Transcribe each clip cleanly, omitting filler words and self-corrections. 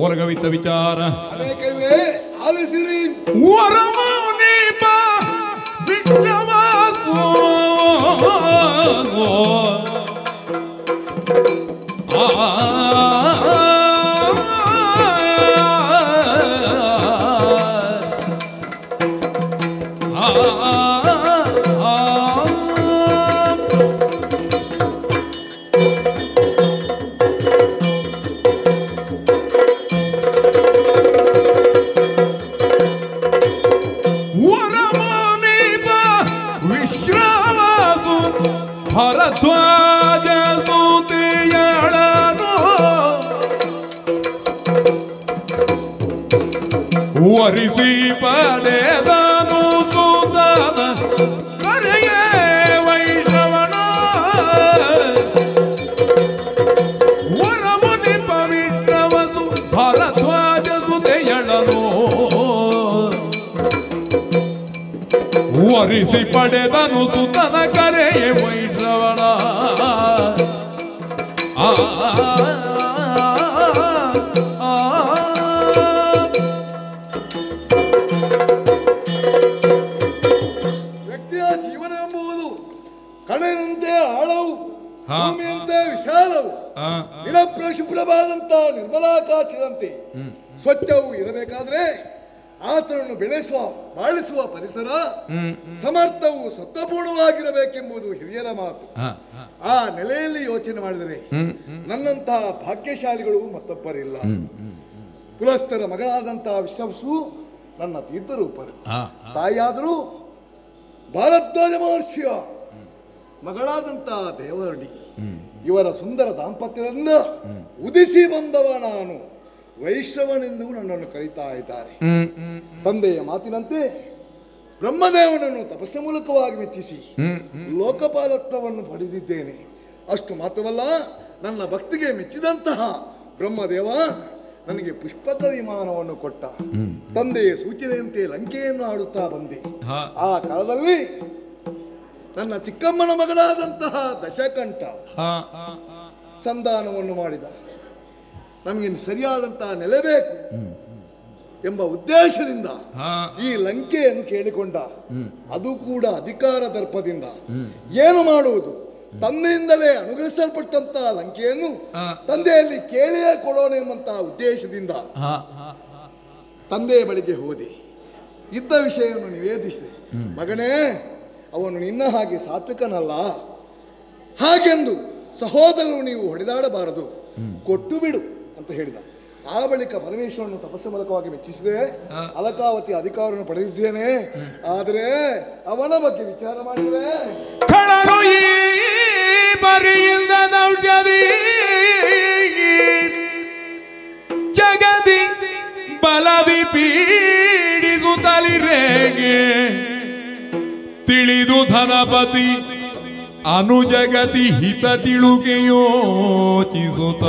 ಓಲಗವಿತ್ತ ವಿಚಾರ ಆಲಿಸಿರಿ ವರಿಸಿ ಪಡೆದನು ಸುತನ ಕರೆಯೇ ವೈಷ್ಣವನ ವರಮುನಿ ಪವಿತ್ರವನು ಭರದ್ವಾಜ ಸುತೆಯಳನು ವರಿಸಿ ಪಡೆದನು ಸುತನ ಕರೆಯೇ ವೈಷ್ಣವನ ಕಡಲಿನಂತೆ ಆಳವು, ಭೂಮಿಯಂತೆ ವಿಶಾಲವು, ನಿರಪ್ರಶುಭ್ರವಾದಂತಹ ನಿರ್ಮಲಾಕಾಶದಂತೆ ಸ್ವಚ್ಛವು ಇರಬೇಕಾದ್ರೆ ಆತನನ್ನು ಬೆಳೆಸುವ ಬಾಳಿಸುವ ಪರಿಸರ ಸಮರ್ಥವು ಸತ್ವಪೂರ್ಣವಾಗಿರಬೇಕೆಂಬುದು ಹಿರಿಯರ ಮಾತು. ಆ ನೆಲೆಯಲ್ಲಿ ಯೋಚನೆ ಮಾಡಿದರೆ ನನ್ನಂತಹ ಭಾಗ್ಯಶಾಲಿಗಳು ಮತ್ತೊಬ್ಬರಿಲ್ಲ. ಕುಲಸ್ಥರ ಮಗಳಾದಂತಹ ವಿಶ್ವಸು ನನ್ನ ತೀರ್ಥರೂಪರು. ತಾಯಿಯಾದರೂ ಭಾರದ್ವಾಜ ಮಹರ್ಷಿಯ ಮಗಳಾದಂತಹ ದೇವರಡಿ ಇವರ ಸುಂದರ ದಾಂಪತ್ಯದಿಂದ ಉದಿಸಿ ಬಂದವ ನಾನು ವೈಷ್ಣವನೆಂದು ನನ್ನನ್ನು ಕರೀತಾ ಇದ್ದಾರೆ. ತಂದೆಯ ಮಾತಿನಂತೆ ಬ್ರಹ್ಮದೇವನನ್ನು ತಪಸ್ಸ ಮೂಲಕವಾಗಿ ಮೆಚ್ಚಿಸಿ ಲೋಕಪಾಲತ್ವವನ್ನು ಪಡೆದಿದ್ದೇನೆ. ಅಷ್ಟು ಮಾತ್ರವಲ್ಲ, ನನ್ನ ಭಕ್ತಿಗೆ ಮೆಚ್ಚಿದಂತಹ ಬ್ರಹ್ಮದೇವ ನನಗೆ ಪುಷ್ಪಕ ವಿಮಾನವನ್ನು ಕೊಟ್ಟ. ತಂದೆಯ ಸೂಚನೆಯಂತೆ ಲಂಕೆಯನ್ನು ಆಡುತ್ತಾ ಬಂದೆ. ಆ ಕಾಲದಲ್ಲಿ ನನ್ನ ಚಿಕ್ಕಮ್ಮನ ಮಗನಾದಂತಹ ದಶಕಂಠ ಸಂಧಾನವನ್ನು ಮಾಡಿದ. ನಮಗೆ ಸರಿಯಾದಂತಹ ನೆಲೆ ಬೇಕು ಎಂಬ ಉದ್ದೇಶದಿಂದ ಈ ಲಂಕೆಯನ್ನು ಕೇಳಿಕೊಂಡ. ಅದು ಕೂಡ ಅಧಿಕಾರ ದರ್ಪದಿಂದ. ಏನು ಮಾಡುವುದು, ತಂದೆಯಿಂದಲೇ ಅನುಗ್ರಹಿಸಲ್ಪಟ್ಟಂತಹ ಲಂಕೆಯನ್ನು ತಂದೆಯಲ್ಲಿ ಕೇಳಿಯೇ ಕೊಡೋಣ ಎಂಬಂತಹ ಉದ್ದೇಶದಿಂದ ತಂದೆಯ ಬಳಿಗೆ ಹೋದೆ. ಇದ್ದ ವಿಷಯವನ್ನು ನಿವೇದಿಸಿದೆ. ಮಗನೇ, ಅವನು ನಿನ್ನ ಹಾಗೆ ಸಾತ್ವಿಕನಲ್ಲ, ಹಾಗೆಂದು ಸಹೋದರನು ನೀವು ಹೊಡೆದಾಡಬಾರದು, ಕೊಟ್ಟು ಬಿಡು ಅಂತ ಹೇಳಿದ. ಆ ಬಳಿಕ ಪರಮೇಶ್ವರನು ತಪಸ್ಸು ಮೂಲಕವಾಗಿ ಮೆಚ್ಚಿಸಿದೆ. ಅಲಕಾವತಿ ಅಧಿಕಾರವನ್ನು ಪಡೆದಿದ್ದೇನೆ. ಆದರೆ ಅವನ ಬಗ್ಗೆ ವಿಚಾರ ಮಾಡಿದರೆ ಜಗದಿ ಬಲದಿ ಪೀಡಿಸುತ್ತಲಿರೇಗೆ ತಿಳಿದು ಧನಪತಿ ಅನುಜಗತಿ ಹಿತ ತಿಳುಗೆ ಯೋಚಿಸುತ್ತ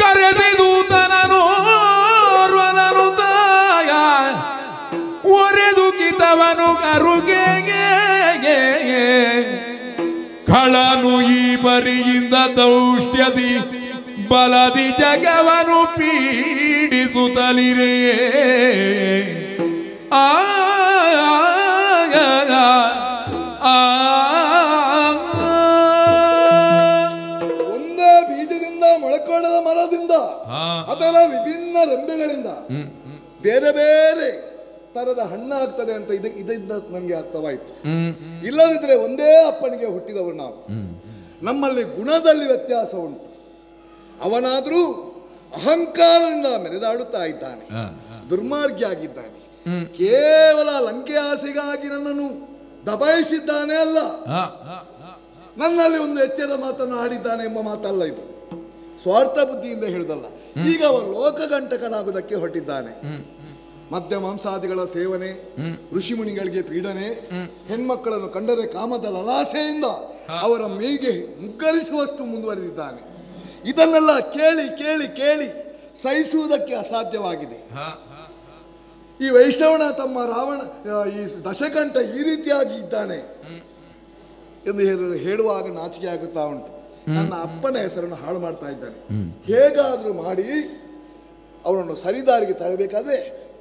ಕರೆದಿದೂತನೋರ್ವನನು ತಾಯ ಒರೆದು ಕಿತವನು ಕರುಗೆಗೆ ಖಳನು ಈ ಬರಿಯಿಂದ ದೌಷ್ಟ್ಯದಿ ಬಲದಿ ಜಗವನು ಪೀಡಿಸುತ್ತಲಿರೇ ಒಂದೇ ಬೀಜದಿಂದ ಮೊಳಕೊಂಡದ ಮರದಿಂದ ಅದರ ವಿಭಿನ್ನ ರೆಂಬೆಗಳಿಂದ ಬೇರೆ ಬೇರೆ ತರದ ಹಣ್ಣಾಗ್ತದೆ ಅಂತ ಇದರಿಂದ ನನಗೆ ಅರ್ಥವಾಯಿತು. ಇಲ್ಲದಿದ್ರೆ ಒಂದೇ ಅಪ್ಪನಿಗೆ ಹುಟ್ಟಿದವರು ನಾವು. ನಮ್ಮಲ್ಲಿ ಗುಣದಲ್ಲಿ ವ್ಯತ್ಯಾಸ ಉಂಟು. ಅವನಾದರೂ ಅಹಂಕಾರದಿಂದ ಮೆರೆದಾಡುತ್ತಾ ಇದ್ದಾನೆ, ದುರ್ಮಾರ್ಗಿ ಆಗಿದ್ದಾನೆ. ಕೇವಲ ಲಂಕೆ ಆಸೆಗಾಗಿ ನನ್ನನ್ನು ದಬಾಯಿಸಿದ್ದಾನೆ ಅಲ್ಲ, ನನ್ನಲ್ಲಿ ಒಂದು ಎಚ್ಚರ ಮಾತನ್ನು ಆಡಿದ್ದಾನೆ ಎಂಬ ಮಾತಲ್ಲ ಇದು. ಸ್ವಾರ್ಥ ಬುದ್ಧಿಯಿಂದ ಹೇಳುದಲ್ಲ. ಈಗ ಅವ ಲೋಕಗಂಟಕನಾಗುವುದಕ್ಕೆ ಹೊರಟಿದ್ದಾನೆ. ಮದ್ಯ ಮಾಂಸಾದಿಗಳ ಸೇವನೆ, ಋಷಿಮುನಿಗಳಿಗೆ ಪೀಡನೆ, ಹೆಣ್ಮಕ್ಕಳನ್ನು ಕಂಡರೆ ಕಾಮದ ಲಲಾಸೆಯಿಂದ ಅವರ ಮೈಗೆ ಮುಗ್ಗರಿಸುವಷ್ಟು ಮುಂದುವರೆದಿದ್ದಾನೆ. ಇದನ್ನೆಲ್ಲ ಕೇಳಿ ಕೇಳಿ ಕೇಳಿ ಸಹಿಸುವುದಕ್ಕೆ ಅಸಾಧ್ಯವಾಗಿದೆ. ಈ ವೈಷ್ಣವನ ತಮ್ಮ ರಾವಣ, ಈ ದಶಕಂಠ ಈ ರೀತಿಯಾಗಿ ಇದ್ದಾನೆ ಎಂದು ಹೇಳುವಾಗ ನಾಚಿಕೆ ಆಗುತ್ತಾ ಉಂಟು. ನನ್ನ ಅಪ್ಪನ ಹೆಸರನ್ನು ಹಾಳು ಮಾಡ್ತಾ ಇದ್ದಾನೆ. ಹೇಗಾದರೂ ಮಾಡಿ ಅವನನ್ನು ಸರಿದಾರಿಗೆ ತರಬೇಕಾದ್ರೆ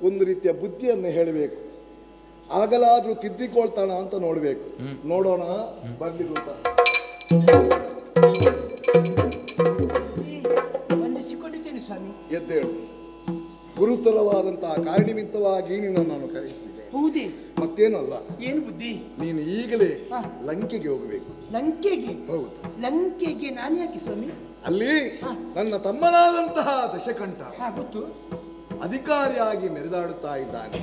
ಒಂದು ರೀತಿಯ ಬುದ್ಧಿಯನ್ನು ಹೇಳಬೇಕು. ಆಗಲಾದ್ರೂ ತಿದ್ದಿಕೊಳ್ತಾನ ಅಂತ ನೋಡಬೇಕು. ನೋಡೋಣ, ಬರ್ಲಿ ಗೊತ್ತ. ಸ್ವಾಮಿ ಎದ್ದೇಳು. ಗುರುತರವಾದಂತಹ ಕಾರಣನಿಮಿತ್ತವಾಗಿ ನಿನ್ನನ್ನು ನಾನು ಕರೆಯುತ್ತಿದ್ದೆ. ಹೌದೇ? ಮತ್ತೇನಲ್ಲ, ಏನು ಬುದ್ಧಿ? ನೀನು ಈಗಲೇ ಲಂಕೆಗೆ ಹೋಗಬೇಕು. ಲಂಕೆಗೆ? ಹೌದು. ಲಂಕೆಗೆ ನಾನು ಯಾಕೆ ಸ್ವಾಮಿ? ಅಲ್ಲಿ ನನ್ನ ತಮ್ಮನಾದಂತಹ ದಶಕಂಠ ಗೊತ್ತು, ಅಧಿಕಾರಿಯಾಗಿ ಮೆರೆದಾಡುತ್ತಾ ಇದ್ದಾನೆ.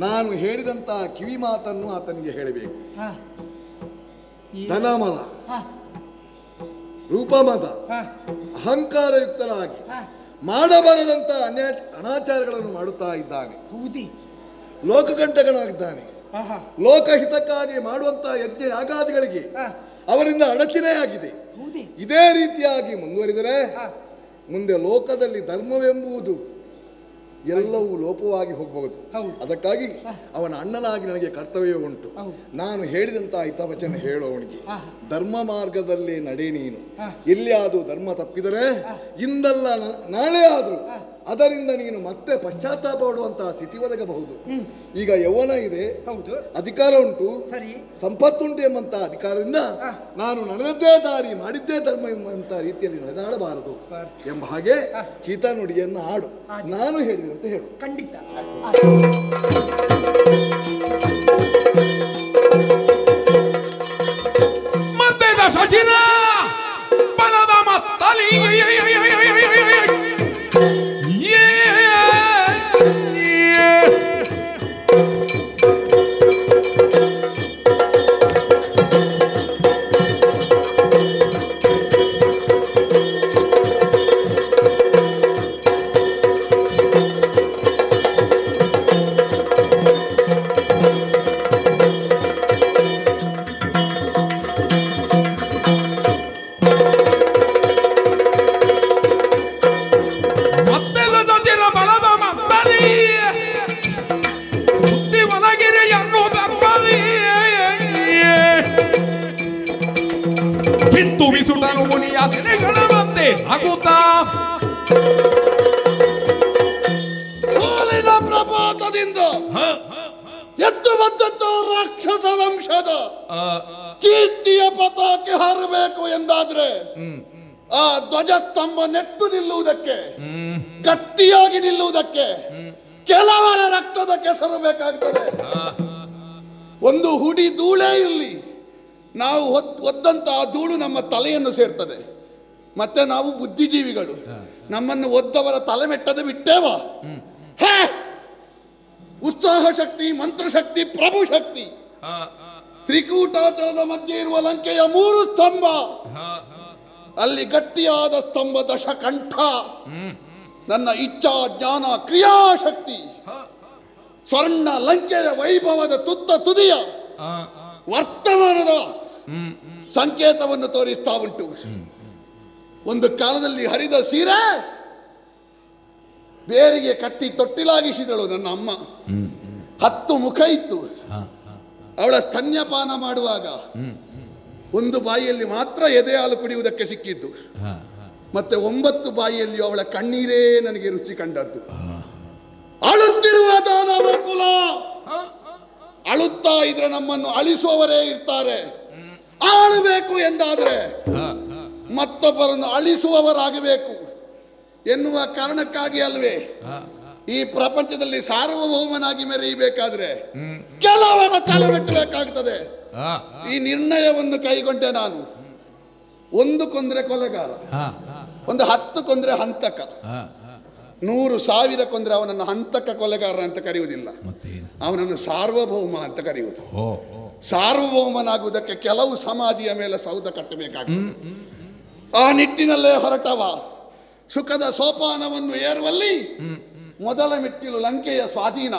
ನಾನು ಹೇಳಿದಂತಹ ಕಿವಿ ಮಾತನ್ನು ಆತನಿಗೆ ಹೇಳಬೇಕು. ಧನಮದ, ರೂಪಮದ, ಅಹಂಕಾರಯುಕ್ತರಾಗಿ ಮಾಡಬಾರದಂತ ಅನಾಚಾರಗಳನ್ನು ಮಾಡುತ್ತಾ ಇದ್ದಾನೆ. ಲೋಕಗಂಟಕನಾಗಿದ್ದಾನೆ. ಲೋಕಹಿತಕ್ಕಾಗಿ ಮಾಡುವಂತಹ ಯಜ್ಞ ಯಾಗಾದಿಗಳಿಗೆ ಅವರಿಂದ ಅಡಚಣೆ ಆಗಿದೆ. ಇದೇ ರೀತಿಯಾಗಿ ಮುಂದುವರಿದರೆ ಮುಂದೆ ಲೋಕದಲ್ಲಿ ಧರ್ಮವೆಂಬುದು ಎಲ್ಲವೂ ಲೋಪವಾಗಿ ಹೋಗಬಹುದು. ಅದಕ್ಕಾಗಿ ಅವನ ಅಣ್ಣನಾಗಿ ನನಗೆ ಕರ್ತವ್ಯ ಉಂಟು. ನಾನು ಹೇಳಿದಂತಹ ಹಿತವಚನ ಹೇಳೋವನಿಗೆ ಧರ್ಮ ಮಾರ್ಗದಲ್ಲಿ ನಡೆ. ನೀನು ಎಲ್ಲಿಯಾದರೂ ಧರ್ಮ ತಪ್ಪಿದರೆ ಇಂದಲ್ಲ ನಾಳೆ ಆದರೂ ಅದರಿಂದ ನೀನು ಮತ್ತೆ ಪಶ್ಚಾತ್ತಾಪ ಪಡುವಂತಹ ಸ್ಥಿತಿ ಒದಗಬಹುದು. ಈಗ ಯೌವನ ಇದೆ, ಅಧಿಕಾರ ಉಂಟು, ಸಂಪತ್ತುಂಟು ಎಂಬಂತಹ ಅಧಿಕಾರದಿಂದ ನಾನು ನಡೆದದ್ದೇ ದಾರಿ, ಮಾಡಿದ್ದೇ ಧರ್ಮ ಎಂಬಂತಹ ರೀತಿಯಲ್ಲಿ ನಡೆದಾಡಬಾರದು ಎಂಬ ಹಾಗೆ ಹಿತ ನುಡಿಯನ್ನು ಆಡು. ನಾನು ಹೇಳಿದಂತೆ ಹೇಳು. ಖಂಡಿತ. ಮತ್ತೆ ದಶಜಿನ ಬಲದ ಮತ್ತಲಿ ಪ್ರಪಾತದಿಂದ ಎದ್ದು ಬಂದದ್ದು ರಾಕ್ಷಸ ವಂಶದ ಕೀರ್ತಿಯ ಪತಾಕೆ ಹಾರಬೇಕು ಎಂದಾದ್ರೆ ಆ ಧ್ವಜಸ್ತಂಭ ನೆಟ್ಟು ನಿಲ್ಲುವುದಕ್ಕೆ, ಗಟ್ಟಿಯಾಗಿ ನಿಲ್ಲುವುದಕ್ಕೆ ಕೆಲವರ ರಕ್ತದ ಕೆಸರು ಬೇಕಾಗ್ತದೆ. ಒಂದು ಹುಡಿ ಧೂಳೇ ಇರಲಿ, ನಾವು ಒದ್ದಂತಹ ಧೂಳು ನಮ್ಮ ತಲೆಯನ್ನು ಸೇರ್ತದೆ. ಮತ್ತೆ ನಾವು ಬುದ್ಧಿಜೀವಿಗಳು, ನಮ್ಮನ್ನು ಒದ್ದವರ ತಲೆ ಮೆಟ್ಟದೆ ಬಿಟ್ಟೇವ. ಹೇ, ಉತ್ಸಾಹ ಶಕ್ತಿ, ಮಂತ್ರಶಕ್ತಿ, ಪ್ರಭು ಶಕ್ತಿ, ತ್ರಿಕೂಟಾಚಲದ ಮಧ್ಯೆ ಇರುವ ಲಂಕೆಯ 3 ಸ್ತಂಭ, ಅಲ್ಲಿ ಗಟ್ಟಿಯಾದ ಸ್ತಂಭ ದಶಕಂಠ, ನನ್ನ ಇಚ್ಛಾ ಜ್ಞಾನ ಕ್ರಿಯಾಶಕ್ತಿ, ಸ್ವರ್ಣ ಲಂಕೆಯ ವೈಭವದ ತುದಿಯ ವರ್ತಮಾನದ ಸಂಕೇತವನ್ನು ತೋರಿಸ್ತಾ ಉಂಟು. ಒಂದು ಕಾಲದಲ್ಲಿ ಹರಿದ ಸೀರೆ ಬೇರಿಗೆ ಕಟ್ಟಿ ತೊಟ್ಟಿಲಾಗಿಸಿದಳು ನನ್ನ ಅಮ್ಮ. 10 ಮುಖ ಇತ್ತು. ಅವಳ ಸ್ತನ್ಯಪಾನ ಮಾಡುವಾಗ ಒಂದು ಬಾಯಿಯಲ್ಲಿ ಮಾತ್ರ ಎದೆ ಹಾಲು ಕುಡಿಯುವುದಕ್ಕೆ ಸಿಕ್ಕಿದ್ದು, ಮತ್ತೆ 9 ಬಾಯಿಯಲ್ಲಿ ಅವಳ ಕಣ್ಣೀರೇ ನನಗೆ ರುಚಿ ಕಂಡದ್ದು. ಅಳುತ್ತಿರುವ ದಾನವ ಕುಲ, ಅಳುತ್ತಾ ಇದ್ರೆ ನಮ್ಮನ್ನು ಅಳಿಸುವವರೇ ಇರ್ತಾರೆ. ಆಳಬೇಕು ಎಂದಾದ್ರೆ ಮತ್ತೊಬ್ಬರನ್ನು ಅಳಿಸುವವರಾಗಬೇಕು ಎನ್ನುವ ಕಾರಣಕ್ಕಾಗಿ ಅಲ್ವೇ ಈ ಪ್ರಪಂಚದಲ್ಲಿ ಸಾರ್ವಭೌಮನಾಗಿ ಮೆರೆಯಬೇಕಾದ್ರೆ ಕೆಲವರ ತಲೆ ಮೆಟ್ಟಬೇಕಾಗ್ತದೆ. ಈ ನಿರ್ಣಯವನ್ನು ಕೈಗೊಂಡೆ ನಾನು. 1 ಕೊಂದ್ರೆ ಕೊಲೆಗಾರ, 10 ಕೊಂದ್ರೆ ಹಂತಕ, 100,000 ಕೊಂದ್ರೆ ಅವನನ್ನು ಹಂತಕ ಕೊಲೆಗಾರ ಅಂತ ಕರೆಯುವುದಿಲ್ಲ, ಅವನನ್ನು ಸಾರ್ವಭೌಮ ಅಂತ ಕರೆಯುವುದು. ಸಾರ್ವಭೌಮನಾಗುವುದಕ್ಕೆ ಕೆಲವು ಸಮಾಧಿಯ ಮೇಲೆ ಸೌಧ ಕಟ್ಟಬೇಕಾಗ್ತದೆ. ಆ ನಿಟ್ಟಿನಲ್ಲೇ ಹೊರಟವ ಸುಖದ ಸೋಪಾನವನ್ನು ಏರುವಲ್ಲಿ ಮೊದಲ ಮೆಟ್ಟಿಲು ಲಂಕೆಯ ಸ್ವಾಧೀನ.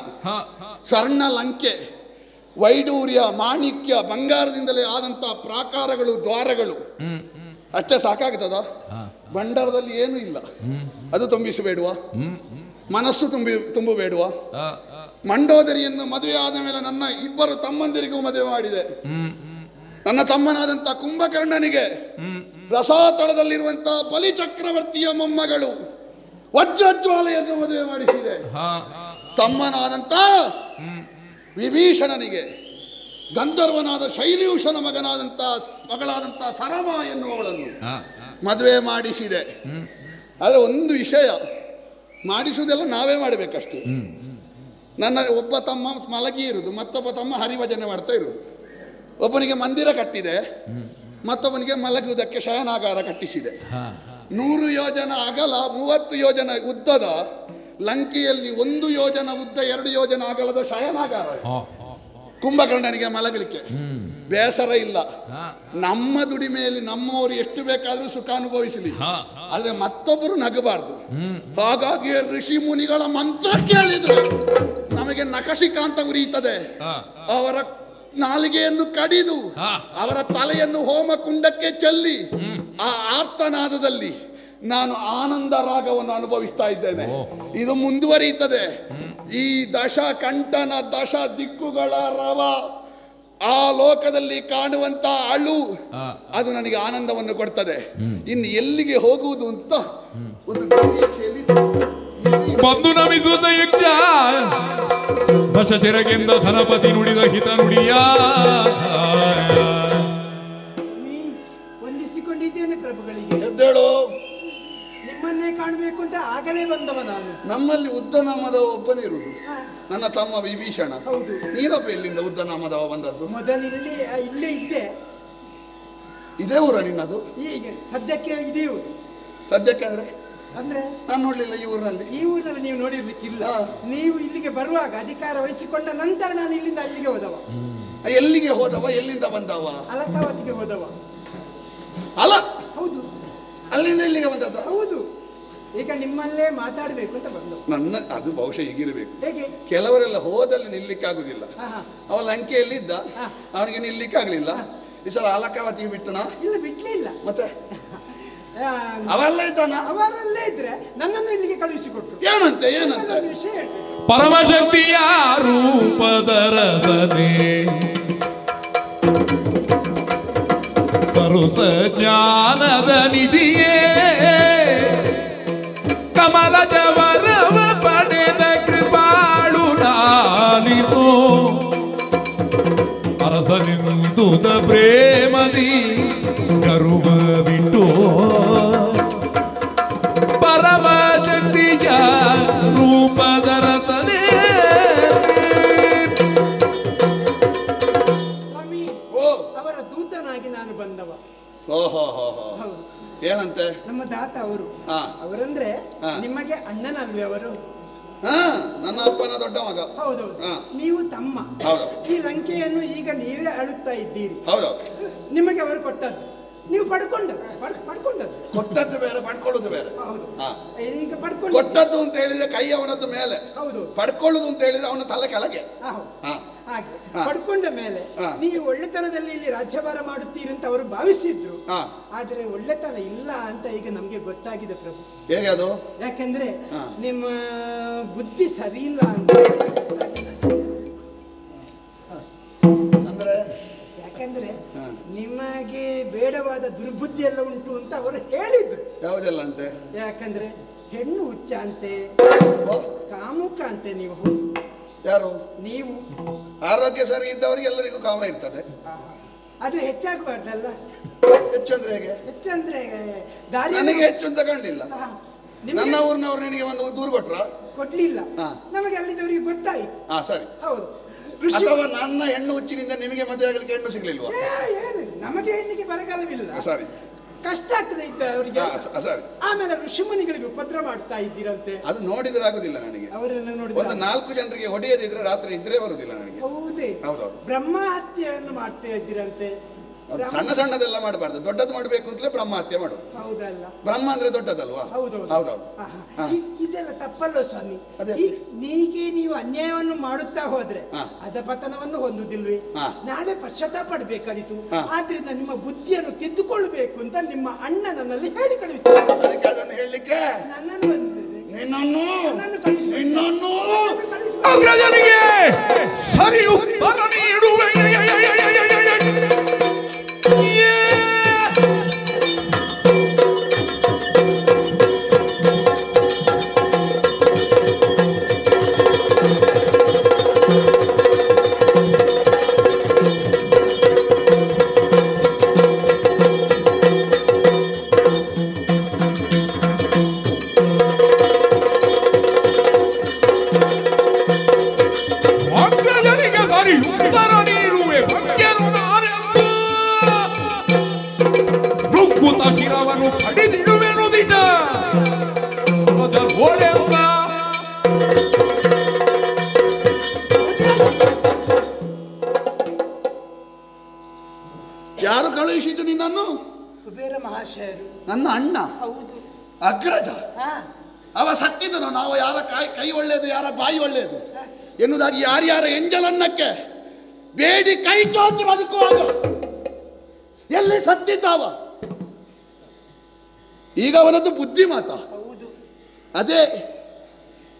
ಸ್ವರ್ಣ ಲಂಕೆ, ವೈಡೂರ್ಯ, ಮಾಣಿಕ್ಯ, ಬಂಗಾರದಿಂದಲೇ ಆದಂತಹ ಪ್ರಾಕಾರಗಳು, ದ್ವಾರಗಳು. ಅಷ್ಟೇ ಸಾಕಾಗ್ತದ? ಭಂಡಾರದಲ್ಲಿ ಏನೂ ಇಲ್ಲ, ಅದು ತುಂಬಿಸಬೇಡುವ? ಮನಸ್ಸು ತುಂಬಬೇಡುವ? ಮಂಡೋದರಿಯನ್ನು ಮದುವೆ ಆದ ಮೇಲೆ ನನ್ನ 2 ತಮ್ಮಂದಿರಿಗೂ ಮದುವೆ ಮಾಡಿದೆ. ನನ್ನ ತಮ್ಮನಾದಂಥ ಕುಂಭಕರ್ಣನಿಗೆ ರಸಾತಳದಲ್ಲಿರುವಂತಹ ಬಲಿ ಚಕ್ರವರ್ತಿಯ ಮೊಮ್ಮಗಳು ವಜ್ರಜ್ವಾಲೆಯನ್ನು ಮದುವೆ ಮಾಡಿಸಿದೆ. ತಮ್ಮನಾದಂಥ ವಿಭೀಷಣನಿಗೆ ಗಂಧರ್ವನಾದ ಶೈಲ್ಯೂಷನ ಮಗಳಾದಂಥ ಸರಮ ಎನ್ನುವವಳನ್ನು ಮದುವೆ ಮಾಡಿಸಿದೆ. ಆದರೆ ಒಂದು ವಿಷಯ, ಮಾಡಿಸುವುದೆಲ್ಲ ನಾವೇ ಮಾಡಬೇಕಷ್ಟೇ. ನನ್ನ ಒಬ್ಬ ತಮ್ಮ ಮಲಗಿ ಇರುವುದು, ಮತ್ತೊಬ್ಬ ತಮ್ಮ ಹರಿಭಜನೆ ಮಾಡ್ತಾ ಇರುವುದು. ಒಬ್ಬನಿಗೆ ಮಂದಿರ ಕಟ್ಟಿದೆ, ಮತ್ತೊಬ್ಬನಿಗೆ ಮಲಗುವುದಕ್ಕೆ ಶಯನಾಗಾರ ಕಟ್ಟಿಸಿದೆ. 100 ಯೋಜನ ಅಗಲ, 30 ಯೋಜನ ಉದ್ದದ ಲಂಕೆಯಲ್ಲಿ 1 ಯೋಜನ ಉದ್ದ, 2 ಯೋಜನ ಅಗಲದ ಶಯನಾಗಾರ ಕುಂಭಕರ್ಣನಿಗೆ ಮಲಗಲಿಕ್ಕೆ. ಬೇಸರ ಇಲ್ಲ, ನಮ್ಮ ದುಡಿಮೆಯಲ್ಲಿ ನಮ್ಮವರು ಎಷ್ಟು ಬೇಕಾದರೂ ಸುಖ ಅನುಭವಿಸಲಿ, ಆದ್ರೆ ಮತ್ತೊಬ್ಬರು ನಗಬಾರ್ದು. ಹಾಗಾಗಿ ಋಷಿ ಮುನಿಗಳ ಮಂತ್ರ ಕೇಳಿದ್ರು ನಮಗೆ ನಖಶಿಕಾಂತ ಉರಿಯುತ್ತದೆ. ಅವರ ನಾಲಿಗೆಯನ್ನು ಕಡಿದು ಅವರ ತಲೆಯನ್ನು ಹೋಮ ಕುಂಡಕ್ಕೆ ಚೆಲ್ಲಿ ಆ ಆರ್ತನಾದದಲ್ಲಿ ನಾನು ಆನಂದ ರಾಗವನ್ನು ಅನುಭವಿಸ್ತಾ ಇದ್ದೇನೆ. ಇದು ಮುಂದುವರಿಯುತ್ತದೆ. ಈ ದಶ ಕಂಠನ 10 ದಿಕ್ಕುಗಳ ರವ, ಆ ಲೋಕದಲ್ಲಿ ಕಾಣುವಂತ ಅಳು, ಅದು ನನಗೆ ಆನಂದವನ್ನು ಕೊಡ್ತದೆ. ಇನ್ನು ಎಲ್ಲಿಗೆ ಹೋಗುವುದು ಅಂತ ಒಂದು ಬಂದು ನಮಿಸುತ್ತ ಯಜ್ಞ ದಶಚಿರಗೆಂದ ಧನಪತಿ ನುಡಿದ ಹಿತ ನುಡಿಯ ವಂದಿಸಿಕೊಂಡಿದ್ದೇನೆ ಪ್ರಭುಗಳಿಗೆ. ಎದ್ದೇಳು, ನಿಮ್ಮನ್ನೇ ಕಾಣಬೇಕು ಅಂತ ಆಗಲೇ ಬಂದವ ನಾನು. ನಮ್ಮಲ್ಲಿ ಉದ್ದನಾಮದ ಒಬ್ಬನಿರುವುದು ನನ್ನ ತಮ್ಮ ವಿಭೀಷಣ. ಹೌದು. ನೀನೊಬ್ಬ ಎಲ್ಲಿಂದ ಉದ್ದನಾಮದವ ಬಂದದ್ದು? ಮೊದಲು ಇಲ್ಲೇ ಇದ್ದೆ. ಇದೇ ಊರ ನಿನ್ನದು? ಈಗ ಸದ್ಯಕ್ಕೆ ಇದೇ ಊರು. ಸದ್ಯಕ್ಕೆ ಅಂದ್ರೆ ನಾನು ನೋಡ್ಲಿಲ್ಲ ಈ ಊರಿನಲ್ಲಿ. ಈ ಊರಿನಲ್ಲಿ ನೀವು ನೋಡಿರ್ಲಿಕ್ಕಿಲ್ಲ. ನೀವು ಇಲ್ಲಿಗೆ ಬರುವಾಗ ಅಧಿಕಾರ ವಹಿಸಿಕೊಂಡ ನಂತರ ನಾನು ಇಲ್ಲಿಂದ ಅಲ್ಲಿಗೆ ಹೋದವ. ಎಲ್ಲಿಗೆ ಹೋದವ? ಎಲ್ಲಿಂದ ಬಂದವ? ಅಲಕಾವತಿಗೆ ಹೋದವ. ಅಲ್ಲ, ಹೌದು. ಅಲ್ಲಿಂದ ಇಲ್ಲಿಗೆ ಬಂದದ್ದು? ಹೌದು. ಈಗ ನಿಮ್ಮಲ್ಲೇ ಮಾತಾಡಬೇಕು ಅಂತ ಬಂದು. ನನ್ನ ಅದು ಬಹುಶಃ ಹೀಗಿರಬೇಕು. ಹೇಗೆ? ಕೆಲವರೆಲ್ಲ ಹೋದಲ್ಲಿ ನಿಲ್ಲಿಕ್ಕೆ ಆಗುದಿಲ್ಲ. ಅವ ಲಂಕೆಯಲ್ಲಿ ಇದ್ದ, ಅವನಿಗೆ ನಿಲ್ಲಿಕ್ಕೆ ಆಗ್ಲಿಲ್ಲ. ಈ ಸಲ ಅಲಕಾವತಿ ಬಿಟ್ಟನ? ಇಲ್ಲ, ಬಿಡ್ಲಿಲ್ಲ. ಮತ್ತೆ ಅವೆಲ್ಲ ಇದ್ದಾನ? ಅವರಲ್ಲೇ ಇದ್ರೆ ನನ್ನನ್ನು ಇಲ್ಲಿಗೆ ಕಳುಹಿಸಿಕೊಟ್ರು. ಏನಂತೆ ಏನಂತೆ? ವಿಷಯ ಪರಮಶಕ್ತಿಯ ರೂಪದರಸನೆ ಸರುಸ ಜ್ಞಾನದ ನಿಧಿಯೇ ಕಮಲದ ವರವ ಪಡೆದ ಕೃಪಾಳು ನಾಲಿತೋ ಅರಸನಿಂದುದ ಪ್ರೇಮದಿ ಕರುವ ಬಿಟ್ಟು ಪರಮ ಶಕ್ತಿಯ ರೂಪದರಸನೆ. ಸ್ವಾಮಿ, ಅವರ ದೂತನಾಗಿ ನಾನು ಬಂದವ. ಓಹೋ, ಏನಂತೆ? ನಮ್ಮ ದಾತ ಅವರು. ಅವರಂದ್ರೆ ನಿಮಗೆ ಅಣ್ಣನಲ್ವೇ ಅವರು? ನನ್ನ ಅಪ್ಪನ ದೊಡ್ಡ ಮಗ. ಹೌದೌದು. ನೀವು ತಮ್ಮ. ಈ ಲಂಕೆಯನ್ನು ಈಗ ನೀವೇ ಆಳುತ್ತಾ ಇದ್ದೀರಿ. ನಿಮಗೆ ಅವರು ಕೊಟ್ಟದ್ದು, ನೀವು ಪಡ್ಕೊಂಡದ್ದು. ಕೊಟ್ಟದ್ದು ಬೇರೆ, ಪಡ್ಕೊಳ್ಳೋದು ಬೇರೆ. ಹೌದು. ಈಗ ಕೊಟ್ಟದ್ದು ಅಂತ ಹೇಳಿದ್ರೆ ಕೈ ಅವನದ್ದು ಮೇಲೆ. ಹೌದು. ಪಡ್ಕೊಳ್ಳೋದು ಅಂತ ಹೇಳಿದ್ರೆ ಅವನ ತಲೆ ಕೆಳಗೆ. ಹಾಗೆ ಪಡ್ಕೊಂಡ ಮೇಲೆ ನೀವು ಒಳ್ಳೆತನದಲ್ಲಿ ಇಲ್ಲಿ ರಾಜ್ಯಭಾರ ಮಾಡುತ್ತೀರಿ ಅಂತ ಅವರು ಭಾವಿಸಿದ್ರು. ಆದ್ರೆ ಒಳ್ಳೆತನ ಇಲ್ಲ ಅಂತ ಈಗ ನಮ್ಗೆ ಗೊತ್ತಾಗಿದೆ ಪ್ರಭು. ಹೇಗೆ ಅದು? ಯಾಕಂದ್ರೆ ನಿಮ್ಮ ಬುದ್ಧಿ ಸರಿ ಇಲ್ಲ ಅಂತ. ಯಾಕಂದ್ರೆ ನಿಮಗೆ ಬೇಡವಾದ ದುರ್ಬುದ್ಧಿ ಎಲ್ಲ ಉಂಟು ಅಂತ ಅವರು ಹೇಳಿದ್ರು. ಯಾವುದೆಲ್ಲ ಅಂತೆ? ಯಾಕಂದ್ರೆ ಹೆಣ್ಣು ಹುಚ್ಚ ಅಂತೆ, ಕಾಮುಕ ಅಂತೆ. ನೀವು ಯಾರು? ನೀವು. ಆರೋಗ್ಯ ಸರಿ ಇದ್ದವರಿಗೆ ಎಲ್ಲರಿಗೂ ಕಾಮ ಇರ್ತದೆ. ಆದ್ರೆ ಹೆಚ್ಚಾಗಬಾರ್ದಲ್ಲ. ಹೆಚ್ಚಂದ್ರೆ ಹೇಗೆ? ಹೆಚ್ಚಂದ್ರೆ ದಾರಿ ನನಗೆ ಹೆಚ್ಚು ಅಂತ ಕಾಣಲಿಲ್ಲ. ನನ್ನ ಊರಿನವ್ರು ನಿನಗೆ ಒಂದು ದೂರು ಕೊಟ್ರ? ಕೊಡ್ಲಿಲ್ಲ. ಹಾ. ನಮಗೆ ಅಲ್ಲಿದ್ದವರಿಗೆ ಗೊತ್ತಾಯ್ತು. ಸರಿ. ಹೌದು. ಋಷಿ ಅಥವಾ ನನ್ನ ಹೆಣ್ಣು ಹುಚ್ಚಿನಿಂದ ನಿಮಗೆ ಮದುವೆ ಆಗಲಿಕ್ಕೆ ಹೆಣ್ಣು ಸಿಗ್ಲಿಲ್ವಾ? ಏನು ನಮಗೆ ಹೆಣ್ಣಿಗೆ ಬರಗಾಲವಿಲ್ಲ. ಸರಿ. ಕಷ್ಟ ಆಗ್ತದೆ ಇದ್ದ ಅವರಿಗೆ. ಸರಿ. ಆಮೇಲೆ ಋಷಿಮುನಿಗಳಿಗೆ ಉಪದ್ರ ಮಾಡ್ತಾ ಇದ್ದೀರಂತೆ. ಅದು ನೋಡಿದ್ರೆ ಆಗುದಿಲ್ಲ ನನಗೆ. ಅವರೆಲ್ಲ ಒಂದು ನೋಡಿದ್ರೆ 4 ಜನರಿಗೆ ಹೊಡೆಯದಿದ್ರೆ ರಾತ್ರಿ ಇದ್ರೆ ಬರುದಿಲ್ಲ ನನಗೆ. ಹೌದೇ. ಹೌದೌದು. ಬ್ರಹ್ಮ ಹತ್ಯೆಯನ್ನು ಮಾಡ್ತಾ ಇದ್ದೀರಂತೆ. ಸಣ್ಣ ಸಣ್ಣದೆಲ್ಲ ಮಾಡಬಾರ್ದು, ದೊಡ್ಡದು ಮಾಡಬೇಕು ಅಂತಲೇ ಬ್ರಹ್ಮ ಹತ್ಯೆ ಮಾಡೋದು. ಹೌದಲ್ಲ? ಬ್ರಹ್ಮ ಅಂದ್ರೆ ದೊಡ್ಡದಲ್ವಾ? ಹೌದೌದು. ಹೌದೌದು. ಇದೆಲ್ಲ ತಪ್ಪಲ್ಲ ಸ್ವಾಮಿ. ಅದೇ. ನೀವು ಅನ್ಯಾಯವನ್ನು ಮಾಡುತ್ತಾ ಹೋದ್ರೆ ಅಧಪತನವನ್ನು ಹೊಂದುದಿಲ್ವೇ? ನಾಳೆ ಪಶ್ಚಾತ್ತಾಪ ಪಡಬೇಕಾದಿತ್ತು. ಆದ್ರಿಂದ ನಿಮ್ಮ ಬುದ್ಧಿಯನ್ನು ತಿದ್ದುಕೊಳ್ಳಬೇಕು ಅಂತ ನಿಮ್ಮ ಅಣ್ಣ ನನ್ನಲ್ಲಿ ಹೇಳಿ ಕಳಿಸ್ತಾರೆ. ಅದಕ್ಕೆ ಅದನ್ನು ಹೇಳಲಿಕ್ಕೆ ನನ್ನನ್ನು ಅಗ್ರಜನಿಗೆ ಸರಿ ಉತ್ತರ ನೀಡುವೆ. ಶಿರವನ್ನು ಕಡಿದಿಡುವೆನು ದಿಟ ಓಡೆಲ್ಲ. ಯಾರು ಕಳುಹಿಸಿದ್ದು ನಿನ್ನನ್ನು? ಕುಬೇರ ಮಹಾಶಯರು. ನನ್ನ ಅಣ್ಣ? ಹೌದು. ಅಗ್ರಜ? ಅವ ಸತ್ತಿದನು. ನಾವು ಯಾರ ಕೈ ಒಳ್ಳೆಯದು ಯಾರ ಬಾಯಿ ಒಳ್ಳೆಯದು ಎನ್ನುವುದಾಗಿ ಯಾರ್ಯಾರ ಎಂಜಲನ್ನಕ್ಕೆ ಬೇಡಿ ಕೈ ಚಾಚಿ ಬದುಕುವಾಗ ಎಲ್ಲಿ ಸತ್ತಿದ್ದಾವ? ಈಗ ಅವನದ್ದು ಬುದ್ಧಿ ಮಾತ. ಅದೇ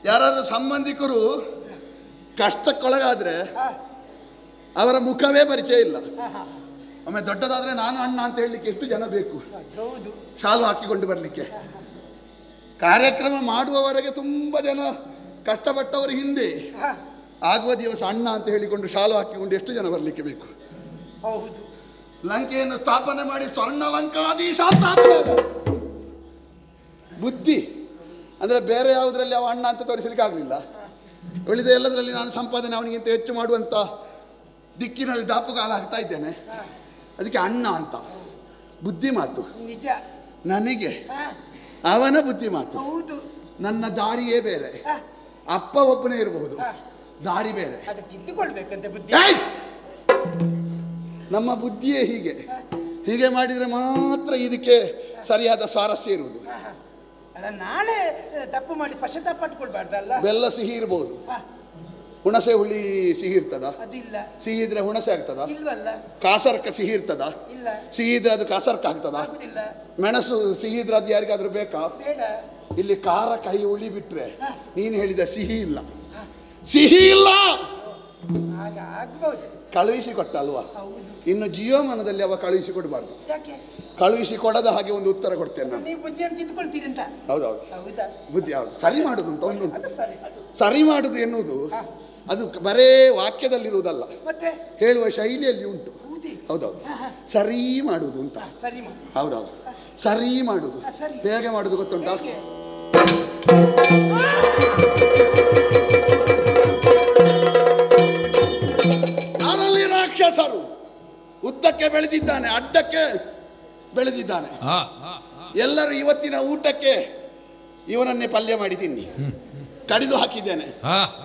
ಯಾರಾದ್ರೂ ಸಂಬಂಧಿಕರು ಕಷ್ಟಕ್ಕೊಳಗಾದ್ರೆ ಅವರ ಮುಖವೇ ಪರಿಚಯ ಇಲ್ಲ. ಒಮ್ಮೆ ದೊಡ್ಡದಾದ್ರೆ ನಾನು ಅಣ್ಣ ಅಂತ ಹೇಳಲಿಕ್ಕೆ ಎಷ್ಟು ಜನ ಬೇಕು? ಶಾಲು ಹಾಕಿಕೊಂಡು ಬರಲಿಕ್ಕೆ. ಕಾರ್ಯಕ್ರಮ ಮಾಡುವವರೆಗೆ ತುಂಬ ಜನ ಕಷ್ಟಪಟ್ಟವರ ಹಿಂದೆ ಆಗುವ ದಿವಸ ಅಣ್ಣ ಅಂತ ಹೇಳಿಕೊಂಡು ಶಾಲು ಹಾಕಿಕೊಂಡು ಎಷ್ಟು ಜನ ಬರಲಿಕ್ಕೆ ಬೇಕು? ಹೌದು. ಲಂಕೆಯನ್ನು ಸ್ಥಾಪನೆ ಮಾಡಿ ಸ್ವರ್ಣ ಲಂಕಾಧೀಶ ಬುದ್ಧಿ ಅಂದರೆ ಬೇರೆ ಯಾವುದರಲ್ಲಿ ಅವ ಅಣ್ಣ ಅಂತ ತೋರಿಸಲಿಕ್ಕೆ ಆಗಲಿಲ್ಲ. ಉಳಿದ ಎಲ್ಲದರಲ್ಲಿ ನಾನು ಸಂಪಾದನೆ ಅವನಿಗಿಂತ ಹೆಚ್ಚು ಮಾಡುವಂಥ ದಿಕ್ಕಿನಲ್ಲಿ ದಾಪುಗಾಲ ಹಾಕ್ತಾ ಇದ್ದೇನೆ. ಅದಕ್ಕೆ ಅಣ್ಣ ಅಂತ. ಬುದ್ಧಿ ಮಾತು ನಿಜ. ನನಗೆ ಅವನ ಬುದ್ಧಿ ಮಾತು. ಹೌದು. ನನ್ನ ದಾರಿಯೇ ಬೇರೆ. ಅಪ್ಪ ಒಬ್ಬನೇ ಇರಬಹುದು, ದಾರಿ ಬೇರೆ. ತಿದ್ದುಕೊಳ್ಬೇಕಂತ ಬುದ್ಧಿ. ನಮ್ಮ ಬುದ್ಧಿಯೇ ಹೀಗೆ. ಹೀಗೆ ಮಾಡಿದರೆ ಮಾತ್ರ ಇದಕ್ಕೆ ಸರಿಯಾದ ಸ್ವಾರಸ್ಯ ಇರುವುದು. ನಾಳೆ ತಪ್ಪು ಮಾಡಿ ಪಶ್ಚಾತ್ತಾಪ ಪಟ್ಕೊಳ್ಬಾರ್ದಲ್ಲ. ಬೆಲ್ಲ ಸಿಹಿ ಇರಬಹುದು, ಹುಣಸೆ ಹುಳಿ ಸಿಹಿ ಇರ್ತದ? ಅದಿಲ್ಲ. ಸಿಹಿ ಇದ್ರೆ ಹುಣಸೆ ಆಗ್ತದ? ಇಲ್ವಲ್ಲ. ಕಾಸರ್ಕ ಸಿಹಿ ಇರ್ತದ? ಇಲ್ಲ. ಸಿಹಿ ಇದ್ರೆ ಅದು ಕಾಸರ್ಕ ಆಗ್ತದ? ಆಗುದಿಲ್ಲ. ಮೆಣಸು ಸಿಹಿ ಇದ್ರೆ ಅದು ಯಾರಿಗಾದ್ರೂ ಬೇಕಾ? ಬೇಡ. ಇಲ್ಲಿ ಖಾರ ಕೈ ಉಳಿ ಬಿಟ್ರೆ ನೀನು ಹೇಳಿದ ಸಿಹಿ ಇಲ್ಲ, ಸಿಹಿ ಇಲ್ಲ. ಕಳುಹಿಸಿ ಕೊಟ್ಟ ಅಲ್ವಾ? ಇನ್ನು ಜೀವಮಾನದಲ್ಲಿ ಅವ ಕಳುಹಿಸಿ ಕೊಡಬಾರ್ದು. ಕಳುಹಿಸಿ ಕೊಡದ ಹಾಗೆ ಒಂದು ಉತ್ತರ ಕೊಡ್ತೇನೆ ನಾನು. ಹೌದೌದು. ಬುದ್ಧಿ ಯಾವುದು ಸರಿ ಮಾಡುದು ಅಂತ ಒಂದು. ಸರಿ ಮಾಡುದು ಎನ್ನುವುದು ಅದು ಬರೇ ವಾಕ್ಯದಲ್ಲಿರುವುದಲ್ಲ, ಹೇಳುವ ಶೈಲಿಯಲ್ಲಿ ಉಂಟು. ಹೌದೌದು. ಸರಿ ಮಾಡುದು ಅಂತ. ಹೌದೌದು. ಸರಿ ಮಾಡುದು ಹೇಗೆ ಮಾಡುದು ಗೊತ್ತುಂಟಾ? ಯಾರಲ್ಲಿ ರಾಕ್ಷಸರು ಉದ್ದಕ್ಕೆ ಬೆಳೆದಿದ್ದಾನೆ, ಅಡ್ಡಕ್ಕೆ ಬೆಳೆದಿದ್ದಾನೆ. ಎಲ್ಲರೂ ಇವತ್ತಿನ ಊಟಕ್ಕೆ ಇವನನ್ನೇ ಪಲ್ಯ ಮಾಡಿ ತಿನ್ನಿ, ಕಡಿದು ಹಾಕಿದ್ದೇನೆ.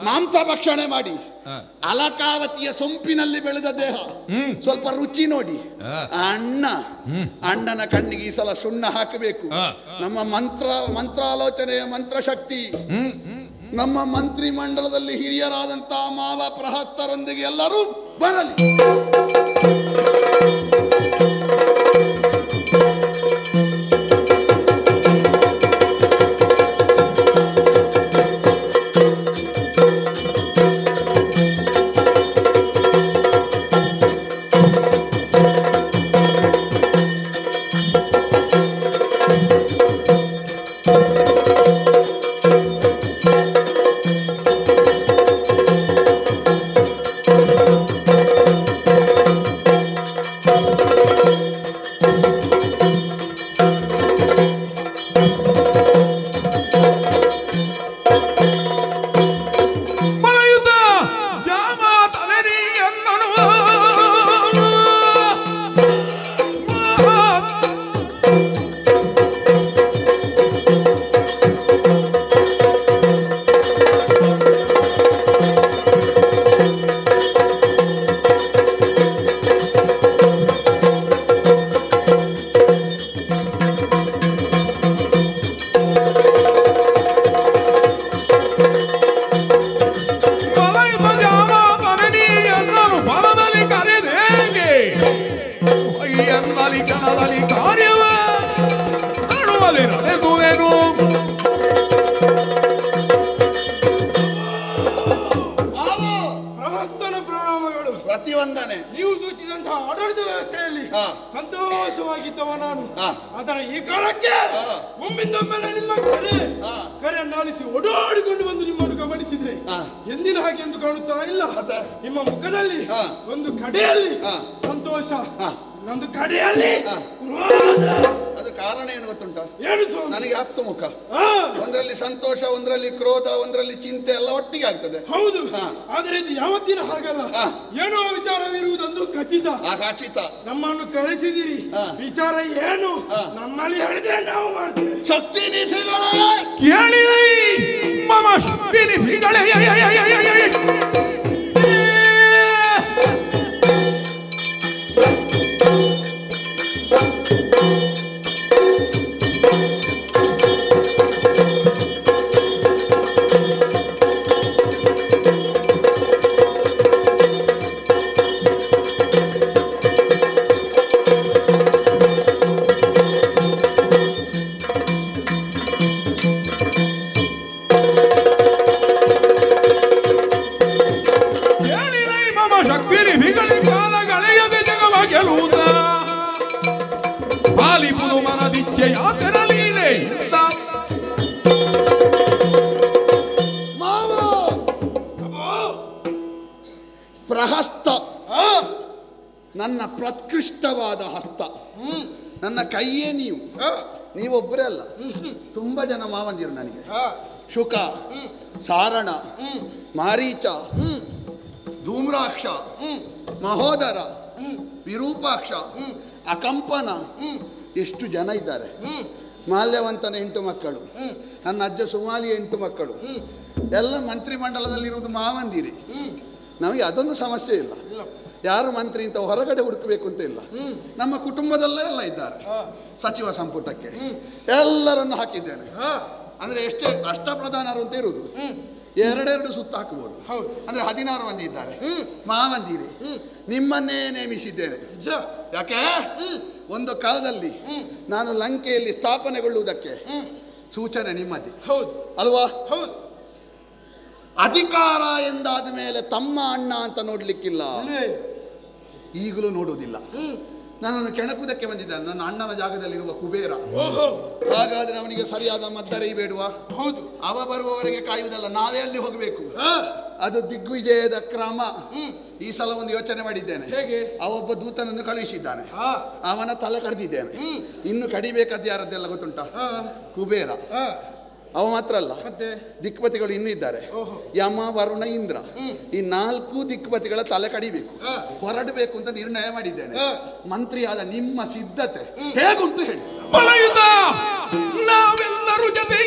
ಮಾಂಸ ಭಕ್ಷಣೆ ಮಾಡಿ ಅಲಕಾವತಿಯ ಸೊಂಪಿನಲ್ಲಿ ಬೆಳೆದ ದೇಹ ಸ್ವಲ್ಪ ರುಚಿ ನೋಡಿ. ಅಣ್ಣನ ಕಣ್ಣಿಗೆ ಈ ಸಲ ಸುಣ್ಣ ಹಾಕಬೇಕು. ನಮ್ಮ ಮಂತ್ರಾಲೋಚನೆಯ ಮಂತ್ರಶಕ್ತಿ ನಮ್ಮ ಮಂತ್ರಿ ಮಂಡಲದಲ್ಲಿ ಹಿರಿಯರಾದಂತಹ ಮಾವ ಪ್ರಹಸ್ತರೊಂದಿಗೆ ಎಲ್ಲರೂ ಬರಲಿ. ಕ್ಷಣದಲ್ಲಿ ಕ್ಷಣದಲ್ಲಿ ಕಾರ್ಯವ ಕಾಣುವಲ್ಲಿ ನಡೆಗುವೆನು. ಪ್ರಹಸ್ತನ ಪ್ರಣಾಮಗಳು. ಪ್ರತಿವಂದನೆ. ನೀವು ಸೂಚಿಸಿದಂತಹ ಆಡಳಿತ ವ್ಯವಸ್ಥೆಯಲ್ಲಿ ಸಂತೋಷವಾಗಿದ್ದವ ನಾನು. ಅದರ ಈ ಕಾಲಕ್ಕೆ ಒಮ್ಮಿಂದೊಮ್ಮೆಲೆ ನಿಮ್ಮ ಕರೆಯನ್ನು ಆಲಿಸಿ ಓಡಾಡಿಕೊಂಡು ಬಂದು ನಿಮ್ಮನ್ನು ಗಮನಿಸಿದ್ರೆ ಎಂದಿನ ಹಾಗೆ ಎಂದು ಕಾಣುತ್ತಾ ಇಲ್ಲ. ನಿಮ್ಮ ಮುಖದಲ್ಲಿ ಒಂದು ಕಡೆಯಲ್ಲಿ ಸಂತೋಷ, ಇನ್ನೊಂದು ಕಡೆಯಲ್ಲಿ ಅದು ಕಾರಣ ಏನು ಗೊತ್ತುಂಟ? ಏನು ನನಗೆ 10 ಮುಖ. ಒಂದರಲ್ಲಿ ಸಂತೋಷ, ಒಂದರಲ್ಲಿ ಕ್ರೋಧ, ಒಂದರಲ್ಲಿ ಚಿಂತೆ ಎಲ್ಲ ಒಟ್ಟಿಗೆ ಆಗ್ತದೆ. ಹೌದು, ಆದರೆ ಇದು ಯಾವತ್ತಿನ ಹಾಗಲ್ಲ. ಏನೋ ವಿಚಾರವಿರುವುದೊಂದು ಖಚಿತ. ಖಚಿತ. ನಮ್ಮನ್ನು ಕರೆಸಿದಿರಿ, ವಿಚಾರ ಏನು ನಮ್ಮಲ್ಲಿ ಹೇಳಿದ್ರೆ ನಾವು ಮಾಡ್ತೇವೆ. ಶಕ್ತಿ ನಿಧಿಗಳೇ ಕೇಳಿರಿ ಮಮ ಶಕ್ತಿ ನಿಧಿಗಳೇ. ಪ್ರಹಸ್ತ ನನ್ನ ಪ್ರತ್ಕೃಷ್ಟವಾದ ಹಸ್ತ, ನನ್ನ ಕೈಯೇ ನೀವು. ನೀವೊಬ್ಬರೇ ಅಲ್ಲ, ತುಂಬ ಜನ ಮಾವಂದಿರು ನನಗೆ. ಶುಕ, ಸಾರಣ, ಮಾರೀಚ, ಧೂಮ್ರಾಕ್ಷ, ಮಹೋದರ, ವಿರೂಪಾಕ್ಷ, ಅಕಂಪನ, ಎಷ್ಟು ಜನ ಇದ್ದಾರೆ. ಮಾಲ್ಯವಂತನ 8 ಮಕ್ಕಳು, ನನ್ನ ಅಜ್ಜ ಸುಮಾಲಿಯ 8 ಮಕ್ಕಳು, ಎಲ್ಲ ಮಂತ್ರಿಮಂಡಲದಲ್ಲಿರುವುದು ಮಾವಂದಿರಿ. ನಮಗೆ ಅದೊಂದು ಸಮಸ್ಯೆ ಇಲ್ಲ. ಯಾರು ಮಂತ್ರಿ ಅಂತ ಹೊರಗಡೆ ಹುಡುಕಬೇಕು ಅಂತ ಇಲ್ಲ. ನಮ್ಮ ಕುಟುಂಬದಲ್ಲೇ ಎಲ್ಲ ಇದ್ದಾರೆ. ಸಚಿವ ಸಂಪುಟಕ್ಕೆ ಎಲ್ಲರನ್ನು ಹಾಕಿದ್ದೇನೆ. ಅಂದ್ರೆ ಎಷ್ಟೇ ಅಷ್ಟಪ್ರಧಾನರು ಅಂತ ಇರುವುದು, 2 ಸುತ್ತ ಹಾಕಬಹುದು. ಅಂದ್ರೆ 16 ಮಂದಿ ಇದ್ದಾರೆ ಮಾವಂದಿರಿ. ನಿಮ್ಮನ್ನೇ ನೇಮಿಸಿದ್ದೇನೆ. ಯಾಕೆ? ಒಂದು ಕಾಲದಲ್ಲಿ ನಾನು ಲಂಕೆಯಲ್ಲಿ ಸ್ಥಾಪನೆಗೊಳ್ಳುವುದಕ್ಕೆ ಸೂಚನೆ ನಿಮ್ಮದೇ ಅಲ್ವಾ? ಹೌದು. ಅಧಿಕಾರ ಎಂದಾದ ಮೇಲೆ ತಮ್ಮ ಅಣ್ಣ ಅಂತ ನೋಡ್ಲಿಕ್ಕಿಲ್ಲ, ಈಗಲೂ ನೋಡುವುದಿಲ್ಲ. ನನ್ನನ್ನು ಕೆಣಕುವುದಕ್ಕೆ ಬಂದಿದ್ದಾನೆ ನನ್ನ ಅಣ್ಣನ ಜಾಗದಲ್ಲಿರುವ ಕುಬೇರ. ಹಾಗಾದ್ರೆ ಅವನಿಗೆ ಸರಿಯಾದ ಮದ್ದರೈ ಬೇಡುವ? ಹೌದು. ಅವ ಬರುವವರೆಗೆ ಕಾಯುವುದಲ್ಲ, ನಾವೇ ಅಲ್ಲಿ ಹೋಗಬೇಕು. ಅದು ದಿಗ್ವಿಜಯದ ಕ್ರಮ. ಈ ಸಲ ಒಂದು ಯೋಚನೆ ಮಾಡಿದ್ದೇನೆ. ಅವೊಬ್ಬ ದೂತನನ್ನು ಕಳುಹಿಸಿದ್ದಾನೆ, ಅವನ ತಲೆ ಕಡಿದಿದ್ದೇನೆ. ಇನ್ನು ಕಡಿಬೇಕಾದ ಯಾರದ್ದೆಲ್ಲ ಗೊತ್ತುಂಟ? ಕುಬೇರ. ಅವ ಮಾತ್ರ ಅಲ್ಲ, ದಿಕ್ಪತಿಗಳು ಇನ್ನೂ ಇದ್ದಾರೆ. ಯಮ, ವರುಣ, ಇಂದ್ರ. ಈ 4 ದಿಕ್ಪತಿಗಳ ತಲೆ ಕಡಿಬೇಕು, ಹೊರಡಬೇಕು ಅಂತ ನಿರ್ಣಯ ಮಾಡಿದ್ದೇನೆ. ಮಂತ್ರಿಯಾದ ನಿಮ್ಮ ಸಿದ್ಧತೆ ಹೇಗುಂಟು ಹೇಳಿ? ನಾವೆಲ್ಲರೂ ಜೊತೆ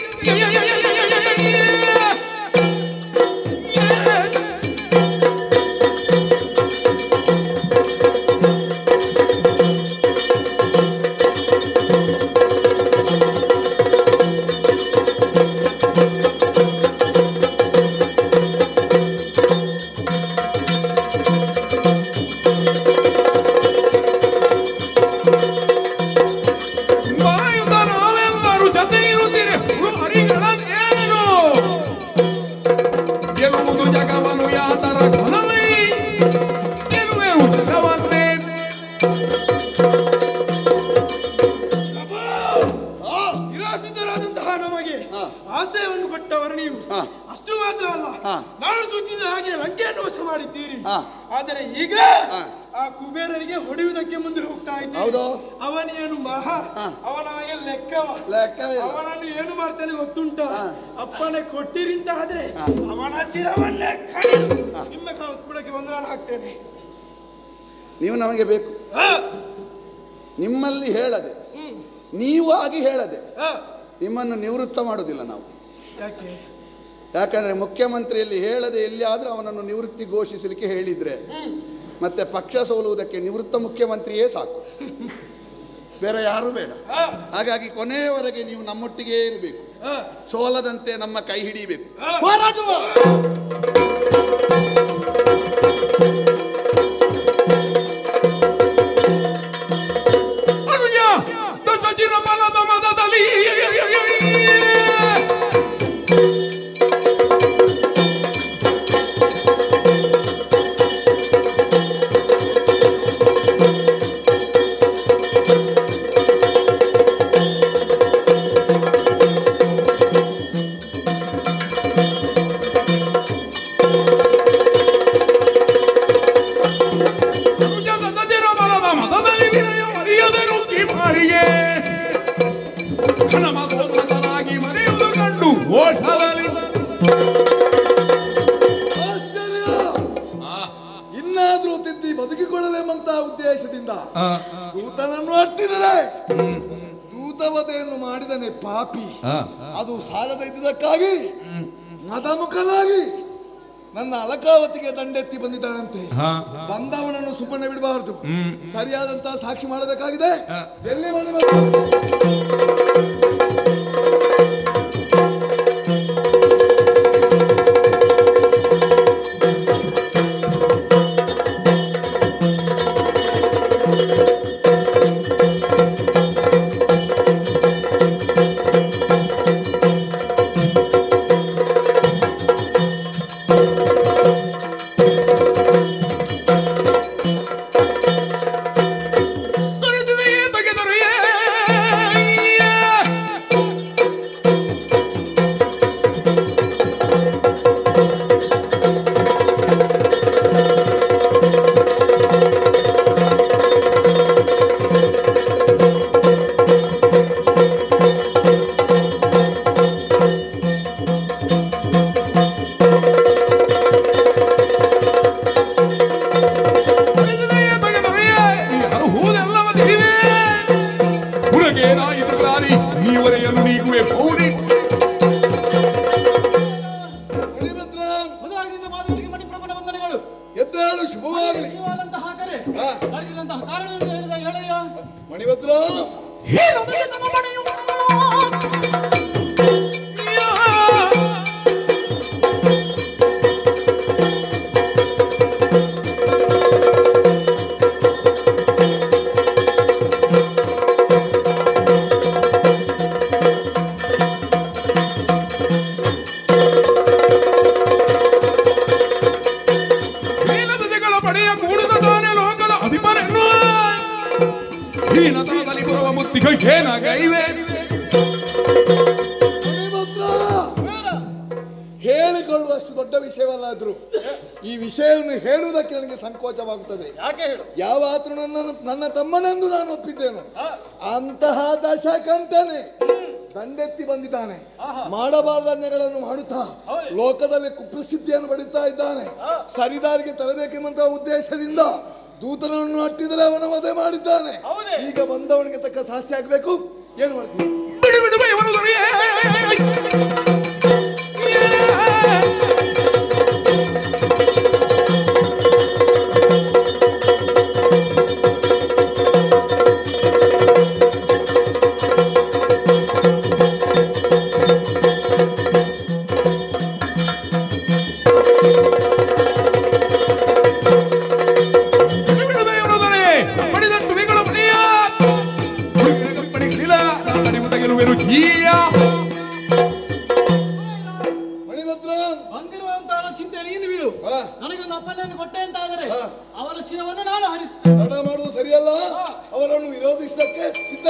ಆಶ್ರಯವನ್ನು ಕೊಟ್ಟವರು ನೀವು. ಅಷ್ಟು ಮಾತ್ರ ಅಲ್ಲ, ನಾನು ಸೂಚಿಸಿದ ಹಾಗೆ ಲಂಕೆಯನ್ನು ವಶ ಮಾಡಿದ್ದೀರಿ. ಆದರೆ ಈಗ ಆ ಕುಬೇರನಿಗೆ ಹೊಡೆಯುವುದಕ್ಕೆ ಮುಂದೆ ಹೋಗ್ತಾ ಇದ್ದೀರಿ. ಅವನೇನು ಮಹಾ, ಅವನಿಗೆ ಲೆಕ್ಕವೇ. ಅವನನ್ನು ಏನು ಮಾಡ್ತಾನೆ ಗೊತ್ತುಂಟ? ಅಪ್ಪನೇ ಕೊಟ್ಟಿರಿ ಅಂತ ಆದ್ರೆ ಅವನ ಶಿರವನ್ನೇ ನಿಮ್ಮ ಕುಡಕ್ಕೆ ಬಂದು ನಾನು ಹಾಕ್ತೇನೆ. ನೀವು ನಮಗೆ ಬೇಕು. ನಿಮ್ಮಲ್ಲಿ ಹೇಳದೆ, ನೀವು ಆಗಿ ಹೇಳದೆ ನಿಮ್ಮನ್ನು ನಿವೃತ್ತ ಮಾಡುವುದಿಲ್ಲ ನಾವು. ಯಾಕಂದ್ರೆ ಮುಖ್ಯಮಂತ್ರಿಯಲ್ಲಿ ಹೇಳದೆ ಎಲ್ಲಿ ಆದ್ರೂ ಅವನನ್ನು ನಿವೃತ್ತಿ ಘೋಷಿಸಲಿಕ್ಕೆ ಹೇಳಿದ್ರೆ ಮತ್ತೆ ಪಕ್ಷ ಸೋಲುವುದಕ್ಕೆ ನಿವೃತ್ತ ಮುಖ್ಯಮಂತ್ರಿಯೇ ಸಾಕು, ಬೇರೆ ಯಾರು ಬೇಡ. ಹಾಗಾಗಿ ಕೊನೆಯವರೆಗೆ ನೀವು ನಮ್ಮೊಟ್ಟಿಗೆ ಇರಬೇಕು, ಸೋಲದಂತೆ ನಮ್ಮ ಕೈ ಹಿಡಿಬೇಕು. ಬದುಕಿಕೊಳ್ಳಲೆಂಬಂತ ಉದ್ದೇಶದಿಂದ ದೂತನನ್ನು ಅಟ್ಟಿದರೆ ದೂತವಧೆಯನ್ನು ಮಾಡಿದನೆ ಪಾಪಿ. ಅದು ಸಾಲದ ಇದ್ದುದಕ್ಕಾಗಿ ಮದಮುಖನಾಗಿ ನನ್ನ ಅಲಕಾವತಿಗೆ ದಂಡೆತ್ತಿ ಬಂದಿದ್ದಾನಂತೆ. ಬಂದವನನ್ನು ಸುಮ್ಮನೆ ಬಿಡಬಾರದು, ಸರಿಯಾದಂತಹ ಸಾಕ್ಷಿ ಮಾಡಬೇಕಾಗಿದೆ. ಎಲ್ಲಿ ಮನೆ ಮಣಿಭದ್ರ ಹೇಳಿಕೊಳ್ಳುವಷ್ಟು ದೊಡ್ಡ ವಿಷಯವಲ್ಲಾದ್ರೂ ಈ ವಿಷಯವನ್ನು ಹೇಳುವುದಕ್ಕೆ ನನಗೆ ಸಂಕೋಚವಾಗುತ್ತದೆ. ಯಾವ ಆತನು ನನ್ನ ತಮ್ಮನೆಂದು ನಾನು ಒಪ್ಪಿದ್ದೇನು, ಅಂತಹ ದಶಕಂತನೇ ದಂಡೆತ್ತಿ ಬಂದಿದ್ದಾನೆ. ಮಾಡಬಾರದನ್ಯಗಳನ್ನು ಮಾಡುತ್ತಾ ಲೋಕದಲ್ಲಿ ಕುಪ್ರಸಿದ್ಧಿಯನ್ನು ಪಡಿತಾ ಇದ್ದಾನೆ. ಸರಿದಾರಿಗೆ ತರಬೇಕೆಂಬಂತಹ ಉದ್ದೇಶದಿಂದ ದೂತನನ್ನು ಅಟ್ಟಿದರೆ ಅವನ ವಧೆ ಮಾಡಿದ್ದಾನೆ. ಈಗ ಬಂದವನಿಗೆ ತಕ್ಕ ಶಾಸ್ತಿ ಆಗಬೇಕು. ಏನು ಮಾಡ್ತೀನಿ? ನನಗೊಂದು ಅಪ್ಪನನ್ನು ಕೊಟ್ಟೆ ಅಂತ ಆದರೆ ಅವರ ಶಿರವನ್ನು ನಾನು ಹರಿಸ್ತೇನೆ. ಹಣ ಮಾಡುವುದು ಸರಿಯಲ್ಲ. ಅವರನ್ನು ವಿರೋಧಿಸಲಿಕ್ಕೆ ಸಿದ್ಧ.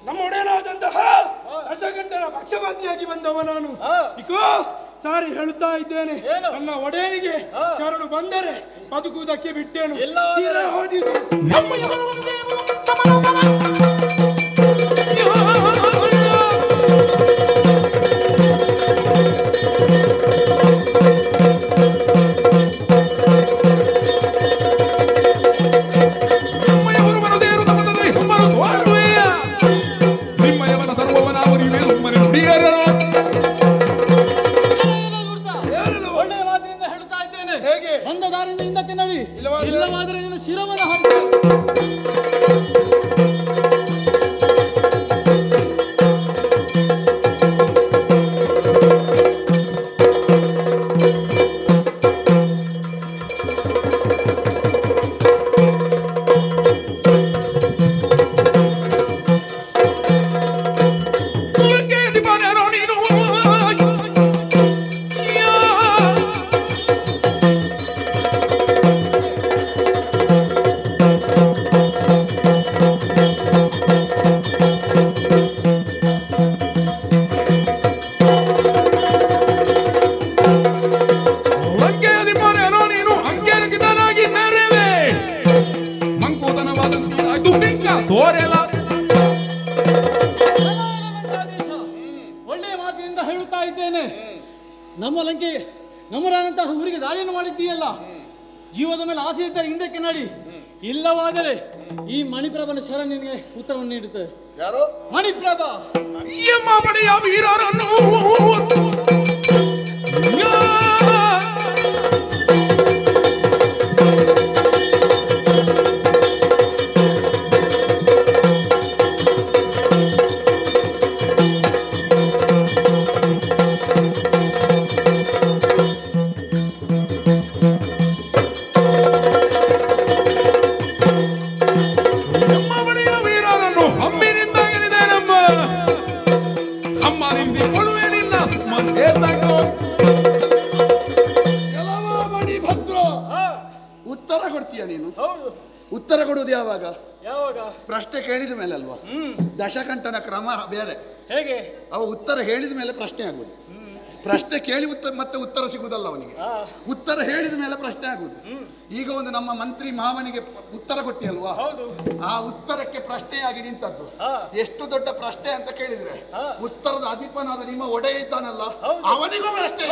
ನಮ್ಮ ಒಡೆಯನಾದಂತಹ ದಶಗಂಟನ ಪಕ್ಷಪಾತಿಯಾಗಿ ಬಂದವ ನಾನು. ಇಕೋ ಸಾರಿ ಹೇಳುತ್ತಾ ಇದ್ದೇನೆ, ನನ್ನ ಒಡೆಯನಿಗೆ ಶರಣು ಬಂದರೆ ಬದುಕುವುದಕ್ಕೆ ಬಿಟ್ಟೇನು. ಹೋದಿದ್ದು ಹಿಂದಕ್ಕೆ ನಡಿ, ಇಲ್ಲವಾದರೆ ನಿನ್ನ ಶಿರವನ್ನು ಹಾಕಿ ನಾಚಿಕೆಯಿಂದ ಹೇಳುತ್ತಾ ಇದ್ದೇನೆ. ನಮ್ಮ ಲಂಕೆಗೆ ನಮ್ಮರಾದಂತಹ ಊರಿಗೆ ದಾಳಿಯನ್ನು ಮಾಡಿದ್ದೀಯಲ್ಲ, ಜೀವದ ಮೇಲೆ ಆಸೆ ಇದ್ದರೆ ಹಿಂದಕ್ಕೆ ನಡಿ, ಇಲ್ಲವಾದರೆ ಈ ಮಣಿಪ್ರಭನ ಶರ ನಿನಗೆ ಉತ್ತರವನ್ನು ನೀಡುತ್ತದೆ. ಯಾರು? ಮಣಿಪ್ರಭ ಎಮ್ಮ ಬಡಿಯ ವೀರರನ್ನು ಉತ್ತರ ಕೊಡ್ತೀಯ ನೀನು? ಉತ್ತರ ಕೊಡುವುದು ಯಾವಾಗ? ಪ್ರಶ್ನೆ ಕೇಳಿದ ಮೇಲೆ ಅಲ್ವಾ? ದಶಕಂಠನ ಕ್ರಮ ಬೇರೆ. ಹೇಗೆ? ಅವ ಉತ್ತರ ಹೇಳಿದ ಮೇಲೆ ಪ್ರಶ್ನೆ ಆಗುದು. ಪ್ರಶ್ನೆ ಕೇಳಿ ಮತ್ತೆ ಉತ್ತರ ಸಿಗುದಲ್ಲ ಅವನಿಗೆ. ಉತ್ತರ ಹೇಳಿದ ಮೇಲೆ ಪ್ರಶ್ನೆ ಆಗುದು. ಈಗ ಒಂದು ನಮ್ಮ ಮಂತ್ರಿ ಮಾವನಿಗೆ ಉತ್ತರ ಕೊಟ್ಟಿಯಲ್ವಾ, ಆ ಉತ್ತರಕ್ಕೆ ಪ್ರಶ್ನೆಯಾಗಿ ನಿಂತದ್ದು. ಎಷ್ಟು ದೊಡ್ಡ ಪ್ರಶ್ನೆ ಅಂತ ಕೇಳಿದ್ರೆ, ಉತ್ತರದ ಅಧಿಪನಾದ ನಿಮ್ಮ ಒಡೆಯ ಇದ್ದಾನಲ್ಲ, ಅವನಿಗೂ ಪ್ರಶ್ನೆ.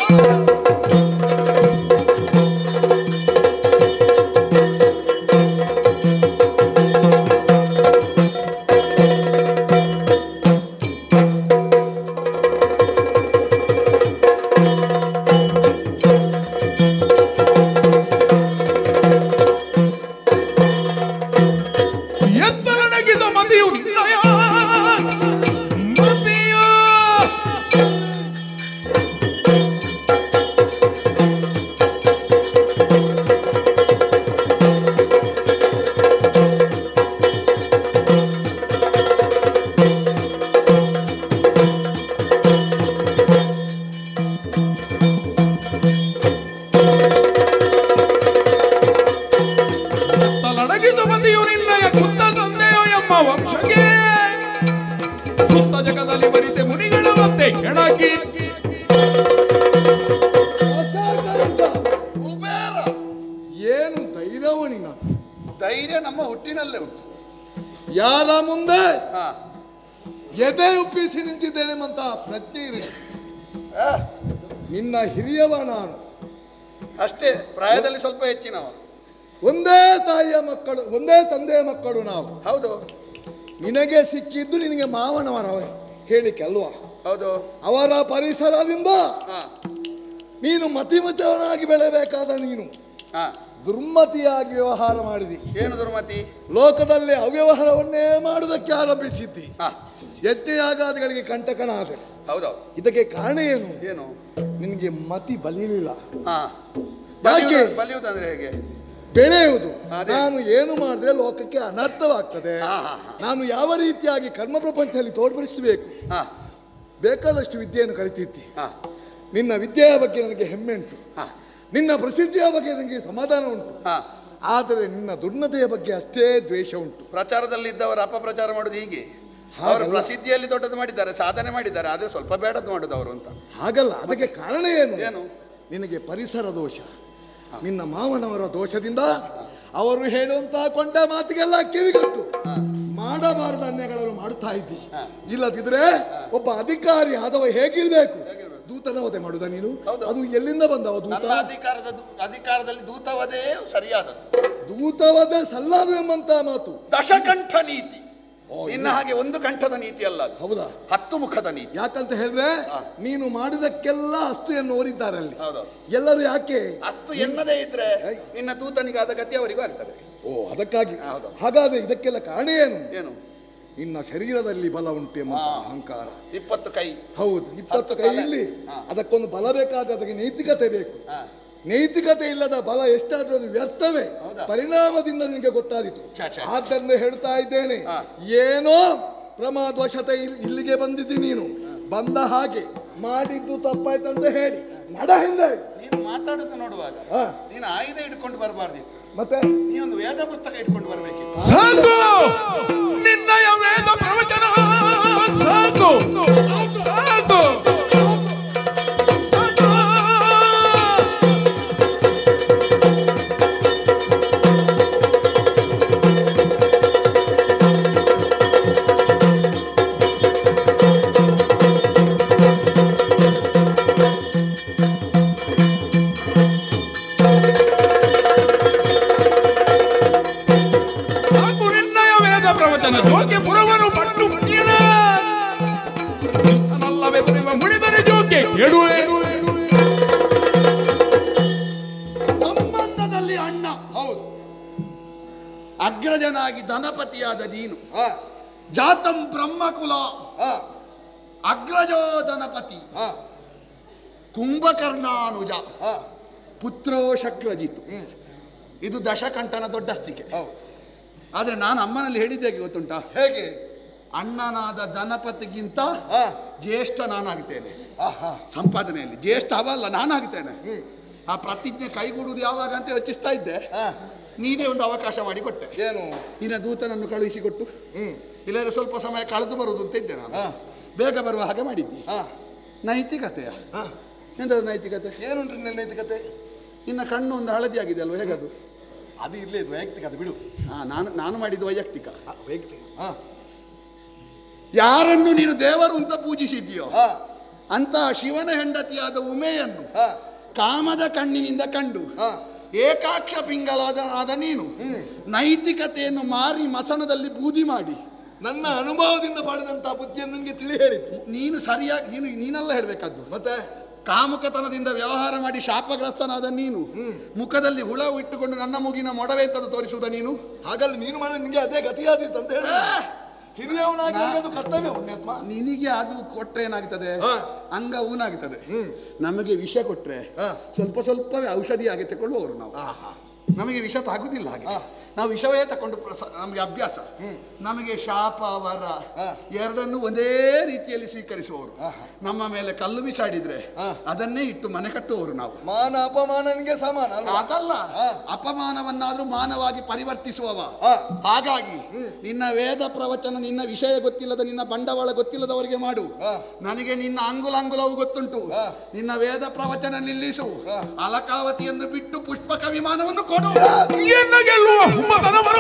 ಏನು ಧೈರ್ಯವನಿ? ಧೈರ್ಯ ನಮ್ಮ ಹುಟ್ಟಿನಲ್ಲೇ ಉಂಟು. ಯಾರ ಮುಂದೆ ಎದೆ ಉಪ್ಪಿಸಿ ನಿಂತಿದ್ದೇನೆ ಅಂತ ಪ್ರಜ್ಞೆ ಇರಲಿ. ನಿನ್ನ ಹಿರಿಯವ ನಾನು ಅಷ್ಟೇ, ಪ್ರಾಯದಲ್ಲಿ ಸ್ವಲ್ಪ ಹೆಚ್ಚಿನವ. ಒಂದೇ ತಾಯಿಯ ಮಕ್ಕಳು, ಒಂದೇ ತಂದೆಯ ಮಕ್ಕಳು ನಾವು. ಹೌದು. ನಿನಗೆ ಸಿಕ್ಕಿದ್ದು ನಿನಗೆ ಮಾವನವರ ಹೇಳಿಕೆ ಅಲ್ವಾ? ಹೌದು. ಅವರ ಪರಿಸರದಿಂದ ನೀನು ಮತಿಮತವನಾಗಿ ಬೆಳೆಯಬೇಕಾದ ನೀನು ದುರ್ಮತಿಯಾಗಿ ವ್ಯವಹಾರ ಮಾಡಿದಿ. ಏನು ದುರ್ಮತಿ? ಲೋಕದಲ್ಲಿ ಅವ್ಯವಹಾರವನ್ನೇ ಮಾಡುವುದಕ್ಕೆ ಆರಂಭಿಸಿದ್ದಿ. ಯಜ್ಞಯಾಗಾದಿಗಳಿಗೆ ಕಂಟಕನಾದೆ. ಹೌದು. ಇದಕ್ಕೆ ಕಾರಣ ಏನು? ಏನು? ನಿನಗೆ ಮತಿ ಬಲಿಯಲಿಲ್ಲ. ಯಾಕೆ? ಬಲಿಯುವುದಂದ್ರೆ ಹೇಗೆ? ಬೆಳೆಯುವುದು. ನಾನು ಏನು ಮಾಡಿದ್ರೆ ಲೋಕಕ್ಕೆ ಅನರ್ಥವಾಗ್ತದೆ, ನಾನು ಯಾವ ರೀತಿಯಾಗಿ ಕರ್ಮ ಪ್ರಪಂಚದಲ್ಲಿ ತೋರ್ಪಡಿಸಬೇಕು, ಬೇಕಾದಷ್ಟು ವಿದ್ಯೆಯನ್ನು ಕಲಿತಿದ್ದಿ. ನಿನ್ನ ವಿದ್ಯೆಯ ಬಗ್ಗೆ ನನಗೆ ಹೆಮ್ಮೆ ಉಂಟು, ನಿನ್ನ ಪ್ರಸಿದ್ಧಿಯ ಬಗ್ಗೆ ನನಗೆ ಸಮಾಧಾನ ಉಂಟು. ಆದರೆ ನಿನ್ನ ದುರ್ನತೆಯ ಬಗ್ಗೆ ಅಷ್ಟೇ ದ್ವೇಷ ಉಂಟು. ಪ್ರಚಾರದಲ್ಲಿದ್ದವರು ಅಪಪ್ರಚಾರ ಮಾಡೋದು ಹೀಗೆ. ಅವರು ಪ್ರಸಿದ್ಧಿಯಲ್ಲಿ ದೊಡ್ಡದು ಮಾಡಿದ್ದಾರೆ, ಸಾಧನೆ ಮಾಡಿದ್ದಾರೆ, ಆದರೆ ಸ್ವಲ್ಪ ಬೇಡದ್ದು ಮಾಡೋದು ಅವರು ಅಂತ. ಹಾಗಲ್ಲ. ಅದಕ್ಕೆ ಕಾರಣ ಏನು? ಏನು? ನಿನಗೆ ಪರಿಸರ ದೋಷ. ನಿನ್ನ ಮಾವನವರ ದೋಷದಿಂದ ಅವರು ಹೇಳುವಂತಹ ಕೊಂಡ ಮಾತಿಗೆಲ್ಲ ಕಿವಿಗಟ್ಟು ಮಾಡಬಾರದ ಅನ್ಯಗಳನ್ನು ಮಾಡುತ್ತಾ ಇದ್ದಿ. ಇಲ್ಲದಿದ್ರೆ ಒಬ್ಬ ಅಧಿಕಾರಿ ಆದವ ಹೇಗಿರ್ಬೇಕು? ದೂತನವಧೆ ಮಾಡುದ ನೀನು? ಅದು ಎಲ್ಲಿಂದ ಬಂದವ ದೂತ? ಅಧಿಕಾರದಲ್ಲಿ ದೂತವಧೆ ಸರಿಯಾದದ್ದು. ದೂತವಧೆ ಸಲ್ಲದು ಎಂಬಂತಹ ಮಾತು ದಶಕಂಠ ನೀತಿ. ನಿನ್ನ ಹಾಗೆ ಒಂದು ಕಂಠದ ನೀತಿ ಅಲ್ಲ. ಹೌದಾ? 10 ಮುಖದ ನೀತಿ. ಯಾಕಂತ ಹೇಳಿದ್ರೆ ನೀನು ಮಾಡಿದಕ್ಕೆಲ್ಲ ಅಸ್ತು ಎನ್ನು ಓರಿದ್ದಾರೆ ಅಲ್ಲಿ ಎಲ್ಲರೂ. ಯಾಕೆ ಅಸ್ತು ಎನ್ನದೇ ಇದ್ರೆ ನಿನ್ನ ದೂತನಿಗಾದ ಗತಿ ಅವರಿಗೂ ಆಗ್ತದೆ. ಅದಕ್ಕಾಗಿ. ಹಾಗಾದ್ರೆ ಇದಕ್ಕೆಲ್ಲ ಕಾರಣ ಏನು? ಏನು? ನಿನ್ನ ಶರೀರದಲ್ಲಿ ಬಲ ಉಂಟು ಎಂಬ ಅಹಂಕಾರ. 20 ಕೈ. ಹೌದು, 20 ಕೈಯಲ್ಲಿ ಅದಕ್ಕೊಂದು ಬಲ ಬೇಕಾದ್ರೆ ಅದಕ್ಕೆ ನೈತಿಕತೆ ಬೇಕು. ನೈತಿಕತೆ ಇಲ್ಲದ ಬಲ ಎಷ್ಟಾದ್ರೂ ಅದು ವ್ಯರ್ಥವೇ. ಪರಿಣಾಮದಿಂದ ನಿನಗೆ ಗೊತ್ತಾದಿತು. ಆದ್ದರಿಂದ ಹೇಳ್ತಾ ಇದ್ದೇನೆ, ಏನೋ ಪ್ರಮಾದವಶತೆ ಇಲ್ಲಿಗೆ ಬಂದಿದ್ದಿ ನೀನು. ಬಂದ ಹಾಗೆ ಮಾಡಿದ್ದು ತಪ್ಪಾಯ್ತಂತ ಹೇಳಿ ನಡ ಹಿಂದೆ. ನೀನು ಮಾತಾಡುತ್ತ ನೋಡುವಾಗ ನೀನು ಆಯುಧ ಇಟ್ಕೊಂಡು ಬರಬಾರ್ದಿತ್ತು, ಮತ್ತೆ ನೀನೊಂದು ವೇದ ಪುಸ್ತಕ ಇಟ್ಕೊಂಡು ಬರಬೇಕಿತ್ತು. ಸಾಕು ನಿನ್ನಯ ವೇದ ಪ್ರವಚನ, ಸಾಕು ಸಾಕು. ಕೇಳುವೆ. ಸಂಬಂಧದಲ್ಲಿ ಅಣ್ಣ ಹೌದು, ಅಗ್ರಜನಾಗಿ ಧನಪತಿಯಾದ ನೀನು, ಜಾತಂ ಬ್ರಹ್ಮಕುಲ, ಅಗ್ರಜೋ ಧನಪತಿ, ಕುಂಭಕರ್ಣಾನುಜ, ಪುತ್ರೋ ಶಕ್ರಜಿತು. ಇದು ದಶಕಂಠನ ದೊಡ್ಡಸ್ತಿಕೆ. ಆದ್ರೆ ನಾನು ಅಮ್ಮನಲ್ಲಿ ಹೇಳಿದ್ದೆ ಗೊತ್ತುಂಟಾ? ಹೇಗೆ? ಅಣ್ಣನಾದ ಧನಪತಿಗಿಂತ ಜ್ಯೇಷ್ಠ ನಾನಾಗ್ತೇನೆ ಸಂಪಾದನೆಯಲ್ಲಿ. ಜ್ಯೇಷ್ಠ ಅವಲ್ಲ, ನಾನಾಗ್ತೇನೆ. ಆ ಪ್ರತಿಜ್ಞೆ ಕೈಗೂಡುವುದು ಯಾವಾಗ ಅಂತ ಯೋಚಿಸ್ತಾ ಇದ್ದೆ. ನೀನೇ ಒಂದು ಅವಕಾಶ ಮಾಡಿ ಕೊಟ್ಟೆ. ಏನು? ನಿನ್ನ ದೂತನನ್ನು ಕಳುಹಿಸಿಕೊಟ್ಟು ಇಲ್ಲದ್ರೆ ಸ್ವಲ್ಪ ಸಮಯ ಕಳೆದು ಬರುವುದು ಅಂತ ಇದ್ದೆ ನಾನು. ಬೇಗ ಬರುವ ಹಾಗೆ ಮಾಡಿದ್ದಿ. ನೈತಿಕತೆಯ ಎಂಥದ್ದು ನೈತಿಕತೆ? ಏನುಂಟು ನಿನ್ನ ನೈತಿಕತೆ? ನಿನ್ನ ಕಣ್ಣು ಒಂದು ಹಳದಿ ಆಗಿದೆ ಅಲ್ವ, ಹೇಗದು? ಅದು ಇರ್ಲಿ, ಇದು ವೈಯಕ್ತಿಕ, ಅದು ಬಿಡು. ನಾನು ಮಾಡಿದ್ದು ವೈಯಕ್ತಿಕ. ವೈಯಕ್ತಿಕ. ಯಾರನ್ನು ನೀನು ದೇವರು ಅಂತ ಪೂಜಿಸಿದ್ಯೋ ಅಂತ ಶಿವನ ಹೆಂಡತಿಯಾದ ಉಮೆಯನ್ನು ಕಾಮದ ಕಣ್ಣಿನಿಂದ ಕಂಡು ಏಕಾಕ್ಷ ಪಿಂಗಲಾದ ನೀನು ನೈತಿಕತೆಯನ್ನು ಮಾರಿ ಮಸಣದಲ್ಲಿ ಬೂದಿ ಮಾಡಿ ನನ್ನ ಅನುಭವದಿಂದ ಪಡೆದಂತ ಬುದ್ಧಿಯನ್ನು ನನಗೆ ತಿಳಿ ಹೇಳಿತ್ತು. ನೀನು ಸರಿಯಾಗಿ ನೀನೆಲ್ಲ ಹೇಳಬೇಕಾದ್ದು. ಮತ್ತೆ ಕಾಮುಕತನದಿಂದ ವ್ಯವಹಾರ ಮಾಡಿ ಶಾಪಗ್ರಸ್ತನಾದ ನೀನು ಮುಖದಲ್ಲಿ ಹುಳ ಇಟ್ಟುಕೊಂಡು ನನ್ನ ಮುಗಿನ ಮೊಡವೆತ್ತದು ತೋರಿಸುವುದ ನೀನು? ಹಾಗಲ್ಲ, ನೀನು ಮಾಡಿದ ನಿಮಗೆ ಅದೇ ಗತಿಯಾದಿತ್ತು ಅಂತ ಹೇಳಿ ಹಿರಿಯವನಾಗಿ ಅದು ಕರ್ತವ್ಯ ಪುಣ್ಯಾತ್ಮ. ನಿನಗೆ ಅದು ಕೊಟ್ರೆ ಏನಾಗ್ತದೆ? ಅಂಗ ಊನಾಗ್ತದೆ. ನಮಗೆ ವಿಷ ಕೊಟ್ರೆ ಸ್ವಲ್ಪ ಸ್ವಲ್ಪವೇ ಔಷಧಿ ಆಗಿ ತಗೊಳ್ಳುವವರು ನಾವು. ನಮಗೆ ವಿಷ ತಾಗುದಿಲ್ಲ ಹಾಗೆ. ನಾವು ವಿಷವೇ ತಕೊಂಡು ನಮಗೆ ಅಭ್ಯಾಸ. ನಮಗೆ ಶಾಪ ವರ ಎರಡನ್ನೂ ಒಂದೇ ರೀತಿಯಲ್ಲಿ ಸ್ವೀಕರಿಸುವವರು. ನಮ್ಮ ಮೇಲೆ ಕಲ್ಲು ಬಿಸಾಡಿದ್ರೆ ಅದನ್ನೇ ಇಟ್ಟು ಮನೆ ಕಟ್ಟುವವರು ನಾವು. ಮಾನ ಅಪಮಾನನಿಗೆ ಸಮಾನ ಅದಲ್ಲ, ಅಪಮಾನವನ್ನಾದ್ರೂ ಮಾನವಾಗಿ ಪರಿವರ್ತಿಸುವವ. ಹಾಗಾಗಿ ನಿನ್ನ ವೇದ ಪ್ರವಚನ, ನಿನ್ನ ವಿಷಯ ಗೊತ್ತಿಲ್ಲದ, ನಿನ್ನ ಬಂಡವಾಳ ಗೊತ್ತಿಲ್ಲದವರಿಗೆ ಮಾಡು. ನನಗೆ ನಿನ್ನ ಅಂಗುಲಂಗುಲವು ಗೊತ್ತುಂಟು. ನಿನ್ನ ವೇದ ಪ್ರವಚನ ನಿಲ್ಲಿಸು, ಅಲಕಾವತಿಯನ್ನು ಬಿಟ್ಟು ಪುಷ್ಪಕ ವಿಮಾನವನ್ನು ಕೊಡು. ಎನ್ನ ಗೆಲ್ಲುವ ಹುಮ್ಮತನವನು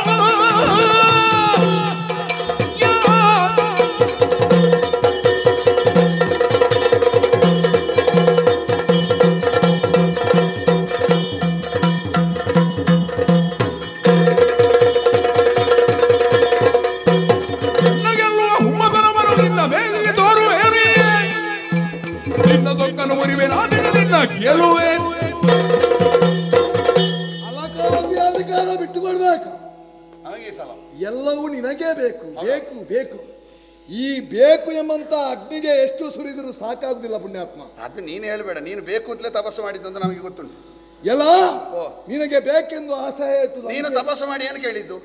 ನಿನ್ನ ಬೇಗ ತೋರುವೆ, ನಿನ್ನ ದೊಕ್ಕನು ಮುರಿವೆ, ನಿನ್ನ ಗೆಲುವೆ. ಅಧಿಕಾರ ಬಿಟ್ಟುಕೊಡ್ಬೇಕು. ನಮಗೆ ಸಲ ಎಲ್ಲವೂ ನಿನಗೇ ಬೇಕು, ಬೇಕು ಬೇಕು. ಈ ಬೇಕು ಎಂಬಂತ ಅಗ್ನಿಗೆ ಎಷ್ಟು ಸುರಿದರೂ ಸಾಕಾಗುದಿಲ್ಲ ಪುಣ್ಯಾತ್ಮ. ಅದು ನೀನು ಹೇಳಬೇಡ. ನೀನು ಬೇಕು ಅಂತಲೇ ತಪಸ್ಸು ಮಾಡಿದ್ದು ಅಂತ ನಮಗೆ ಗೊತ್ತುಂಟು. ಎಲ್ಲ ನಿನಗೆ ಬೇಕೆಂದು ಆಸೆ ಆಯಿತು. ನೀನು ತಪಸ್ಸು ಮಾಡಿ ಏನು ಕೇಳಿದ್ದು?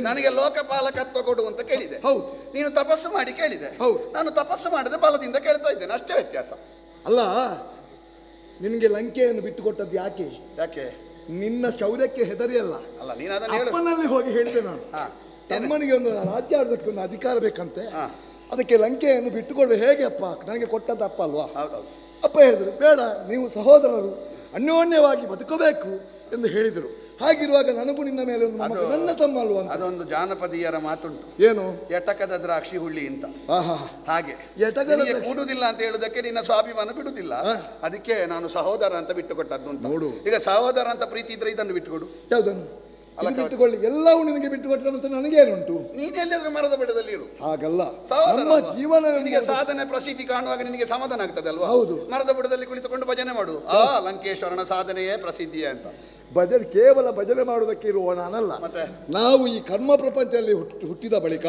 ನನಗೆ ಲೋಕಪಾಲಕತ್ವ ಕೊಡು ಅಂತ ಕೇಳಿದೆ. ಹೌದು. ನೀನು ತಪಸ್ಸು ಮಾಡಿ ಕೇಳಿದೆ. ಹೌದು. ನಾನು ತಪಸ್ಸು ಮಾಡದೆ ಬಲದಿಂದ ಕೇಳ್ತಾ ಇದ್ದೇನೆ, ಅಷ್ಟೇ ವ್ಯತ್ಯಾಸ. ಅಲ್ಲ, ನಿನಗೆ ಲಂಕೆಯನ್ನು ಬಿಟ್ಟುಕೊಟ್ಟದ್ದು ಯಾಕೆ? ಯಾಕೆ? ನಿನ್ನ ಶೌರ್ಯಕ್ಕೆ ಹೆದರಿಯಲ್ಲ. ಅಲ್ಲ, ನೀನು ಅದನ್ನು ಹೇಳು. ಅಪ್ಪನಲ್ಲಿ ಹೋಗಿ ಹೇಳಿದೆ ನಾನು, ತಮ್ಮನಿಗೆ ಒಂದು ರಾಜ್ಯ ಆಡೋದಕ್ಕೆ ಒಂದು ಅಧಿಕಾರ ಬೇಕಂತೆ, ಅದಕ್ಕೆ ಲಂಕೆಯನ್ನು ಬಿಟ್ಟುಕೊಡ್ಬೇಕು. ಹೇಗೆ ಅಪ್ಪ? ನನಗೆ ಕೊಟ್ಟದ್ದು ಅಪ್ಪ ಅಲ್ವಾ? ಅಪ್ಪ ಹೇಳಿದರು, ಬೇಡ, ನೀವು ಸಹೋದರರು ಅನ್ಯೋನ್ಯವಾಗಿ ಬದುಕಬೇಕು ಎಂದು ಹೇಳಿದರು. ಹಾಗಿರುವಾಗ ನನಗೂ ನಿನ್ನ ಮೇಲೆ ಒಂದು ನನ್ನ ತಮ್ಮ ಅಲ್ವಾ? ಅದೊಂದು ಜಾನಪದೀಯರ ಮಾತುಂಟು. ಏನು? ಎಟಕದ ದ್ರಾಕ್ಷಿ ಹುಳ್ಳಿ ಅಂತ. ಹಾಗೆ ಎಟಕದ ಕೂಡುದಿಲ್ಲ ಅಂತ ಹೇಳುದಕ್ಕೆ ನಿನ್ನ ಸ್ವಾಭಿಮಾನ ಬಿಡುದಿಲ್ಲ. ಅದಕ್ಕೆ ನಾನು ಸಹೋದರ ಅಂತ ಬಿಟ್ಟುಕೊಟ್ಟದ್ದು ಅಂತ. ನೋಡು, ಈಗ ಸಹೋದರ ಅಂತ ಪ್ರೀತಿ ಇದ್ರೆ ಇದನ್ನು ಬಿಟ್ಟುಕೊಡು. ಯಾವುದನ್ನು ಬಿಟ್ಟುಕೊಳ್ಳಿ? ಎಲ್ಲವೂ ನಿನಗೆ ಬಿಟ್ಟುಕೊಟ್ಟಂತ ನನಗೇನುಂಟು? ನೀನು ಎಲ್ಲಿಯಾದ್ರೂ ಮರದ ಬೆಡದಲ್ಲಿ ಇರು. ಹಾಗಲ್ಲ, ನಮ್ಮ ಜೀವನ ನಿನಗೆ ಸಾಧನೆ ಪ್ರಸಿದ್ಧಿ ಕಾಣುವಾಗ ನಿನಗೆ ಸಮಾಧಾನ ಆಗ್ತದೆ ಅಲ್ವಾ? ಹೌದು. ಮರದ ಬುಡದಲ್ಲಿ ಕುಳಿತುಕೊಂಡು ಭಜನೆ ಮಾಡು. ಲಂಕೇಶ್ವರನ ಸಾಧನೆಯೇ ಪ್ರಸಿದ್ಧಿಯೇ ಅಂತ. ಭಜನೆ ಕೇವಲ ಭಜನೆ ಮಾಡುವುದಕ್ಕೆ ಇರುವ ನಾನಲ್ಲ. ಮತ್ತೆ ನಾವು ಈ ಕರ್ಮ ಪ್ರಪಂಚದಲ್ಲಿ ಹುಟ್ಟಿದ ಬಳಿಕ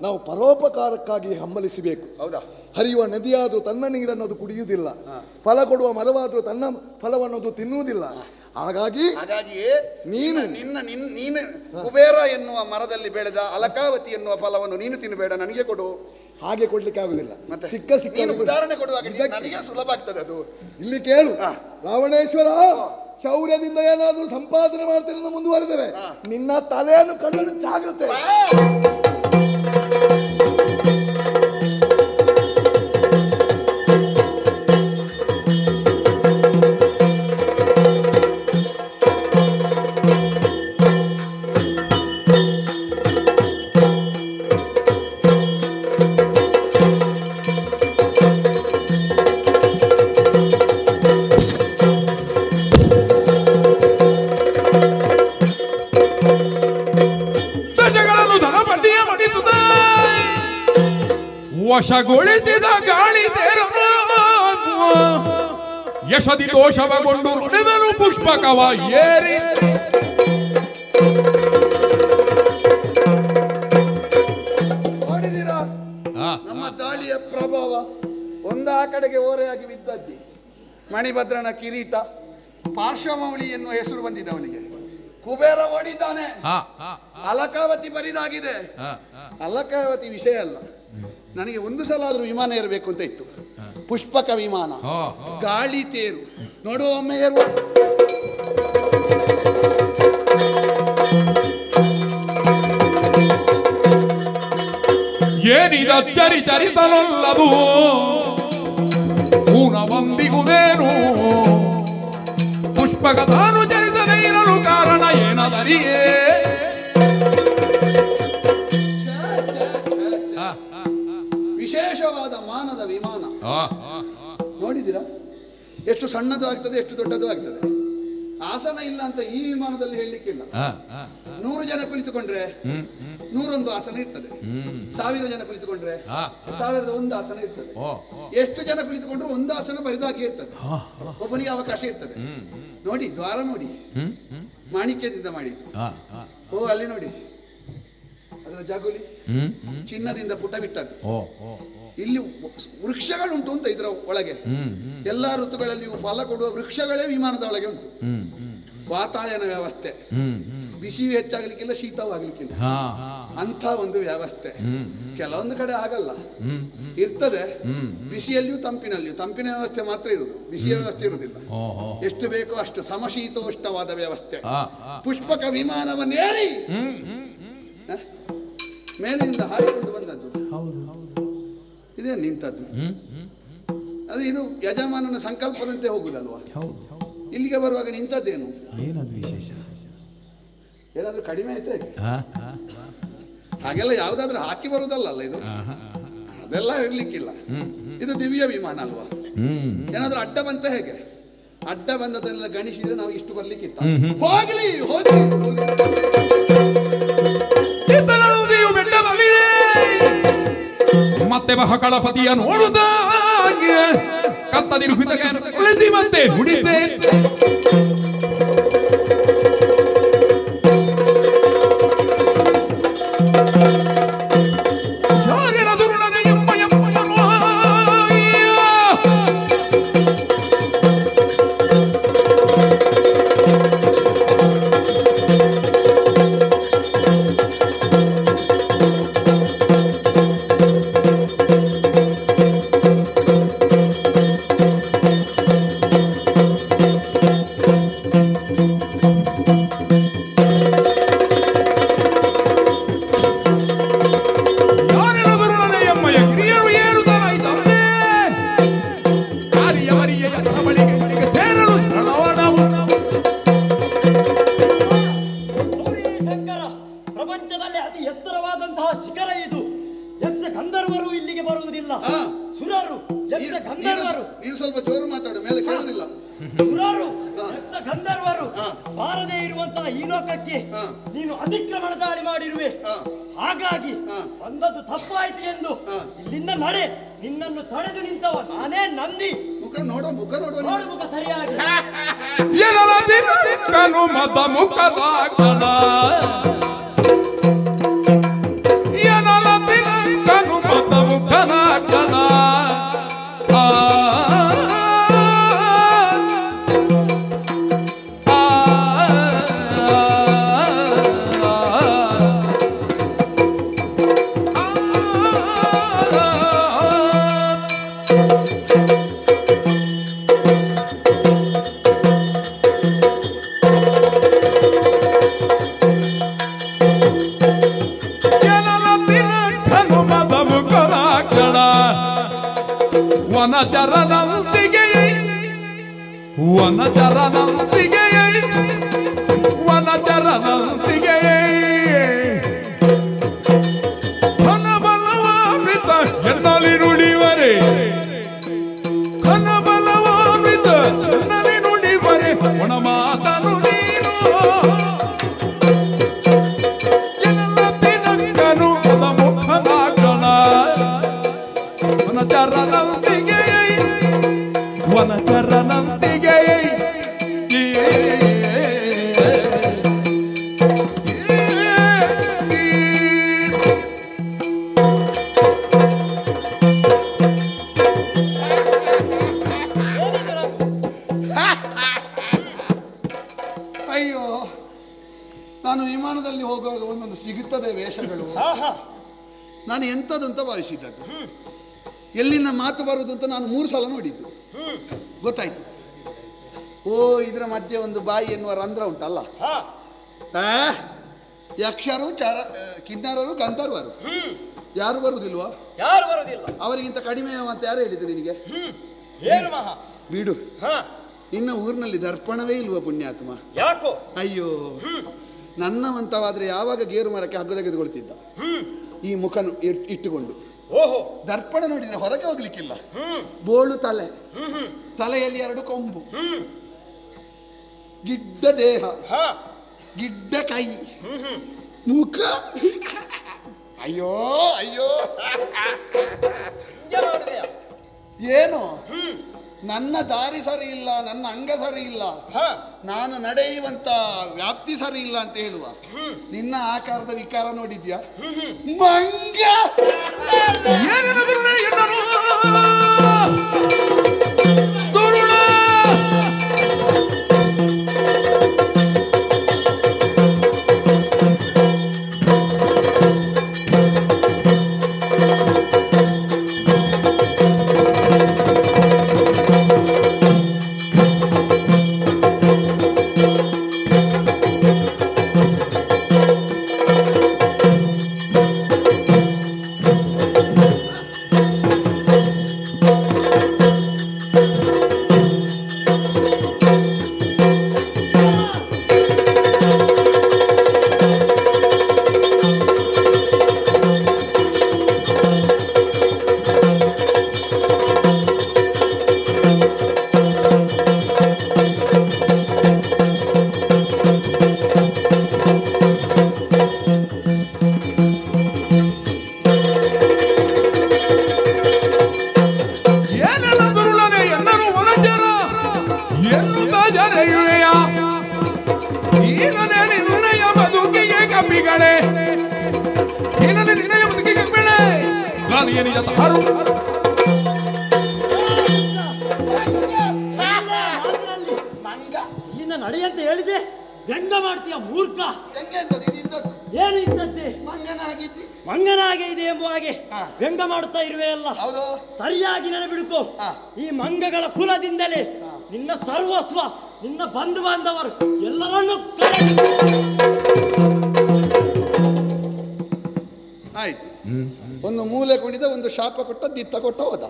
ನಾವು ಪರೋಪಕಾರಕ್ಕಾಗಿ ಹಂಬಲಿಸಬೇಕು. ಹೌದಾ? ಹರಿಯುವ ನದಿಯಾದರೂ ತನ್ನ ನೀರನ್ನೋದು ಕುಡಿಯುವುದಿಲ್ಲ, ಫಲ ಕೊಡುವ ಮರವಾದರೂ ತನ್ನ ಫಲವನ್ನೋದು ತಿನ್ನುವುದಿಲ್ಲ. ಹಾಗಾಗಿಯೇ ನೀನು ಕುಬೇರ ಎನ್ನುವ ಮರದಲ್ಲಿ ಬೆಳೆದ ಅಲಕಾವತಿ ಎನ್ನುವ ಫಲವನ್ನು ನೀನು ತಿನ್ನಬೇಡ, ನನಗೆ ಕೊಡು. ಹಾಗೆ ಕೊಡ್ಲಿಕ್ಕೆ ಆಗುದಿಲ್ಲ. ಸಿಕ್ಕ ಉದಾಹರಣೆ ಕೊಡುವಾಗ ನನಗೆ ಸುಲಭ ಆಗ್ತದೆ ಅದು. ಇಲ್ಲಿ ಕೇಳು, ರಾವಣೇಶ್ವರ ಶೌರ್ಯದಿಂದ ಏನಾದ್ರೂ ಸಂಪಾದನೆ ಮಾಡ್ತೇನೆ ಮುಂದುವರೆದರೆ ನಿನ್ನ ತಲೆಯನ್ನು ಕಣ್ಣನ್ನು ಜಾಗ್ರತೆ. ವಶಗೊಳಿಸಿದ ಗಾಳಿ ತೆರನು ಯಶದಿ ದೋಷವಗೊಂಡು ನುಡಿದನು ಪುಷ್ಪಕವ ಏರಿ. ನೋಡಿದಿರಾ ನಮ್ಮ ದಾಳಿಯ ಪ್ರಭಾವ ಒಂದಾ ಕಡೆಗೆ ಓರೆಯಾಗಿ ಬಿದ್ದದ್ದಿ. ಮಣಿಭದ್ರನ ಕಿರೀಟ ಪಾರ್ಶ್ವಮೌಳಿ ಎನ್ನುವ ಹೆಸರು ಬಂದಿದೆ ಅವನಿಗೆ. ಕುಬೇರ ಓಡಿದ್ದಾನೆ. ಅಲಕಾವತಿ ಬರಿದಾಗಿದೆ. ಅಲಕಾವತಿ ವಿಷಯ ಅಲ್ಲ, ನನಗೆ ಒಂದು ಸಲ ಆದ್ರೂ ವಿಮಾನ ಏರಬೇಕು ಅಂತ ಇತ್ತು. ಪುಷ್ಪಕ ವಿಮಾನ, ಗಾಳಿ ತೇರು ನೋಡುವ ಒಮ್ಮೆ ಏರುವ. ಏನಿದ ಚರಿತರಿತನೊಲ್ಲದು ಊನವಂದಿಗುದೇನು ಪುಷ್ಪಕ ತಾನು ಚರಿತನೇ ಇರಲು ಕಾರಣ ಏನದರಿಯೇ. ವಿಶೇಷವಾದ ಮಾನದ ವಿಮಾನ ನೋಡಿದಿರಾ? ಎಷ್ಟು ಸಣ್ಣದು ಆಗ್ತದೆ, ಎಷ್ಟು ದೊಡ್ಡದು ಆಗ್ತದೆ. ಆಸನ ಇಲ್ಲ ಅಂತ ಈ ವಿಮಾನದಲ್ಲಿ ಹೇಳಲಿಕ್ಕಿಲ್ಲ. 100 ಜನ ಕುಳಿತುಕೊಂಡ್ರೆ 101 ಆಸನ ಇರ್ತದೆ. 1000 ಜನ ಕುಳಿತುಕೊಂಡ್ರೆ 1001 ಆಸನ ಇರ್ತದೆ. ಎಷ್ಟು ಜನ ಕುಳಿತುಕೊಂಡ್ರು ಒಂದು ಆಸನ ಬರಿದಾಗಿ ಇರ್ತದೆ. ಒಬ್ಬನಿಗೆ ಅವಕಾಶ ಇರ್ತದೆ. ನೋಡಿ ದ್ವಾರ ನೋಡಿ, ಮಾಣಿಕ್ಯದಿಂದ ಮಾಡಿದ್ದು. ಅಲ್ಲಿ ನೋಡಿ ಅದರ ಜಗುಲಿ ಚಿನ್ನದಿಂದ ಪುಟ ಬಿಟ್ಟದ್ದು. ಇಲ್ಲಿ ವೃಕ್ಷಗಳುಂಟು ಅಂತ ಇದರ ಒಳಗೆ. ಎಲ್ಲಾ ಋತುಗಳಲ್ಲಿಯೂ ಫಲ ಕೊಡುವ ವೃಕ್ಷಗಳೇ ವಿಮಾನದ ಒಳಗೆ ಉಂಟು. ವಾತಾಯನ ವ್ಯವಸ್ಥೆ, ಬಿಸಿಯೂ ಹೆಚ್ಚಾಗಲಿಕ್ಕಿಲ್ಲ, ಶೀತವೂ ಆಗ್ಲಿಕ್ಕಿಲ್ಲ, ಅಂತ ಒಂದು ವ್ಯವಸ್ಥೆ. ಕೆಲವೊಂದು ಕಡೆ ಆಗಲ್ಲ, ಇರ್ತದೆ. ಬಿಸಿಯಲ್ಲಿಯೂ ತಂಪಿನಲ್ಲಿಯೂ ತಂಪಿನ ವ್ಯವಸ್ಥೆ ಮಾತ್ರ ಇರುವುದು, ಬಿಸಿಯ ವ್ಯವಸ್ಥೆ ಇರುವುದಿಲ್ಲ. ಎಷ್ಟು ಬೇಕೋ ಅಷ್ಟು ಸಮಶೀತೋಷ್ಣವಾದ ವ್ಯವಸ್ಥೆ. ಪುಷ್ಪಕ ವಿಮಾನವನ್ನೇರಿ ಮೇಲಿನಿಂದ ಹಾರಿಕೊಂಡು ಬಂದದ್ದು ಇದೇ ನಿಂತದ್ದು. ಅದು ಇದು ಯಜಮಾನನ ಸಂಕಲ್ಪದಂತೆ ಹೋಗುದಲ್ವಾ? ಇಲ್ಲಿಗೆ ಬರುವಾಗ ನಿಂತದ್ದೇನು? ಏನಾದ್ರೂ ಕಡಿಮೆ ಆಯ್ತಾ? ಹಾಗೆಲ್ಲ ಯಾವ್ದಾದ್ರೂ ಹಾಕಿ ಬರುದಲ್ಲ ಇದು, ಅದೆಲ್ಲ ಇರ್ಲಿಕ್ಕಿಲ್ಲ. ಇದು ದಿವ್ಯ ವಿಮಾನ ಅಲ್ವಾ? ಏನಾದ್ರೂ ಅಡ್ಡ ಬಂತ ಹೇಗೆ? ಅಡ್ಡ ಬಂದದನ್ನೆಲ್ಲ ಗಣಿಸಿದ್ರೆ ನಾವು ಇಷ್ಟು ಬರ್ಲಿಕ್ಕಿತ್ತ. ಹೋಗ್ಲಿ ಹೋಗ್ಲಿ ಮತ್ತೆ ಮಹಕಳಪತಿಯ ನೋಡುತ್ತ ಕತ್ತದಿರುಗಿದ ಮತ್ತೆ ಹುಡಿತೆ. ನೀನು ಅತಿಕ್ರಮಣ ದಾಳಿ ಮಾಡಿರುವೆ, ಹಾಗಾಗಿ ಬಂದದ್ದು ತಪ್ಪಾಯ್ತು ಎಂದು ಇಲ್ಲಿಂದ ನಡೆ. ನಿನ್ನನ್ನು ತಡೆದು ನಿಂತವ ನಾನೇ ನಂದಿ. ಮುಖ ನೋಡು, ಮುಖ ನೋಡು, ಮುಖ ಸರಿಯಾಗಿ ವನಚರನಂತಿಗೆ ವನಚರನಂತಿಗೆ ವನಚರನಂತಿಗೆ ಘನಬಲವಾಮೃತ ಎನ್ನಲಿ ನುಡಿವರೆ, ಘನಬಲವಾಮೃತ ಎನ್ನಲಿ ನುಡಿವರೆ ಒಣ ಮಾತನು ನೀನು ಎಲ್ಲ ತಿನಂಗನು ಪದ ಮುಖನಾಗಣ. ವನಚರನಂತಿಗೆ ನಾನು ವಿಮಾನದಲ್ಲಿ ಹೋಗುವಾಗ ಒಂದೊಂದು ಸಿಗುತ್ತದೆ ವೇಷಗಳು. ನಾನು ಎಂಥದ್ದು ಅಂತ ಭಾವಿಸಿದ್ದದ್ದು. ಎಲ್ಲಿನ ಮಾತು ಬರುವುದು ಅಂತ ನಾನು 3 ಸಲ ನೋಡಿದ್ದು. ಗೊತ್ತಾಯ್ತು. ಓ, ಇದರ ಮಧ್ಯೆ ಒಂದು ಬಾಯಿ ಎನ್ನುವ ರಂಧ್ರ ಉಂಟಲ್ಲ. ಯಕ್ಷರು, ಕಿನ್ನರರು, ಗಂಧರ್ವರು ಯಾರು ಬರುವುದಿಲ್ವಾ? ಯಾರು ಬರುವುದಿಲ್ಲ. ಅವರಿಗಿಂತ ಕಡಿಮೆ ಅಂತ ಯಾರು ಹೇಳಿದ್ದು ನಿನಗೆ? ಏನು ಮಹಾ ಬಿಡು. ನಿನ್ನ ಊರಿನಲ್ಲಿ ದರ್ಪಣವೇ ಇಲ್ವಾ ಪುಣ್ಯಾತ್ಮ? ಯಾಕೋ? ಅಯ್ಯೋ, ನನ್ನವಂತವಾದ್ರೆ ಯಾವಾಗ ಗೇರು ಮರಕ್ಕೆ ಹಗ್ಗ ತೆಗೆದುಕೊಳ್ತಿದ್ದ ಈ ಮುಖ ಇಟ್ಟುಕೊಂಡು. ಓಹೋ, ದರ್ಪಣ ನೋಡಿದ್ರೆ ಹೊರಗೆ ಹೋಗ್ಲಿಕ್ಕಿಲ್ಲ. ಬೋಳು ತಲೆ, ತಲೆಯಲ್ಲಿ 2 ಕೊಂಬು, ಗಿಡ್ಡ ದೇಹ, ಗಿಡ್ಡ ಕೈ, ಮುಖ. ಅಯ್ಯೋ ಅಯ್ಯೋ, ಏನು ನನ್ನ ದಾರಿ ಸರಿ ಇಲ್ಲ, ನನ್ನ ಅಂಗ ಸರಿ ಇಲ್ಲ, ನಾನು ನಡೆಯುವಂತ ವ್ಯಾಪ್ತಿ ಸರಿ ಇಲ್ಲ ಅಂತ ಹೇಳುವ. ನಿನ್ನ ಆಕಾರದ ವಿಕಾರ ನೋಡಿದ್ಯಾ? ಮಂಗ ನಡೆಯಂತ ಹೇಳಿದೆ ವ್ಯಂಗ ಮಾಡ್ತೀಯ ಮೂರ್ಖ. ಏನು ಇದ್ದದ್ದೆ? ಮಂಗನಾಗೆ ಇದೆ ಎಂಬ ಹಾಗೆ ವ್ಯಂಗ ಮಾಡುತ್ತಾ ಇರುವೆ ಅಲ್ಲ. ಸರಿಯಾಗಿ ನೆನಪಿಡುಕೋ, ಈ ಮಂಗಗಳ ಕುಲದಿಂದಲೇ ನಿನ್ನ ಸರ್ವಸ್ವ, ನಿನ್ನ ಬಂಧು ಬಾಂಧವರು ಎಲ್ಲರನ್ನು ಆಯ್ತು. ಒಂದು ಮೂಲೆ ಕುಣಿದ, ಒಂದು ಶಾಪ ಕೊಟ್ಟ, ದಿತ್ತ ಕೊಟ್ಟ ಹೋದ.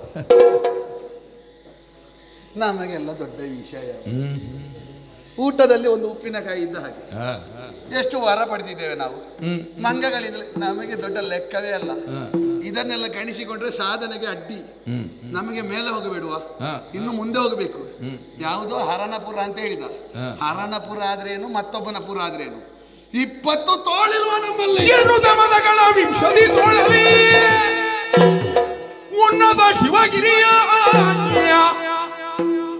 ನಮಗೆಲ್ಲ ದೊಡ್ಡ ವಿಷಯ. ಊಟದಲ್ಲಿ ಒಂದು ಉಪ್ಪಿನಕಾಯಿ ಇದ್ದ ಹಾಗೆ ಎಷ್ಟು ವರ ಪಡೆದಿದ್ದೇವೆ ನಾವು. ಮಂಗಗಳಿದ್ರೆ ನಮಗೆ ದೊಡ್ಡ ಲೆಕ್ಕವೇ ಅಲ್ಲ. ಇದನ್ನೆಲ್ಲ ಗಣಿಸಿಕೊಂಡ್ರೆ ಸಾಧನೆಗೆ ಅಡ್ಡಿ. ನಮಗೆ ಮೇಲೆ ಹೋಗಬೇಡುವ, ಇನ್ನು ಮುಂದೆ ಹೋಗಬೇಕು. ಯಾವುದೋ ಹರನಪುರ ಅಂತ ಹೇಳಿದ. ಹರನಪುರ ಆದ್ರೇನು, ಮತ್ತೊಬ್ಬನ ಪುರ ಆದ್ರೇನು? 20 ತೋಳಿಲ್ವ ನಮ್ಮಲ್ಲಿ? ವಿಂಶತಿ ತೋಳಲಿ ಉನ್ನತ ಶಿವಗಿರಿಯ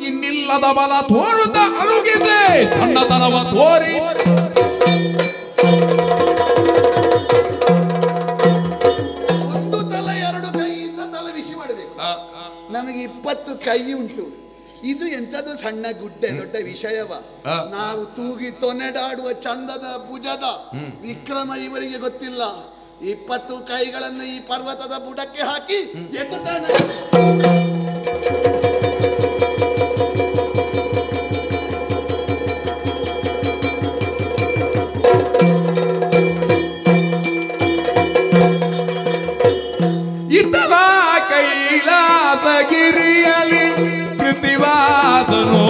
ಇನ್ನಿಲ್ಲದ ಬಲ ತೋರುತ್ತ ಅಲುಗಿದೆ ಸಣ್ಣತನವ ತೋರಿ. ಒಂದು ತಲೆ 2 ಕೈಯಿಂದ ತಲೆ ಬಿಸಿ ಮಾಡಬೇಕು. ನಮಗೆ 20 ಕೈ ಉಂಟು. ಇದು ಎಂಥದ್ದು ಸಣ್ಣ ಗುಡ್ಡೆ ದೊಡ್ಡ ವಿಷಯವ? ನಾವು ತೂಗಿ ತೊನೆಡಾಡುವ ಚಂದದ ಭುಜದ ವಿಕ್ರಮ ಇವರಿಗೆ ಗೊತ್ತಿಲ್ಲ. 20 ಕೈಗಳನ್ನು ಈ ಪರ್ವತದ ಬುಡಕ್ಕೆ ಹಾಕಿ ಎತ್ತುತ್ತಾನೆ. ಇತರ ಕೈಲಾಸಗಿರಿಯಲಿ ಕೃತಿವಾದನು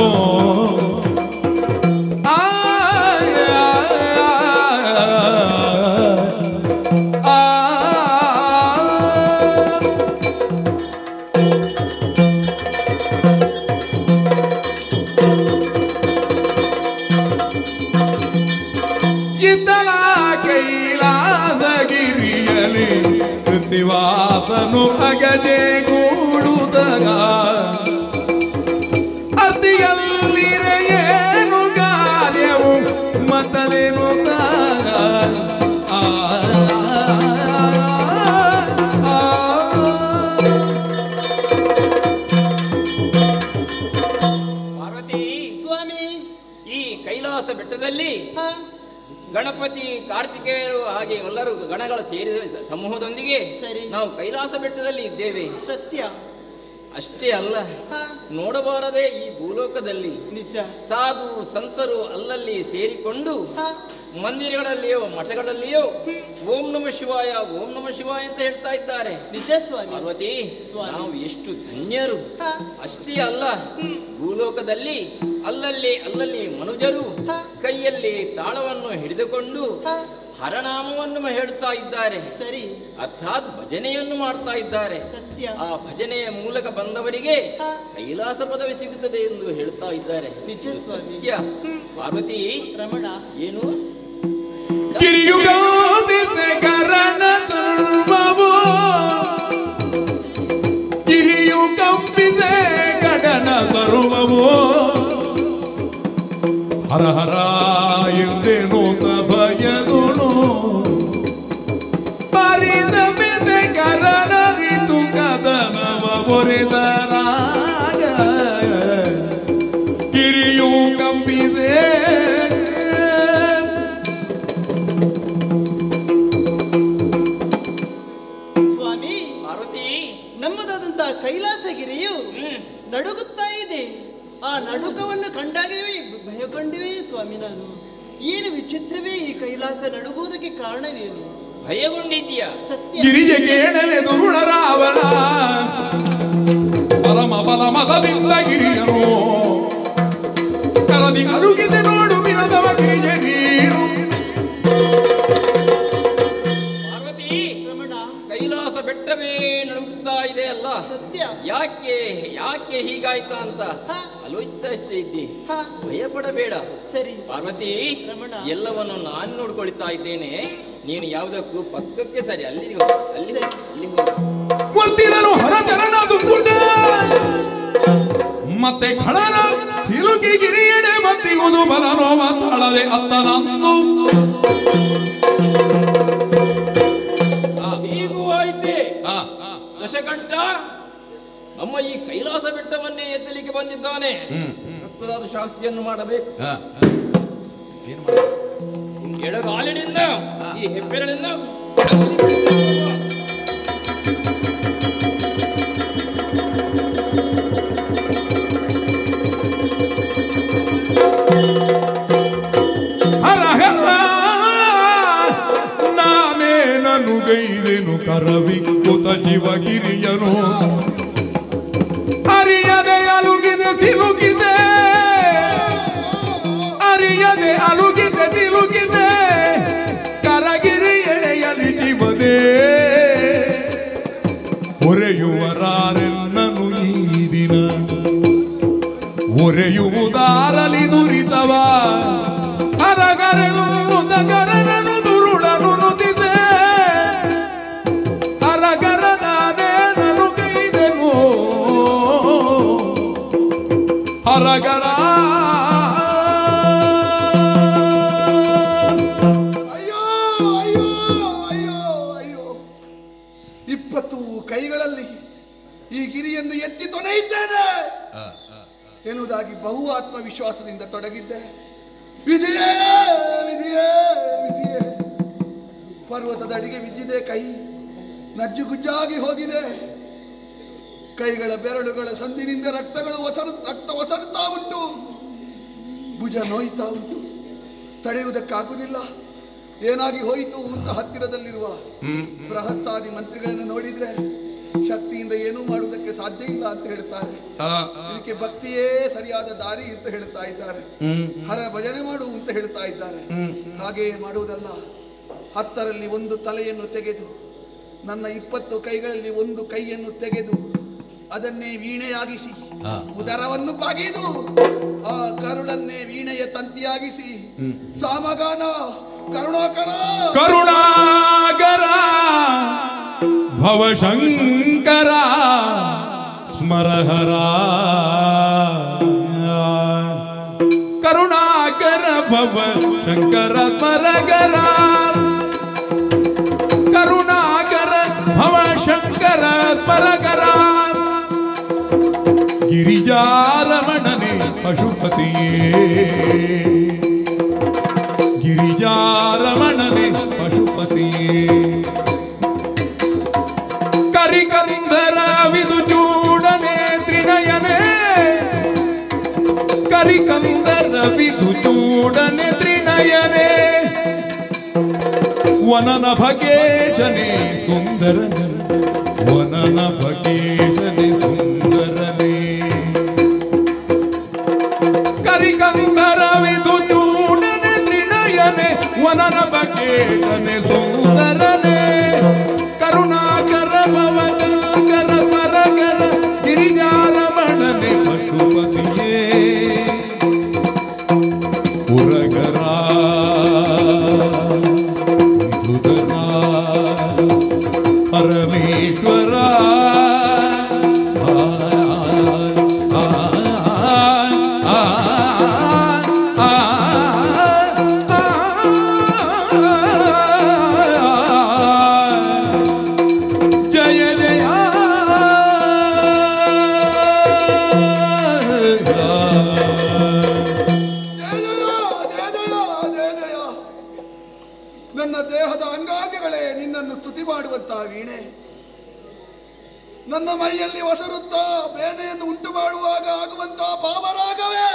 ಇತರ ಕೈಲಾಸಗಿರಿಯಲಿ ಕೃತಿವಾದನು ಅಗಜೆ ಗೂಡುತ್ತಗ ಅತಿಯಲ್ಲಿರೆ ಏನು ಕಾರ್ಯವು ಮತಲೇನು ಪಾರ್ವತಿ ಸ್ವಾಮಿ, ಈ ಕೈಲಾಸ ಬೆಟ್ಟದಲ್ಲಿ ಗಣಪತಿ ಕಾರ್ತಿಕೇಯರು ಹಾಗೆ ಎಲ್ಲರೂ ಗಣಗಳ ಸೇರಿದ ಸಮೂಹದೊಂದಿಗೆ ನಾವು ಕೈಲಾಸ ಬೆಟ್ಟದಲ್ಲಿ ಇದ್ದೇವೆ. ಸತ್ಯ. ಅಷ್ಟೇ ಅಲ್ಲ, ನೋಡಬಾರದೆ ಈ ಭೂಲೋಕದಲ್ಲಿ ನಿಜ ಸಾಧು ಸಂತರು ಅಲ್ಲಲ್ಲಿ ಸೇರಿಕೊಂಡು ಮಂದಿರಗಳಲ್ಲಿಯೋ ಮಠಗಳಲ್ಲಿಯೋ ಓಂ ನಮ ಶಿವಾಯ ಓಂ ನಮ ಶಿವಾಯ ಅಂತ ಹೇಳ್ತಾ ಇದ್ದಾರೆ. ನಿಜ ಸ್ವಾಮಿ. ಪಾರ್ವತಿ, ನಾವು ಎಷ್ಟು ಧನ್ಯರು. ಅಷ್ಟೇ ಅಲ್ಲ, ಭೂಲೋಕದಲ್ಲಿ ಅಲ್ಲಲ್ಲಿ ಮನುಜರು ಕೈಯಲ್ಲಿ ತಾಳವನ್ನು ಹಿಡಿದುಕೊಂಡು ಹರನಾಮವನ್ನು ಹೇಳ್ತಾ ಇದ್ದಾರೆ. ಸರಿ. ಅರ್ಥಾತ್ ಭಜನೆಯನ್ನು ಮಾಡ್ತಾ ಇದ್ದಾರೆ. ಸತ್ಯ. ಆ ಭಜನೆಯ ಮೂಲಕ ಬಂದವರಿಗೆ ಕೈಲಾಸ ಪದವಿ ಸಿಗುತ್ತದೆ ಎಂದು ಹೇಳ್ತಾ ಇದ್ದಾರೆ. ನಿಜ ಸ್ವಾಮಿ. ಪಾರ್ವತಿ, ರಮಣ, ಏನು ಕಿರಿಯು ಕಂಪಿದೆ ಗಡನ ತರುವವೋ ಹರ ಹರ ಎಂದೇನೋ ಭಯದೋನು ಪರಿದ ಬೆದೆ ಕರನ ರಿತು ಕದನವ ಒರೆದರಾಗ ಕಿರಿಯು ಕಂಪಿದೆ. ಸ್ವಾಮಿ, ಪಾರ್ವತಿ, ನಮ್ಮದಾದಂತಹ ಕೈಲಾಸಗಿರಿಯು ನಡುಗುತ್ತಾ ಇದೆ. ಆ ನಡುಕವನ್ನು ಕಂಡಾಗವೇ ಭಯಗೊಂಡಿವೆ ಸ್ವಾಮಿ. ನಾನು ಏನು ವಿಚಿತ್ರವೇ, ಈ ಕೈಲಾಸ ನಡುಗುವುದಕ್ಕೆ ಕಾರಣವೇನು? ಭಯಗೊಂಡಿದ್ದೀಯಾ? ಸತ್ಯ. ಗಿರಿಜೆ ಕೇಳಲೆ ದುರುಳ ರಾವಣ ಪರಮ ಬಲ ಮದದಿಂದ ಗಿರಿಯನು ಕರದಿ ಅಡುಗಿದೆ ನೋಡು ವಿನದವ ಗಿರಿಜೆ ನೀರು. ಪಾರ್ವತಿ, ರಮಣ, ಕೈಲಾಸ ಬೆಟ್ಟವೇ ನಡುಗುತ್ತಾ ಇದೆ ಅಲ್ಲ? ಸತ್ಯ. ಯಾಕೆ ಹೀಗಾಯ್ತಾ ಅಂತ ಆಲೋಚಿಸ್ತಾ ಇದ್ದಿ. ಭಯ ಪಡಬೇಡ. ಸರಿ ಪಾರ್ವತಿ, ರಮಣ, ಎಲ್ಲವನ್ನು ನಾನು ನೋಡ್ಕೊಳ್ತಾ ಇದ್ದೇನೆ. ನೀನು ಯಾವುದಕ್ಕೂ ಪಕ್ಕಕ್ಕೆ ಸರಿ, ಅಲ್ಲಿ ಹೋಗು. ಒಂದಿರನು ಹರಚರಣ ದುಂಗುಟ ಮತ್ತೆ ಖಳನ ತಿರುಗಿ ಗಿರಿಯಡೆ ಮತ್ತಿಗುದು ಬಲನೋವ ತಾಳದೆ ಅತ್ತನಂದು ಹೀಗೂ ಆಯ್ತೆ ದಶಕಂಠ. ನಮ್ಮ ಈ ಕೈಲಾಸ ಬೆಟ್ಟವನ್ನೇ ಎತ್ತಲಿಕ್ಕೆ ಬಂದಿದ್ದಾನೆ. ರಕ್ತದಾದ ಶಾಸ್ತಿಯನ್ನು ಮಾಡಬೇಕು. ಎಡಗಾಲಿನಿಂದ ಈ ಹೆಬ್ಬೆರಳಿಂದ ಹರ ಹರ ನಾನೇನನು ಗೈದೆನು ಕರವಿಕ್ಕುತ ಶಿವಗಿರಿಯನು ಅರಿಯದೆ ಅಲುಗಿದೆ ಸಿಲುಕಿದೆ ಅರಿಯದೆ ಅಲುಗಿದೆ ತಿಲುಕಿದೆ ಕರಗಿರಿ ಎಳೆಯಲಿ ಶಿವದೇ ಹೊರೆಯುವರಾರೆನ್ನನು ಈ ದಿನ ಹೊರೆಯುವುದಾರಲಿ ದುರಿತವ ಹರಗರನು ಮುದಗರನನು ದುರುಳನು ನುತಿದೆ ಹರಗರ ನಾನೇನನು ಕೈದೆನು ಹರಗರ. ಅಯ್ಯೋ ಅಯ್ಯೋ ಅಯ್ಯೋ ಅಯ್ಯೋ, 20 ಕೈಗಳಲ್ಲಿ ಈ ಗಿರಿಯನ್ನು ಎತ್ತಿ ತೊನೆಯಿದ್ದೇನೆ ಎನ್ನುವುದಾಗಿ ಬಹು ಆತ್ಮವಿಶ್ವಾಸದಿಂದ ತೊಡಗಿದ್ದೆ. ವಿಧಿಯೇ ವಿಧಿಯೇ ವಿಧಿಯೇ, ಪರ್ವತದ ಅಡಿಗೆ ಬಿದ್ದಿದೆ ಕೈ, ನಜ್ಜುಗುಜ್ಜಾಗಿ ಹೋಗಿದೆ. ಕೈಗಳ ಬೆರಳುಗಳ ಸಂದಿನಿಂದ ರಕ್ತ ಒಸರುತ್ತಾ ಉಂಟು, ಭುಜ ನೋಯ್ತಾ ಉಂಟು, ತಡೆಯುವುದಕ್ಕಾಗುವುದಿಲ್ಲ. ಏನಾಗಿ ಹೋಯಿತು ಅಂತ ಹತ್ತಿರದಲ್ಲಿರುವ ಬೃಹಸ್ತಾದಿ ಮಂತ್ರಿಗಳನ್ನು ನೋಡಿದ್ರೆ ಶಕ್ತಿಯಿಂದ ಏನೂ ಮಾಡುವುದಕ್ಕೆ ಸಾಧ್ಯ ಇಲ್ಲ ಅಂತ ಹೇಳ್ತಾರೆ. ಇದಕ್ಕೆ ಭಕ್ತಿಯೇ ಸರಿಯಾದ ದಾರಿ ಅಂತ ಹೇಳ್ತಾ ಇದ್ದಾರೆ. ಹರ ಭಜನೆ ಮಾಡು ಅಂತ ಹೇಳ್ತಾ ಇದ್ದಾರೆ. ಹಾಗೆಯೇ ಮಾಡುವುದಲ್ಲ, 10ರಲ್ಲಿ ಒಂದು ತಲೆಯನ್ನು ತೆಗೆದು ನನ್ನ 20 ಕೈಗಳಲ್ಲಿ ಒಂದು ಕೈಯನ್ನು ತೆಗೆದು ಅದನ್ನೇ ವೀಣೆಯಾಗಿಸಿ ಉದರವನ್ನು ಬಾಗಿದು ಆ ಕರುಳನ್ನೇ ವೀಣೆಯ ತಂತಿಯಾಗಿಸಿ ಸಾಮಗಾನ ಕರುಣಾಕರ ಕರುಣಾಕರ ಭವಶಂಕರ ಸ್ಮರಹರ ಕರುಣಾಕರ ಭವಶಂಕರ ಸ್ಮರಗರ ಕರುಣಾಕರ ಭವಶಂಕರ ಸ್ಮರಗರ ಗಿರಿಜಾರಮಣನೆ ಪಶುಪತಿಯೇ ಗಿರಿಜಾರಮಣನೆ ಗಿರಿಜಾರಮಣನೆ ಪಶುಪತಿಯೇ ಕರಿಕಂದರ ವಿದುಚೂಡನೆ ತ್ರಿನಯನೆ ಕರಿಕಂದರ ವಿದುಚೂಡನೆ ತ್ರಿನಯನೆ ವನನ ಭಗೇಶನೆ ಸುಂದರನೆ ವನನ ಭಗೇಶನೆ ಸುಂದರನೆ ಕರಿಕಂದರ ವಿದುಚೂಡನೆ ತ್ರಿನಯನೆ ವನನ ಭಗೇಶನೆ ಸುಂದರನೆ ಕರುಣಾಕರ ಭವಗರ ಪರಗರ ಗಿರಿಜಾರಮಣನೆ ಪಶುಪತಿಯೇ ಪುರಗರ ವಿಧುಧರ ಪರಮೇಶ್ವರ ನನ್ನ ದೇಹದ ಅಂಗಾಂಗಗಳೇ ನಿನ್ನನ್ನು ಸ್ತುತಿ ಮಾಡುವಂತಹ ವೀಣೆ, ನನ್ನ ಮೈಯಲ್ಲಿ ಒಸರುತ್ತಾ ಬೇನೆಯನ್ನು ಉಂಟು ಮಾಡುವಾಗ ಆಗುವಂತಹ ಭಾವರಾಗವೇ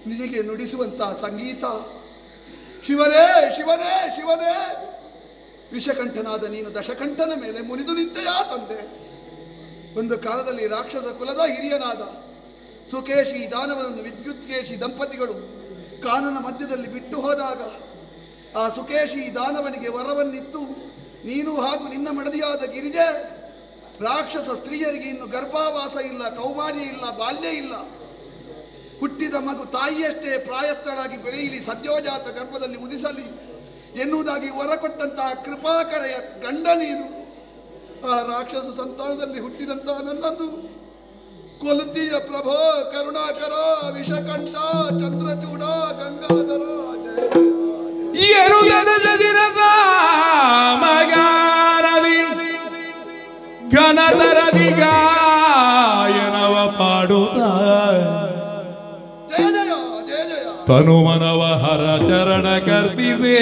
ನಿನಗೆ ನುಡಿಸುವಂತಹ ಸಂಗೀತ. ಶಿವನೇ ಶಿವನೇ ಶಿವನೇ, ವಿಷಕಂಠನಾದ ನೀನು ದಶಕಂಠನ ಮೇಲೆ ಮುನಿದು ನಿಂತೆಯಾ ತಂದೆ? ಒಂದು ಕಾಲದಲ್ಲಿ ರಾಕ್ಷಸ ಕುಲದ ಹಿರಿಯನಾದ ಸುಕೇಶಿ ದಾನವನನ್ನು ವಿದ್ಯುತ್ಕೇಶಿ ದಂಪತಿಗಳು ಕಾನನ ಮಧ್ಯದಲ್ಲಿ ಬಿಟ್ಟು ಹೋದಾಗ ಆ ಸುಕೇಶಿ ದಾನವನಿಗೆ ವರವನ್ನಿತ್ತು, ನೀನು ಹಾಗೂ ನಿನ್ನ ಮಡದಿಯಾದ ಗಿರಿಜೆ ರಾಕ್ಷಸ ಸ್ತ್ರೀಯರಿಗೆ ಇನ್ನು ಗರ್ಭಾವಾಸ ಇಲ್ಲ, ಕೌಮಾರ್ಯ ಇಲ್ಲ, ಬಾಲ್ಯ ಇಲ್ಲ, ಹುಟ್ಟಿದ ಮಗು ತಾಯಿಯಷ್ಟೇ ಪ್ರಾಯಸ್ಥಳಾಗಿ ಬೆಳೆಯಲಿ, ಸದ್ಯೋಜಾತ ಗರ್ಭದಲ್ಲಿ ಉದಿಸಲಿ ಎನ್ನುವುದಾಗಿ ವರ ಕೊಟ್ಟಂತಹ ಕೃಪಾಕರೆಯ ಗಂಡ ನೀನು. ಆ ರಾಕ್ಷಸ ಸಂತಾನದಲ್ಲಿ ಹುಟ್ಟಿದಂತಹ ನನ್ನನ್ನು ಕೊಲುತ್ತೀಯ ಪ್ರಭೋ ಕರುಣಾಕರ ವಿಷಕಂಠ ಚಂದ್ರಚೂಡ ಗಂಗಾಧರ ಮಗಾರದಿ ಘನತರದಿ ಗಾಯನವ ಪಾಡುತ್ತ ಜಯ ಜಯ ಜಯ ಜಯ ತನುಮನವ ಹರ ಚರಣ ಕರ್ಪಿಸೆ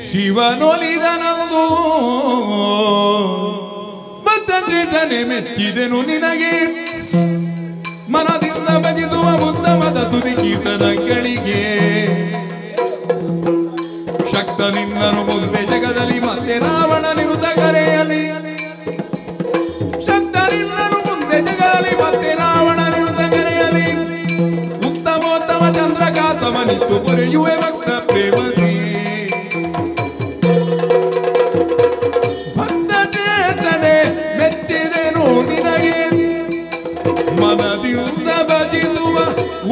ಶಿವನೊಲಿದನಂದು ಭಕ್ತನೆ ಮೆಚ್ಚಿದೆನು ನಿನಗೆ ಮನದಿಂದ ಭಜಿಸುವ ಉತ್ತಮದ ತುದಿ ಕೀರ್ತನಗಳಿಗೆ ಶಕ್ತ ನಿನ್ನನು ಮುಂದೆ ಜಗದಲ್ಲಿ ಮತ್ತೆ ರಾವಣ ನಿರುತ ಕರೆಯಲಿ ಶಕ್ತ ನಿನ್ನನು ಮುಂದೆ ಜಗದಲ್ಲಿ ಮತ್ತೆ ರಾವಣ ನಿರುತ ಕರೆಯಲಿ ಉತ್ತಮೋತ್ತಮ ಚಂದ್ರಕಾತಮ ನಿತ್ತು ಪೊರೆಯುವೆ ಭಕ್ತ ಪ್ರೇಮದಿ ಭಕ್ತ ಚೇತನೆ ಮೆಚ್ಚಿದೆನು ನಿನಗೆ ಮನದಿಂದ ಭಜಿಸುವ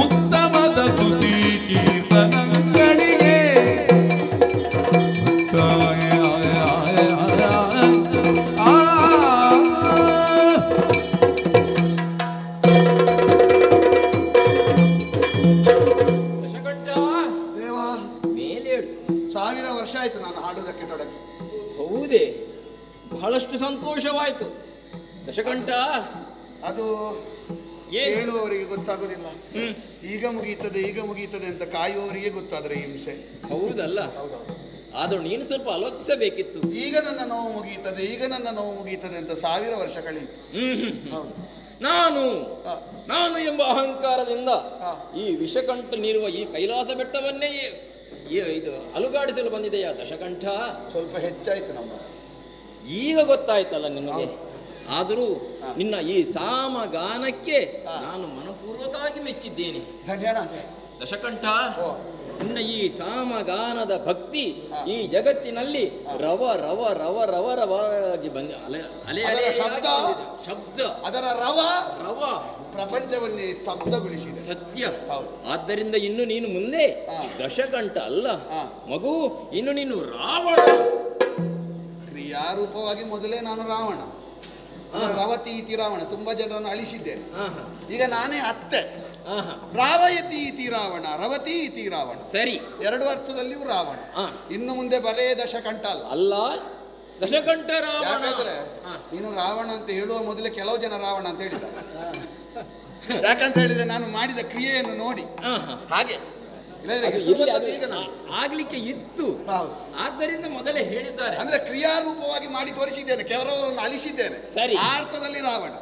ಉತ್ತಮದ ತುದಿ ಕೀರ್ತನಗಳಿಗೆ ದೇವಾ, ಮೇಲೆ ಹೇಳು. 1000 ವರ್ಷ ಆಯ್ತು ನಾನು ಹಾಡುವುದಕ್ಕೆ ತೊಡಗಿ. ಹೌದೇ, ಬಹಳಷ್ಟು ಸಂತೋಷವಾಯ್ತು ದಶಕಂಠ. ಅದು ಏನು? ಹೇಳುವವರಿಗೆ ಗೊತ್ತಾಗೋದಿಲ್ಲ. ಈಗ ಮುಗೀತದೆ ಅಂತ ಕಾಯುವವರಿಗೆ ಗೊತ್ತಾದ್ರೆ ಹಿಂಸೆ. ಹೌದಲ್ಲ, ಆದ್ರೂ ನೀನು ಸ್ವಲ್ಪ ಆಲೋಚಿಸಬೇಕಿತ್ತು. ಈಗ ನನ್ನ ನೋವು ಮುಗೀತದೆ ಅಂತ 1000 ವರ್ಷ ಕಳೆಯಿತು. ಹೌದು. ನಾನು ಎಂಬ ಅಹಂಕಾರದಿಂದ ಹಾ. ಈ ವಿಷಕಂಠ ನೀರುವ ಈ ಕೈಲಾಸ ಬೆಟ್ಟವನ್ನೇ ಇದು ಅಲುಗಾಡಿಸಲು ಬಂದಿದೆಯಾ ದಶಕಂಠ? ಸ್ವಲ್ಪ ಹೆಚ್ಚಾಯ್ತು ನಮ್ಮ. ಈಗ ಗೊತ್ತಾಯ್ತಲ್ಲ ನಿನಗೆ. ಆದರೂ ನಿನ್ನ ಈ ಸಾಮಗಾನಕ್ಕೆ ನಾನು ಮನಪೂರ್ವಕವಾಗಿ ಮೆಚ್ಚಿದ್ದೇನೆ ಧನ್ಯನಾದ ದಶಕಂಠ. ನಿನ್ನ ಈ ಸಾಮಗಾನದ ಭಕ್ತಿ ಈ ಜಗತ್ತಿನಲ್ಲಿ ರವ ರವ ರವ ರವ ರವಾಗಿ ಬಂದ ಅದರ ಶಬ್ದ ಅದರ ರವ ರವ ಪ್ರಪಂಚವನ್ನೇ ಸ್ತಬ್ಧಗೊಳಿಸಿದೆ. ಸತ್ಯ. ಹೌದು. ಆದ್ದರಿಂದ ಇನ್ನು ನೀನು ಮುಂದೆ ದಶಕಂಠ ಅಲ್ಲ ಮಗು, ಇನ್ನು ನೀನು ರಾವಣ. ಕ್ರಿಯಾರೂಪವಾಗಿ ಮೊದಲೇ ನಾನು ರಾವಣ, ರವತಿ ಇತಿ ರಾವಣ, ತುಂಬಾ ಜನರನ್ನು ಅಳಿಸಿದ್ದೇನೆ. ಈಗ ನಾನೇ ಅತ್ತೆ. ರಾವಯತಿ ಇತಿ ರಾವಣ, ರವತಿ ಇತಿ ರಾವಣ. ಸರಿ, 2 ಅರ್ಥದಲ್ಲಿಯೂ ರಾವಣ. ಇನ್ನು ಮುಂದೆ ಬರೇ ದಶಕಂಠ ಅಲ್ಲ, ದಶಕಂಠ ರಾವಣ. ಯಾಕಂದ್ರೆ ನೀನು ರಾವಣ ಅಂತ ಹೇಳುವ ಮೊದಲೇ ಕೆಲವು ಜನ ರಾವಣ ಅಂತ ಹೇಳಿದ್ದಾರೆ. ಯಾಕಂತ ಹೇಳಿದ್ರೆ ನಾನು ಮಾಡಿದ ಕ್ರಿಯೆಯನ್ನು ನೋಡಿ. ಹಾಗೆ ಆಗ್ಲಿಕ್ಕೆ ಇತ್ತು, ಆದ್ದರಿಂದ ಮೊದಲೇ ಹೇಳಿದ್ದಾರೆ. ಅಂದ್ರೆ ಕ್ರಿಯಾರೂಪವಾಗಿ ಮಾಡಿ ತೋರಿಸಿದ್ದೇನೆ, ಕೆಲವರನ್ನು ಅಲಿಸಿದ್ದೇನೆ. ಸರಿ, ಆ ಅರ್ಥದಲ್ಲಿ ರಾವಣ.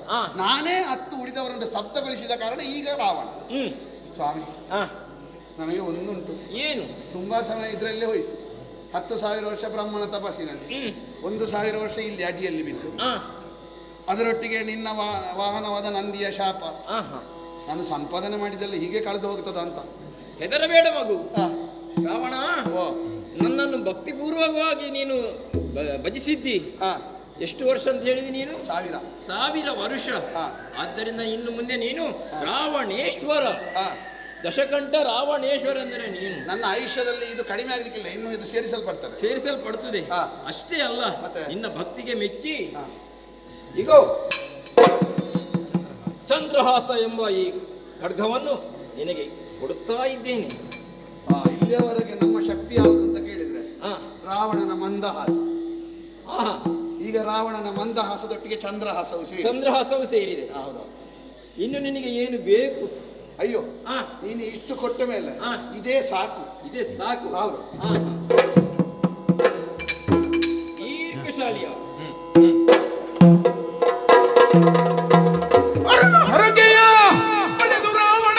ನಾನೇ 10 ಉಳಿದವರನ್ನು ಸ್ತಬ್ಧಗೊಳಿಸಿದ ಕಾರಣ ಈಗ ರಾವಣ. ಸ್ವಾಮಿ, ನನಗೆ ಒಂದುಂಟು. ಏನು? ತುಂಬಾ ಸಮಯ ಇದರಲ್ಲೇ ಹೋಯ್ತು. 10,000 ವರ್ಷ ಬ್ರಹ್ಮನ ತಪಸ್ಸಿನಲ್ಲಿ, 1,000 ವರ್ಷ ಇಲ್ಲಿ ಅಡಿಯಲ್ಲಿ ಬಿದ್ದು, ಅದರೊಟ್ಟಿಗೆ ನಿನ್ನ ವಾಹನವಾದ ನಂದಿಯ ಶಾಪ. ನಾನು ಸಂಪಾದನೆ ಮಾಡಿದಲ್ಲಿ ಹೀಗೆ ಕಳೆದು ಹೋಗ್ತದ ಅಂತ. ಹೆದರಬೇಡ ಮಗು. ರಾವಣ, ನನ್ನನ್ನು ಭಕ್ತಿಪೂರ್ವಕವಾಗಿ ನೀನು ಭಜಿಸಿದ್ದಿ. ಎಷ್ಟು ವರ್ಷ ಅಂತ ಹೇಳಿದಿ ನೀನು? 1000 ವರ್ಷ. ಆದ್ದರಿಂದ ಇನ್ನು ಮುಂದೆ ನೀನು ರಾವಣೇಶ್ವರ, ದಶಕಂಠ ರಾವಣೇಶ್ವರ ಅಂದರೆ ನೀನು. ನನ್ನ ಆಯುಷ್ಯದಲ್ಲಿ ಇದು ಕಡಿಮೆ ಆಗ್ಲಿಕ್ಕಿಲ್ಲ, ಇನ್ನು ಇದು ಸೇರಿಸಲ್ಪಡ್ತದೆ. ಅಷ್ಟೇ ಅಲ್ಲ, ನಿನ್ನ ಭಕ್ತಿಗೆ ಮೆಚ್ಚಿ ಈಗೋ ಚಂದ್ರಹಾಸ ಎಂಬ ಈ ಖಡ್ಗವನ್ನು ನಿನಗೆ ಕೊಡುತ್ತಾ ಇದ್ದೇನೆ. ಇಲ್ಲಿಯವರೆಗೆ ನಮ್ಮ ಶಕ್ತಿ ಯಾವುದು ಅಂತ ಕೇಳಿದ್ರೆ ರಾವಣನ ಮಂದಹಾಸ. ಈಗ ರಾವಣನ ಮಂದಹಾಸದೊಟ್ಟಿಗೆ ಚಂದ್ರಹಾಸವು ಸೇರಿದೆ. ಇನ್ನು ನಿನಗೆ ಏನು ಬೇಕು? ಅಯ್ಯೋ, ನೀನು ಇಷ್ಟು ಕೊಟ್ಟ ಮೇಲೆ ಇದೇ ಸಾಕು. ಹೌದು. ದೀರ್ಘಶಾಲಿಯ ಹೊರಗೆಯ ಪಡೆದು ರಾವಣ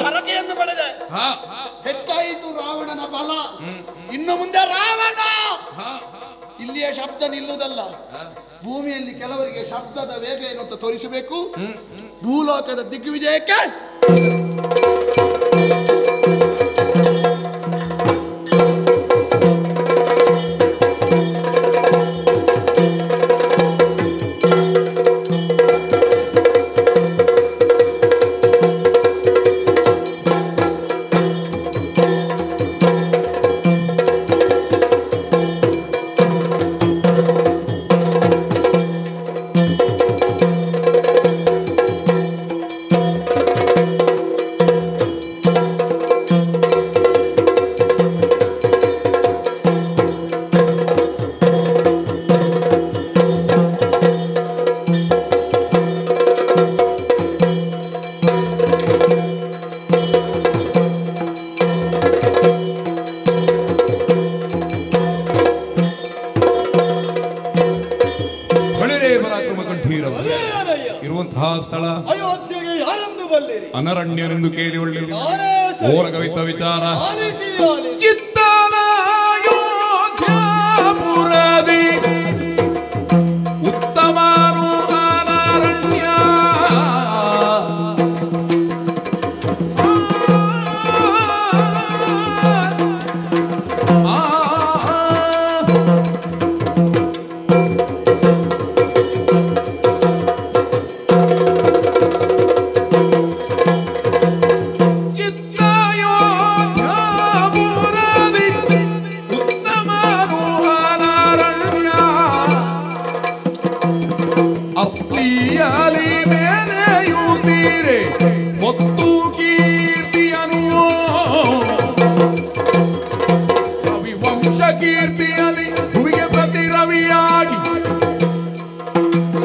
ಹರಕೆಯನ್ನು ಪಡೆದ. ಹೆಚ್ಚಾಯಿತು ರಾವಣನ ಬಲ. ಇನ್ನು ಮುಂದೆ ರಾವಣ ಇಲ್ಲಿಯ ಶಬ್ದ ನಿಲ್ಲುವುದಲ್ಲ. ಭೂಮಿಯಲ್ಲಿ ಕೆಲವರಿಗೆ ಶಬ್ದದ ವೇಗ ಏನು ಅಂತ ತೋರಿಸಬೇಕು. ಭೂಲೋಕದ ದಿಗ್ವಿಜಯಕ್ಕೆ ಇರುವಂತಹ ಸ್ಥಳ ಅಯೋಧ್ಯೆಗೆ ಯಾರೆಂದು ಬಲ್ಲಿರಿ? ಅನರಣ್ಯರೆಂದು ಕೇಳಿ ಒಳ್ಳೆ ಓರಗವಿತ ವಿಚಾರ ಅಯೋಧ್ಯಾಪುರದಿ ಉತ್ತಮ ಅನರಣ್ಯ ಕೀರ್ತಿಯಲ್ಲಿ ಭೂಮಿಗೆ ಪ್ರತಿ ರವಿಯಾಗಿ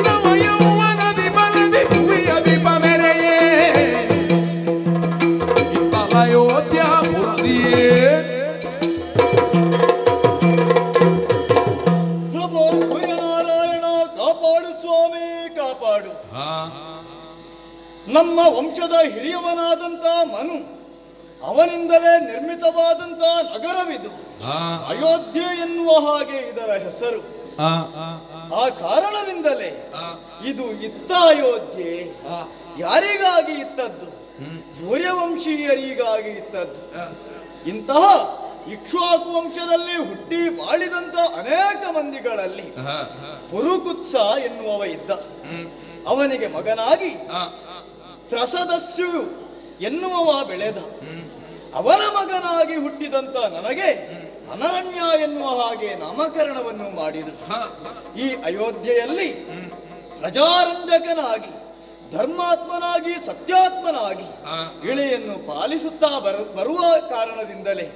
ನವಯೌವನದಿ ಬಲದಿ ಭೂಮಿಯ ದೀಪ ಮೆರೆಯೇ ಅಯೋಧ್ಯಾಪುರದಿಯೇ ಪ್ರಭು ಸೂರ್ಯನಾರಾಯಣ ಕಾಪಾಡು ಸ್ವಾಮಿ ಕಾಪಾಡು. ನಮ್ಮ ವಂಶದ ಹಿರಿಯವನಾದಂತ ಮನು, ಅವನಿಂದಲೇ ನಿರ್ಮಿತವಾದಂತ ನಗರವಿದು. ಅಯೋಧ್ಯೆ ಎನ್ನುವ ಹಾಗೆ ಇದರ ಹೆಸರು. ಆ ಕಾರಣದಿಂದಲೇ ಇದು ಇತ್ತ ಅಯೋಧ್ಯೆ. ಯಾರಿಗಾಗಿ ಇತ್ತದ್ದು? ಸೂರ್ಯವಂಶೀಯರಿಗಾಗಿ ಇತ್ತದ್ದು. ಇಂತಹ ಇಕ್ಷ್ವಾಕು ವಂಶದಲ್ಲಿ ಹುಟ್ಟಿ ಬಾಳಿದಂತ ಅನೇಕ ಮಂದಿಗಳಲ್ಲಿ ಪುರುಕುತ್ಸ ಎನ್ನುವವ ಇದ್ದ. ಅವನಿಗೆ ಮಗನಾಗಿ ತ್ರಸದಸ್ಯು ಎನ್ನುವವ ಬೆಳೆದ. ಅವನ ಮಗನಾಗಿ ಹುಟ್ಟಿದಂತ ನನಗೆ ಅನರಣ್ಯ ಎನ್ನುವ ಹಾಗೆ ನಾಮಕರಣವನ್ನು ಮಾಡಿದರು. ಈ ಅಯೋಧ್ಯೆಯಲ್ಲಿ ಪ್ರಜಾರಂಜಕನಾಗಿ, ಧರ್ಮಾತ್ಮನಾಗಿ, ಸತ್ಯಾತ್ಮನಾಗಿ ಇಳೆಯನ್ನು ಪಾಲಿಸುತ್ತಾ ಬರುವ ಕಾರಣದಿಂದಲೇ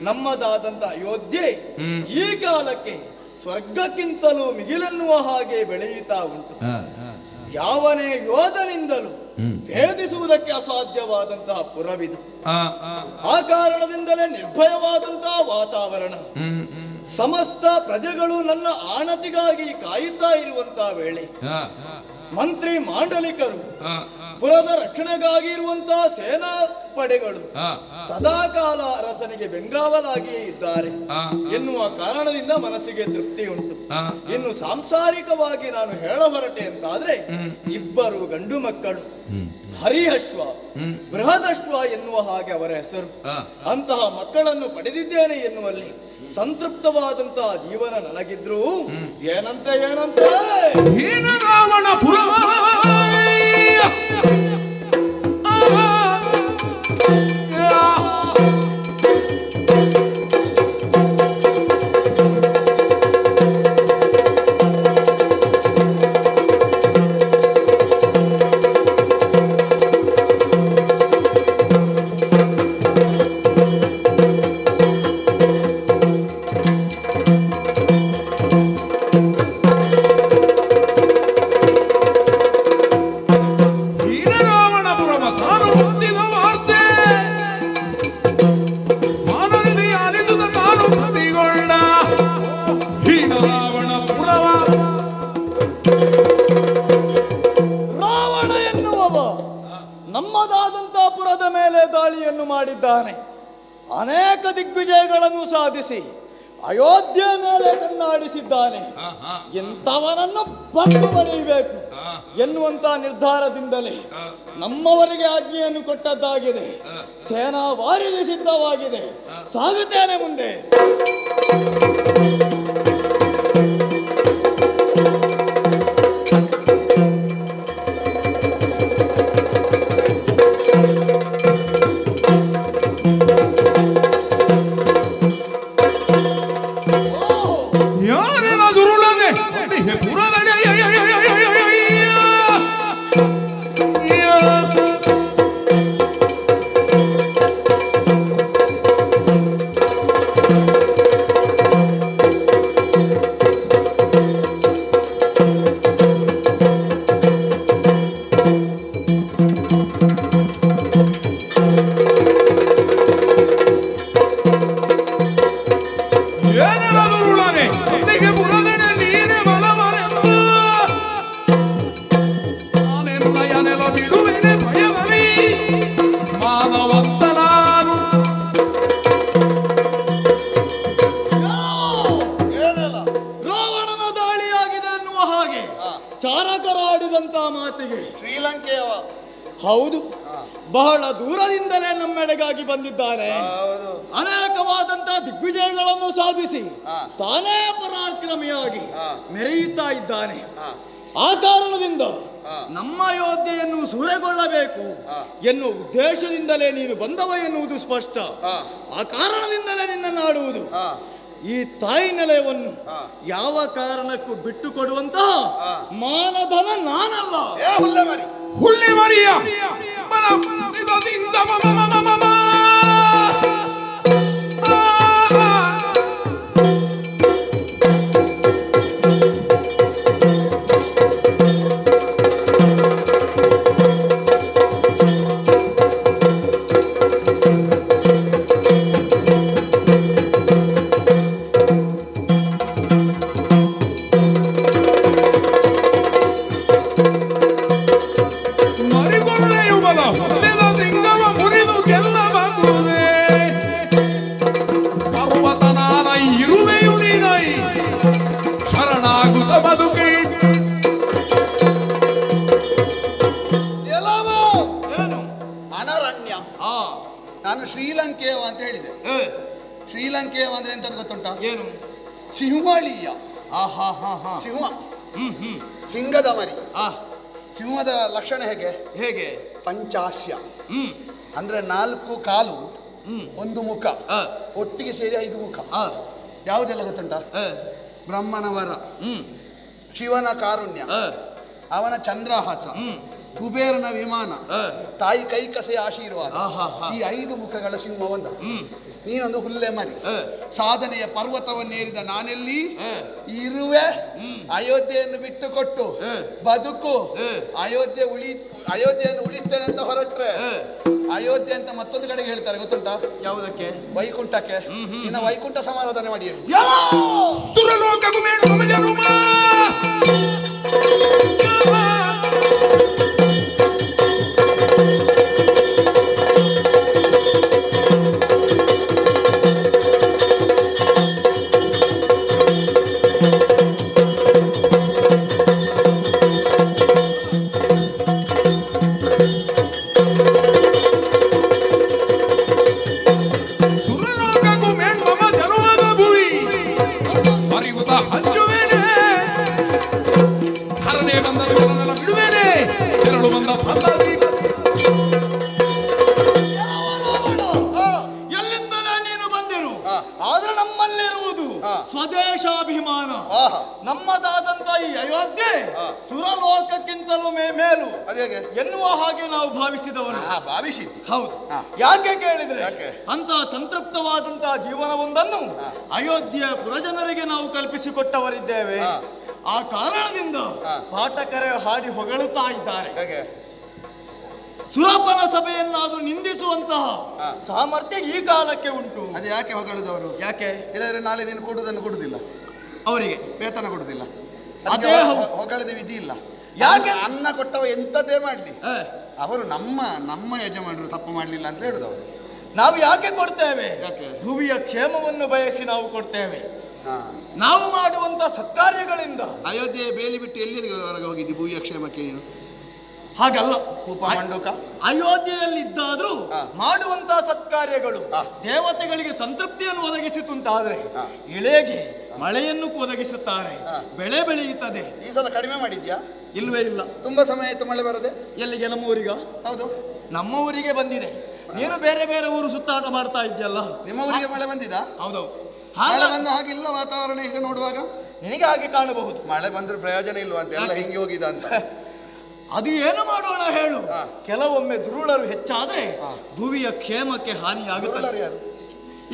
ನಮ್ಮದಾದಂತ ಅಯೋಧ್ಯೆ ಈ ಕಾಲಕ್ಕೆ ಸ್ವರ್ಗಕ್ಕಿಂತಲೂ ಮಿಗಿಲೆನ್ನುವ ಹಾಗೆ ಬೆಳೆಯುತ್ತಾ ಉಂಟು. ಯಾವನೇ ಯೋಧನಿಂದಲೂ ಭೇದಿಸುವುದಕ್ಕೆ ಅಸಾಧ್ಯವಾದಂತಹ ಪುರವಿದು. ಆ ಕಾರಣದಿಂದಲೇ ನಿರ್ಭಯವಾದಂತಹ ವಾತಾವರಣ. ಸಮಸ್ತ ಪ್ರಜೆಗಳು ನನ್ನ ಆಣತಿಗಾಗಿ ಕಾಯುತ್ತಾ ಇರುವಂತಹ ವೇಳೆ ಮಂತ್ರಿ ಮಾಂಡಲಿಕರು, ಪುರದ ರಕ್ಷಣೆಗಾಗಿ ಇರುವಂತಹ ಸೇನಾ ಪಡೆಗಳು ಸದಾಕಾಲ ಅರಸನಿಗೆ ಬೆಂಗಾವಲಾಗಿಯೇ ಇದ್ದಾರೆ ಎನ್ನುವ ಕಾರಣದಿಂದ ಮನಸ್ಸಿಗೆ ತೃಪ್ತಿ ಉಂಟು. ಇನ್ನು ಸಾಂಸಾರಿಕವಾಗಿ ನಾನು ಹೇಳ ಹೊರಟೆ ಅಂತಾದ್ರೆ, ಇಬ್ಬರು ಗಂಡು ಮಕ್ಕಳು, ಹರಿಹಶ್ವ, ಬೃಹದಶ್ವ ಎನ್ನುವ ಹಾಗೆ ಅವರ ಹೆಸರು. ಅಂತಹ ಮಕ್ಕಳನ್ನು ಪಡೆದಿದ್ದೇನೆ ಎನ್ನುವಲ್ಲಿ ಸಂತೃಪ್ತವಾದಂತಹ ಜೀವನ ನನಗಿದ್ರು ಏನಂತೆ ರಾವಣಪುರ ನಮ್ಮದಾದಂತಹ ಪುರದ ಮೇಲೆ ದಾಳಿಯನ್ನು ಮಾಡಿದ್ದಾನೆ. ಅನೇಕ ದಿಗ್ವಿಜಯಗಳನ್ನು ಸಾಧಿಸಿ ಅಯೋಧ್ಯೆ ಮೇಲೆ ಕಣ್ಣಾಡಿಸಿದ್ದಾನೆ. ಎಂಥವನನ್ನು ಬಗ್ಗು ಬಡಿಯಬೇಕು ಎನ್ನುವಂತ ನಿರ್ಧಾರದಿಂದಲೇ ನಮ್ಮವರಿಗೆ ಆಜ್ಞೆಯನ್ನು ಕೊಟ್ಟದ್ದಾಗಿದೆ. ಸೇನಾ ವಾರಿಧಿ ಸಿದ್ಧವಾಗಿದೆ. ಸಾಗುತ್ತೇನೆ ಮುಂದೆ. ಚಾರಕರಾಡಿದಂತಹ ಮಾತಿಗೆ ಶ್ರೀಲಂಕೆಯವ ಹೌದು, ಬಹಳ ದೂರದಿಂದಲೇ ನಮ್ಮೆಡೆಗಾಗಿ ಬಂದಿದ್ದಾನೆ. ಅನೇಕವಾದಂತಹ ದಿಗ್ವಿಜಯಗಳನ್ನು ಸಾಧಿಸಿ ತಾನೇ ಪರಾಕ್ರಮಿಯಾಗಿ ಮೆರೆಯುತ್ತಾ ಇದ್ದಾನೆ. ಆ ಕಾರಣದಿಂದ ನಮ್ಮ ಅಯೋಧ್ಯೆಯನ್ನು ಸೂರೆಗೊಳ್ಳಬೇಕು ಎನ್ನುವ ಉದ್ದೇಶದಿಂದಲೇ ನೀನು ಬಂದವ ಎನ್ನುವುದು ಸ್ಪಷ್ಟ. ಆ ಕಾರಣದಿಂದಲೇ ನಿನ್ನನ್ನು ಆಡುವುದು. ಈ ತಾಯಿ ನೆಲೆಯನ್ನು ಯಾವ ಕಾರಣಕ್ಕೂ ಬಿಟ್ಟು ಕೊಡುವಂತಹ ಮಾನಧನ ನಾನಲ್ಲ. ಹುಳ್ಳಿ ಮರಿಯ ಮರಿಗೊಳ್ಳೆಯುವ ಹೊಲೆದ ಸಿಂಗವ ಮುರಿದು ಅಂದ್ರೆ ಎಂತದ್ದು ಗೊತ್ತುಂಟ? ಏನು? ಸಿಂಹಳೀಯ. ಸಿಂಹ, ಸಿಂಗದ ಮರಿ. ಸಿಂಹದ ಲಕ್ಷಣ ಹೇಗೆ? ಹೇಗೆ? ಪಂಚಾಸ್ಯ. ಅಂದ್ರೆ 4 ಕಾಲು, 1 ಮುಖ, ಒಟ್ಟಿಗೆ ಸೇರಿ 5 ಮುಖ. ಯಾವುದೆಲ್ಲ ಗೊತ್ತುಂಟ? ಬ್ರಹ್ಮನ ವರ, ಶಿವನ ಕಾರುಣ್ಯ, ಅವನ ಚಂದ್ರಹಾಸ, ಕುಬೇರನ ವಿಮಾನ, ತಾಯಿ ಕೈಕಸೆಯ ಆಶೀರ್ವಾದ. ಈ 5 ಮುಖಗಳ ಸಿಂಹ ಒಂದ. ನೀನೊಂದು ಹುಲ್ಲೆ ಮರಿ. ಸಾಧನೆಯ ಪರ್ವತವನ್ನೇರಿದ ನಾನೆಲ್ಲಿ ಇರುವೆ? ಅಯೋಧ್ಯೆಯನ್ನು ಬಿಟ್ಟು ಕೊಟ್ಟು ಬದುಕು. ಅಯೋಧ್ಯೆಯನ್ನು ಉಳಿಸ್ತೇನೆ ಅಂತ ಹೊರಟ್ರೆ ಅಯೋಧ್ಯೆ ಅಂತ ಮತ್ತೊಂದು ಕಡೆಗೆ ಹೇಳ್ತಾರೆ, ಗೊತ್ತುಂಟಾ? ಯಾವುದಕ್ಕೆ? ವೈಕುಂಠಕ್ಕೆ. ಇನ್ನು ವೈಕುಂಠ ಸಮಾರಾಧನೆ ಮಾಡಿ. ಎಲ್ಲಿಂದಲೇ ನೀನು ಬಂದಿರು, ಆದ್ರೆ ನಮ್ಮಲ್ಲಿರುವುದು ಸ್ವದೇಶಾಭಿಮಾನ. ನಮ್ಮದಾದಂತ ಈ ಅಯೋಧ್ಯೆ ಸುರಲೋಕಕ್ಕಿಂತಲೂ ಮೇಲು ಎನ್ನುವ ಹಾಗೆ ನಾವು ಭಾವಿಸಿದವರು. ಹೌದು. ಯಾಕೆ ಕೇಳಿದ್ರೆ ಅಂತ ಸಂತೃಪ್ತವಾದಂತಹ ಜೀವನವೊಂದನ್ನು ಅಯೋಧ್ಯೆಯ ಪುರಜನರಿಗೆ ನಾವು ಕಲ್ಪಿಸಿಕೊಟ್ಟವರಿದ್ದೇವೆ. ಆ ಕಾರಣದಿಂದ ಪಾಠಕರೇ ಹಾಡಿ ಹೊಗಳುತ್ತಾ ಇದ್ದಾರೆ. ಸುರಪನ ಸಭೆಯನ್ನಾದ್ರೂ ನಿಂದಿಸುವಂತಹ ಸಾಮರ್ಥ್ಯ ಈ ಕಾಲಕ್ಕೆ ಉಂಟು. ಅದು ಯಾಕೆ ಹೊಗಳುದವರು? ಯಾಕೆ? ಇಲ್ಲದ್ರೆ ನಾಳೆ ನೀನು ಕೊಡುವುದನ್ನು ಕೊಡುದಿಲ್ಲ, ಅವರಿಗೆ ವೇತನ ಕೊಡುದಿಲ್ಲ. ಅದೇ ಹೊಗಳದ ವಿಧಿ ಇಲ್ಲ. ಯಾಕೆ? ಅನ್ನ ಕೊಟ್ಟವ ಎಂತದೇ ಮಾಡ್ಲಿ, ಅವರು ನಮ್ಮ ಯಜಮಾನರು ತಪ್ಪು ಮಾಡ್ಲಿಲ್ಲ ಅಂತ ಹೇಳುದು. ಅವರು ನಾವು ಯಾಕೆ ಕೊಡ್ತೇವೆ? ಯಾಕೆ? ಭುವಿಯ ಕ್ಷೇಮವನ್ನು ಬಯಸಿ ನಾವು ಕೊಡ್ತೇವೆ. ನಾವು ಮಾಡುವಂತ ಸತ್ಕಾರ್ಯಗಳಿಂದ ಅಯೋಧ್ಯೆ ಬೇಲಿ ಬಿಟ್ಟು ಎಲ್ಲಿಗೆ ಹೊರಗೆ ಹೋಗಿದ್ದಿ ಭೂವಿಯ ಕ್ಷೇಮಕ್ಕೆ? ನೀನು ಹಾಗಲ್ಲ. ಕೂಪ ಮಂಡೂಕ ಅಯೋಧ್ಯೆಯಲ್ಲಿದ್ದಾದ್ರೂ ಮಾಡುವಂತಹ ಸತ್ಕಾರ್ಯಗಳು ದೇವತೆಗಳಿಗೆ ಸಂತೃಪ್ತಿಯನ್ನು ಒದಗಿಸಿತುಂತಾದ್ರೆ ಇಳೆಗೆ ಮಳೆಯನ್ನು ಒದಗಿಸುತ್ತಾರೆ, ಬೆಳೆ ಬೆಳೆಯುತ್ತದೆ. ಈ ಸಲ ಕಡಿಮೆ ಮಾಡಿದ್ಯಾ? ಇಲ್ವೇ ಇಲ್ಲ. ತುಂಬಾ ಸಮಯ ಆಯ್ತು ಮಳೆ ಬರದೆ. ಎಲ್ಲಿಗೆ? ನಮ್ಮ ಊರಿಗ? ಹೌದು, ನಮ್ಮ ಊರಿಗೆ ಬಂದಿದೆ. ನೀನು ಬೇರೆ ಬೇರೆ ಊರು ಸುತ್ತಾಟ ಮಾಡ್ತಾ ಇದ್ಯಲ್ಲ. ನಿಮ್ಮ ಊರಿಗೆ ಮಳೆ ಬಂದಿದ? ಹೌದು. ಮಳೆ ಬಂದ ಹಾಗಿಲ್ಲ ವಾತಾವರಣ ಈಗ ನೋಡುವಾಗ. ನಿನಗೆ ಹಾಗೆ ಕಾಣಬಹುದು. ಮಳೆ ಬಂದ್ರೆ ಪ್ರಯೋಜನ ಇಲ್ವಾ ಅಂತ, ಎಲ್ಲ ಹಿಂಗೆ ಹೋಗಿದ ಅಂತ. ಅದು ಏನು ಮಾಡೋಣ ಹೇಳು? ಕೆಲವೊಮ್ಮೆ ದುರುಳರು ಹೆಚ್ಚಾದ್ರೆ ಭುವಿಯ ಕ್ಷೇಮಕ್ಕೆ ಹಾನಿಯಾಗುತ್ತದೆ. ಯಾರು?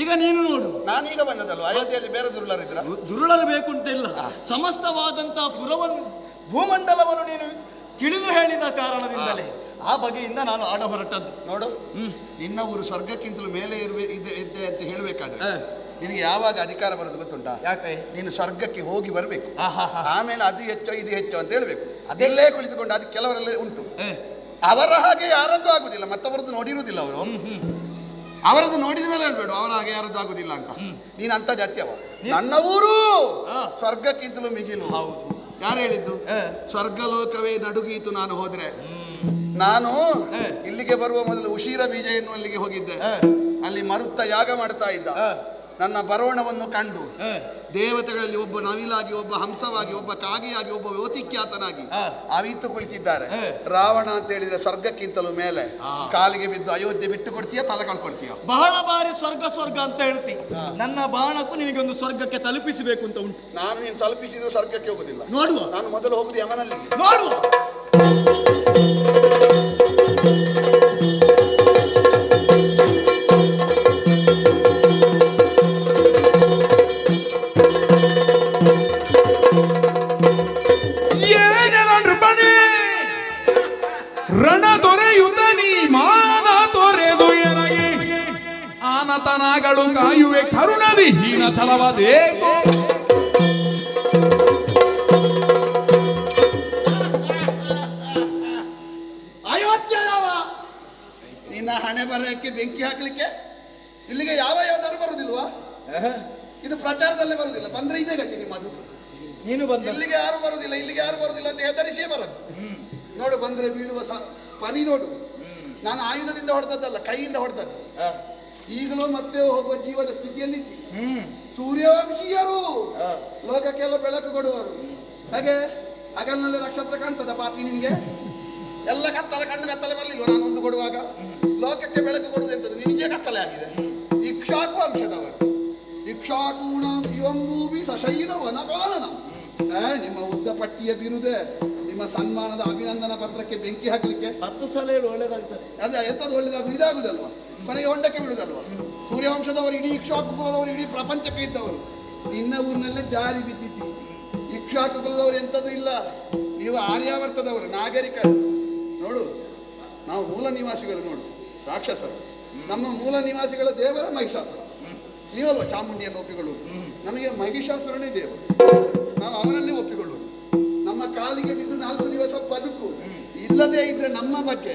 ಈಗ ನೀನು ನೋಡು, ನಾನೀಗ ಬಂದದಲ್ವ. ಅಯೋಧ್ಯೆಯಲ್ಲಿ ಬೇರೆ ದುರುಳರಿದ್ರ? ದುರುಳರು ಬೇಕು ಅಂತ ಇಲ್ಲ. ಸಮಸ್ತವಾದಂತಹ ಪುರವನ್ನು, ಭೂಮಂಡಲವನ್ನು ನೀನು ತಿಳಿದು ಹೇಳಿದ ಕಾರಣದಿಂದಲೇ ಆ ಬಗೆಯಿಂದ ನಾನು ಆಡ ಹೊರಟದ್ದು. ನೋಡು, ನಿನ್ನ ಊರು ಸ್ವರ್ಗಕ್ಕಿಂತಲೂ ಮೇಲೆ ಇದ್ದೆ ಅಂತ ಹೇಳಬೇಕಾದ್ರೆ ನಿನಗೆ ಯಾವಾಗ ಅಧಿಕಾರ ಬರೋದು ಗೊತ್ತುಂಟಾ? ಯಾಕೆ? ನೀನು ಸ್ವರ್ಗಕ್ಕೆ ಹೋಗಿ ಬರಬೇಕು. ಆಮೇಲೆ ಅದು ಹೆಚ್ಚೋ ಇದು ಹೆಚ್ಚೋ ಅಂತ ಹೇಳ್ಬೇಕು. ಅದೆಲ್ಲೇ ಕುಳಿತುಕೊಂಡು ಅದು ಕೆಲವರೆಲ್ಲ ಉಂಟು, ಅವರ ಹಾಗೆ ಯಾರದ್ದು ಆಗುದಿಲ್ಲ, ಮತ್ತವರದ್ದು ನೋಡಿರುವುದಿಲ್ಲ. ಅವರು ಅವರದ್ದು ನೋಡಿದ ಮೇಲೆ ಹೇಳ್ಬೇಡು ಅವರ ಹಾಗೆ ಯಾರದ್ದು ಆಗುದಿಲ್ಲ ಅಂತ. ನೀನು ಅಂತ ಜಾತಿಯವ. ನನ್ನ ಊರು ಸ್ವರ್ಗಕ್ಕಿಂತಲೂ ಮಿಗಿಲು. ಹೌದು. ಯಾರು ಹೇಳಿದ್ದು? ಸ್ವರ್ಗಲೋಕವೇ ನಡುಗೀತು ನಾನು ಹೋದ್ರೆ. ನಾನು ಇಲ್ಲಿಗೆ ಬರುವ ಮೊದಲು ಉಶೀರ ಬೀಜ ಎನ್ನುವಲ್ಲಿಗೆ ಹೋಗಿದ್ದೆ. ಅಲ್ಲಿ ಮರುತ್ತ ಯಾಗ ಮಾಡ್ತಾ ಇದ್ದ. ನನ್ನ ಬರೋಣವನ್ನು ಕಂಡು ದೇವತೆಗಳಲ್ಲಿ ಒಬ್ಬ ನವಿಲಾಗಿ, ಒಬ್ಬ ಹಂಸವಾಗಿ, ಒಬ್ಬ ಕಾಗಿಯಾಗಿ, ಒಬ್ಬ ಜ್ಯೋತಿಖ್ಯಾತನಾಗಿ ಅವಿತು ಕುಳಿತಿದ್ದಾರೆ. ರಾವಣ ಅಂತ ಹೇಳಿದ್ರೆ ಸ್ವರ್ಗಕ್ಕಿಂತಲೂ ಮೇಲೆ. ಕಾಲಿಗೆ ಬಿದ್ದು ಅಯೋಧ್ಯೆ ಬಿಟ್ಟು ಕೊಡ್ತೀಯ, ತಲೆ ಕಳ್ಕೊಳ್ತೀಯ. ಬಹಳ ಬಾರಿ ಸ್ವರ್ಗ ಅಂತ ಹೇಳ್ತಿ. ನನ್ನ ಬಾಣಕ್ಕೂ ನಿನಗೆ ಒಂದು ಸ್ವರ್ಗಕ್ಕೆ ತಲುಪಿಸಬೇಕು ಅಂತ ಉಂಟು. ನಾನು ನೀನು ತಲುಪಿಸಿದ್ರು ಸ್ವರ್ಗಕ್ಕೆ ಹೋಗುದಿಲ್ಲ. ನೋಡುವ. ನಾನು ಮೊದಲು ಹೋಗುದು ಯಮನಲ್ಲಿಗೆ. ನೋಡುವ. ರಣ ತೊರೆಯುತ್ತ ನೀ ಮಾನ ತೊರೆದು ಎನಗೆ ಆನತನಗಳು ಕಾಯುವೆ ಕರುಣದಿ ಹೀನ ತಲವದೇಕೋ. ಅಯೋಧ್ಯೆ ಯಾವ ನಿನ್ನ ಹಣೆ ಬರಕ್ಕೆ ಬೆಂಕಿ ಹಾಕ್ಲಿಕ್ಕೆ ಇಲ್ಲಿಗೆ ಯಾವ ಯಾವ್ದಾದ್ರು ಬರುದಿಲ್ವಾ? ಇದು ಪ್ರಚಾರದಲ್ಲೇ ಬರುದಿಲ್ಲ. ಬಂದ್ರೆ ಇದೇ ಗತಿ ನಿಮ್ಮದು. ನೀನು ಬಂದ ಇಲ್ಲಿಗೆ ಯಾರು ಬರುದಿಲ್ಲ, ಇಲ್ಲಿಗೆ ಯಾರು ಬರುದಿಲ್ಲ ಅಂತ ಹೆದರಿಸಿಯೇ ಬರೋದು. ನೋಡು, ಬಂದ್ರೆ ಬೀಳುವ ಪರಿ ನೋಡು. ನಾನು ಆಯುಧದಿಂದ ಹೊಡೆದದ್ದಲ್ಲ, ಕೈಯಿಂದ ಹೊಡೆದದ್ದು. ಈಗಲೂ ಮತ್ತೆ ಹೋಗುವ ಜೀವದ ಸ್ಥಿತಿಯಲ್ಲಿ ಸೂರ್ಯವಂಶೀಯರು ಲೋಕಕ್ಕೆಲ್ಲ ಬೆಳಕು ಕೊಡುವರು. ಹಾಗೆ ಹಗಲಿನಲ್ಲಿ ನಕ್ಷತ್ರ ಕಾಣ್ತದ ಪಾಪಿ ನಿನಗೆ? ಎಲ್ಲ ಕತ್ತಲೆ, ಕಣ್ಣು ಕತ್ತಲೆ ಬರಲಿಲ್ವ ನಾನು ಒಂದು ಕೊಡುವಾಗ? ಲೋಕಕ್ಕೆ ಬೆಳಕು ಕೊಡುವುದೆಂತದ್ದು? ನಿನಗೆ ಕತ್ತಲೆ ಆಗಿದೆ. ಇಕ್ಷಾಕು ವಂಶದವರು, ಇಕ್ಷಾಕೂಣಾಂ ಇವಂಬೂವಿ ಸಶೈಲ ವನಕಾನನ. ನಿಮ್ಮ ಉದ್ದ ಪಟ್ಟಿಯ ಬಿರುದೆ ನಿಮ್ಮ ಸನ್ಮಾನದ ಅಭಿನಂದನಾ ಪತ್ರಕ್ಕೆ ಬೆಂಕಿ ಹಾಕಲಿಕ್ಕೆ 10 ಸಲ ಹೇಳು, ಒಳ್ಳೇದಾಗ್ತದೆ. ಅದೇ ಎಂಥದ್ದು ಒಳ್ಳೇದಾಗುದು? ಇದಾಗುದಲ್ವಾ? ಕೊನೆಗೆ ಹೊಂಡಕ್ಕೆ ಬಿಡುದಲ್ವಾ? ಸೂರ್ಯವಂಶದವರು ಇಡೀ ಇಕ್ಷಾಕು ಕುಲದವರು ಇಡೀ ಪ್ರಪಂಚಕ್ಕೆ ಇದ್ದವರು. ನಿನ್ನ ಊರಿನಲ್ಲೇ ಜಾರಿ ಬಿದ್ದಿದ್ದಿ. ಇಕ್ಷಾಕು ಕುಲದವರು ಎಂಥದ್ದು ಇಲ್ಲ. ನೀವು ಆರ್ಯಾವರ್ತದವರು, ನಾಗರಿಕರು. ನೋಡು, ನಾವು ಮೂಲ ನಿವಾಸಿಗಳು. ನೋಡು, ರಾಕ್ಷಸರು. ನಮ್ಮ ಮೂಲ ನಿವಾಸಿಗಳ ದೇವರ ಮಹಿಷಾಸುರ. ನೀವಲ್ವ ಚಾಮುಂಡಿಯನ್ನು ಒಪ್ಪಿಕೊಳ್ಳುವುದು? ನಮಗೆ ಮಹಿಷಾಸುರನೇ ದೇವರು, ನಾವು ಅವನನ್ನೇ ಒಪ್ಪಿಕೊಳ್ಳುವುದು. ನಮ್ಮ ಕಾಲಿಗೆ ಬಿದ್ದು 4 ದಿವಸ ಬದುಕು. ಇಲ್ಲದೇ ಇದ್ರೆ ನಮ್ಮ ಬಗ್ಗೆ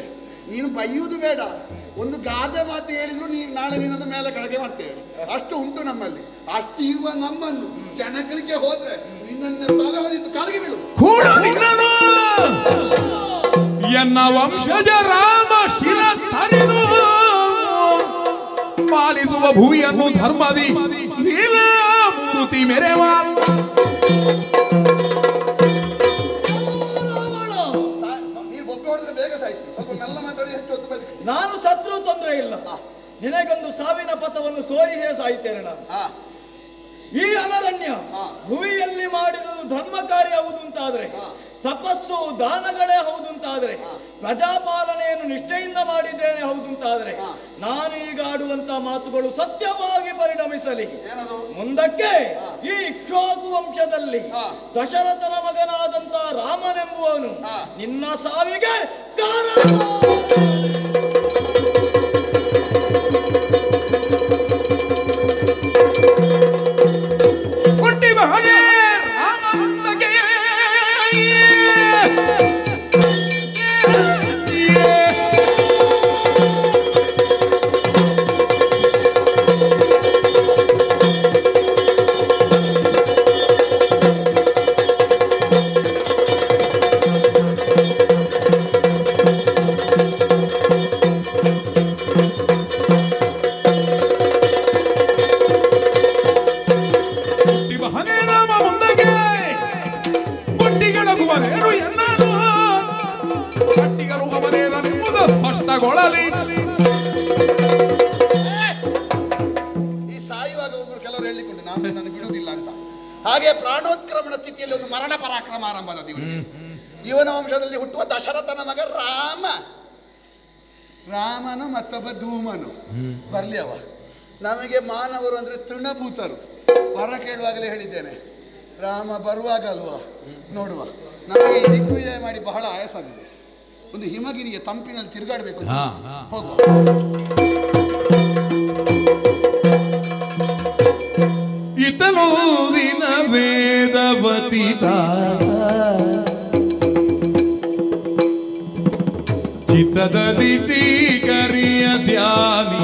ನೀನು ಬೈಯುವುದು ಬೇಡ. ಒಂದು ಗಾದೆ ಮಾತು ಹೇಳಿದ್ರು ನೀನು ನಾಳೆ ನಿನ್ನನ್ನು ಮೇಲೆ ಕೆಳಗೆ ಮಾಡ್ತೇವೆ. ಅಷ್ಟು ಉಂಟು ನಮ್ಮಲ್ಲಿ. ಅಷ್ಟು ಇರುವ ನಮ್ಮನ್ನು ಕೆಣಕಲಿಕ್ಕೆ ಹೋದ್ರೆ ನಿನ್ನನ್ನು ತಲೆ ಹೊದಿತು ಕಾಲಿಗೆ ಬೀಳು. ಎನ್ನ ವಂಶಜ ರಾಮ ಶಿರ ತರಿದು ಪಾಲಿಸುವ ಭೂಮಿಯನ್ನು ಧರ್ಮದಿ ಮೂರ್ತಿ ಮೆರೆವ. ನೀರು ಬೊಬ್ಬೆ ಹೊಡೆದ್ರೆ ಬೇಗ ಸಾಯ್ತು. ಸ್ವಲ್ಪ ಮೆಲ್ಲ ಮಾತಾಡಿ ಹೆಚ್ಚು ಹೊತ್ತು ಬದುಕಿ. ನಾನು ಸತ್ರು ತೊಂದರೆ ಇಲ್ಲ. ನಿನಗೊಂದು ಸಾವಿನ ಪಥವನ್ನು ಸೋರಿಯೇ ಸಾಯ್ತೇನೆ ನಾನು. ಈ ಅನರಣ್ಯ ಭೂಮಿಯಲ್ಲಿ ಮಾಡಿದುದು ಧರ್ಮ ಕಾರ್ಯ ಹೌದು ಅಂತಾದ್ರೆ, ತಪಸ್ಸು ದಾನಗಳೇ ಹೌದು ಅಂತಾದ್ರೆ, ಪ್ರಜಾಪಾಲನೆಯನ್ನು ನಿಷ್ಠೆಯಿಂದ ಮಾಡಿದ್ದೇನೆ ಹೌದು ಅಂತಾದ್ರೆ, ನಾನು ಈಗ ಆಡುವಂತ ಮಾತುಗಳು ಸತ್ಯವಾಗಿ ಪರಿಣಮಿಸಲಿ. ಮುಂದಕ್ಕೆ ಈ ಇಕ್ಷ್ವಾಕು ವಂಶದಲ್ಲಿ ದಶರಥನ ಮಗನಾದಂತ ರಾಮನೆಂಬುವನು ನಿನ್ನ ಸಾವಿಗೆ ಕಾರಣ. ಈ ಸಾಯುವಾಗ ಒಬ್ಬರು ಕೆಲವರು ಹೇಳಿಕೊಂಡು ನಾನು ನನ್ನ ಬಿಡುವುದಿಲ್ಲ ಅಂತ. ಹಾಗೆ ಪ್ರಾಣೋತ್ಕ್ರಮಣ ಸ್ಥಿತಿಯಲ್ಲಿ ಒಂದು ಮರಣ ಪರಾಕ್ರಮ ಆರಂಭದ ಇವನ ವಂಶದಲ್ಲಿ ಹುಟ್ಟುವ ದಶರಥನ ಮಗ ರಾಮ. ರಾಮನು ಮತ್ತೊಬ್ಬ ಧೂಮನು ಬರ್ಲಿ. ಅವ ನಮಗೆ ಮಾನವರು ಅಂದ್ರೆ ತೃಣಭೂತರು. ವರ ಕೇಳುವಾಗಲೇ ಹೇಳಿದ್ದೇನೆ, ರಾಮ ಬರುವಾಗ ಅಲ್ವಾ ನೋಡುವ. ನಮಗೆ ದಿಗ್ವಿಜಯ ಮಾಡಿ ಬಹಳ ಆಯಾಸಾಗಿದೆ. ಒಂದು ಹಿಮಗಿರಿಯ ತಂಪಿನಲ್ಲಿ ತಿರುಗಾಡಬೇಕು. ಹೋಗುವ. ಇತನು ದಿನ ವೇದವತಿತ ಚಿತ್ತದಲ್ಲಿ ಶ್ರೀಕರಿಯ ಧ್ಯಾನಿ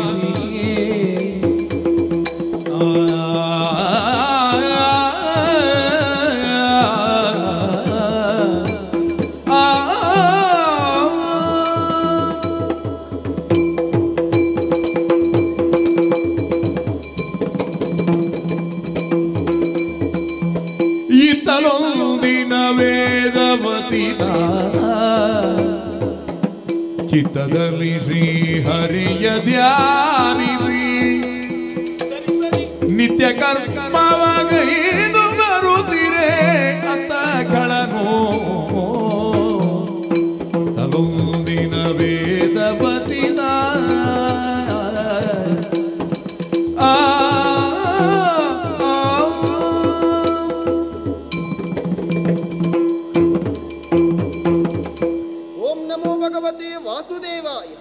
ದಿನ ವೇದವತಿತ ಚಿತ್ತದಲ್ಲಿ ಶ್ರೀ ಹರಿಯ ಧ್ಯಾನಿಸಿ ನಿತ್ಯ ಕರ್ಮವಗೈದು ಬರುತ್ತಿರೆ ಅತ್ತಗಳನ್ನು ತಲುದಿನ ವೇದವತಿತ ವಾಸುದೇವಾಯ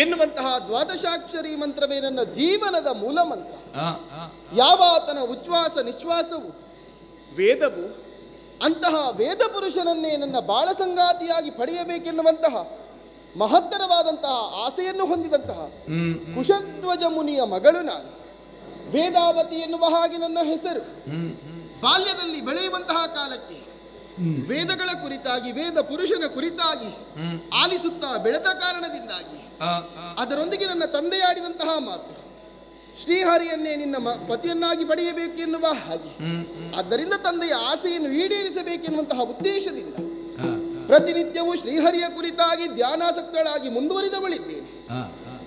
ಎನ್ನುವಂತಹ ದ್ವಾದಶಾಕ್ಷರಿ ಮಂತ್ರವೇ ನನ್ನ ಜೀವನದ ಮೂಲ ಮಂತ್ರ. ಯಾವಾತನ ಉಚ್ಛ್ವಾಸ ನಿಶ್ವಾಸವು ವೇದವು, ಅಂತಹ ವೇದ ಪುರುಷನನ್ನೇ ನನ್ನ ಬಾಳ ಸಂಗಾತಿಯಾಗಿ ಪಡೆಯಬೇಕೆನ್ನುವಂತಹ ಮಹತ್ತರವಾದಂತಹ ಆಸೆಯನ್ನು ಹೊಂದಿದಂತಹ ಕುಶಧ್ವಜ ಮುನಿಯ ಮಗಳು ನಾನು. ವೇದಾವತಿ ಎನ್ನುವ ಹಾಗೆ ನನ್ನ ಹೆಸರು. ಬಾಲ್ಯದಲ್ಲಿ ಬೆಳೆಯುವಂತಹ ಕಾಲಕ್ಕೆ ವೇದಗಳ ಕುರಿತಾಗಿ, ವೇದ ಪುರುಷನ ಕುರಿತಾಗಿ ಆಲಿಸುತ್ತಾ ಬೆಳೆದ ಕಾರಣದಿಂದಾಗಿ ಅದರೊಂದಿಗೆ ನನ್ನ ತಂದೆಯಾಡಿದಂತಹ ಮಾತು, ಶ್ರೀಹರಿಯನ್ನೇ ನಿನ್ನ ಪತಿಯನ್ನಾಗಿ ಪಡೆಯಬೇಕೆನ್ನುವ ಹಾಗೆ, ಆದ್ದರಿಂದ ತಂದೆಯ ಆಸೆಯನ್ನು ಈಡೇರಿಸಬೇಕೆನ್ನುವಂತಹ ಉದ್ದೇಶದಿಂದ ಪ್ರತಿನಿತ್ಯವೂ ಶ್ರೀಹರಿಯ ಕುರಿತಾಗಿ ಧ್ಯಾನಾಸಕ್ತಳಾಗಿ ಮುಂದುವರಿದವಳಿದ್ದೇನೆ.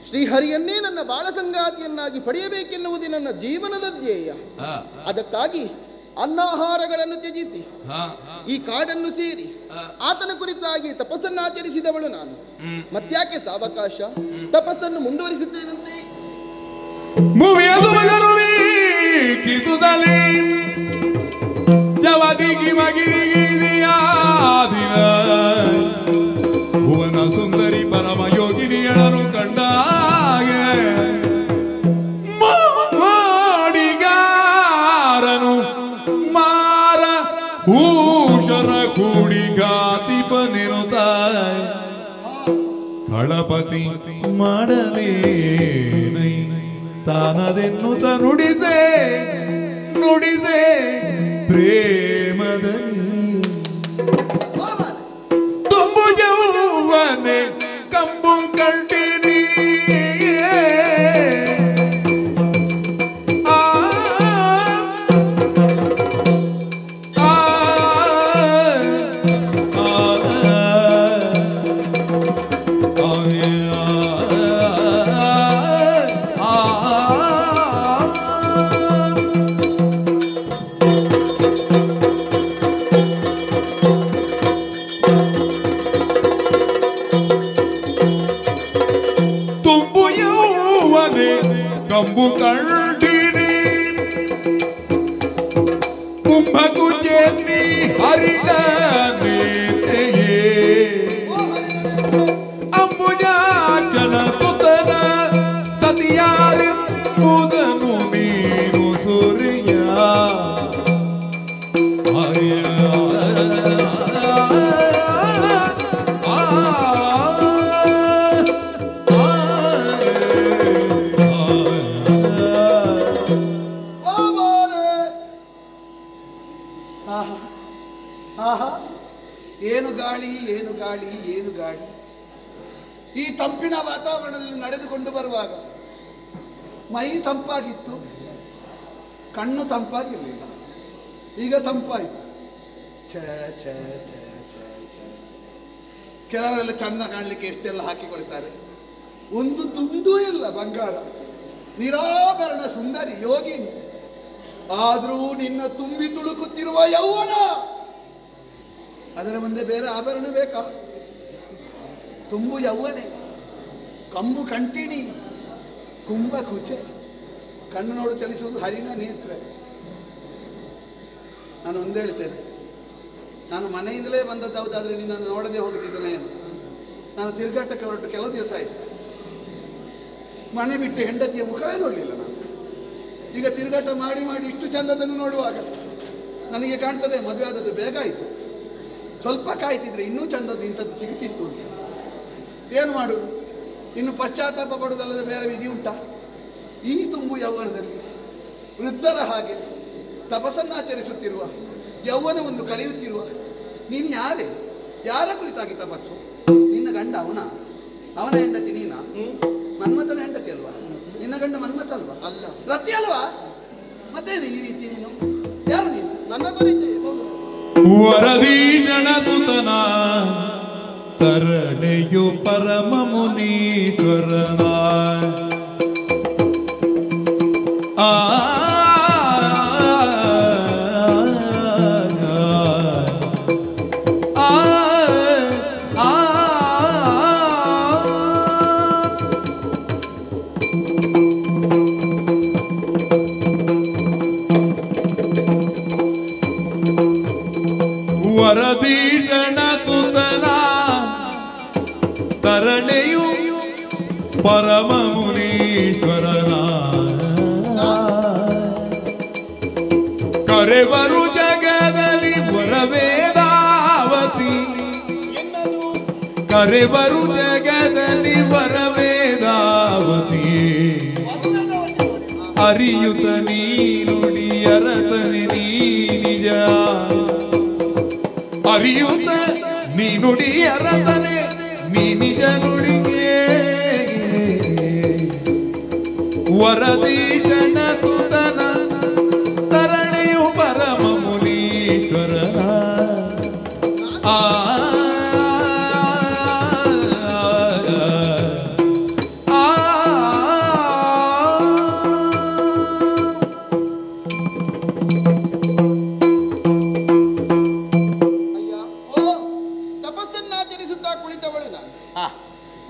ಶ್ರೀಹರಿಯನ್ನೇ ನನ್ನ ಬಾಳ ಸಂಗಾತಿಯನ್ನಾಗಿ ಪಡೆಯಬೇಕೆನ್ನುವುದೇ ನನ್ನ ಜೀವನದ ಧ್ಯೇಯ. ಅದಕ್ಕಾಗಿ ಅನ್ನಾಹಾರಗಳನ್ನು ತ್ಯಜಿಸಿ ಈ ಕಾಡನ್ನು ಸೇರಿ ಆತನ ಕುರಿತಾಗಿ ತಪಸ್ಸನ್ನಾಚರಿಸಿದವಳು ನಾನು. ಮತ್ಯಾಕೆ ಸಾವಕಾಶ, ತಪಸ್ಸನ್ನು ಮುಂದುವರಿಸಿದ್ದೇನಂತೆ. ಭುವನ ಸುಂದರಿ ಪರಮ ಯೋಗಿನಿಯಳನ್ನು ಕಂಡಾಗ ಮಾಡಿಗಾರನು ಮಾರ ಭೂಷರ ಕೂಡಿಗಾತಿಪ ನಿರುತ್ತಾಯ ಕಳಪತಿ ಮಾಡಲೇನೈ ತಾನದೆನ್ನುತ್ತ ನುಡಿದೆ ನುಡಿದೆ ಪ್ರೇಮದಲ್ಲಿ ತುಂಬು ಜೌವನೆ ಕಂಬು ಕಂಟಿನಿ ಕಂಬು ಕಂಡಿನಿ ಕುಂಭಕುಜೆನ್ನಿ ಹರಿದ ನೇತೆಯೇ ಅಂಬುಜಾಚನ ಸುತನ ಸತಿಯಾರೆಂಬುದನು ನೀನು ಸೂರ್ಯ ಏನು ಗಾಳಿ, ಏನು ಗಾಳಿ, ಏನು ಗಾಳಿ! ಈ ತಂಪಿನ ವಾತಾವರಣದಲ್ಲಿ ನಡೆದುಕೊಂಡು ಬರುವಾಗ ಮೈ ತಂಪಾಗಿತ್ತು, ಕಣ್ಣು ತಂಪಾಗಿರಲಿಲ್ಲ. ಈಗ ತಂಪಾಯಿತು. ಛ ಛ ಛ ಛ ಛ. ಕೆಲವರೆಲ್ಲ ಚಂದ ಕಾಣಲಿಕ್ಕೆ ಎಷ್ಟೆಲ್ಲ ಹಾಕಿಕೊಳ್ತಾರೆ. ಒಂದು ತುಂಡೂ ಇಲ್ಲ ಬಂಗಾರ, ನಿರಾಭರಣ ಸುಂದರಿ ಯೋಗಿನಿ. ಆದರೂ ನಿನ್ನ ತುಂಬಿ ತುಳುಕುತ್ತಿರುವ ಯೌವನ, ಅದರ ಮುಂದೆ ಬೇರೆ ಆಭರಣ ಬೇಕಾ? ತುಂಬು ಯೌವನೆ, ಕಂಬು ಕಂಟಿನಿ, ಕುಂಭ ಕುಚೆ, ಕಣ್ಣು ನೋಡು ಚಲಿಸುವುದು ಹರಿಣ ನೇತ್ರ. ನಾನು ಒಂದು ಹೇಳ್ತೇನೆ, ನಾನು ಮನೆಯಿಂದಲೇ ಬಂದದ್ದಾವುದಾದ್ರೆ ನಿನ್ನನ್ನು ನೋಡದೆ ಹೋಗುತ್ತಿದ್ದೇನೆ. ನಾನು ತಿರುಗಾಟಕ್ಕೆ ಹೊರಟು ಕೆಲವು ದಿವಸ ಆಯಿತು. ಮನೆ ಬಿಟ್ಟು ಹೆಂಡತಿಯ ಮುಖವೇ ನೋಡಲಿಲ್ಲ ನಾನು. ಈಗ ತಿರುಗಾಟ ಮಾಡಿ ಮಾಡಿ ಇಷ್ಟು ಚಂದದನ್ನು ನೋಡುವಾಗ ನನಗೆ ಕಾಣ್ತದೆ ಮದುವೆ ಆದದ್ದು ಬೇಗ ಆಯಿತು. ಸ್ವಲ್ಪ ಕಾಯ್ತಿದ್ರೆ ಇನ್ನೂ ಚಂದದ್ದು ಇಂಥದ್ದು ಸಿಗುತ್ತಿತ್ತು. ಏನು ಮಾಡುವುದು? ಇನ್ನು ಪಶ್ಚಾತ್ತಾಪ ಪಡುವುದಲ್ಲದೆ ಬೇರೆ ವಿಧಿ ಉಂಟಾ? ಈ ತುಂಬು ಯೌವನದಲ್ಲಿ ವೃದ್ಧರ ಹಾಗೆ ತಪಸ್ಸನ್ನಾಚರಿಸುತ್ತಿರುವ, ಯೌವನವನ್ನು ಕಳೆಯುತ್ತಿರುವ ನೀನು ಯಾರೇ? ಯಾರ ಕುರಿತಾಗಿ ತಪಸ್ಸು? ನಿನ್ನ ಗಂಡ ಅವನ ಹೆಂಡತಿ ನೀನಾ? ಮನ್ಮಥನ ಹೆಂಡತಿ ಅಲ್ವಾ? ನಿನ್ನ ಗಂಡ ಮನ್ಮಥ ಅಲ್ವಾ? ಅಲ್ಲ, ರತಿ ಅಲ್ವಾ? ಮತ್ತೇನು ಈ ರೀತಿ ನೀನು? ಯಾರು ನೀನು? ನನ್ನ ಪರಿಚಯ ವರದೀಶನತುತನ ತರಣೆಯು ಪರಮ ಮುನೀಶ್ವರನ ಆ ವರದೀಶನ ತುತನ ತರಣೆಯು ಪರಮ ಮುನೀಶ್ವರನ ಕರೆವರು ಜಗದಲ್ಲಿ ವರವೇದಾವತಿ, ಕರೆವರು ಜಗದಲ್ಲಿ ವರವೇದಾವತಿ. ಅರಿಯುತ ನೀ ನುಡಿಯರತನೆ ನೀ ನಿಜ, ಅರಿಯುತ್ತ ನೀ ನುಡಿಯರತನೆ ನೀ ನಿಜ ನುಡಿಗೆ. ವರದೀಶನ ಸುತನ ತರಣಿಯು ಪರಮ ಮುನೀಶ್ವರನ ಆ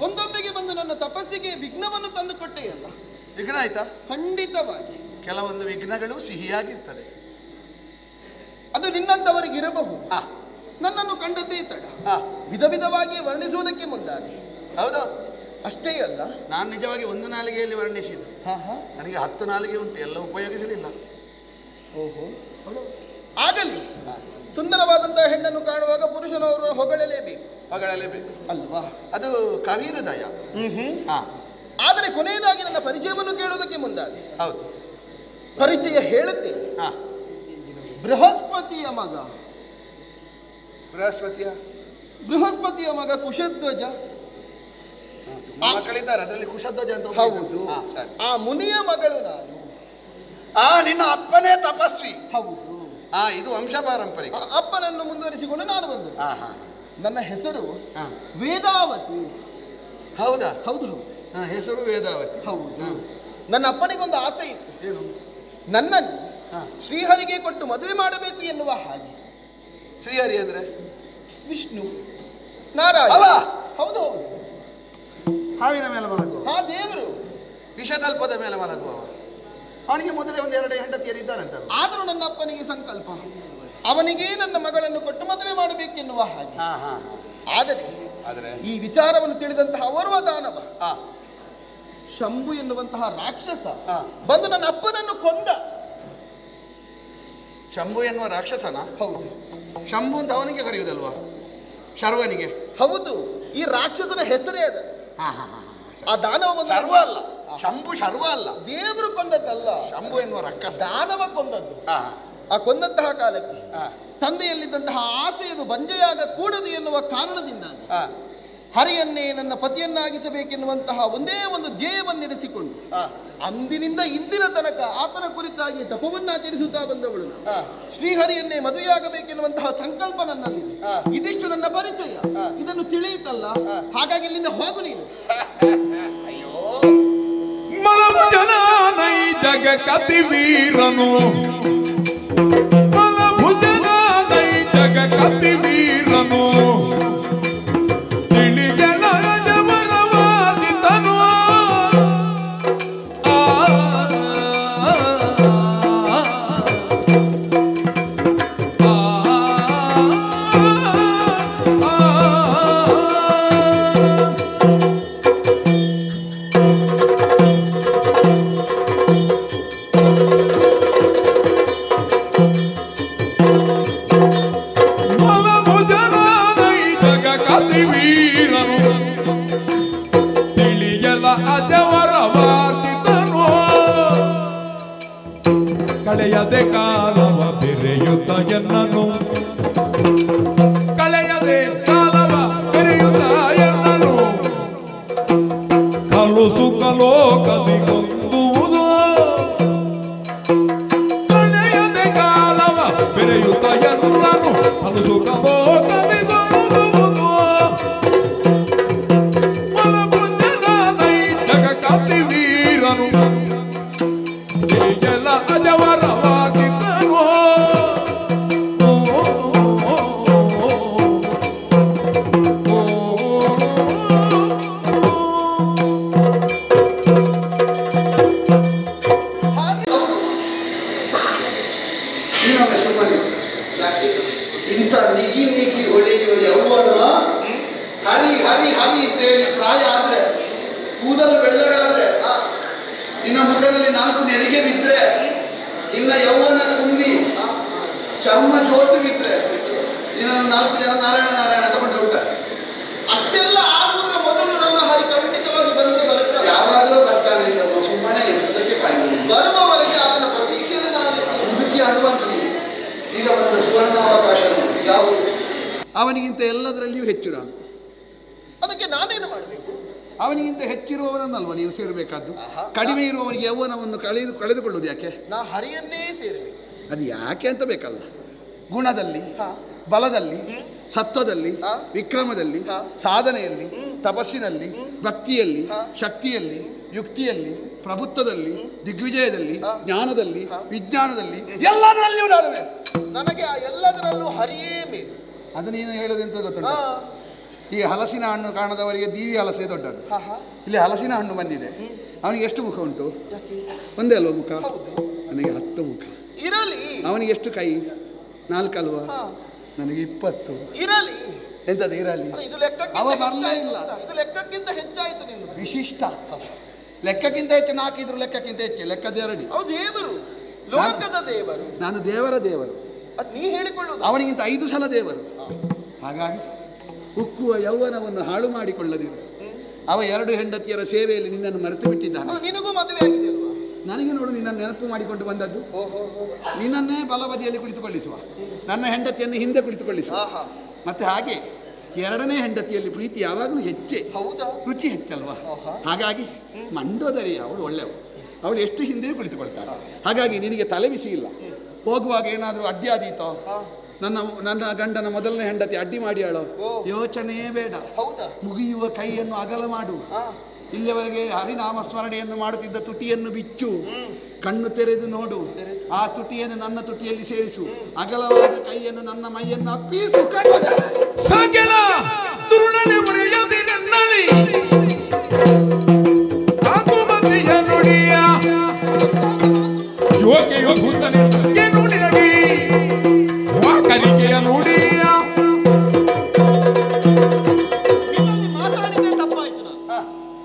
ಒಂದೊಮ್ಮೆಗೆ ಬಂದು ನನ್ನ ತಪಸ್ಸಿಗೆ ವಿಘ್ನವನ್ನು ತಂದು ಕೊಟ್ಟೆಯಲ್ಲ. ವಿಘ್ನ ಆಯ್ತಾ? ಖಂಡಿತವಾಗಿ. ಕೆಲವೊಂದು ವಿಘ್ನಗಳು ಸಿಹಿಯಾಗಿರ್ತದೆ. ಅದು ನಿನ್ನಂತವರಿಗೆ ಇರಬಹುದು. ನನ್ನನ್ನು ಕಂಡದ್ದೇ ತಡ. ವಿಧ ವಿಧವಾಗಿ ವರ್ಣಿಸುವುದಕ್ಕೆ ಮುಂದಾದೆ. ಹೌದು. ಅಷ್ಟೇ ಅಲ್ಲ, ನಾನು ನಿಜವಾಗಿ ಒಂದು ನಾಲಿಗೆಯಲ್ಲಿ ವರ್ಣಿಸಿದ್ದು. ನನಗೆ 10 ನಾಲಿಗೆ ಉಂಟು, ಎಲ್ಲ ಉಪಯೋಗಿಸಲಿಲ್ಲ. ಓಹೋ, ಆಗಲಿ. ಸುಂದರವಾದಂತಹ ಹೆಣ್ಣನ್ನು ಕಾಣುವಾಗ ಪುರುಷನವರು ಹೊಗಳಲೇಬೇಕು ಅಲ್ವಾ? ಅದು ಕವಿ ಹೃದಯ. ಆದರೆ ಕೊನೆಯದಾಗಿ ನನ್ನ ಪರಿಚಯವನ್ನು ಕೇಳುವುದಕ್ಕೆ ಮುಂದಾಗಿ. ಹೌದು, ಪರಿಚಯ ಹೇಳುತ್ತೇನೆ. ಬೃಹಸ್ಪತಿಯ ಮಗ. ಬೃಹಸ್ಪತಿಯ ಮಗ ಕುಶಧ್ವಜ. ಮಕ್ಕಳಿದ್ದಾರೆ, ಅದರಲ್ಲಿ ಕುಶಧ್ವಜ ಅಂತ. ಹೌದು, ಆ ಮುನಿಯ ಮಗಳು ನಾನು. ನಿನ್ನ ಅಪ್ಪನೇ ತಪಸ್ವಿ. ಹೌದು. ಇದು ವಂಶ ಪಾರಂಪರಿಕ. ಅಪ್ಪನನ್ನು ಮುಂದುವರಿಸಿಕೊಂಡು ನಾನು ಬಂದು. ನನ್ನ ಹೆಸರು ವೇದಾವತಿ. ಹೌದಾ? ಹೌದು ಹೌದು, ಹೆಸರು ವೇದಾವತಿ. ಹೌದು. ನನ್ನ ಅಪ್ಪನಿಗೊಂದು ಆಸೆ ಇತ್ತು, ಏನು? ನನ್ನನ್ನು ಶ್ರೀಹರಿಗೆ ಕೊಟ್ಟು ಮದುವೆ ಮಾಡಬೇಕು ಎನ್ನುವ ಹಾಗೆ. ಶ್ರೀಹರಿ ಅಂದ್ರೆ ವಿಷ್ಣು ನಾರಾಯಣ. ಹೌದು ಹೌದು. ಹಾವಿನ ಮೇಲೆ ಮಲಗುವ ದೇವರು. ವಿಷತಲ್ಪದ ಮೇಲೆ ಮಲಗುವ. ಅವನಿಗೆ ಮೊದಲೇ 1-2 ಹೆಂಡತಿಯರಿದ್ದಾರಂತ. ಆದರೂ ನನ್ನ ಅಪ್ಪನಿಗೆ ಸಂಕಲ್ಪ, ಅವನಿಗೇ ನನ್ನ ಮಗಳನ್ನು ಕೊಟ್ಟು ಮದುವೆ ಮಾಡಬೇಕೆನ್ನುವ ಹಾಗೆ. ಆದರೆ ಈ ವಿಚಾರವನ್ನು ತಿಳಿದಂತಹ ಓರ್ವ ದಾನವ, ಶಂಭು ಎನ್ನುವಂತಹ ರಾಕ್ಷಸ, ಬಂದು ನನ್ನ ಅಪ್ಪನನ್ನು ಕೊಂದ. ಶಂಭು ಎನ್ನುವ ರಾಕ್ಷಸನ? ಹೌದು. ಶಂಭು ಅಂತ ಅವನಿಗೆ ಕರೆಯುವುದಲ್ವಾ? ಶರ್ವನಿಗೆ? ಹೌದು, ಈ ರಾಕ್ಷಸನ ಹೆಸರೇ ಅದ. ಆ ದಾನವ ಶರ್ವ ಅಲ್ಲ, ಶಂಭು ಶರ್ವ ಅಲ್ಲ. ದೇವರು ಕೊಂದದ್ದಲ್ಲ, ಶಂಭು ಎನ್ನುವ ರಾಕ್ಷಸ ದಾನವ ಕೊಂದದ್ದು. ಆ ಕೊಂದಂತಹ ಕಾಲಕ್ಕೆ ತಂದೆಯಲ್ಲಿದ್ದಂತಹ ಆಸೆಯದು ಬಂಜೆಯಾಗ ಕೂಡದು ಎನ್ನುವ ಕಾರಣದಿಂದಾಗಿ ಹರಿಯನ್ನೇ ನನ್ನ ಪತಿಯನ್ನಾಗಿಸಬೇಕೆನ್ನುವಂತಹ ಒಂದೇ ಒಂದು ಧ್ಯೇಯವನ್ನಿರಿಸಿಕೊಂಡು ಅಂದಿನಿಂದ ಇಂದಿನ ತನಕ ಆತನ ಕುರಿತಾಗಿ ತಪವನ್ನಾಚರಿಸುತ್ತಾ ಬಂದವಳು. ಶ್ರೀಹರಿಯನ್ನೇ ಮದುವೆಯಾಗಬೇಕೆನ್ನುವಂತಹ ಸಂಕಲ್ಪ ನನ್ನಲ್ಲಿದೆ. ಇದಿಷ್ಟು ನನ್ನ ಪರಿಚಯ. ಇದನ್ನು ತಿಳಿಯಿತಲ್ಲ, ಹಾಗಾಗಿ ಇಲ್ಲಿಂದ ಹೋಗು ನೀನು. ಮಲಭುಜನಾನೈ ಜಗಕತಿ ವೀರನು, ಮಲಭುಜನಾನೈ ಜಗಕತಿ ವೀರನು, ತಿಳಿಗಳವರವಾದಿತನು. ಕಳೆಯದೆ ಕಾಲವ ಬೆರೆಯುತ್ತ ಎನ್ನನು, ಕಳೆಯದೆ ಕಾಲವ ಬೆರೆಯುತ್ತ ಎನ್ನನು, ಕಲುಸು ಕಲೋಕದಿ ಕೊಂದುವುದು. ಕಳೆಯದೆ ಕಾಲವ ಬೆರೆಯುತ್ತ ಎನ್ನನು, ಕಲುಸು ಕಲೋಕದಿ ಕೊಂದುವುದು. ಮಲಭುಜನಾನೈ ಜಗಕತಿ ವೀರನು, ತಿಳಿಗೆಲ್ಲ ಅಜವರವಾಗಿದ್ದನು. ಇಂಥ ನಿಗಿ ನಿಗಿ ಹೊಳೆಯುವ ಯೌವನ, ಹರಿ ಹರಿ ಹರಿ ಅಂತ ಹೇಳಿ ಪ್ರಾಯ ಆದ್ರೆ, ಕೂದಲು ಬೆಳ್ಳಗಾದ್ರೆ, ನಿನ್ನ ಮುಖದಲ್ಲಿ 4 ನೆರಿಗೆ ಬಿದ್ರೆ, ನಿನ್ನ ಯೌವನ ಕುಂದಿ ಚರ್ಮ ಜೋತು ಬಿದ್ರೆ, ನಿನ್ನ 4 ಜನ ನಾರಾಯಣ ನಾರಾಯಣ ತಗೊಂಡು ಹೋಗ್ತಾರೆ. ಅಷ್ಟೆಲ್ಲ ಆಗುವುದರ ಮೊದಲು ನನ್ನ ಹರಿ ಖಂಡಿತವಾಗಿ ಬಂದು ಬರುತ್ತಾರೆ. ಯಾವಾಗಲೂ ಬರ್ತಾನೆ, ಸುಮ್ಮನೆ ಎಂಬುದಕ್ಕೆ ಬರುವವರೆಗೆ ಅದನ್ನ ಪ್ರತೀಕ್ಷೆಯಲ್ಲಿ ನಾನು ಮುದುಕಿ ಆಗುವಂತ. ಈಗ ಒಂದು ಸುವರ್ಣಾವಕಾಶ ಯಾವುದು? ಅವನಿಗಿಂತ ಎಲ್ಲದರಲ್ಲಿಯೂ ಹೆಚ್ಚು ನಾನು. ಅದಕ್ಕೆ ನಾನೇನು ಮಾಡಬೇಕು? ಅವನಿಗಿಂತ ಹೆಚ್ಚಿರುವವನನ್ನಲ್ವ ನೀವು ಸೇರಬೇಕಾದ್ದು? ಕಡಿಮೆ ಇರುವವನಿಗೆ ಯೌವನವನ್ನು ಕಳೆದುಕೊಳ್ಳುವುದು ಯಾಕೆ? ನಾ ಹರಿಯನ್ನೇ ಸೇರಬೇಕು. ಅದು ಯಾಕೆ ಅಂತ ಬೇಕಲ್ಲ. ಗುಣದಲ್ಲಿ, ಬಲದಲ್ಲಿ, ಸತ್ವದಲ್ಲಿ, ವಿಕ್ರಮದಲ್ಲಿ, ಸಾಧನೆಯಲ್ಲಿ, ತಪಸ್ಸಿನಲ್ಲಿ, ಭಕ್ತಿಯಲ್ಲಿ, ಶಕ್ತಿಯಲ್ಲಿ, ಯುಕ್ತಿಯಲ್ಲಿ, ಪ್ರಭುತ್ವದಲ್ಲಿ, ದಿಗ್ವಿಜಯದಲ್ಲಿ, ಜ್ಞಾನದಲ್ಲಿ, ವಿಜ್ಞಾನದಲ್ಲಿ ಎಲ್ಲದರಲ್ಲಿಯೂ ನಾನು ನನಗೆ ಆ ಎಲ್ಲದರಲ್ಲೂ ಹರಿಯೇ ಮೇಲು. ಅದು ನೀನು ಹೇಳೋದೆಂತ ಗೊತ್ತುಂಟ? ಈ ಹಲಸಿನ ಹಣ್ಣು ಕಾಣದವರಿಗೆ ದೀವಿ ಹಲಸೆ ದೊಡ್ಡದು. ಇಲ್ಲಿ ಹಲಸಿನ ಹಣ್ಣು ಬಂದಿದೆ, ಅವನಿಗೆ ಎಷ್ಟು ಮುಖ ಉಂಟು? ಒಂದೇ ಅಲ್ವ ಮುಖ? ನನಗೆ 10 ಮುಖ ಇರಲಿ. ಅವನಿಗೆ ಎಷ್ಟು ಕೈ? 4 ಅಲ್ವಾ? ನನಗೆ 20 ಇರಲಿ. ಎಂತದ್ದು ಇರಲಿ? ಅವ ಬರಲೇ ಇಲ್ಲ. ಇದು ಲೆಕ್ಕಕ್ಕಿಂತ ಹೆಚ್ಚಾಯಿತು ನಿನ್ನ ವಿಶಿಷ್ಟ. ಲೆಕ್ಕಕ್ಕಿಂತ ಹೆಚ್ಚು 4 ಇದ್ರು ಲೆಕ್ಕಕ್ಕಿಂತ ಹೆಚ್ಚು. ಲೆಕ್ಕದೆರಡಿ. ಅವು ದೇವರು, ಲೋಕದ ದೇವರು. ನಾನು ದೇವರ ದೇವರು. ಅದು ನೀ ಹೇಳಿಕೊಳ್ಳುವುದು. ಅವನಿಗಿಂತ 5 ಸಲ ದೇವರು. ಹಾಗಾಗಿ ಉಕ್ಕುವ ಯೌವನವನ್ನು ಹಾಳು ಮಾಡಿಕೊಳ್ಳದಿರು. ಅವ 2 ಹೆಂಡತಿಯರ ಸೇವೆಯಲ್ಲಿ ನಿನ್ನನ್ನು ಮರೆತು ಬಿಟ್ಟಿದ್ದಾನೆ. ನಿನಗೂ ಮದುವೆ ಆಗಿದೆ ಅಲ್ವಾ? ನನಗೆ ನೋಡು ನಿನ್ನನ್ನು ನೆನಪು ಮಾಡಿಕೊಂಡು ಬಂದದ್ದು. ನಿನ್ನನ್ನೇ ಬಲಬದಿಯಲ್ಲಿ ಕುಳಿತುಕೊಳ್ಳಿಸುವ, ನನ್ನ ಹೆಂಡತಿಯನ್ನು ಹಿಂದೆ ಕುಳಿತುಕೊಳ್ಳಿಸುವ. ಮತ್ತೆ ಹಾಗೆ 2ನೇ ಹೆಂಡತಿಯಲ್ಲಿ ಪ್ರೀತಿ ಯಾವಾಗಲೂ ಹೆಚ್ಚೆ. ಹೌದಾ? ರುಚಿ ಹೆಚ್ಚಲ್ವಾ? ಹಾಗಾಗಿ ಮಂಡೋದರಿ ಅವಳು ಒಳ್ಳೆಯವಳು. ಅವಳು ಎಷ್ಟು ಹಿಂದೆ ಕುಳಿತುಕೊಳ್ತಾಳೆ. ಹಾಗಾಗಿ ನಿನಗೆ ತಲೆ ಬಿಸಿ ಇಲ್ಲ. ಹೋಗುವಾಗ ಏನಾದರೂ ಅಡ್ಡಿ ಆದೀತೋ, ನನ್ನ ಗಂಡನ ಮೊದಲನೇ ಹೆಂಡತಿ ಅಡ್ಡಿ ಮಾಡಿ ಹೇಳೋ, ಯೋಚನೆಯೇ ಬೇಡ. ಮುಗಿಯುವ ಕೈಯನ್ನು ಅಗಲ ಮಾಡು. ಇಲ್ಲಿಯವರೆಗೆ ಹರಿನಾಮ ಸ್ಮರಣೆಯನ್ನು ಮಾಡುತ್ತಿದ್ದ ತುಟಿಯನ್ನು ಬಿಚ್ಚು, ಕಣ್ಣು ತೆರೆದು ನೋಡು. ಆ ತುಟಿಯನ್ನು ನನ್ನ ತುಟಿಯಲ್ಲಿ ಸೇರಿಸು. ಅಗಲವಾದ ಕೈಯನ್ನು ನನ್ನ ಮೈಯನ್ನು ಅಪ್ಪಿಸು.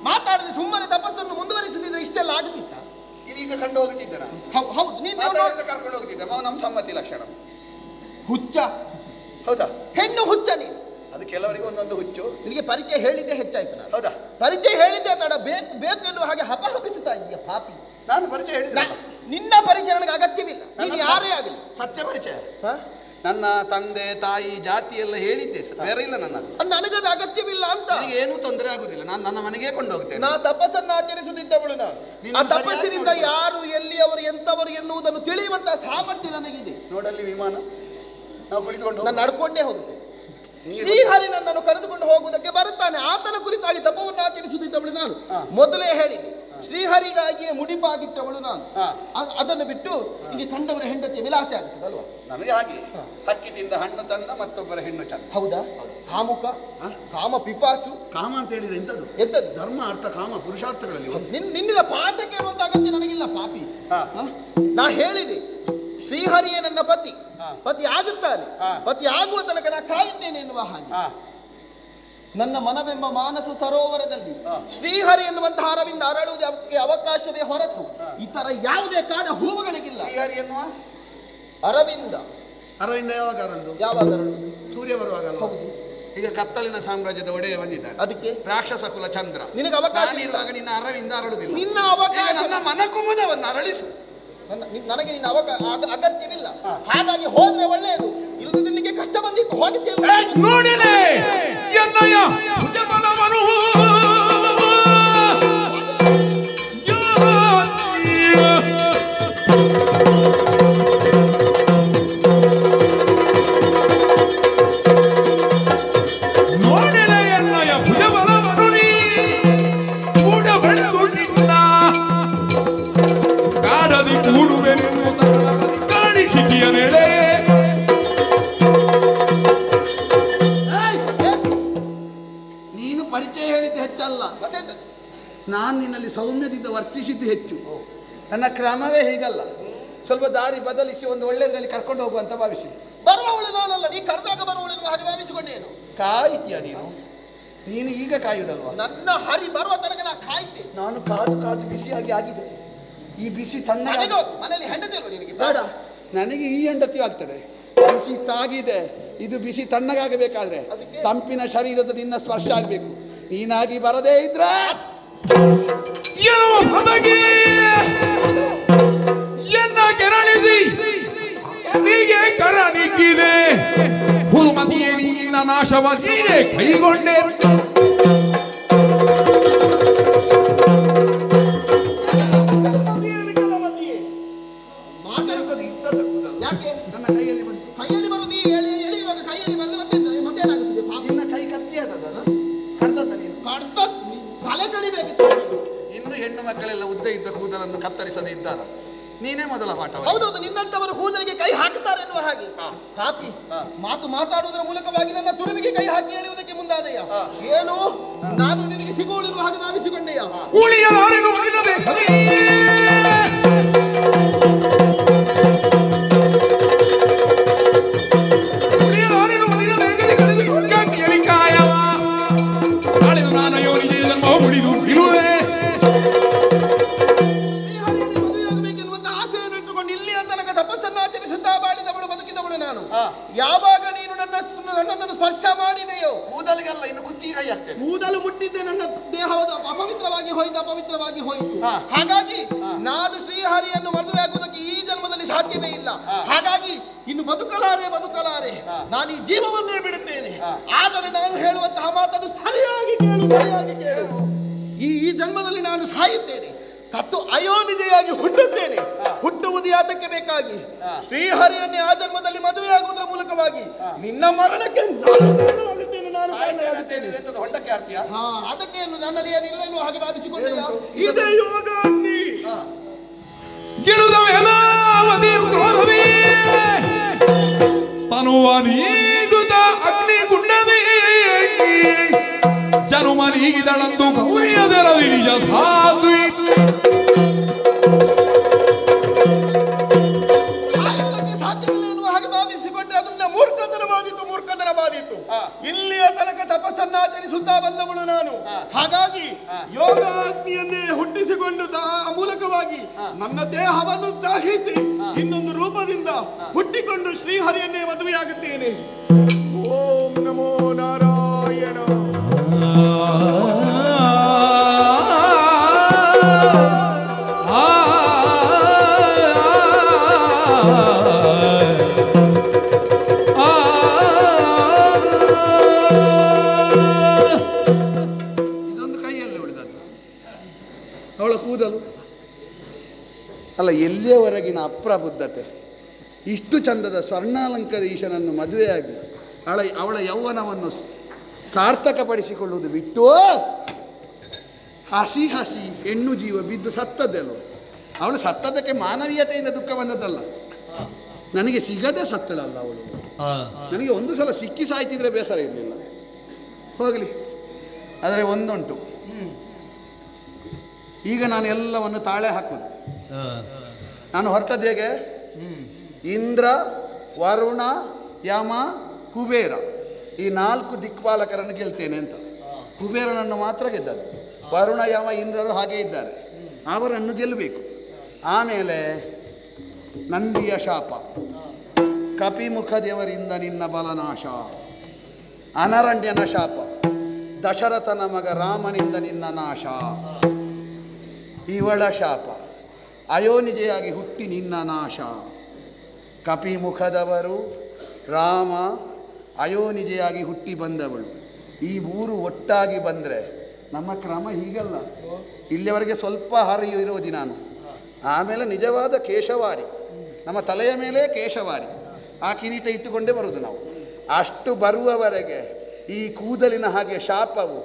ಮಾತಾಡದೆ ಸುಮ್ಮನೆ ತಪಸ್ಸನ್ನು ಮುಂದುವರಿಸದಿದ್ರೆ ಇಷ್ಟೆಲ್ಲ ಆಗುತ್ತಿತ್ತ? ಇದೀಗ ಕಂಡು ಹೋಗುತ್ತಿದ್ದಾನ? ಹೌದು, ನೀನು ಕರ್ಕೊಂಡು ಹೋಗ್ತಿದ್ದ. ನಮ್ಮ ಸಮ್ಮತಿ ಲಕ್ಷಣ. ಹುಚ್ಚ. ಹೌದಾ? ಹೆಣ್ಣು ಹುಚ್ಚ ನೀನು. ಅದು ಕೆಲವರಿಗೆ ಒಂದೊಂದು ಹುಚ್ಚು. ನಿನಗೆ ಪರಿಚಯ ಹೇಳಿದ್ದೆ ಹೆಚ್ಚಾಯ್ತು. ನಾನು ಹೌದಾ? ಪರಿಚಯ ಹೇಳಿದ್ದೆ ತಡ ಬೇಕು ಬೇಕು ಎನ್ನುವ ಹಾಗೆ ಹಪಹಪಿಸುತ್ತಾ ಇದೆಯಾ ಪಾಪಿ? ನಾನು ಪರಿಚಯ ಹೇಳಿದ್ದೆ. ನಿನ್ನ ಪರಿಚಯ ನನಗೆ ಅಗತ್ಯವಿಲ್ಲ. ನೀನು ಯಾರೇ ಆಗಲಿ. ಸತ್ಯ ಪರಿಚಯ. ನನ್ನ ತಂದೆ ತಾಯಿ ಜಾತಿ ಎಲ್ಲ ಹೇಳಿದ್ದೆ, ಬೇರೆ ಇಲ್ಲ. ನನಗದು ಅಗತ್ಯವಿಲ್ಲ ಅಂತ. ಏನೂ ತೊಂದರೆ ಆಗುದಿಲ್ಲ. ನಾನು ನನ್ನ ಮನೆಗೆ ಕೊಂಡು ಹೋಗ್ತೇನೆ. ನಾ ತಪಸ್ಸನ್ನು ಆಚರಿಸುತ್ತಿದ್ದವಳು ನಾನು. ಆ ತಪಸ್ಸಿನಿಂದ ಯಾರು ಎಲ್ಲಿಯವರು ಎಂತವರು ಎನ್ನುವುದನ್ನು ತಿಳಿಯುವಂತಹ ಸಾಮರ್ಥ್ಯ ನನಗಿದೆ. ನೋಡಲ್ಲಿ ವಿಮಾನ ನಾವು ಕುಳಿತುಕೊಂಡು ನಾನು ನಡ್ಕೊಂಡೇ ಹೋಗುತ್ತೇನೆ. ಶ್ರೀಹರಿ ನನ್ನನ್ನು ಕರೆದುಕೊಂಡು ಹೋಗುವುದಕ್ಕೆ ಬರುತ್ತಾನೆ. ಆತನ ಕುರಿತಾಗಿ ತಪವನ್ನು ಆಚರಿಸುತ್ತಿದ್ದವಳು ನಾನು. ಮೊದಲೇ ಹೇಳಿದೆ, ಶ್ರೀಹರಿಗಾಗಿಯೇ ಮುಡಿಪಾಗಿಟ್ಟವಳು ನಾನು. ಅದನ್ನು ಬಿಟ್ಟು ಈಗ ಕಂಡವರ ಹೆಂಡತಿಯ ವಿಲಾಸೆ ಆಗುತ್ತದೆ ಅಲ್ವಾ? ನನಗೆ ಹಾಗೆ ಹಕ್ಕಿ ತಿಂದ ಹಣ್ಣು ತಂದ ಮತ್ತೊಬ್ಬರ ಹೆಣ್ಣು ಚಂದ. ಹೌದಾ? ಕಾಮುಕ, ಕಾಮ ಪಿಪಾಸು. ಕಾಮ ಅಂತ ಹೇಳಿದ್ರೆ ಎಂತದ್ದು? ಎಂತದ್ದು? ಧರ್ಮ, ಅರ್ಥ, ಕಾಮ, ಪುರುಷಾರ್ಥಗಳಲ್ಲಿ ನಿನ್ನಿಂದ ಪಾಠ ಕೇಳುವಂತ ಅಗತ್ಯ ನನಗಿಲ್ಲ ಪಾಪಿ. ನಾ ಹೇಳಿದೆ, ಶ್ರೀಹರಿಯೇ ನನ್ನ ಪತಿ. ಪತಿ ಆಗುತ್ತಾನೆ. ಪತಿ ಆಗುವ ತನಕ ನಾ ಕಾಯುತ್ತೇನೆ ಎನ್ನುವ ಹಾಗೆ ನನ್ನ ಮನವೆಂಬ ಮಾನಸ ಸರೋವರದಲ್ಲಿ ಶ್ರೀಹರಿ ಎನ್ನುವಂತಹ ಅರವಿಂದ ಅರಳುವುದಕ್ಕೆ ಅವಕಾಶವೇ ಹೊರತು ಇತರ ಯಾವುದೇ ಕಾಡ ಹೂವುಗಳಿಗಿಲ್ಲ. ಶ್ರೀಹರಿ ಎನ್ನುವ ಅರವಿಂದ. ಅರವಿಂದ ಯಾವಾಗ ಅರಳುದು? ಯಾವಾಗ ಅರಳುವುದು? ಸೂರ್ಯ ಬರುವಾಗ. ಹೌದು. ಈಗ ಕತ್ತಲಿನ ಸಾಮ್ರಾಜ್ಯದ ಒಡೆಯ ಬಂದಿದ್ದಾರೆ. ಅದಕ್ಕೆ ರಾಕ್ಷಸ ಕುಲ ಚಂದ್ರ. ನಿನಗೆ ಅವಕಾಶ ಇರುವಾಗ ನಿನ್ನ ಅರವಿಂದ ಅರಳುದಿಲ್ಲ. ನಿನ್ನ ಅವಕಾಶ. ನನ್ನ ಮನಕುಮುದವನ್ನು ಅರಳಿಸು. ನನಗೆ ನಿನ್ನ ಅಗತ್ಯವಿಲ್ಲ. ಹಾಗಾಗಿ ಹೋದ್ರೆ ಒಳ್ಳೆಯದು. ಇಲ್ಲದಿದ್ದನಿಗೆ ಕಷ್ಟ ಬಂದಿತ್ತು. ಹೋಗಿದ್ದೇನೆ ನೋಡಿಲೆ ಎನ್ನಯ್ಯ ಭುಜಬಲವನು ನೋಡಿಲೆ ಎನ್ನಯ್ಯ ಭುಜಬಲವನು ನೀ ಕೂಡ ಬೆಳೆದು ನಿನ್ನ ಕಾಡಲಿ ಕೂಡುವೆ ಕಾಣಿಸಿಕೆಯ ನೆಲೆ. ಪರಿಚಯ ಹೇಳಿದ್ದು ಹೆಚ್ಚಲ್ಲ, ನಾನು ನಿನ್ನಲ್ಲಿ ಸೌಮ್ಯದಿಂದ ವರ್ತಿಸಿದ್ದು ಹೆಚ್ಚು. ನನ್ನ ಕ್ರಮವೇ ಹೀಗಲ್ಲ. ಸ್ವಲ್ಪ ದಾರಿ ಬದಲಿಸಿ ಒಂದು ಒಳ್ಳೆಯದ್ರಲ್ಲಿ ಕರ್ಕೊಂಡು ಹೋಗುವಂತ ಭಾವಿಸಿ. ಬರುವವಳು ನಾನಲ್ಲ, ನೀ ಕರೆದಾಗ ಬರುವವಳು ಹಾಗೆ ಭಾವಿಸಿಕೊಂಡೇನು? ಕಾಯ್ತೀಯ ನೀನು ಈಗ ಕಾಯುವುದಲ್ವ? ನನ್ನ ಹರಿ ಬರುವ ತನಕ ನಾ ಕಾಯ್ತೇನೆ. ನಾನು ಕಾದು ಕಾದು ಬಿಸಿಯಾಗಿ ಆಗಿದೆ. ಈ ಬಿಸಿ ತಣ್ಣಗೆ ಮನೆಯಲ್ಲಿ ಹೆಂಡತಿ ಅಲ್ವ ನಿನಗೆ? ಬೇಡ, ನನಗೆ ಈ ಹೆಂಡತಿ ಆಗ್ತದೆ. ಬಿಸಿ ತಾಗಿದೆ, ಇದು ಬಿಸಿ ತಣ್ಣಗಾಗಬೇಕಾದ್ರೆ ತಂಪಿನ ಶರೀರದ ನಿನ್ನ ಸ್ಪರ್ಶ ಆಗಬೇಕು. ನೀನಾಗಿ ಬರದೇ ಇದ್ರೆ ಎನ್ನ ಕೆರಳಿಸಿ ನೀಗೆ ಕರ ನಿಕ್ಕಿದೆ ಹುಳುಮತಿಯೇ ನಿನ್ನ ನಾಶವ ನೀನೇ ಕೈಗೊಂಡೆ. ನನ್ನ ಕೈಯಲ್ಲಿ ಬಂತು. ಕೈಯಲ್ಲಿ ಬರು ನೀ ಎಳೆಯುವಾಗ ಕೈಯಲ್ಲಿ ಬಂದು ಮತ್ತೇನಾಗುತ್ತದೆ? ನಿನ್ನ ಕೈ ಕತ್ತಿ ಆದದ ಕಡ್ದದ್ದ ನೀನು ಕಡ್ದ ತಲೆ ಕಡಿಬೇಕಿತ್ತು. ಇನ್ನು ಹೆಣ್ಣು ಮಕ್ಕಳೆಲ್ಲ ಉದ್ದ ಇದ್ದ ಕೂದಲನ್ನು ಕತ್ತರಿಸದೇ ಇದ್ದಾರ. ನೀನೇ ಮೊದಲ ಪಾಠ. ಹೌದೌದು, ನಿನ್ನಂತವರು ಕೂದಲಿಗೆ ಕೈ ಹಾಕುತ್ತಾರೆ ಎನ್ನುವ ಹಾಗೆ. ಪಾಪಿ ಮಾತಾಡುವುದರ ಮೂಲಕವಾಗಿ ನನ್ನ ತುರುವಿಗೆ ಕೈ ಹಾಕಿ ಎಳೆಯುವುದಕ್ಕೆ ಮುಂದಾದೆಯ. ಏನು ನಾನು ನಿನಗೆ ಸಿಗುವುದಿರುವ ಹಾಗೆ ಭಾವಿಸಿಕೊಂಡೆಯ. ಯಾವಾಗ ನೀನು ನನ್ನನ್ನು ಸ್ಪರ್ಶ ಮಾಡಿದೆಯೋ ಕೂದಲಿಗೆಲ್ಲ ಇನ್ನು ಕುತ್ತಿಗೆ ಕೈ ಹಾಕ್ತೇನೆ. ಕೂದಲು ಮುಟ್ಟಿದ್ದೆ ನನ್ನ ದೇಹದ ಅಪವಿತ್ರವಾಗಿ ಹೋಯಿತು. ಹಾಗಾಗಿ ನಾನು ಶ್ರೀಹರಿಯನ್ನು ಮದುವೆಯಾಗುವುದಕ್ಕೆ ಈ ಜನ್ಮದಲ್ಲಿ ಸಾಧ್ಯವೇ ಇಲ್ಲ. ಹಾಗಾಗಿ ಇನ್ನು ಬದುಕಲಾರೆ ನಾನು ಈ ಜೀವವನ್ನೇ ಬಿಡುತ್ತೇನೆ. ಆದರೆ ನಾನು ಹೇಳುವಂತಹ ಮಾತನ್ನು ಸರಿಯಾಗಿ ಕೇಳು. ಈ ಜನ್ಮದಲ್ಲಿ ನಾನು ಸಾಯುತ್ತೇನೆ, ಸತ್ತು ಅಯೋನಿಜೆಯಾಗಿ ಹುಟ್ಟುತ್ತೇನೆ. ಹುಟ್ಟುವುದು ಯಾತಕ್ಕೆ ಬೇಕಾಗಿ? ಶ್ರೀಹರಿಯನ್ನೇ ಆ ಜನ್ಮದಲ್ಲಿ ಮದುವೆಯಾಗುವುದರ ಮೂಲಕವಾಗಿ ನಿನ್ನ ಮರಣಕ್ಕೆ ಹೊಂಡಕ್ಕೆ ಹಾಕ್ತೀಯ. ಅದಕ್ಕೆ ನನ್ನಲ್ಲಿ ಏನಿಲ್ಲ ಹಾಗೆ ಭಾವಿಸಿಕೊಂಡೆ. ಇದೇ ಯೋಗ ತನುವನೀಗುತ ಅಗ್ನಿ ಗುಂಡದಿ ಜನುಮನೀಗಿದಳಂದು ಗೌರಿಯದರದಿ ನಿಜ ಸಾಧ್ವಿ ಸಾಧ್ಯವಿಲ್ಲ ಎನ್ನುವ ಹಾಗೆ ಭಾವಿಸಿಕೊಂಡ್ರೆ ಅದನ್ನ ಮೂರ್ಖತನ ಬಾದಿತು. ಇಲ್ಲಿಯ ತನಕ ತಪಸ್ಸನ್ನಾಚರಿಸುತ್ತಾ ಬಂದವಳು ನಾನು. ಹಾಗಾಗಿ ಯೋಗ ಅಗ್ನಿಯನ್ನೇ ಹುಟ್ಟಿಸಿಕೊಂಡು ಮೂಲಕವಾಗಿ ನನ್ನ ದೇಹವನ್ನು ದಹಿಸಿ ಇನ್ನೊಂದು ರೂಪದಿಂದ ಹುಟ್ಟಿಕೊಂಡು ಶ್ರೀಹರಿಯನ್ನೇ ಮದುವೆಯಾಗುತ್ತೇನೆ. ಓಂ ನಮೋ ನಾರಾಯಣ. ಇದೊಂದು ಕೈಯಲ್ಲಿ ಉಳಿದದ್ದು ಅವಳ ಕೂದಲು ಅಲ್ಲ. ಎಲ್ಲಿಯವರೆಗಿನ ಅಪ್ರಬುದ್ಧತೆ. ಇಷ್ಟು ಚಂದದ ಸ್ವರ್ಣಾಲಂಕರ ಈಶನನ್ನು ಮದುವೆಯಾಗಿ ಅವಳ ಯೌವನವನ್ನು ಸಾರ್ಥಕಪಡಿಸಿಕೊಳ್ಳುವುದು ಬಿಟ್ಟು ಹಸಿ ಹೆಣ್ಣು ಜೀವ ಬಿದ್ದು ಸತ್ತದ್ದಲ್ವ. ಅವಳು ಸತ್ತದಕ್ಕೆ ಮಾನವೀಯತೆಯಿಂದ ದುಃಖ ಬಂದದ್ದಲ್ಲ, ನನಗೆ ಸಿಗದೆ ಸತ್ತಳಲ್ಲ ಅವಳು. ನನಗೆ ಒಂದು ಸಲ ಸಿಕ್ಕಿ ಸಾಯ್ತಿದ್ರೆ ಬೇಸರ ಇರಲಿಲ್ಲ, ಹೋಗಲಿ. ಆದರೆ ಒಂದುಂಟು, ಈಗ ನಾನು ಎಲ್ಲವನ್ನು ತಾಳೆ ಹಾಕುವುದು. ನಾನು ಹೊರಟದ್ದು ಹೇಗೆ? ಇಂದ್ರ, ವರುಣ, ಯಮ, ಕುಬೇರ ಈ 4 ದಿಕ್ಪಾಲಕರನ್ನು ಗೆಲ್ತೇನೆ ಅಂತ. ಕುಬೇರನನ್ನು ಮಾತ್ರ ಗೆದ್ದದ್ದು. ವರುಣ, ಯಮ, ಇಂದ್ರರು ಹಾಗೇ ಇದ್ದಾರೆ, ಅವರನ್ನು ಗೆಲ್ಲಬೇಕು. ಆಮೇಲೆ ನಂದಿಯ ಶಾಪ, ಕಪಿಮುಖ ದೇವರಿಂದ ನಿನ್ನ ಬಲನಾಶ, ಅನರಣ್ಯನ ಶಾಪ, ದಶರಥನ ಮಗ ರಾಮನಿಂದ ನಿನ್ನ ನಾಶ, ಇವಳ ಶಾಪ, ಅಯೋನಿಜೆಯಾಗಿ ಹುಟ್ಟಿ ನಿನ್ನ ನಾಶ. ಕಪಿಮುಖದವರು, ರಾಮ, ಅಯೋನಿಜೆಯಾಗಿ ಹುಟ್ಟಿ ಬಂದವಳು, ಈ 3 ಒಟ್ಟಾಗಿ ಬಂದರೆ ನಮ್ಮ ಕ್ರಮ ಹೀಗಲ್ಲ. ಇಲ್ಲಿಯವರೆಗೆ ಸ್ವಲ್ಪ ಹರಿಯು ಇರೋದಿ ನಾನು, ಆಮೇಲೆ ನಿಜವಾದ ಕೇಶವಾರಿ, ನಮ್ಮ ತಲೆಯ ಮೇಲೆ ಕೇಶವಾರಿ, ಆ ಕಿರೀಟ ಇಟ್ಟುಕೊಂಡೇ ಬರುವುದು ನಾವು. ಅಷ್ಟು ಬರುವವರೆಗೆ ಈ ಕೂದಲಿನ ಹಾಗೆ ಶಾಪವು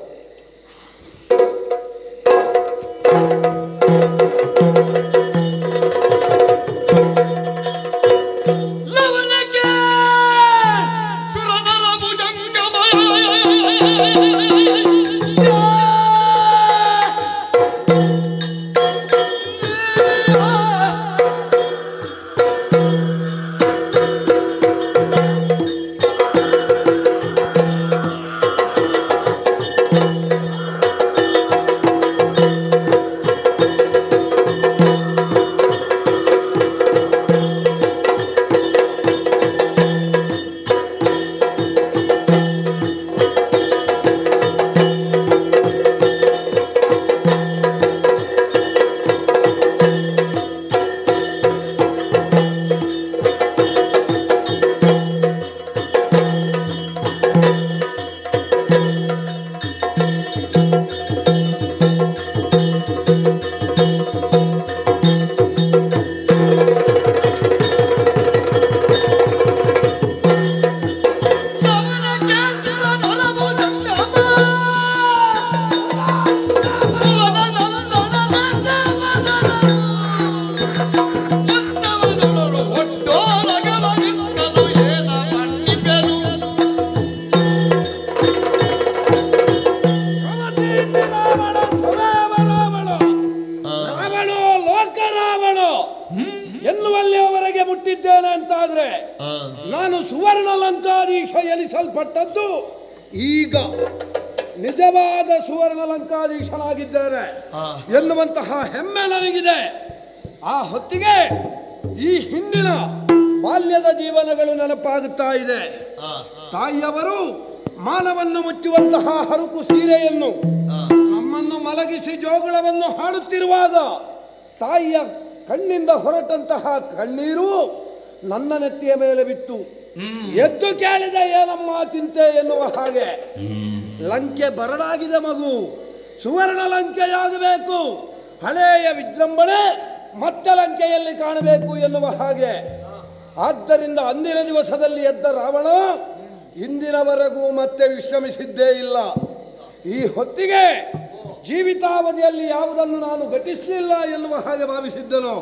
ನಾನು ಸುವರ್ಣ ಲಂಕಾಧೀಶ ಎನಿಸಲ್ಪಟ್ಟದ್ದು ಈಗ ನಿಜವಾದ ಸುವರ್ಣ ಲಂಕಾಧೀಶನಾಗಿದ್ದೇನೆ ಎನ್ನುವಂತಹ ಹೆಮ್ಮೆ ನನಗಿದೆ. ಆ ಹೊತ್ತಿಗೆ ಈ ಹಿಂದಿನ ಬಾಲ್ಯದ ಜೀವನಗಳು ನೆನಪಾಗುತ್ತಾ ಇದೆ. ತಾಯಿಯವರು ಮಾನವನ್ನು ಮುಚ್ಚುವಂತಹ ಹರುಕು ಸೀರೆಯನ್ನು ನಮ್ಮನ್ನು ಮಲಗಿಸಿ ಜೋಗುಳವನ್ನು ಹಾಡುತ್ತಿರುವಾಗ ತಾಯಿಯ ಕಣ್ಣಿಂದ ಹೊರಟಂತಹ ಕಣ್ಣೀರು ನನ್ನ ನೆತ್ತಿಯ ಮೇಲೆ ಬಿತ್ತು. ಎದ್ದು ಕೇಳಿದೆ ಏನಮ್ಮ ಚಿಂತೆ ಎನ್ನುವ ಹಾಗೆ. ಲಂಕೆ ಬರಡಾಗಿದೆ ಮಗು, ಸುವರ್ಣ ಲಂಕೆಯಾಗಬೇಕು, ಹಳೆಯ ವಿಜೃಂಭಣೆ ಮತ್ತೆ ಲಂಕೆಯಲ್ಲಿ ಕಾಣಬೇಕು ಎನ್ನುವ ಹಾಗೆ. ಆದ್ದರಿಂದ ಅಂದಿನ ದಿವಸದಲ್ಲಿ ಎದ್ದ ರಾವಣ ಇಂದಿನವರೆಗೂ ಮತ್ತೆ ವಿಶ್ರಮಿಸಿದ್ದೇ ಇಲ್ಲ. ಈ ಹೊತ್ತಿಗೆ ಜೀವಿತಾವಧಿಯಲ್ಲಿ ಯಾವುದನ್ನು ನಾನು ಘಟಿಸಲಿಲ್ಲ ಎನ್ನುವ ಹಾಗೆ ಭಾವಿಸಿದ್ದನು,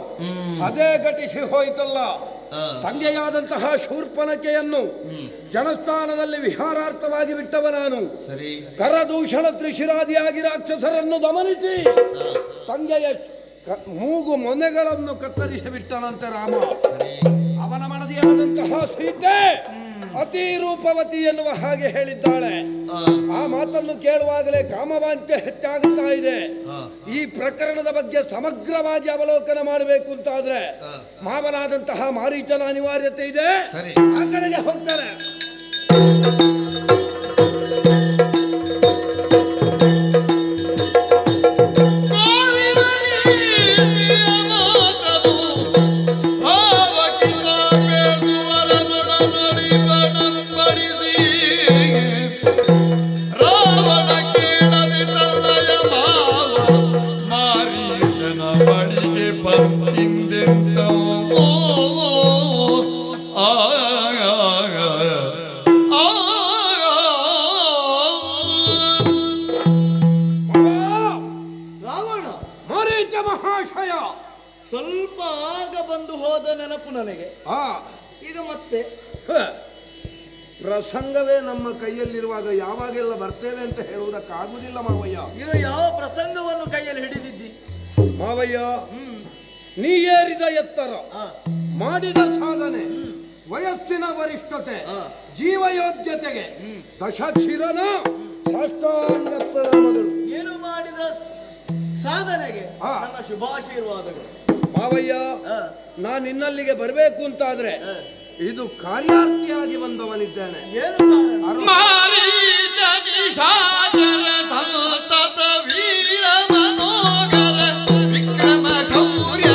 ಅದೇ ಘಟಿಸಿ ಹೋಯಿತಲ್ಲ. ತಂಗೆಯಾದಂತಹ ಶೂರ್ಪನಖೆಯನ್ನು ಜನಸ್ಥಾನದಲ್ಲಿ ವಿಹಾರಾರ್ಥವಾಗಿ ಬಿಟ್ಟವ ನಾನು. ಕರದೂಷಣ ತ್ರಿಶಿರಾದಿಯಾಗಿ ರಾಕ್ಷಸರನ್ನು ದಮನಿಸಿ ತಂಗೆಯ ಮೂಗು ಮೊನೆಗಳನ್ನು ಕತ್ತರಿಸಿ ಬಿಟ್ಟನಂತೆ ರಾಮ. ಅವನ ಮನದಿಯಾದಂತಹ ಸೀತೆ ಅತಿ ರೂಪವತಿ ಎನ್ನುವ ಹಾಗೆ ಹೇಳಿದ್ದಾಳೆ. ಆ ಮಾತನ್ನು ಕೇಳುವಾಗಲೇ ಕಾಮವಾಂತೆ ಹೆಚ್ಚಾಗುತ್ತಾ ಇದೆ. ಈ ಪ್ರಕರಣದ ಬಗ್ಗೆ ಸಮಗ್ರವಾಗಿ ಅವಲೋಕನ ಮಾಡಬೇಕು ಅಂತಾದ್ರೆ ಮಾವನಾದಂತಹ ಮಾರೀಚನ ಅನಿವಾರ್ಯತೆ ಇದೆ. ಆ ಕಡೆಗೆ ಹೋಗ್ತಾರೆ. ಸ್ವಲ್ಪ ಆಗ ಬಂದು ಹೋದ ನೆನಪು ನನಗೆ. ಈಗ ಮತ್ತೆ ಪ್ರಸಂಗವೇ ನಮ್ಮ ಕೈಯಲ್ಲಿರುವಾಗ ಯಾವಾಗೆಲ್ಲ ಬರ್ತೇವೆ ಅಂತ ಹೇಳುವುದಕ್ಕಾಗುವುದಿಲ್ಲ ಮಾವಯ್ಯ. ಈಗ ಯಾವ ಪ್ರಸಂಗವನ್ನು ಕೈಯಲ್ಲಿ ಹಿಡಿದಿದ್ದಿ ಮಾವಯ್ಯ? ನೀ ಏರಿದ ಎತ್ತರ, ಮಾಡಿದ ಸಾಧನೆ, ವಯಸ್ಸಿನ ವರಿಷ್ಠತೆ, ಜೀವಯೋಗ್ಯತೆಗೆ ದಶಕ್ಷಿರನ ಸಾಷ್ಟಾಂಗ ಪ್ರಣಾಮಗಳು. ಏನು ಮಾಡಿದ ಸಾಧನೆಗೆ ನನ್ನ ಶುಭಾಶೀರ್ವಾದಗಳು. ಮಾವಯ್ಯ, ನಾನು ಇನ್ನಲ್ಲಿಗೆ ಬರಬೇಕು ಅಂತಾದ್ರೆ ಇದು ಕಾರ್ಯಾರ್ಥಿಯಾಗಿ ಬಂದವನಿದ್ದೇನೆ. ಏನು ವಿಕ್ರಮ ಶೌರ್ಯ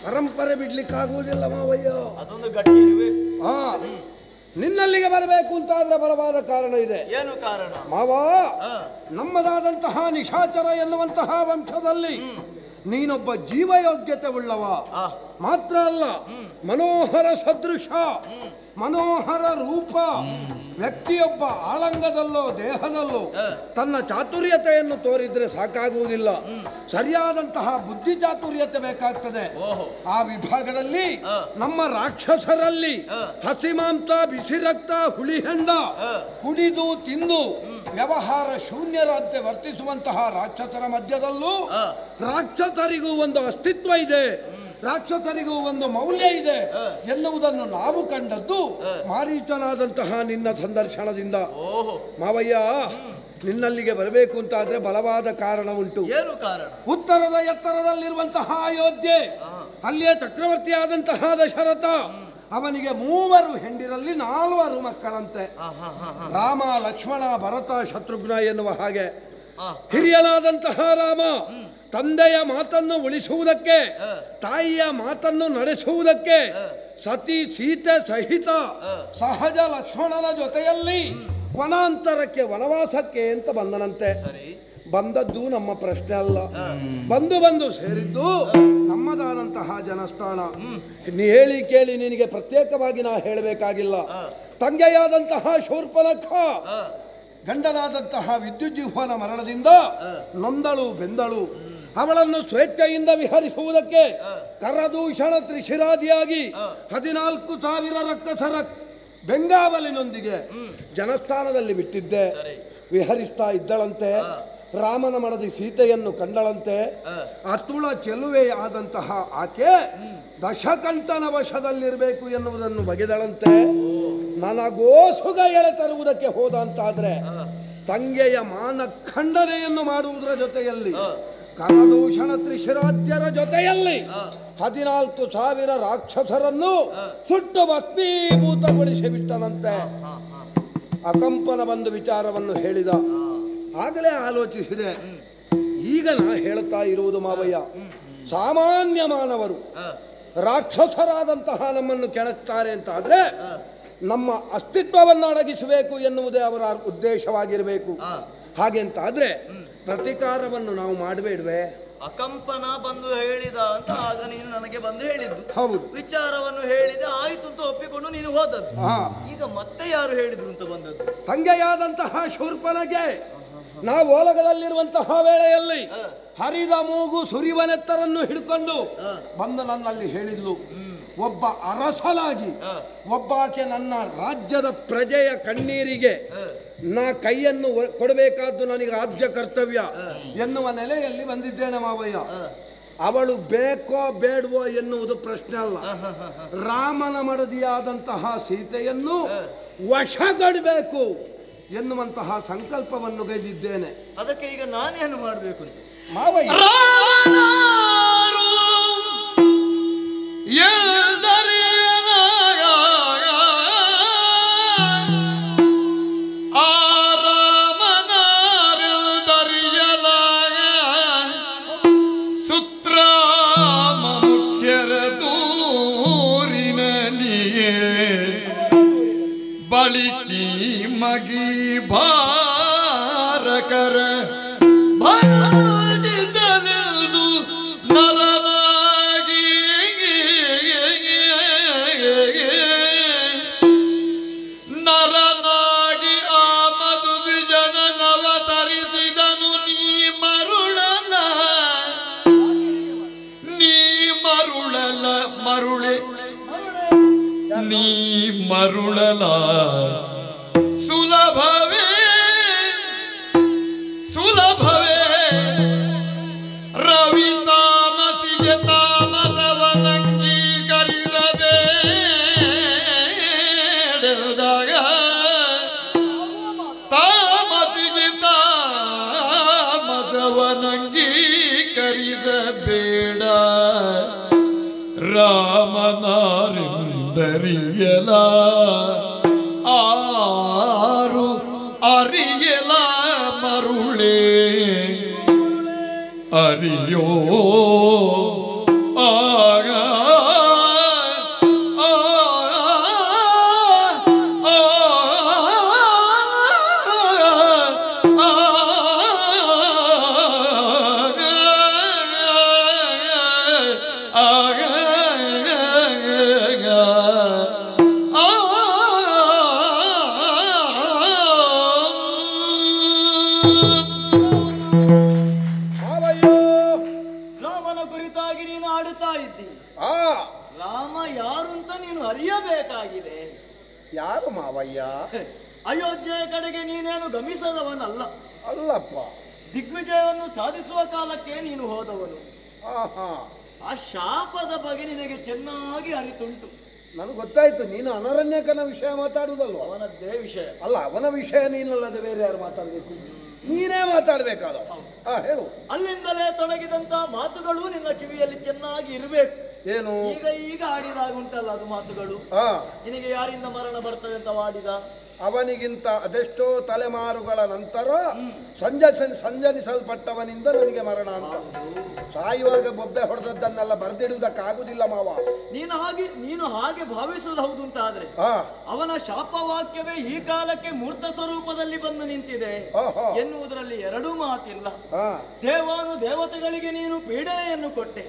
ಪರಂಪರೆ ಬಿಡ್ಲಿಕ್ಕಾಗುವುದಿಲ್ಲ ಮಾವಯ್ಯ. ಅದೊಂದು ಗಟ್ಟಿ ಇರಬೇಕು. ನಿನ್ನಲ್ಲಿಗೆ ಬರಬೇಕು ಅಂತಾದ್ರೆ ಬಲವಾದ ಕಾರಣ ಇದೆ. ಏನು ಕಾರಣ ಮಾವ? ನಮ್ಮದಾದಂತಹ ನಿಶಾಚರ ಎನ್ನುವಂತಹ ವಂಶದಲ್ಲಿ ನೀನೊಬ್ಬ ಜೀವಯೋಗ್ಯತೆ ಉಳ್ಳವ, ಮಾತ್ರ ಅಲ್ಲ, ಮನೋಹರ ಸದೃಶ, ಮನೋಹರ ರೂಪ. ವ್ಯಕ್ತಿಯೊಬ್ಬ ಆಳಂಗದಲ್ಲೋ ದೇಹದಲ್ಲೋ ತನ್ನ ಚಾತುರ್ಯತೆಯನ್ನು ತೋರಿದ್ರೆ ಸಾಕಾಗುವುದಿಲ್ಲ, ಸರಿಯಾದಂತಹ ಬುದ್ಧಿ ಚಾತುರ್ಯತೆ ಬೇಕಾಗ್ತದೆ. ಆ ವಿಭಾಗದಲ್ಲಿ ನಮ್ಮ ರಾಕ್ಷಸರಲ್ಲಿ ಹಸಿಮಾಂಸ, ಬಿಸಿ ರಕ್ತ, ಹುಳಿ ಹೆಂಡ ಕುಡಿದು ತಿಂದು ವ್ಯವಹಾರ ಶೂನ್ಯರಂತೆ ವರ್ತಿಸುವಂತಹ ರಾಕ್ಷಸರ ಮಧ್ಯದಲ್ಲೂ ರಾಕ್ಷಸರಿಗೂ ಒಂದು ಅಸ್ತಿತ್ವ ಇದೆ, ರಾಕ್ಷಸರಿಗೂ ಒಂದು ಮೌಲ್ಯ ಇದೆ ಎನ್ನುವುದನ್ನು ನಾವು ಕಂಡದ್ದು ಮಾರೀಚನಾದಂತಹ ನಿನ್ನ ಸಂದರ್ಶನದಿಂದ. ಮಾವಯ್ಯ, ನಿನ್ನಲ್ಲಿಗೆ ಬರಬೇಕು ಅಂತಾದ್ರೆ ಬಲವಾದ ಕಾರಣ ಉಂಟು. ಏನು ಕಾರಣ? ಉತ್ತರದ ಎತ್ತರದಲ್ಲಿರುವಂತಹ ಅಯೋಧ್ಯೆ, ಅಲ್ಲಿಯೇ ಚಕ್ರವರ್ತಿಯಾದಂತಹ ದಶರಥ, ಅವನಿಗೆ 3 ಹೆಂಡಿರಲ್ಲಿ 4 ಮಕ್ಕಳಂತೆ. ರಾಮ, ಲಕ್ಷ್ಮಣ, ಭರತ, ಶತ್ರುಘ್ನ ಎನ್ನುವ ಹಾಗೆ. ಹಿರಿಯನಾದಂತಹ ರಾಮ ತಂದೆಯ ಮಾತನ್ನು ಉಳಿಸುವುದಕ್ಕೆ, ತಾಯಿಯ ಮಾತನ್ನು ನಡೆಸುವುದಕ್ಕೆ ಸತಿ ಸೀತೆ ಸಹಿತ ಸಹಜ ಲಕ್ಷ್ಮಣನ ಜೊತೆಯಲ್ಲಿ ವನಾಂತರಕ್ಕೆ, ವನವಾಸಕ್ಕೆ ಅಂತ ಬಂದನಂತೆ. ಬಂದದ್ದು ನಮ್ಮ ಪ್ರಶ್ನೆ ಅಲ್ಲ, ಬಂದು ಸೇರಿದ್ದು ನಮ್ಮದಾದಂತಹ ಜನಸ್ಥಾನ. ನೀ ಹೇಳಿ ಕೇಳಿ ನಿನಗೆ ಪ್ರತ್ಯೇಕವಾಗಿ ನಾ ಹೇಳಬೇಕಾಗಿಲ್ಲ. ತಂಗೆಯಾದಂತಹ ಶೂರ್ಪನಖ ಗಂಡನಾದಂತಹ ವಿದ್ಯುಜ್ಜಿಹ್ವನ ಮರಣದಿಂದ ನೊಂದಳು ಬೆಂದಳು. ಅವಳನ್ನು ಸ್ವೇಚ್ಛೆಯಿಂದ ವಿಹರಿಸುವುದಕ್ಕೆ ಕರದೂಷಣ ತ್ರಿಶಿರಾದಿಯಾಗಿ 14,000 ರಕ್ಕಸರ ಬೆಂಗಾವಲಿನೊಂದಿಗೆ ಜನಸ್ಥಾನದಲ್ಲಿ ಬಿಟ್ಟಿದ್ದೆ. ವಿಹರಿಸ್ತಾ ಇದ್ದಳಂತೆ. ರಾಮನ ಮಡದಿ ಸೀತೆಯನ್ನು ಕಂಡಳಂತೆ. ಅತುಳ ಚೆಲುವೆಯಾದಂತಹ ಆಕೆ ದಶಕಂಠನ ವಶದಲ್ಲಿರಬೇಕು ಎನ್ನುವುದನ್ನು ಬಗೆದಳಂತೆ. ನನಗೋಸುಗ ಎಳೆ ತರುವುದಕ್ಕೆ ಹೋದ ಅಂತಾದ್ರೆ ತಂಗೆಯ ಮಾನ ಖಂಡನೆಯನ್ನು ಮಾಡುವುದರ ಜೊತೆಯಲ್ಲಿ ಕರದೂಷಣ ತ್ರಿಶಿರಾದ್ಯರ ಜೊತೆಯಲ್ಲಿ 14,000 ರಾಕ್ಷಸರನ್ನು ಸುಟ್ಟು ಭಸ್ಮೀಭೂತಗೊಳಿಸಿ ಬಿಟ್ಟನಂತೆ. ಅಕಂಪನ ಬಂದು ವಿಚಾರವನ್ನು ಹೇಳಿದ. ಆಗಲೇ ಆಲೋಚಿಸಿದೆ. ಈಗ ನಾ ಹೇಳ್ತಾ ಇರುವುದು ಮಾವಯ್ಯ, ಸಾಮಾನ್ಯ ಮಾನವರು ರಾಕ್ಷಸರಾದಂತಹ ನಮ್ಮನ್ನು ಕೆಣಕ್ತಾರೆ ಅಂತಾದ್ರೆ ನಮ್ಮ ಅಸ್ತಿತ್ವವನ್ನು ಅಡಗಿಸಬೇಕು ಎನ್ನುವುದೇ ಅವರ ಉದ್ದೇಶವಾಗಿರಬೇಕು. ಹಾಗೆಂತಾದ್ರೆ ಪ್ರತಿಕಾರವನ್ನು ನಾವು ಮಾಡಬೇಡ್ವೆ? ಅಕಂಪನ ಬಂದು ಹೇಳಿದ ಅಂತ ಆಗ ನೀನು ನನಗೆ ಬಂದು ಹೇಳಿದ್ದು. ಹೌದು, ವಿಚಾರವನ್ನು ಹೇಳಿದೆ, ಆಯ್ತು ಅಂತ ಒಪ್ಪಿಕೊಂಡು ನೀನು ಹೋದದ್ದು. ಈಗ ಮತ್ತೆ ಯಾರು ಹೇಳಿದ್ರು ಅಂತ ಬಂದದ್ದು? ತಂಗೆಯಾದಂತಹ ಶೂರ್ಪನಗೆ ನಾವು ಓಲಗದಲ್ಲಿರುವಂತಹ ವೇಳೆಯಲ್ಲಿ ಹರಿದ ಮೂಗು ಸುರಿವನೆತ್ತರನ್ನು ಹಿಡ್ಕೊಂಡು ಬಂದು ನನ್ನಲ್ಲಿ ಹೇಳಿದ್ಲು. ಒಬ್ಬ ಅರಸನಾಗಿ ಒಬ್ಬಾಕೆ ನನ್ನ ರಾಜ್ಯದ ಪ್ರಜೆಯ ಕಣ್ಣೀರಿಗೆ ನಾ ಕೈಯನ್ನು ಕೊಡಬೇಕಾದ್ದು ನನಗೆ ಆದ್ಯ ಕರ್ತವ್ಯ ಎನ್ನುವ ನೆಲೆಯಲ್ಲಿ ಬಂದಿದ್ದೇನೆ ಮಾವಯ್ಯ. ಅವಳು ಬೇಕೋ ಬೇಡವೋ ಎನ್ನುವುದು ಪ್ರಶ್ನೆ ಅಲ್ಲ. ರಾಮನ ಮಡದಿಯಾದಂತಹ ಸೀತೆಯನ್ನು ವಶಗಡಬೇಕು ಎನ್ನುವಂತಹ ಸಂಕಲ್ಪವನ್ನು ಗೈದಿದ್ದೇನೆ. ಅದಕ್ಕೆ ಈಗ ನಾನೇನು ಮಾಡಬೇಕು ಮಾವಯ್ಯ? ಬಳಿಕಿ ಮಗಿ ಭಾರಕರ ಭಾಜಿತನೆಂದು ನರನಾಗಿ ನರನಾಗಿ ಆ ಮಧುವಿಜನನವತರಿಸಿದನು. ನೀ ಮರುಳಲ ಮರುಳೆ ನೀ ಮರುಳಲ ಸುಲಭವೇ ರವಿ ತಾಮಸಿಗೆ ತಾಮಸವನಂಗೀಕರಿಸಬೇಡದಾಗ ತಾಮಸಿಗೆ ತಾಮಸವನಂಗೀಕರಿಸಬೇಡ. ರಾಮನಾರೆಂದರಿಯಲ ಆರು ಅರಿಯಲ ಮರುಳೆ ಅರಿಯೋ ಆಗ ಆಗ ಚೆನ್ನಾಗಿ ನೀನು ಆಡುತ್ತಾ ಇದ್ದಿ. ರಾಮ ಯಾರು ಅಂತ ನೀನು ಅರಿಯಬೇಕಾಗಿದೆ. ಯಾರು ಮಾವಯ್ಯ? ಅಯೋಧ್ಯೆಯ ಕಡೆಗೆ ನೀನೇನು ಗಮಿಸದವನಲ್ಲ. ಅಲ್ಲಪ್ಪ, ದಿಗ್ವಿಜಯವನ್ನು ಸಾಧಿಸುವ ಕಾಲಕ್ಕೆ ನೀನು ಹೋದವನು. ಆ ಶಾಪದ ಬಗ್ಗೆ ನಿನಗೆ ಚೆನ್ನಾಗಿ ಅರಿತುಂಟು. ನನಗೆ ಗೊತ್ತಾಯ್ತು. ನೀನು ಅನರಣ್ಯಕನ ವಿಷಯ ಮಾತಾಡುವುದಲ್ವ? ಅವನದ್ದೇ ವಿಷಯ ಅಲ್ಲ, ಅವನ ವಿಷಯ ನೀನಲ್ಲದೆ ಬೇರೆ ಯಾರು ಮಾತಾಡಬೇಕು? ನೀನೇ ಮಾತಾಡಬೇಕಾದ. ಹೇಳು. ಅಲ್ಲಿಂದಲೇ ತೊಡಗಿದಂತ ಮಾತುಗಳು ನಿನ್ನ ಕಿವಿಯಲ್ಲಿ ಚೆನ್ನಾಗಿ ಇರಬೇಕು. ಏನು? ಈಗ ಆಡಿದಾಗ ಉಂಟಲ್ಲ ಅದು ಮಾತುಗಳು. ನಿನಗೆ ಯಾರಿಂದ ಮರಣ ಬರ್ತದೆ ಅಂತ ಆಡಿದ? ಅವನಿಗಿಂತ ಅದೆಷ್ಟೋ ತಲೆಮಾರುಗಳ ನಂತರ ಸಂಜನಿಸಲ್ಪಟ್ಟವನಿಂದ ನನಗೆ ಮರಣ ಅಂತ. ಸಾಯುವಾಗ ಬೊಬ್ಬೆ ಹೊಡೆದದ್ದನ್ನೆಲ್ಲ ಬರೆದಿಡುವುದಕ್ಕಾಗುದಿಲ್ಲ ಮಾವ. ನೀನು ಹಾಗೆ ಭಾವಿಸುವುದು ಹೌದು ಅಂತ ಆದ್ರೆ ಅವನ ಶಾಪವಾಕ್ಯವೇ ಈ ಕಾಲಕ್ಕೆ ಮೂರ್ತ ಸ್ವರೂಪದಲ್ಲಿ ಬಂದು ನಿಂತಿದೆ ಎನ್ನುವುದರಲ್ಲಿ ಎರಡೂ ಮಾತಿಲ್ಲ. ದೇವಾನು ದೇವತೆಗಳಿಗೆ ನೀನು ಪೀಡನೆಯನ್ನು ಕೊಟ್ಟೆ.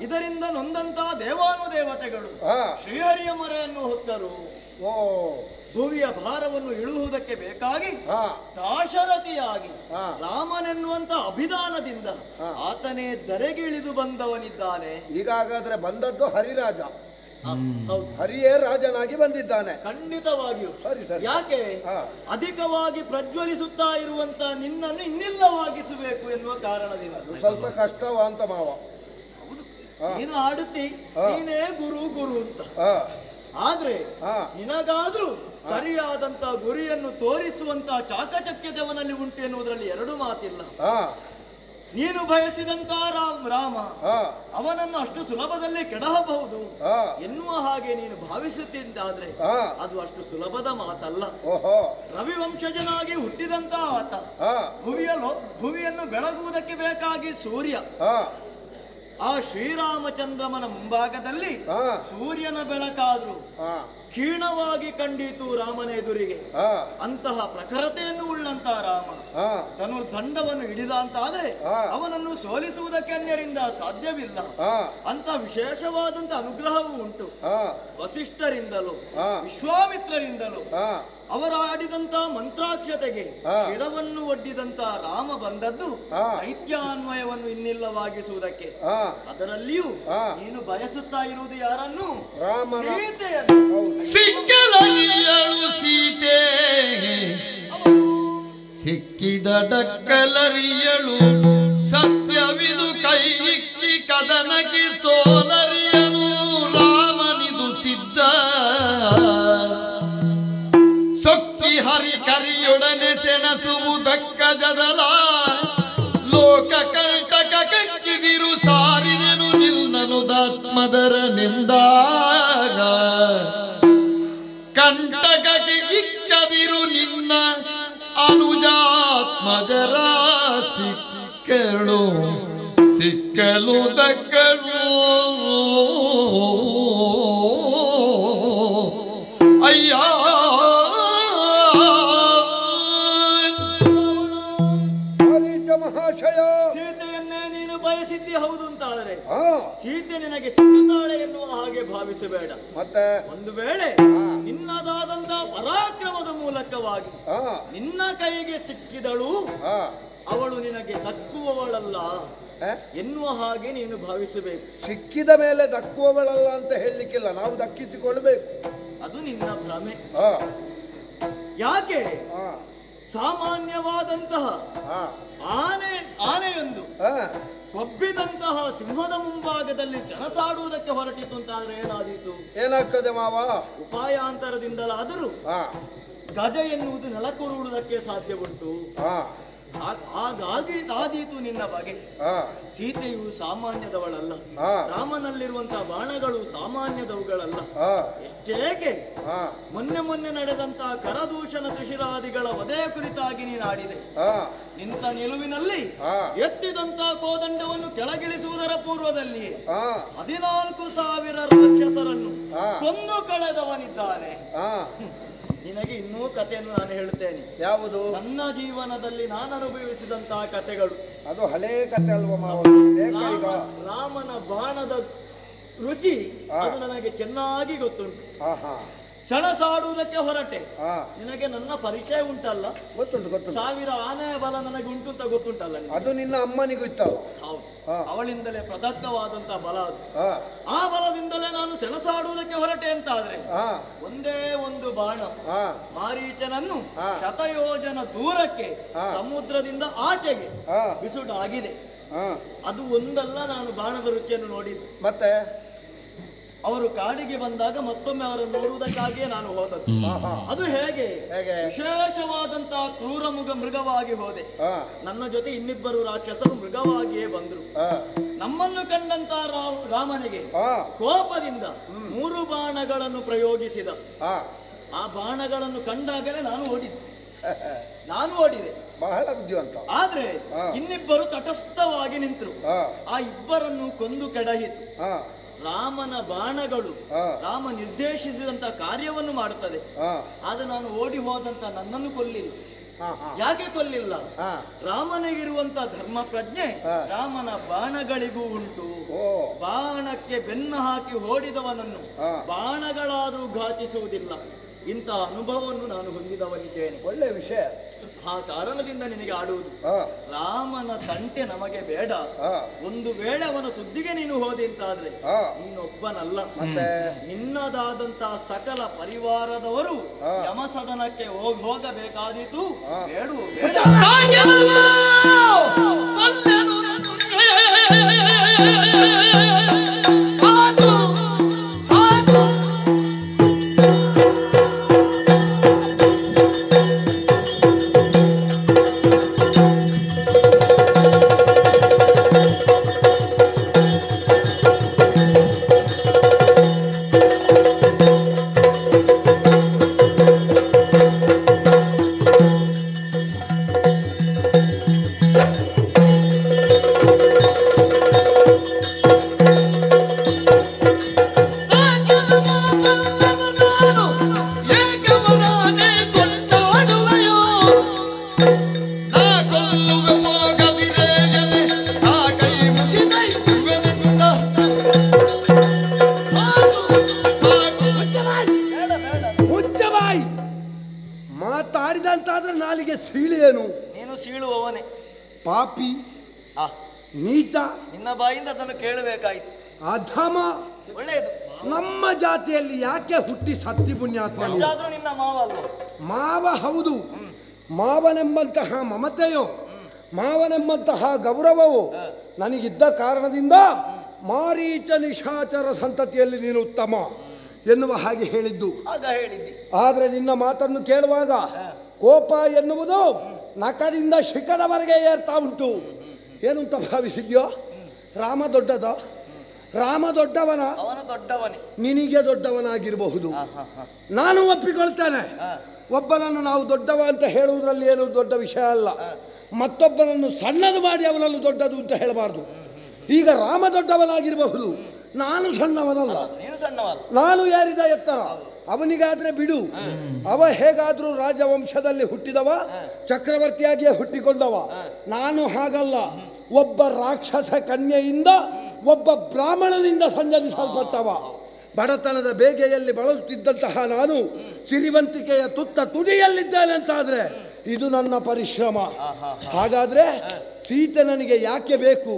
ಇದರಿಂದ ನೊಂದಂತಹ ದೇವಾನು ದೇವತೆಗಳು ಶ್ರೀಹರಿಯ ಮರೆಯನ್ನು ಹೊತ್ತರು. ಭುವಿಯ ಭಾರವನ್ನು ಇಳುವುದಕ್ಕೆ ಬೇಕಾಗಿ ದಾಶರಥಿಯಾಗಿ ರಾಮನೆನ್ನುವಂತ ಅಭಿಧಾನದಿಂದ ಆತನೇ ಧರೆಗಿಳಿದು ಬಂದವನಿದ್ದಾನೆ. ಈಗಾಗಾದ್ರೆ ಬಂದದ್ದು ಹರಿರಾಜ. ಹರಿಯೇ ರಾಜನಾಗಿ ಬಂದಿದ್ದಾನೆ. ಖಂಡಿತವಾಗಿಯೂ. ಯಾಕೆ? ಅಧಿಕವಾಗಿ ಪ್ರಜ್ವಲಿಸುತ್ತಾ ಇರುವಂತ ನಿನ್ನನ್ನು ಇನ್ನಿಲ್ಲವಾಗಿಸಬೇಕು ಎನ್ನುವ ಕಾರಣದಿಂದ. ಸ್ವಲ್ಪ ಕಷ್ಟವ ಅಂತ ಮಾವ. ನೀನು ಆಡುತ್ತಿ, ನೀನೇ ಗುರು ಗುರು ಅಂತ. ಆದ್ರೆ ನಿನಗಾದ್ರೂ ಸರಿಯಾದಂತ ಗುರಿಯನ್ನು ತೋರಿಸುವಂತ ಚಾಕಚಕ್ಯದವನಲ್ಲಿ ಉಂಟು ಎನ್ನುವುದರಲ್ಲಿ ಎರಡು ಮಾತಿಲ್ಲ. ನೀನು ಬಯಸಿದಂತ ರಾಮ ಅವನನ್ನು ಅಷ್ಟು ಸುಲಭದಲ್ಲಿ ಕೆಡಹಬಹುದು ಎನ್ನುವ ಹಾಗೆ ನೀನು ಭಾವಿಸುತ್ತಿದ್ದಾದ್ರೆ ಅದು ಅಷ್ಟು ಸುಲಭದ ಮಾತಲ್ಲ. ರವಿವಂಶಜನಾಗಿ ಹುಟ್ಟಿದಂತ ಆತ ಭುವಿಯನ್ನು ಬೆಳಗುವುದಕ್ಕೆ ಬೇಕಾಗಿ ಸೂರ್ಯ ಆ ಶ್ರೀರಾಮಚಂದ್ರಮನ ಮುಂಭಾಗದಲ್ಲಿ ಸೂರ್ಯನ ಬೆಳಕಾದ್ರೂ ಕ್ಷೀಣವಾಗಿ ಕಂಡಿತು ರಾಮನ ಎದುರಿಗೆ. ಅಂತಹ ಪ್ರಖರತೆಯನ್ನು ಉಳ್ಳಂತ ರಾಮ ದಂಡವನ್ನು ಹಿಡಿದ ಅಂತ ಆದ್ರೆ ಅವನನ್ನು ಸೋಲಿಸುವುದಕ್ಕೆ ಅನ್ಯರಿಂದ ಸಾಧ್ಯವಿಲ್ಲ. ಅಂತ ವಿಶೇಷವಾದಂತ ಅನುಗ್ರಹವೂ ಉಂಟು. ವಸಿಷ್ಠರಿಂದಲೂ ವಿಶ್ವಾಮಿತ್ರರಿಂದಲೂ ಅವರ ಆಡಿದಂತ ಮಂತ್ರಾಕ್ಷತೆಗೆ ಶಿರವನ್ನು ಒಡ್ಡಿದಂತ ರಾಮ ಬಂದದ್ದು ದೈತ್ಯಾನ್ವಯವನ್ನು ಇನ್ನಿಲ್ಲವಾಗಿಸುವುದಕ್ಕೆ. ಅದರಲ್ಲಿಯೂ ನೀನು ಬಯಸುತ್ತಾ ಇರುವುದು ಯಾರನ್ನು? ಸೀತೆಯನ್ನು. ಸಿಕ್ಕಲರಿಯಳು ಸೀತೆ ಸಿಕ್ಕಿದ ಡಕ್ಕಲರಿಯಳು ಸತ್ಯವಿದು ಕೈಯಿಕ್ಕಿ ಕದನಕ್ಕೆ ಸೋಲರಿಯನು ರಾಮನಿದು ಸಿದ್ಧ ಸೊಕ್ಕಿ ಹರಿ ಕರಿಯೊಡನೆ ಸೆಣಸುವುದಕ್ಕ ಜದಲ ಲೋಕ ಕಂಟಕ ಕಕ್ಕಿದಿರು ಸಾರಿದೆನು ನಿನ್ನನುದಾತ್ಮದರ ನಿಂದಾಗ ಕಂಟಕಕ್ಕೆ ಇಕ್ಕದಿರು ನಿನ್ನ ಅನುಜಾತ್ಮಜರ ಸಿಕ್ಕಲು ಸಿಕ್ಕಲು ದಕ್ಕಲು ಅಯ್ಯ ಮಹಾಶಯ. ಸೀತೆಯನ್ನೇ ನೀನು ಬಯಸಿದ್ದಿ ಹೌದು ಅಂತಾದ್ರೆ ಸೀತೆ ನಿನಗೆ ಸಿಕ್ಕುತ್ತಾಳೆ ಎನ್ನುವ ಹಾಗೆ ಭಾವಿಸಬೇಡ. ಮತ್ತೆ ಒಂದು ವೇಳೆ ನಿನ್ನದಾದಂತ ಪರಾಕ್ರಮದ ಮೂಲಕವಾಗಿ ನಿನ್ನ ಕೈಗೆ ಸಿಕ್ಕಿದಳು ಅವಳು ನಿನಗೆ ದಕ್ಕುವವಳಲ್ಲ ಎನ್ನುವ ಹಾಗೆ ನೀನು ಭಾವಿಸಬೇಕು. ಸಿಕ್ಕಿದ ಮೇಲೆ ದಕ್ಕುವವಳಲ್ಲ ಅಂತ ಹೇಳಲಿಕ್ಕಿಲ್ಲ, ನಾವು ದಕ್ಕಿಸಿಕೊಳ್ಬೇಕು. ಅದು ನಿನ್ನ ಭ್ರಮೆ. ಯಾಕೆ? ಸಾಮಾನ್ಯವಾದಂತಹ ಆನೆಯೊಂದು ಕೊಬ್ಬಿದಂತಹ ಸಿಂಹದ ಮುಂಭಾಗದಲ್ಲಿ ಸೆಣಸಾಡುವುದಕ್ಕೆ ಹೊರಟಿತು ಅಂತಾದ್ರೆ ಏನಾದೀತು? ಏನಾಗ್ತದೆ ಮಾವ? ಉಪಾಯಾಂತರದಿಂದಲಾದರೂ ಗಜ ಎನ್ನುವುದು ನೆಲಕೂರುವುದಕ್ಕೆ ಸಾಧ್ಯ ಉಂಟು. ಆದೀತು ನಿನ್ನ ಬಗೆ. ಸೀತೆಯು ಸಾಮಾನ್ಯದವಳಲ್ಲ. ರಾಮನಲ್ಲಿರುವಂತಹ ಬಾಣಗಳು ಸಾಮಾನ್ಯದವುಗಳಲ್ಲ. ಎಷ್ಟೇಕೆ ಮೊನ್ನೆ ನಡೆದಂತಹ ಕರದೂಷಣ ತ್ರಿಶಿರಾದಿಗಳ ವಧೆಯ ಕುರಿತಾಗಿ ನೀನಾಡಿದೆ. ನಿಂತ ನಿಲುವಿನಲ್ಲಿ ಎತ್ತಿದಂತಹ ಕೋದಂಡವನ್ನು ಕೆಳಗಿಳಿಸುವುದರ ಪೂರ್ವದಲ್ಲಿಯೇ 14,000 ರಾಕ್ಷಸರನ್ನು ಕೊಂದು ಕಳೆದವನಿದ್ದಾನೆ. ನಿನಗೆ ಇನ್ನೂ ಕಥೆಯನ್ನು ನಾನು ಹೇಳುತ್ತೇನೆ. ಯಾವುದು? ನನ್ನ ಜೀವನದಲ್ಲಿ ನಾನು ಅನುಭವಿಸಿದಂತಹ ಕಥೆಗಳು. ಅದು ಹಳೇ ಕಥೆ ಅಲ್ವಾ? ರಾಮನ ಬಾಣದ ರುಚಿ ಅದು ನನಗೆ ಚೆನ್ನಾಗಿ ಗೊತ್ತುಂಟು. ಸೆಣಸಾಡುವುದಕ್ಕೆ ಹೊರಟೆ. ನಿನಗೆ ನನ್ನ ಪರಿಚಯ ಉಂಟಲ್ಲ? ಗೊತ್ತುಂಟು ಗೊತ್ತುಂಟು. 1000 ಆನೆಯ ಬಲ ನನಗೆ ಉಂಟು ಅಂತ ಗೊತ್ತುಂಟಲ್ಲ? ಅದು ನಿನ್ನ ಅಮ್ಮನಿಗೂ ಇತ್ತಲ್ಲ? ಹೌದು, ಅವಳಿಂದಲೇ ಪ್ರದತ್ತವಾದಂತಹ ಬಲ ಅದು. ಆ ಬಲದಿಂದಲೇ ನಾನು ಸೆಣಸಾಡುವುದಕ್ಕೆ ಹೊರಟೆ ಅಂತ ಆದ್ರೆ ಒಂದೇ ಒಂದು ಬಾಣ ಮಾರೀಚನನ್ನು ಶತಯೋಜನ ದೂರಕ್ಕೆ ಸಮುದ್ರದಿಂದ ಆಚೆಗೆ ಬಿಸುಡಾಗಿದೆ. ಅದು ಒಂದಲ್ಲ, ನಾನು ಬಾಣದ ರುಚಿಯನ್ನು ನೋಡಿದ್ದು. ಮತ್ತೆ ಅವರು ಕಾಡಿಗೆ ಬಂದಾಗ ಮತ್ತೊಮ್ಮೆ ಅವರನ್ನು ನೋಡುವುದಕ್ಕಾಗಿಯೇ ನಾನು ಹೋದದ್ದು. ಅದು ಹೇಗೆ ವಿಶೇಷವಾದಂತಹ ಕ್ರೂರ ಮೃಗವಾಗಿ ಹೋದೆ. ನನ್ನ ಜೊತೆ ಇನ್ನಿಬ್ಬರು ರಾಕ್ಷಸರು ಮೃಗವಾಗಿಯೇ ಬಂದರು. ನಮ್ಮನ್ನು ಕಂಡಂತ ರಾಮನಿಗೆ ಕೋಪದಿಂದ 3 ಬಾಣಗಳನ್ನು ಪ್ರಯೋಗಿಸಿದ. ಆ ಬಾಣಗಳನ್ನು ಕಂಡಾಗಲೇ ನಾನು ಓಡಿದೆ. ಬಹಳ ಬುದ್ಧಿವಂತ. ಆದ್ರೆ ಇನ್ನಿಬ್ಬರು ತಟಸ್ಥವಾಗಿ ನಿಂತರು. ಆ ಇಬ್ಬರನ್ನು ಕೊಂದು ಕೆಡಹಿತು. ರಾಮನ ಬಾಣಗಳು ರಾಮ ನಿರ್ದೇಶಿಸಿದಂತ ಕಾರ್ಯವನ್ನು ಮಾಡುತ್ತದೆ. ಆದ್ರೆ ನಾನು ಓಡಿ ಹೋದಂತ ನನ್ನನ್ನು ಕೊಲ್ಲಿಲ್ಲ. ಯಾಕೆ ಕೊಲ್ಲಿಲ್ಲ? ರಾಮನಿಗಿರುವಂತ ಧರ್ಮ ಪ್ರಜ್ಞೆ ರಾಮನ ಬಾಣಗಳಿಗೂ ಉಂಟು. ಬಾಣಕ್ಕೆ ಬೆನ್ನು ಹಾಕಿ ಓಡಿದವನನ್ನು ಬಾಣಗಳಾದರೂ ಘಾತಿಸುವುದಿಲ್ಲ. ಇಂಥ ಅನುಭವವನ್ನು ನಾನು ಹೊಂದಿದವನಿದ್ದೇನೆ. ಒಳ್ಳೆ ವಿಷಯ. ಆ ಕಾರಣದಿಂದ ನಿನಗೆ ಆಡುವುದು. ರಾಮನ ತಂಟೆ ನಮಗೆ ಬೇಡ. ಒಂದು ವೇಳೆ ಅವನ ಸುದ್ದಿಗೆ ನೀನು ಹೋದೆ ಅಂತಾದ್ರೆ ನೀನೊಬ್ಬನಲ್ಲ, ನಿನ್ನದಾದಂತಹ ಸಕಲ ಪರಿವಾರದವರು ಯಮಸದನಕ್ಕೆ ಹೋಗಬೇಕಾದೀತು. ಬೇಡ ಮಾತಾಡಿದಂತಾದ್ರೆ ನಾಲಿಗೆ ಸೀಳೇನು? ನೀನು ಸೀಳುವವನೇ. ಪಾಪಿ, ನೀಚ. ನಿನ್ನ ಬಾಯಿಂದ ಅದನ್ನು ಕೇಳಬೇಕಾಯಿತು. ಅಧಮ. ಒಳ್ಳೆಯದು. ನಮ್ಮ ಜಾತಿಯಲ್ಲಿ ಯಾಕೆ ಹುಟ್ಟಿ ಸತ್ತಿ ಪುಣ್ಯಾತ್ಮ? ನಿನ್ನ ಮಾವ ಅಲ್ವ? ಮಾವ ಹೌದು. ಮಾವನೆಂಬಂತಹ ಮಮತೆಯೋ, ಮಾವನೆಂಬಂತಹ ಗೌರವವೋ ನನಗಿದ್ದ ಕಾರಣದಿಂದ ಮಾರೀಚ ನಿಶಾಚರ ಸಂತತಿಯಲ್ಲಿ ನೀನು ಉತ್ತಮ ಎನ್ನುವ ಹಾಗೆ ಹೇಳಿದ್ದು. ಆದರೆ ನಿನ್ನ ಮಾತನ್ನು ಕೇಳುವಾಗ ಕೋಪ ಎನ್ನುವುದು ನಖದಿಂದ ಶಿಖರವರೆಗೆ ಏರ್ತಾ ಉಂಟು. ಏನು ಅಂತ ಭಾವಿಸಿದ್ಯೋ? ರಾಮ ದೊಡ್ಡದ? ರಾಮ ದೊಡ್ಡವನ? ನಿನಗೆ ದೊಡ್ಡವನಾಗಿರಬಹುದು, ನಾನು ಒಪ್ಪಿಕೊಳ್ತೇನೆ. ಒಬ್ಬನನ್ನು ನಾವು ದೊಡ್ಡವ ಅಂತ ಹೇಳುವುದರಲ್ಲಿ ಏನು ದೊಡ್ಡ ವಿಷಯ ಅಲ್ಲ. ಮತ್ತೊಬ್ಬನನ್ನು ಸಣ್ಣದು ಮಾಡಿ ಅವನನ್ನು ದೊಡ್ಡದು ಅಂತ ಹೇಳಬಾರ್ದು. ಈಗ ರಾಮ ದೊಡ್ಡವನಾಗಿರಬಹುದು, ನಾನು ಸಣ್ಣವನಲ್ಲ. ನಾನು ಏರಿದ ಎತ್ತರ, ಅವನಿಗಾದ್ರೆ ಬಿಡು. ಅವ ಹೇಗಾದ್ರೂ ರಾಜವಂಶದಲ್ಲಿ ಹುಟ್ಟಿದವ, ಚಕ್ರವರ್ತಿಯಾಗಿಯೇ ಹುಟ್ಟಿಕೊಂಡವ. ನಾನು ಹಾಗಲ್ಲ. ಒಬ್ಬ ರಾಕ್ಷಸ ಕನ್ಯೆಯಿಂದ, ಒಬ್ಬ ಬ್ರಾಹ್ಮಣನಿಂದ ಸಂಜನಿಸಲ್ಪಟ್ಟವ. ಬಡತನದ ಬೇಗೆಯಲ್ಲಿ ಬಳಲುತ್ತಿದ್ದಂತಹ ನಾನು ಸಿರಿವಂತಿಕೆಯ ತುತ್ತ ತುದಿಯಲ್ಲಿದ್ದೇನೆ ಅಂತಾದ್ರೆ ಇದು ನನ್ನ ಪರಿಶ್ರಮ. ಹಾಗಾದ್ರೆ ಸೀತೆ ನನಗೆ ಯಾಕೆ ಬೇಕು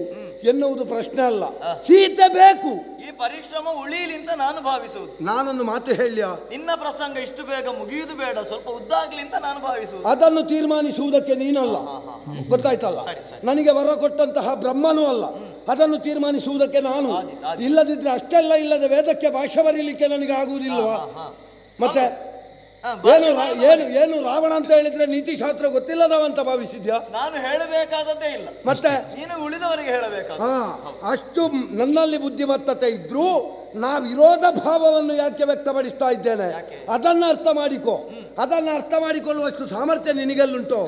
ಎನ್ನುವುದು ಪ್ರಶ್ನೆ ಅಲ್ಲ, ಸೀತೆ ಬೇಕು. ಈ ಪರಿಶ್ರಮ ಉಳಿಯಲಿ ಅಂತ ನಾನು ಭಾವಿಸುವುದು. ನಾನೊಂದು ಮಾತು ಹೇಳಿಯ, ನಿನ್ನ ಪ್ರಸಂಗ ಇಷ್ಟು ಬೇಗ ಮುಗಿಯುವುದು ಬೇಡ, ಸ್ವಲ್ಪ ಉದ್ದಾಗ್ಲಿ ಅಂತ ನಾನು ಭಾವಿಸುವುದು. ಅದನ್ನು ತೀರ್ಮಾನಿಸುವುದಕ್ಕೆ ನೀನಲ್ಲ, ಗೊತ್ತಾಯ್ತಲ್ಲ. ನನಗೆ ವರ ಕೊಟ್ಟಂತಹ ಬ್ರಹ್ಮನೂ ಅಲ್ಲ, ಅದನ್ನು ತೀರ್ಮಾನಿಸುವುದಕ್ಕೆ ನಾನು. ಇಲ್ಲದಿದ್ರೆ ಅಷ್ಟೆಲ್ಲ ಇಲ್ಲದೆ ವೇದಕ್ಕೆ ಭಾಷೆ ಬರೀಲಿಕ್ಕೆ ನನಗೆ ಆಗುವುದಿಲ್ವಾ? ಮತ್ತೆ ಏನು ರಾವಣ ಅಂತ ಹೇಳಿದ್ರೆ ನೀತಿಶಾಸ್ತ್ರ ಗೊತ್ತಿಲ್ಲದವಂತ ಭಾವಿಸಿದ್ಯಾ? ನಾನು ಹೇಳಬೇಕಾದದ್ದೇ ಇಲ್ಲ, ಮತ್ತೆ ನೀನು ಉಳಿದವರಿಗೆ ಹೇಳಬೇಕು. ಅಷ್ಟು ನನ್ನಲ್ಲಿ ಬುದ್ಧಿಮತ್ತತೆ ಇದ್ರೂ ನಾ ವಿರೋಧ ಭಾವವನ್ನು ಯಾಕೆ ವ್ಯಕ್ತಪಡಿಸ್ತಾ ಇದ್ದೇನೆ ಅದನ್ನು ಅರ್ಥ ಮಾಡಿಕೊ. ಅದನ್ನು ಅರ್ಥ ಮಾಡಿಕೊಳ್ಳುವಷ್ಟು ಸಾಮರ್ಥ್ಯ ನಿನಗೆಲ್ಲುಂಟು.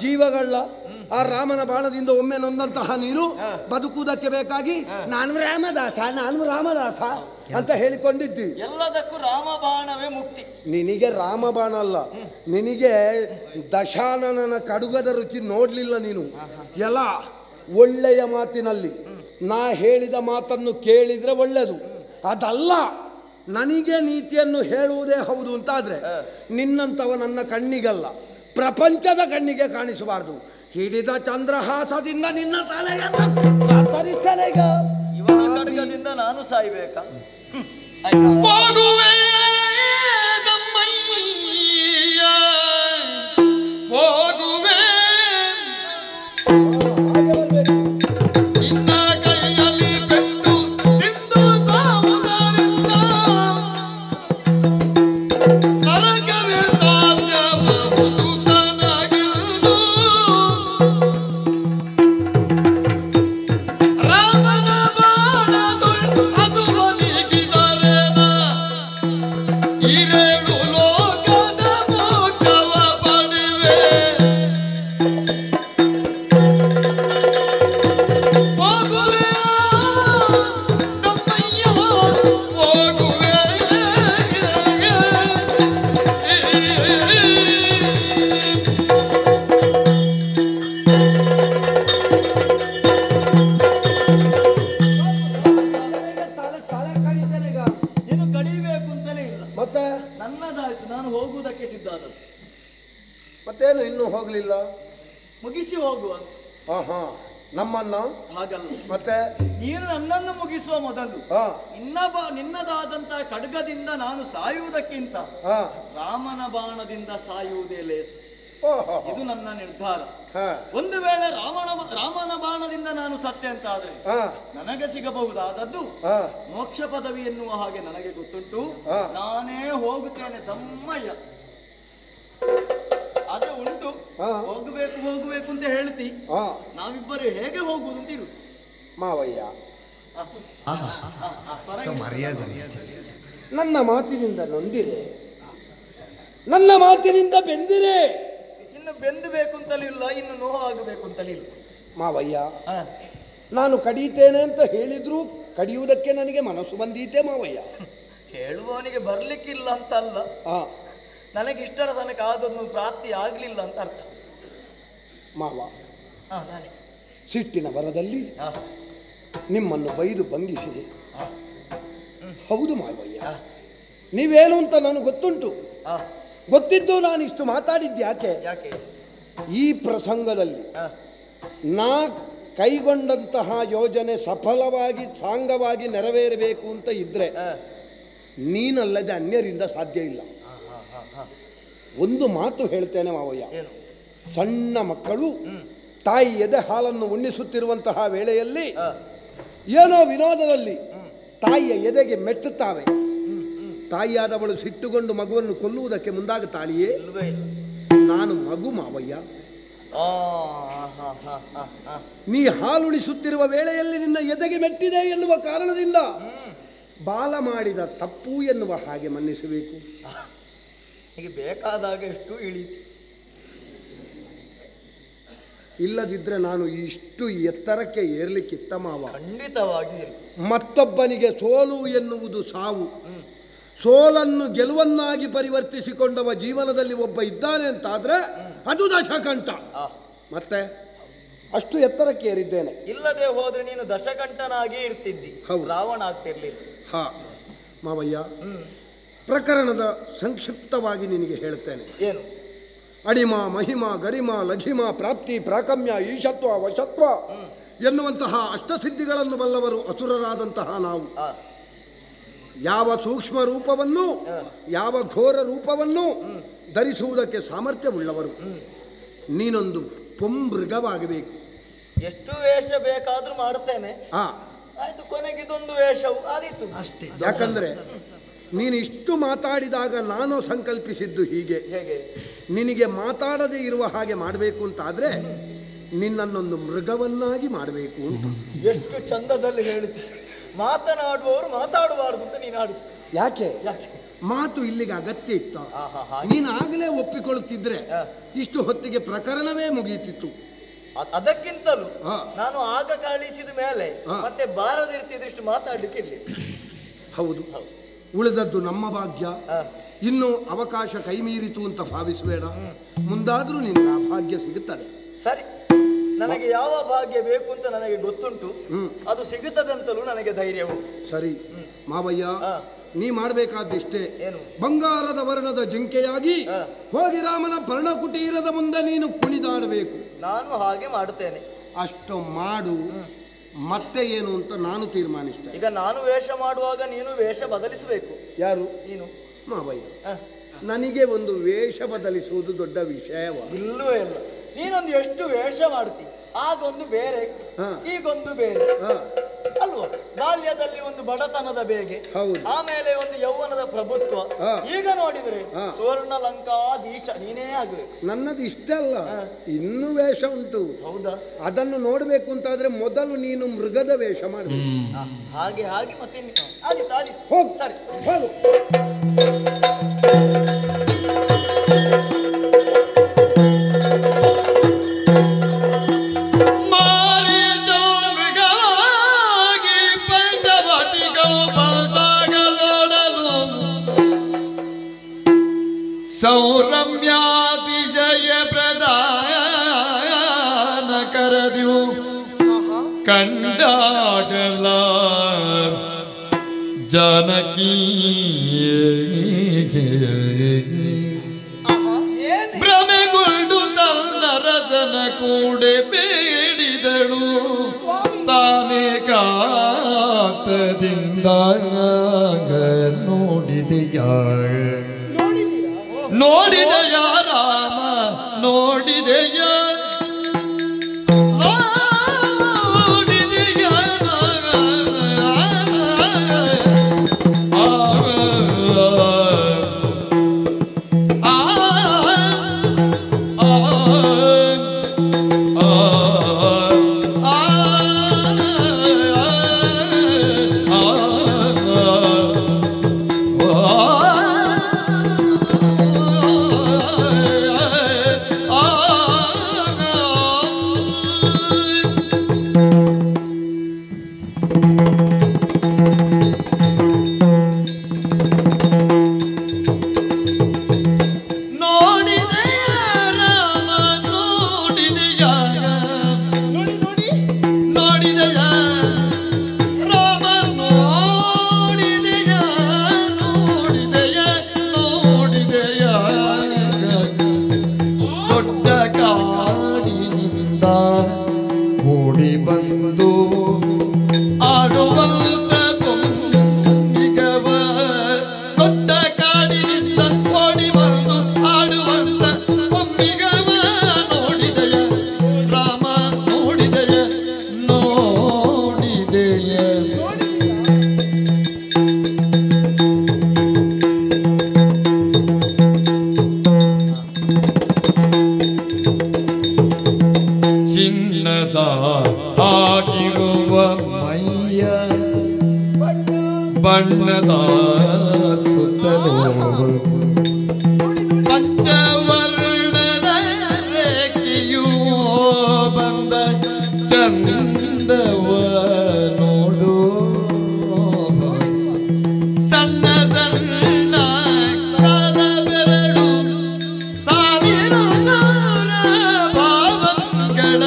ಜೀವಗಳ ಆ ರಾಮನ ಬಾಣದಿಂದ ಒಮ್ಮೆ ನೊಂದಂತಹ ನೀನು ಬದುಕುವುದಕ್ಕೆ ಬೇಕಾಗಿ ನಾನು ರಾಮದಾಸ ಅಂತ ಹೇಳಿಕೊಂಡಿದ್ದಿ. ಎಲ್ಲದಕ್ಕೂ ರಾಮಬಾಣವೇ ಮುಕ್ತಿ. ನಿನಗೆ ರಾಮಬಾಣ ಅಲ್ಲ, ನಿನಗೆ ದಶಾನನ ಕಡುಗದ ರುಚಿ ನೋಡ್ಲಿಲ್ಲ ನೀನು. ಎಲ್ಲ ಒಳ್ಳೆಯ ಮಾತಿನಲ್ಲಿ ನಾ ಹೇಳಿದ ಮಾತನ್ನು ಕೇಳಿದ್ರೆ ಒಳ್ಳೆಯದು, ಅದಲ್ಲ ನನಗೆ ನೀತಿಯನ್ನು ಹೇಳುವುದೇ ಹೌದು ಅಂತಾದ್ರೆ ನಿನ್ನಂತವ ನನ್ನ ಕಣ್ಣಿಗಲ್ಲ, ಪ್ರಪಂಚದ ಕಣ್ಣಿಗೆ ಕಾಣಿಸಬಾರದು. ಹಿಡಿದ ಚಂದ್ರಹಾಸದಿಂದ ನಿನ್ನ ತಲೆಗೆ ಇವನ ಖಡ್ಗದಿಂದ ನಾನು ಸಾಯ್ಬೇಕಾ? ನನ್ನದಾಯ್ತು, ನಾನು ಹೋಗುವುದಕ್ಕೆ ಸಿದ್ಧ ಆದದ್ದು. ಮತ್ತೇನು ಇನ್ನೂ ಹೋಗ್ಲಿಲ್ಲ? ಮುಗಿಸಿ ಹೋಗುವ. ನಮ್ಮನ್ನ ಹಾಗಲ್ಲ, ಮತ್ತೆ ನೀನು ನನ್ನನ್ನು ಮುಗಿಸುವ ಮೊದಲು ನಿನ್ನದಾದಂತಹ ಖಡ್ಗದಿಂದ ನಾನು ಸಾಯುವುದಕ್ಕಿಂತ ರಾಮನ ಬಾಣದಿಂದ ಸಾಯುವುದೇ ಲೇಸು. ಇದು ನನ್ನ ನಿರ್ಧಾರ. ಒಂದು ವೇಳೆ ರಾಮನ ಬಾಣದಿಂದ ನಾನು ಸತ್ಯ ಅಂತ ಆದ್ರೆ ನನಗೆ ಸಿಗಬಹುದಾದದ್ದು ಮೋಕ್ಷ ಪದವಿ ಎನ್ನುವ ಹಾಗೆ ನನಗೆ ಗೊತ್ತುಂಟು. ನಾನೇ ಹೋಗುತ್ತೇನೆ ದಮ್ಮಯ್ಯ. ಆದ್ರೆ ಉಂಟು, ಹೋಗಬೇಕು ಅಂತ ಹೇಳ್ತಿ. ನಾವಿಬ್ಬರು ಹೇಗೆ ಹೋಗುವುದು ಅಂತ ಇರು ಮಾವಯ್ಯ. ನನ್ನ ಮಾತಿನಿಂದ ನೊಂದಿರೆ, ನನ್ನ ಮಾತಿನಿಂದ ಬೆಂದಿರೆ. ಇನ್ನು ಬೆಂದಬೇಕು ಅಂತಲೂ ಇಲ್ಲ, ಇನ್ನು ನೋವು ಆಗಬೇಕು ಅಂತಲೂ ಇಲ್ಲ ಮಾವಯ್ಯ. ನಾನು ಕಡಿತೇನೆ ಅಂತ ಹೇಳಿದ್ರು ಕಡಿಯುವುದಕ್ಕೆ ನನಗೆ ಮನಸ್ಸು ಬಂದೀತೆ ಮಾವಯ್ಯ. ಹೇಳುವವನಿಗೆ ಬರ್ಲಿಕ್ಕಿಲ್ಲ ಅಂತ ಅಲ್ಲ, ನನಗೆ ಇಷ್ಟರ ತನಕ ಆದನ್ನು ಪ್ರಾಪ್ತಿ ಆಗ್ಲಿಲ್ಲ ಅಂತ ಅರ್ಥ ಮಾವ. ಸಿಟ್ಟಿನ ಬರದಲ್ಲಿ ನಿಮ್ಮನ್ನು ಬೈದು ಭಂಗಿಸಿದೆ. ಹೌದು ಮಾವಯ್ಯ, ನೀವೇನು ಅಂತ ನನಗೆ ಗೊತ್ತುಂಟು. ಗೊತ್ತಿದ್ದು ನಾನು ಇಷ್ಟು ಮಾತಾಡಿದ್ಯಾಕೆ? ಈ ಪ್ರಸಂಗದಲ್ಲಿ ನಾ ಕೈಗೊಂಡಂತಹ ಯೋಜನೆ ಸಫಲವಾಗಿ ಸಾಂಗವಾಗಿ ನೆರವೇರಬೇಕು ಅಂತ ಇದ್ರೆ ನೀನಲ್ಲದೆ ಅನ್ಯರಿಂದ ಸಾಧ್ಯ ಇಲ್ಲ. ಒಂದು ಮಾತು ಹೇಳ್ತೇನೆ ಮಾವಯ್ಯ, ಸಣ್ಣ ಮಕ್ಕಳು ತಾಯಿ ಎದೆ ಹಾಲನ್ನು ಉಣ್ಣಿಸುತ್ತಿರುವಂತಹ ವೇಳೆಯಲ್ಲಿ ಏನೋ ವಿನೋದದಲ್ಲಿ ತಾಯಿಯ ಎದೆಗೆ ಮೆಟ್ಟುತ್ತಾವೆ. ತಾಯಿಯಾದವಳು ಸಿಟ್ಟುಕೊಂಡು ಮಗುವನ್ನು ಕೊಲ್ಲುವುದಕ್ಕೆ ಮುಂದಾಗುತ್ತಾಳೆಯೇ? ನಾನು ಮಗು ಮಾವಯ್ಯ. ನೀ ಹಾಲುಣಿಸುತ್ತಿರುವ ವೇಳೆಯಲ್ಲಿ ನಿನ್ನ ಎದೆಗೆ ಮೆಟ್ಟಿದೆ ಎನ್ನುವ ಕಾರಣದಿಂದ ಬಾಲ ಮಾಡಿದ ತಪ್ಪು ಎನ್ನುವ ಹಾಗೆ ಮನ್ನಿಸಬೇಕು. ಹೀಗೆ ಬೇಕಾದಾಗ ಎಷ್ಟು ಇಳೀತಿ. ಇಲ್ಲದಿದ್ದರೆ ನಾನು ಇಷ್ಟು ಎತ್ತರಕ್ಕೆ ಏರ್ಲಿಕ್ಕಿತ್ತ ಮಾವ. ಖಂಡಿತವಾಗಿ. ಮತ್ತೊಬ್ಬನಿಗೆ ಸೋಲು ಎನ್ನುವುದು ಸಾವು. ಸೋಲನ್ನು ಗೆಲುವನ್ನಾಗಿ ಪರಿವರ್ತಿಸಿಕೊಂಡವ ಜೀವನದಲ್ಲಿ ಒಬ್ಬ ಇದ್ದಾನೆ ಅಂತಾದ್ರೆ ಅದು ದಶಕಂಠ. ಮತ್ತೆ ಅಷ್ಟು ಎತ್ತರಕ್ಕೆ ಏರಿದ್ದೇನೆ. ಇಲ್ಲದೆ ಹೋದ್ರೆ ನೀನು ದಶಕಂಠನಾಗಿ ಇರ್ತಿದ್ದಿ, ರಾವಣ ಆಗ್ತಿರ್ಲಿಲ್ಲ. ಮಾವಯ್ಯ, ಪ್ರಕರಣದ ಸಂಕ್ಷಿಪ್ತವಾಗಿ ನಿನಗೆ ಹೇಳ್ತೇನೆ. ಏನು? ಅಡಿಮ, ಮಹಿಮ, ಗರಿಮ, ಲಘಿಮ, ಪ್ರಾಪ್ತಿ, ಪ್ರಾಕಮ್ಯ, ಈಶತ್ವ, ವಶತ್ವ ಎನ್ನುವಂತಹ ಅಷ್ಟಸಿದ್ಧಿಗಳನ್ನು ಬಲ್ಲವರು ಅಸುರರಾದಂತಹ ನಾವು ಯಾವ ಸೂಕ್ಷ್ಮ ರೂಪವನ್ನು ಯಾವ ಘೋರ ರೂಪವನ್ನು ಧರಿಸುವುದಕ್ಕೆ ಸಾಮರ್ಥ್ಯವುಳ್ಳವರು. ನೀನೊಂದು ಪೊಂಮೃಗವಾಗಬೇಕು. ಎಷ್ಟು ವೇಷ ಬೇಕಾದ್ರೂ ಮಾಡುತ್ತೇನೆ. ಆಯ್ತು, ಕೊನೆಗಿದೊಂದು ವೇಷವು ಆದೀತು ಅಷ್ಟೇ. ಯಾಕಂದ್ರೆ ನೀನು ಇಷ್ಟು ಮಾತಾಡಿದಾಗ ನಾನು ಸಂಕಲ್ಪಿಸಿದ್ದು ಹೀಗೆ, ನಿನಗೆ ಮಾತಾಡದೇ ಇರುವ ಹಾಗೆ ಮಾಡಬೇಕು ಅಂತಾದ್ರೆ ನಿನ್ನನ್ನೊಂದು ಮೃಗವನ್ನಾಗಿ ಮಾಡಬೇಕು ಅಂತ. ಎಷ್ಟು ಚಂದದಲ್ಲಿ ಹೇಳ್ತಿ. ಮಾತನಾಡುವವರು ಮಾತಾಡಬಾರದು ಅಂತ ನೀನು ಆಡುತ್ತೆ. ಯಾಕೆ? ಮಾತು ಇಲ್ಲಿಗೆ ಅಗತ್ಯ ಇತ್ತ? ನೀನು ಆಗಲೇ ಒಪ್ಪಿಕೊಳ್ಳುತ್ತಿದ್ರೆ ಇಷ್ಟು ಹೊತ್ತಿಗೆ ಪ್ರಕರಣವೇ ಮುಗಿಯುತ್ತಿತ್ತು. ಅದಕ್ಕಿಂತಲೂ ನಾನು ಆಗ ಕಳಿಸಿದ ಮೇಲೆ ಮತ್ತೆ ಬಾರದಿರ್ತಿದ್ದಷ್ಟು ಮಾತಾಡ್ಲಿಕ್ಕಿರ್ಲಿ. ಹೌದು, ಉಳಿದದ್ದು ನಮ್ಮ ಭಾಗ್ಯ. ಇನ್ನು ಅವಕಾಶ ಕೈ ಮೀರಿತು ಅಂತ ಭಾವಿಸಬೇಡ. ಮುಂದಾದ್ರೂ ನಿನಗೆ ಆ ಭಾಗ್ಯ ಸಿಗುತ್ತದೆ. ಸರಿ, ನನಗೆ ಯಾವ ಭಾಗ್ಯ ಬೇಕು ಅಂತ ನನಗೆ ಗೊತ್ತುಂಟು. ಅದು ಸಿಗುತ್ತದಂತಲೂ ನನಗೆ ಧೈರ್ಯವು. ಸರಿ ಮಾವಯ್ಯ, ನೀ ಮಾಡಬೇಕಾದಿಷ್ಟೇ. ಬಂಗಾರದ ವರ್ಣದ ಜಿಂಕೆಯಾಗಿ ಹೋಗಿ ರಾಮನ ಪರ್ಣಕುಟೀರದ ಮುಂದೆ ನೀನು ಕುಣಿದಾಡಬೇಕು. ನಾನು ಹಾಗೆ ಮಾಡುತ್ತೇನೆ. ಅಷ್ಟು ಮಾಡು. ಮತ್ತೆ ಏನು ಅಂತ ನಾನು ತೀರ್ಮಾನಿಸ್ತೇನೆ. ಈಗ ನಾನು ವೇಷ ಮಾಡುವಾಗ ನೀನು ವೇಷ ಬದಲಿಸಬೇಕು. ಯಾರು? ನೀನು. ಮಾವಯ್ಯ, ನನಗೆ ಒಂದು ವೇಷ ಬದಲಿಸುವುದು ದೊಡ್ಡ ವಿಷಯವ? ಇಲ್ಲವೇ ಇಲ್ಲ. ನೀನೊಂದು ಎಷ್ಟು ವೇಷ ಮಾಡ್ತಿ, ಆಗೊಂದು ಬೇರೆ, ಈಗೊಂದು ಬೇರೆ ಅಲ್ವಾ? ಬಾಲ್ಯದಲ್ಲಿ ಒಂದು ಬಡತನದ ಬೇಗೆ, ಆಮೇಲೆ ಒಂದು ಯೌವನದ ಪ್ರಭುತ್ವ, ಈಗ ನೋಡಿದ್ರೆ ಸುವರ್ಣ ಲಂಕಾಧೀಶ ನೀನೇ ಆಗಬೇಕು. ನನ್ನದು ಇಷ್ಟಲ್ಲ, ಇನ್ನೂ ವೇಷ ಉಂಟು. ಹೌದಾ? ಅದನ್ನು ನೋಡ್ಬೇಕು ಅಂತಾದ್ರೆ ಮೊದಲು ನೀನು ಮೃಗದ ವೇಷ ಮಾಡಬೇಕು. ಹಾಗೆ ಹಾಗೆ ಮತ್ತೆ ಆದಿತ್ತು ಆದಿತ್ತು. ಹೋಗು, ಸರಿ ಹೋಗು. ಸೌರಮ್ಯಾತಿಶಯ ಪ್ರದಾನ ಕರದಿವು ಕಂಡಾಗಲ ಜಾನಕಿ ಭ್ರಮೆಗೊಂಡು ತನ್ನ ರಸನ ಕೂಡೆ ಬೇಡಿದಳು ತಾನೇ ಕಾತದಿಂದ ನೋಡಿದೆಯ ರಾಮ ನೋಡಿದೆಯ ಆಗಿರುವ ಮೈಯ ಬಣ್ಣದ ಸುತ್ತಲೂ ಪಂಚವರ್ಣದ ರೇಖೆಯೂ ಬಂದ ಚಂದವ ನೋಡು ಸಣ್ಣ ಸಣ್ಣ ಕಾಲಬೆರಳು ಸಾವಿರ ಭಾವಗಳ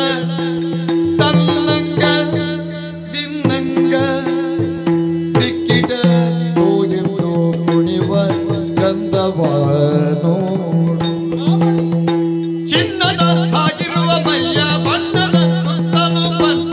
ತನ್ನಂಗ ದಿನ್ನಂಗ ದಿಕ್ಕಿಟ ಹೋಗಿಟ್ಟು ಕುಣಿವ ಚಂದವ ನೋಡು ಚಿನ್ನದ ಆಗಿರುವ ಮೈಯ ಬಣ್ಣದ ಸುತ್ತಲೂ ಪಂಚ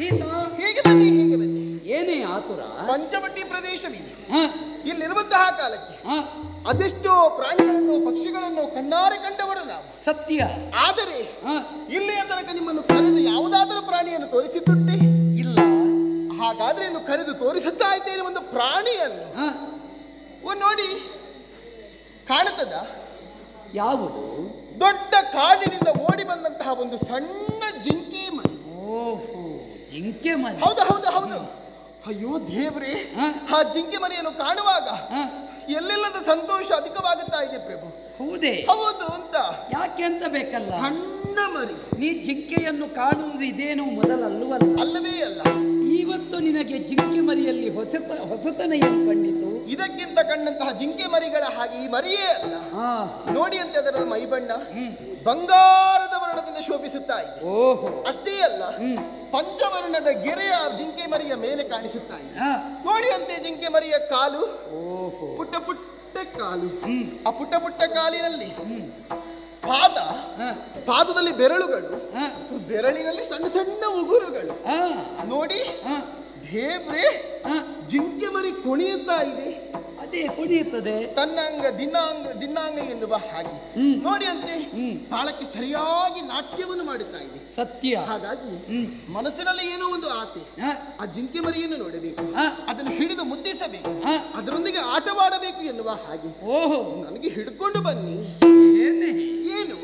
ಸೀತಾ ಹೀಗೆ ಬನ್ನಿ, ಹೀಗೆ ಬನ್ನಿ. ಏನೇ ಆತುರ? ಪಂಚವಟಿ ಪ್ರದೇಶವಿದೆ. ಇಲ್ಲಿರುವಂತಹ ಕಾಲಕ್ಕೆ ಅದೆಷ್ಟೋ ಪ್ರಾಣಿಗಳನ್ನು ಪಕ್ಷಿಗಳನ್ನು ಕಣ್ಣಾರೆ ಕಂಡವರು ನಾವು. ಸತ್ಯ. ಆದರೆ ಇಲ್ಲಿಯ ತನಕ ನಿಮ್ಮನ್ನು ಕರೆದು ಯಾವುದಾದರೂ ಪ್ರಾಣಿಯನ್ನು ತೋರಿಸಿದ್ದುಂಟೆ? ಇಲ್ಲ. ಹಾಗಾದ್ರೆ ಇನ್ನು ಕರೆದು ತೋರಿಸುತ್ತಾ ಇದ್ದೇನೆ ಒಂದು ಪ್ರಾಣಿಯನ್ನು. ನೋಡಿ, ಕಾಣುತ್ತದ? ಯಾವುದು? ದೊಡ್ಡ ಕಾಡಿನಿಂದ ಓಡಿ ಬಂದಂತಹ ಒಂದು ಸಣ್ಣ ಜಿಂಕೆ ಮರಿ. ಓಹೋ, ಜಿಂಕೆ ಮರಿ. ಹೌದು ಹೌದು ಹೌದು. ಅಯ್ಯೋ ದೇವ್ರೆ, ಆ ಜಿಂಕೆ ಮರಿಯನ್ನು ಕಾಣುವಾಗ ಎಲ್ಲೆಲ್ಲದ ಸಂತೋಷ ಅಧಿಕವಾಗುತ್ತಾ ಇದೆ ಪ್ರಭು. ಹೌದೇ? ಹೌದು ಅಂತ. ಯಾಕೆ ಅಂತ ಬೇಕಲ್ಲ? ಸಣ್ಣ ಮರಿ. ನೀ ಜಿಂಕೆಯನ್ನು ಕಾಣುವುದು ಇದೇನು ಮೊದಲಲ್ಲವಲ್ಲ? ಅಲ್ಲವೇ ಅಲ್ಲ. ಇವತ್ತು ನಿನಗೆ ಜಿಂಕೆ ಮರಿಯಲ್ಲಿ ಹೊಸತನ ಏನು ಕಂಡಿತು? ಇದಕ್ಕಿಂತ ಕಂಡಂತಹ ಜಿಂಕೆ ಮರಿಗಳ ಹಾಗೆ ಈ ಮರಿಯೇ ಅಲ್ಲ. ನೋಡಿ ಅಂತ ಅದರ ಮೈ ಬಣ್ಣ ಬಂಗಾರದ ವರ್ಣದಿಂದ ಶೋಭಿಸುತ್ತಾ ಇದೆ. ಓಹೋ, ಅಷ್ಟೇ ಅಲ್ಲ, ಪಂಚವರ್ಣದ ಗೆರೆಯ ಜಿಂಕೆ ಮರಿಯ ಮೇಲೆ ಕಾಣಿಸುತ್ತಾ ಇದೆ. ನೋಡಿ ಅಂತೆ ಜಿಂಕೆ ಮರಿಯ ಕಾಲು. ಓಹೋ, ಪುಟ್ಟ ಪುಟ್ಟ ಕಾಲು. ಆ ಪುಟ್ಟ ಪುಟ್ಟ ಕಾಲಿನಲ್ಲಿ ಪಾದ, ಪಾದದಲ್ಲಿ ಬೆರಳುಗಳು, ಬೆರಳಿನಲ್ಲಿ ಸಣ್ಣ ಸಣ್ಣ ಉಗುರುಗಳು. ನೋಡಿ ದೇವ್ರೆ, ಜಿಂಕೆ ಮರಿ ಕುಣಿಯುತ್ತಾ ಇದೆ. ಅದೇ ಕುಣಿಯುತ್ತದೆ ತನ್ನ ಅಂಗ ದಿನಾಂಗ ಎನ್ನುವ ಹಾಗೆ. ನೋಡಿ ಅಂತೆ ತಾಳಕ್ಕೆ ಸರಿಯಾಗಿ ನಾಟ್ಯವನ್ನು ಮಾಡುತ್ತಾ ಇದೆ. ಸತ್ಯ. ಹಾಗಾಗಿ ಮನಸ್ಸಿನಲ್ಲಿ ಏನೋ ಒಂದು ಆಸೆ, ಆ ಜಿಂಕೆ ಮರಿಯನ್ನು ನೋಡಬೇಕು, ಅದನ್ನು ಹಿಡಿದು ಮುದ್ದಿಸಬೇಕು, ಅದರೊಂದಿಗೆ ಆಟವಾಡಬೇಕು ಎನ್ನುವ ಹಾಗೆ. ಓಹೋ, ನನಗೆ ಹಿಡ್ಕೊಂಡು ಬನ್ನಿ. ಏನು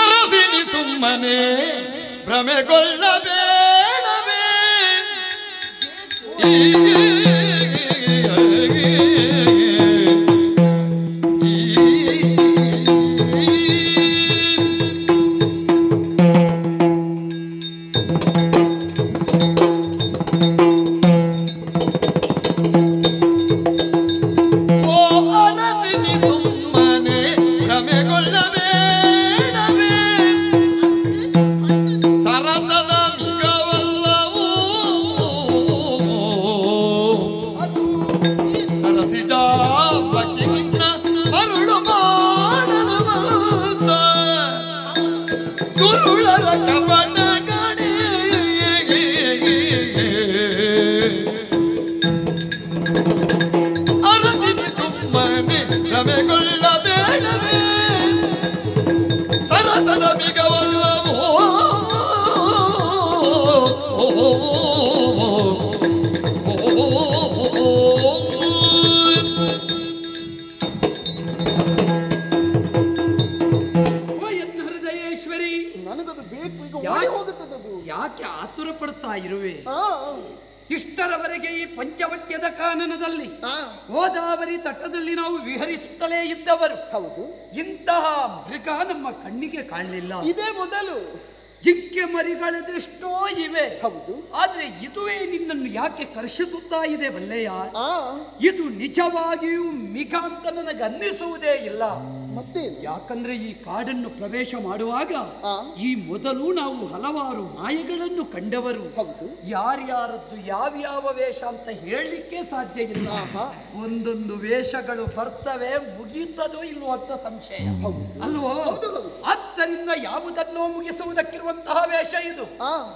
ಅರಸಿನಿ ಸುಮ್ಮನೆ ಭ್ರಮೆಗೊಳ್ಳಬೇಡವೇ, ಯಾಕೆ ಆತುರ ಪಡ್ತಾ ಇರುವೆ? ಇಷ್ಟರವರೆಗೆ ಈ ಪಂಚವಟ್ಯದ ಕಾನನದಲ್ಲಿ ಗೋದಾವರಿ ತಟದಲ್ಲಿ ನಾವು ವಿಹರಿಸುತ್ತಲೇ ಇದ್ದವರು. ಹೌದು, ಇಂತಹ ಮೃಗ ನಮ್ಮ ಕಣ್ಣಿಗೆ ಕಾಣಲಿಲ್ಲ. ಇದೇ ಮೊದಲು. ಜಿಂಕೆ ಮರಿಗಳೆದೆಷ್ಟೋ ಇವೆ. ಹೌದು, ಆದ್ರೆ ಇದುವೇ ನಿನ್ನನ್ನು ಯಾಕೆ ಕರ್ಷಿಸುತ್ತಾ ಇದೆ ಬಲ್ಲೆಯ? ಇದು ನಿಜವಾಗಿಯೂ ಮಿಗ ಅಂತ ನನಗೆ ಅನ್ನಿಸುವುದೇ ಇಲ್ಲ. ಮತ್ತೆ ಯಾಕಂದ್ರೆ ಈ ಕಾಡನ್ನು ಪ್ರವೇಶ ಮಾಡುವಾಗ ಈ ಮೊದಲು ನಾವು ಹಲವಾರು ಮಾಯೆಗಳನ್ನು ಕಂಡವರು. ಯಾರ್ಯಾರದ್ದು ಯಾವ್ಯಾವ ವೇಷ ಅಂತ ಹೇಳಲಿಕ್ಕೆ ಸಾಧ್ಯ ಇಲ್ಲ. ಒಂದೊಂದು ವೇಷಗಳು ಬರ್ತವೆ, ಮುಗಿತದೋ ಇಲ್ವೋ ಅಂತ ಸಂಶಯ ಅಲ್ವೋ? ಆದ್ದರಿಂದ ಯಾವುದನ್ನೋ ಮುಗಿಸುವುದಕ್ಕಿರುವಂತಹ ವೇಷ ಇದು.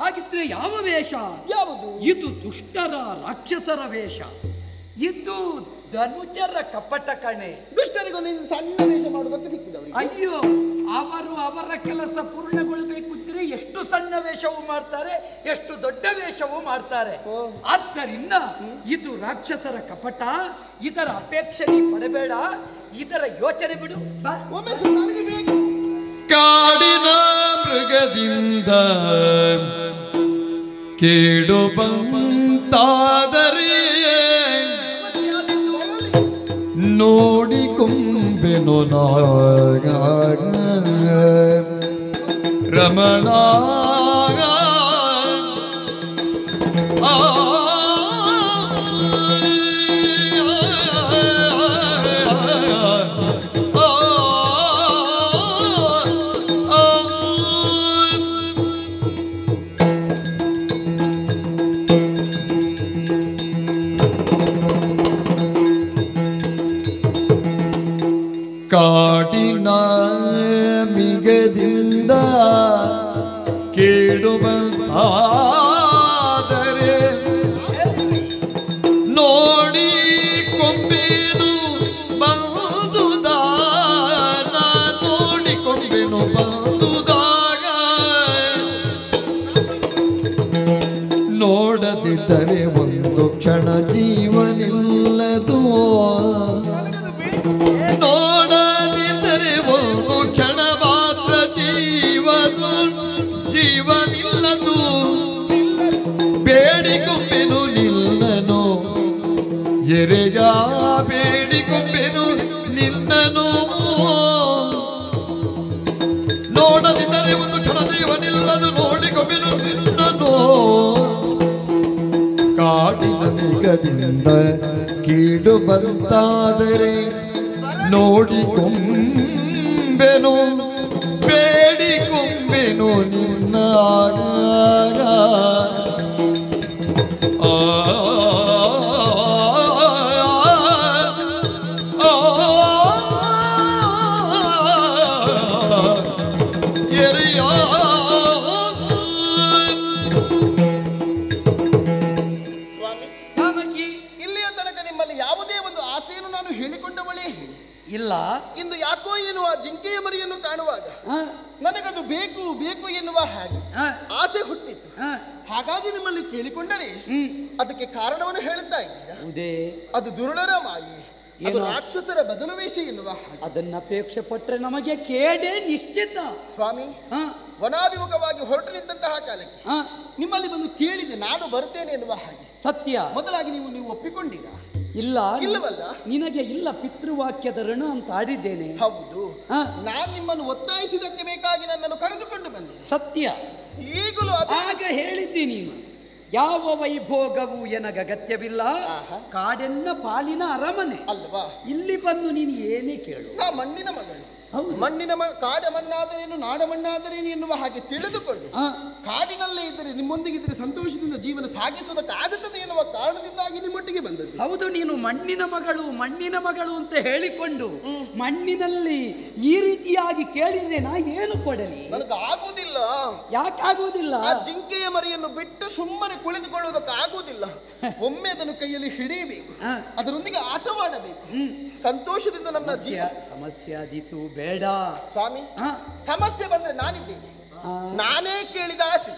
ಹಾಗಿದ್ರೆ ಯಾವ ವೇಷ? ಯಾವುದು? ಇದು ದುಷ್ಟರ ರಾಕ್ಷಸರ ವೇಷ. ಇದು ಧನುಜರ ಕಪಟ ಕಣೆ. ದುಷ್ಟರಿಗೊಂದು ಸಣ್ಣ ವೇಷ ಮಾಡುವುದಕ್ಕೆ ಸಿಕ್ಕಿದವರು. ಅಯ್ಯೋ, ಅವರು ಅವರ ಕೆಲಸ ಪೂರ್ಣಗೊಳ್ಳಬೇಕಿದ್ರೆ ಎಷ್ಟು ಸಣ್ಣ ವೇಷವೂ ಮಾಡ್ತಾರೆ, ಎಷ್ಟು ದೊಡ್ಡ ವೇಷವೂ ಮಾಡ್ತಾರೆ. ಆದ್ದರಿಂದ ಇದು ರಾಕ್ಷಸರ ಕಪಟ. ಇದರ ಅಪೇಕ್ಷೆ ನೀ ಪಡಬೇಡ, ಇದರ ಯೋಚನೆ ಬಿಡು. ಕಾಡಿನ ಮೃಗದಿಂದ ಕೇಡು ಬಂತಾದರೆ ನೋಡಿಕೊಂಬೆನು ರಮಣ. ಕಾಡಿನ ಮಿಗದಿಂದ ಕೇಳು ಬಂತಾದರೆ ನೋಡದಿದ್ದರೆ ಒಂದು ಕ್ಷಣ ಜೀವನಿಲ್ಲದು ನೋಡದಿದ್ದರೆ ಒಂದು ಕ್ಷಣ ಮಾತ್ರ ಜೀವನಿಲ್ಲದು ಬೇಡಿಕೊಂಬೆನು ನಿಲ್ಲನು ಎರೆಯ ಬೇಡಿಕೊಂಬೆನು ನಿಲ್ಲನು ನೋಡದಿದ್ದರೆ ಒಂದು ಕ್ಷಣ ಜೀವನಿಲ್ಲದು ನೋಡಿಕೊಂಬೆನು ನಿಲ್ಲನು ಕಾಡಿನ ನಿಗದಿಂದ ಕೀಡು ಬಂತಾದರೆ ನೋಡಿಕೊಂಬೆನು ಬೇಡಿಕೊಂಬೆನು ನಿನ್ನ ಇಲ್ಲ ಇಂದು ಯಾಕೋ ಎನ್ನುವ ಜಿಂಕೆಯ ಮರಿಯನ್ನು ಕಾಣುವಾಗ ನನಗದು ಬೇಕು ಬೇಕು ಎನ್ನುವ ಹಾಗೆ ಆಸೆ ಹುಟ್ಟಿತ್ತು. ಹಾಗಾಗಿ ನಿಮ್ಮಲ್ಲಿ ಕೇಳಿಕೊಂಡರೆ ಅದಕ್ಕೆ ಕಾರಣವನ್ನು ಹೇಳುತ್ತಾ ಇದ್ದೀರಾ? ಅದು ದುರುಳರ ಮಾಯಿ, ಅದು ರಾಕ್ಷಸರ ಬದಲು ವೇಷ ಎನ್ನುವ ಹಾಗೆ. ಅದನ್ನ ಅಪೇಕ್ಷೆ ಪಟ್ಟರೆ ನಮಗೆ ಕೇಡೇ ನಿಶ್ಚಿತ. ಸ್ವಾಮಿ, ವನಾಭಿಮುಖವಾಗಿ ಹೊರಟು ನಿಂತಹ ಕಾಲಕ್ಕೆ ನಿಮ್ಮಲ್ಲಿ ಬಂದು ಕೇಳಿದೆ ನಾನು ಬರ್ತೇನೆ ಎನ್ನುವ ಹಾಗೆ. ಸತ್ಯ. ಮೊದಲಾಗಿ ನೀವು ಒಪ್ಪಿಕೊಂಡಿರಾ? ಇಲ್ಲ, ಇಲ್ಲವಲ್ಲ. ನಿನಗೆ ಇಲ್ಲ ಪಿತೃವಾಕ್ಯದ ಋಣ ಅಂತ ಆಡಿದ್ದೇನೆ. ಹೌದು, ನಾನು ನಿಮ್ಮನ್ನು ಒತ್ತಾಯಿಸಿದಕ್ಕೆ ಬೇಕಾಗಿ ನನ್ನನ್ನು ಕರೆದುಕೊಂಡು ಬಂದೆ. ಸತ್ಯ. ಈಗಲೂ ಆಗ ಹೇಳಿದ್ದಿ ನೀನು, ಯಾವ ವೈಭೋಗವೂ ಎನಗ ಅಗತ್ಯವಿಲ್ಲ, ಕಾಡೆನ್ನ ಪಾಲಿನ ಅರಮನೆ ಅಲ್ವಾ? ಇಲ್ಲಿ ಬಂದು ನೀನು ಏನೇ ಕೇಳು. ಮಣ್ಣಿನ ಮಗಳು, ಮಣ್ಣಿನ ಕಾಡ ಮಣ್ಣಾದರೇನು ನಾಡ ಮಣ್ಣಾದರೇನು ಎನ್ನುವ ಹಾಗೆ ತಿಳಿದುಕೊಂಡು ಕಾಡಿನಲ್ಲೇ ಇದ್ದರೆ ನಿಮ್ಮೊಂದಿಗಿದ್ದರೆ ಸಂತೋಷದಿಂದ ಜೀವನ ಸಾಗಿಸುವುದಕ್ಕಾಗುತ್ತದೆ ಎನ್ನುವ ಕಾರಣದಿಂದಾಗಿ ನಿಮ್ಮೊಟ್ಟಿಗೆ ಬಂದದ್ದು. ಹೌದು, ನೀನು ಮಣ್ಣಿನ ಮಗಳು ಅಂತ ಹೇಳಿಕೊಂಡು ಮಣ್ಣಿನಲ್ಲಿ ಈ ರೀತಿಯಾಗಿ ಕೇಳಿದ್ರೆ ನಾ ಏನು ಕೊಡಲಿ? ನನಗಾಗುವುದಿಲ್ಲ. ಯಾಕಾಗುವುದಿಲ್ಲ? ಆ ಜಿಂಕೆಯ ಮರಿಯನ್ನು ಬಿಟ್ಟು ಸುಮ್ಮನೆ ಕುಳಿತುಕೊಳ್ಳುವುದಕ್ಕಾಗುವುದಿಲ್ಲ. ಒಮ್ಮೆ ಅದನ್ನು ಕೈಯಲ್ಲಿ ಹಿಡಿಯಬೇಕು, ಅದರೊಂದಿಗೆ ಆಟವಾಡಬೇಕು, ಸಂತೋಷದಿಂದ ನಮ್ಮ ಸಮಸ್ಯೆ ಆದೀತು. ಬೇಡ ಸ್ವಾಮಿ, ಸಮಸ್ಯೆ ಬಂದ್ರೆ ನಾನಿದ್ದೇನೆ. ನಾನೇ ಕೇಳಿದ ಆಸೆ.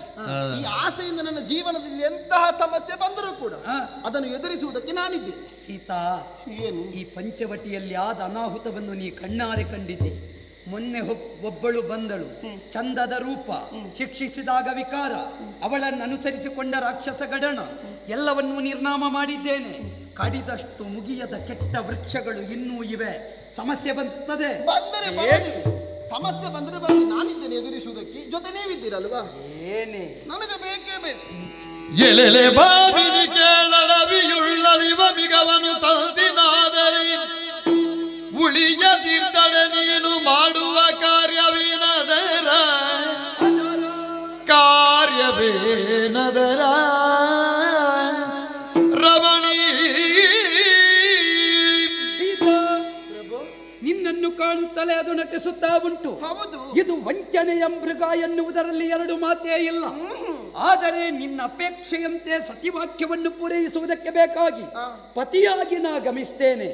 ಈ ಆಸೆಯಿಂದ ನನ್ನ ಜೀವನದಲ್ಲಿ ಎಂತಹ ಸಮಸ್ಯೆ ಬಂದರೂ ಕೂಡ ಅದನ್ನು ಎದುರಿಸುವುದಕ್ಕೆ ನಾನಿದ್ದೇನೆ. ಸೀತಾ, ಏನು ಈ ಪಂಚವಟಿಯಲ್ಲಿ ಆದ ಅನಾಹುತವನ್ನು ನೀ ಕಣ್ಣಾರೆ ಕಂಡಿದ್ದೆ. ಮೊನ್ನೆ ಒಬ್ಬಳು ಬಂದಳು, ಚಂದದ ರೂಪ, ಶಿಕ್ಷಿಸಿದಾಗ ವಿಕಾರ, ಅವಳನ್ನು ಅನುಸರಿಸಿಕೊಂಡ ರಾಕ್ಷಸ ಗಡಣ, ಎಲ್ಲವನ್ನೂ ನಿರ್ನಾಮ ಮಾಡಿದ್ದೇನೆ. ಕಡಿದಷ್ಟು ಮುಗಿಯದ ಕೆಟ್ಟ ವೃಕ್ಷಗಳು ಇನ್ನೂ ಇವೆ. ಸಮಸ್ಯೆ ಬಂದರೆ ಸಮಸ್ಯೆ ಬಂದರೆ ಬನ್ನಿ, ನಾನಿದ್ದೇನೆ ಎದುರಿಸುವುದಕ್ಕೆ. ಜೊತೆ ನೀವಿದ್ದೀರಲ್ವಾ? ಏನೇ ನನಗೆ ಬೇಕೇ ಬೇಕು. ಎಲೆಲೆ ಬಾವಿನಿ ಕೇಳಳವಿಯುಳ್ಳವಿವ ಮಿಗವನು ತಂದಿನಾದರೆ ಉಳಿಯದಿದ್ದಡೆ ನೀನು ಮಾಡುವ ಕಾರ್ಯವೇನದರ ರಮಣಿ. ನಿನ್ನನ್ನು ಕಾಣುತ್ತಲೇ ಅದು ನಟಿಸುತ್ತಾ ಉಂಟು. ಇದು ವಂಚನೆಯ ಮೃಗ ಎನ್ನುವುದರಲ್ಲಿ ಎರಡು ಮಾತೇ ಇಲ್ಲ. ಆದರೆ ನಿನ್ನ ಅಪೇಕ್ಷೆಯಂತೆ ಸತಿವಾಕ್ಯವನ್ನು ಪೂರೈಸುವುದಕ್ಕೆ ಬೇಕಾಗಿ ಪತಿಯಾಗಿ ನಾ ಗಮಿಸ್ತೇನೆ.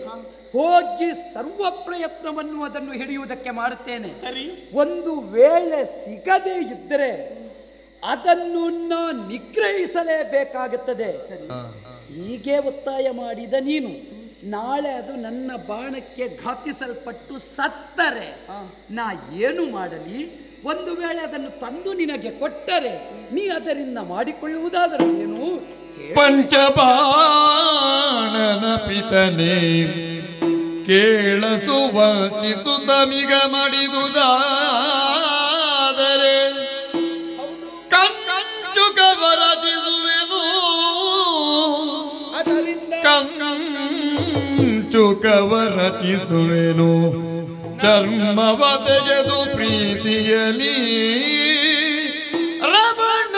ಹೋಗಿ ಸರ್ವ ಪ್ರಯತ್ನವನ್ನು ಅದನ್ನು ಹಿಡಿಯುವುದಕ್ಕೆ ಮಾಡುತ್ತೇನೆ. ಒಂದು ವೇಳೆ ಸಿಗದೇ ಇದ್ದರೆ ಅದನ್ನು ನಾ ನಿಗ್ರಹಿಸಲೇಬೇಕಾಗುತ್ತದೆ. ಹೀಗೆ ಒತ್ತಾಯ ಮಾಡಿದ ನೀನು ನಾಳೆ ಅದು ನನ್ನ ಬಾಣಕ್ಕೆ ಘಾತಿಸಲ್ಪಟ್ಟು ಸತ್ತರೆ ನಾ ಏನು ಮಾಡಲಿ? ಒಂದು ವೇಳೆ ಅದನ್ನು ತಂದು ನಿನಗೆ ಕೊಟ್ಟರೆ ನೀ ಅದರಿಂದ ಮಾಡಿಕೊಳ್ಳುವುದಾದರೂ ಏನು? ಪಂಚಬಾಣನ ಪಿತನೇ ಕೇಳಸುವ ಕಿಸುತಮಿಗ ಮಡಿದುದಾದರೆ ಕಂಚುಕವರ ತಿರುವೆನು, ಕಂಚುಕವರ ತಿಸುವೆನು, ಚರ್ಮವ ತೆಗೆದು ಪ್ರೀತಿಯಲಿ ರಮಣ.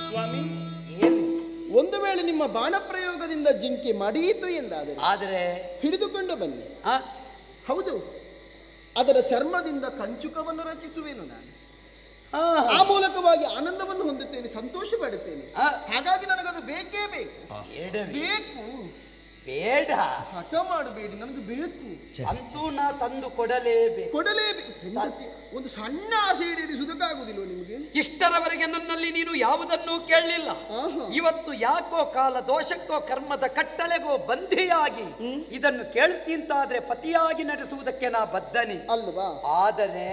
ಸ್ವಾಮಿ, ಒಂದು ವೇಳೆ ನಿಮ್ಮ ಬಾಣ ಪ್ರಯೋಗದಿಂದ ಜಿಂಕೆ ಮಡಿಯಿತು ಎಂದಾದರೆ ಹಿಡಿದುಕೊಂಡು ಬನ್ನಿ. ಹೌದು, ಅದರ ಚರ್ಮದಿಂದ ಕಂಚುಕವನ್ನು ರಚಿಸುವೆನು ನಾನು. ಆ ಮೂಲಕವಾಗಿ ಆನಂದವನ್ನು ಹೊಂದುತ್ತೇನೆ, ಸಂತೋಷ ಪಡುತ್ತೇನೆ. ಹಾಗಾಗಿ ನನಗದು ಬೇಕೇ ಬೇಕು. ಬೇಕು ಬೇಡ ಹಠ ಮಾಡಬೇಡಿ, ನನಗೆ ಬೇಕು. ಅಂತೂ ನಾ ತಂದು ಕೊಡಲೇಬೇಕು. ಒಂದು ಸಣ್ಣ ಆಸೆ ಈಡೇರಿಸುವುದಕ್ಕಾಗುವುದಿಲ್ಲ ನಿಮಗೆ? ಇಷ್ಟರವರೆಗೆ ನನ್ನಲ್ಲಿ ನೀನು ಯಾವುದನ್ನೂ ಕೇಳಲಿಲ್ಲ. ಇವತ್ತು ಯಾಕೋ ಕಾಲ ದೋಷಕ್ಕೋ ಕರ್ಮದ ಕಟ್ಟಳೆಗೋ ಬಂಧಿಯಾಗಿ ಇದನ್ನು ಕೇಳ್ತಿಂತಾದ್ರೆ ಪತಿಯಾಗಿ ನಡೆಸುವುದಕ್ಕೆ ನಾ ಬದ್ಧನೆ ಅಲ್ವಾ? ಆದರೆ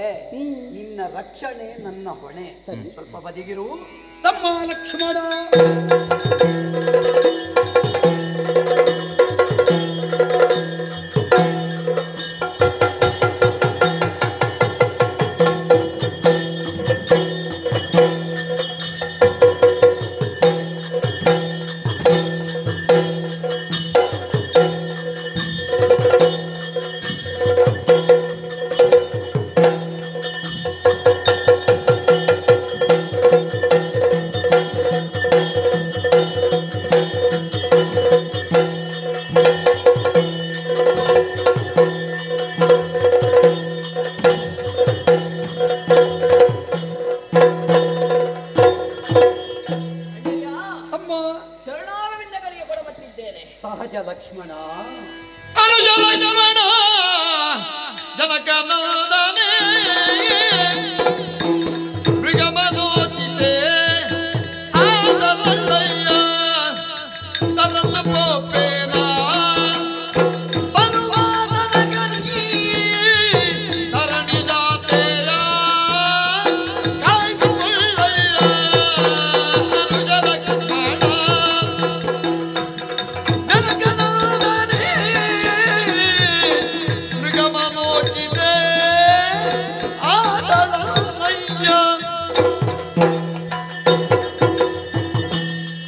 ನಿನ್ನ ರಕ್ಷಣೆ ನನ್ನ ಹೊಣೆ. ಸರಿ, ಸ್ವಲ್ಪ ಬದಿಗಿರು ತಮ್ಮ ಲಕ್ಷ್ಮಣ. ಸಹಜ ಲಕ್ಷ್ಮಣ. ಜನಕನಂದನೆ ಮೃಗಮನೋಚಿತೆ ಆದವಳ್ಳಯ್ಯ ತರಲ್ಲ ಪೋಪೇನ ಬರುವಾದನಗನಿಗೆ ಧರಣಿ ಜಾತೆಯ ಕಾಯ್ದುಕೊಳ್ಳಯ್ಯ ಅನುಜ ಲಕ್ಷ್ಮಣ. ಜನಕನಂದನೆ ಮೃಗಮನೋಚಿತೆ ಆದವಳ್ಳಯ್ಯ.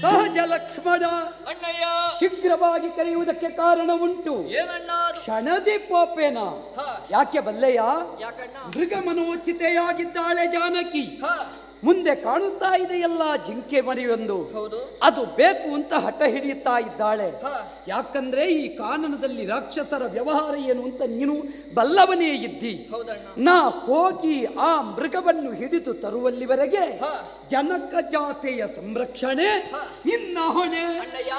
ಸಹಜ ಲಕ್ಷ್ಮಣ, ಅಣ್ಣಯ್ಯ ಶೀಘ್ರವಾಗಿ ಕರೆಯುವುದಕ್ಕೆ ಕಾರಣ ಉಂಟು. ಏನಣ್ಣ? ಕ್ಷಣದಿ ಪೋಪೇನ. ಯಾಕೆ ಬಲ್ಲೆಯ? ಯಾಕಣ್ಣ? ಮೃಗ ಮನೋಚಿತೆಯಾಗಿದ್ದಾಳೆ ಜಾನಕಿ. ಮುಂದೆ ಕಾಣುತ್ತಾ ಇದೆಯಲ್ಲ ಜಿಂಕೆ ಮರಿಯೊಂದು, ಅದು ಬೇಕು ಅಂತ ಹಠ ಹಿಡಿಯುತ್ತಾ ಇದ್ದಾಳೆ. ಯಾಕಂದ್ರೆ ಈ ಕಾನನದಲ್ಲಿ ರಾಕ್ಷಸರ ವ್ಯವಹಾರ ಏನು ಅಂತ ನೀನು ಬಲ್ಲವನೇ ಇದ್ದಿ. ನಾ ಹೋಗಿ ಆ ಮೃಗವನ್ನು ಹಿಡಿದು ತರುವಲ್ಲಿವರೆಗೆ ಜನಕ ಜಾತೆಯ ಸಂರಕ್ಷಣೆ ನಿನ್ನ ಹೊಣೆ.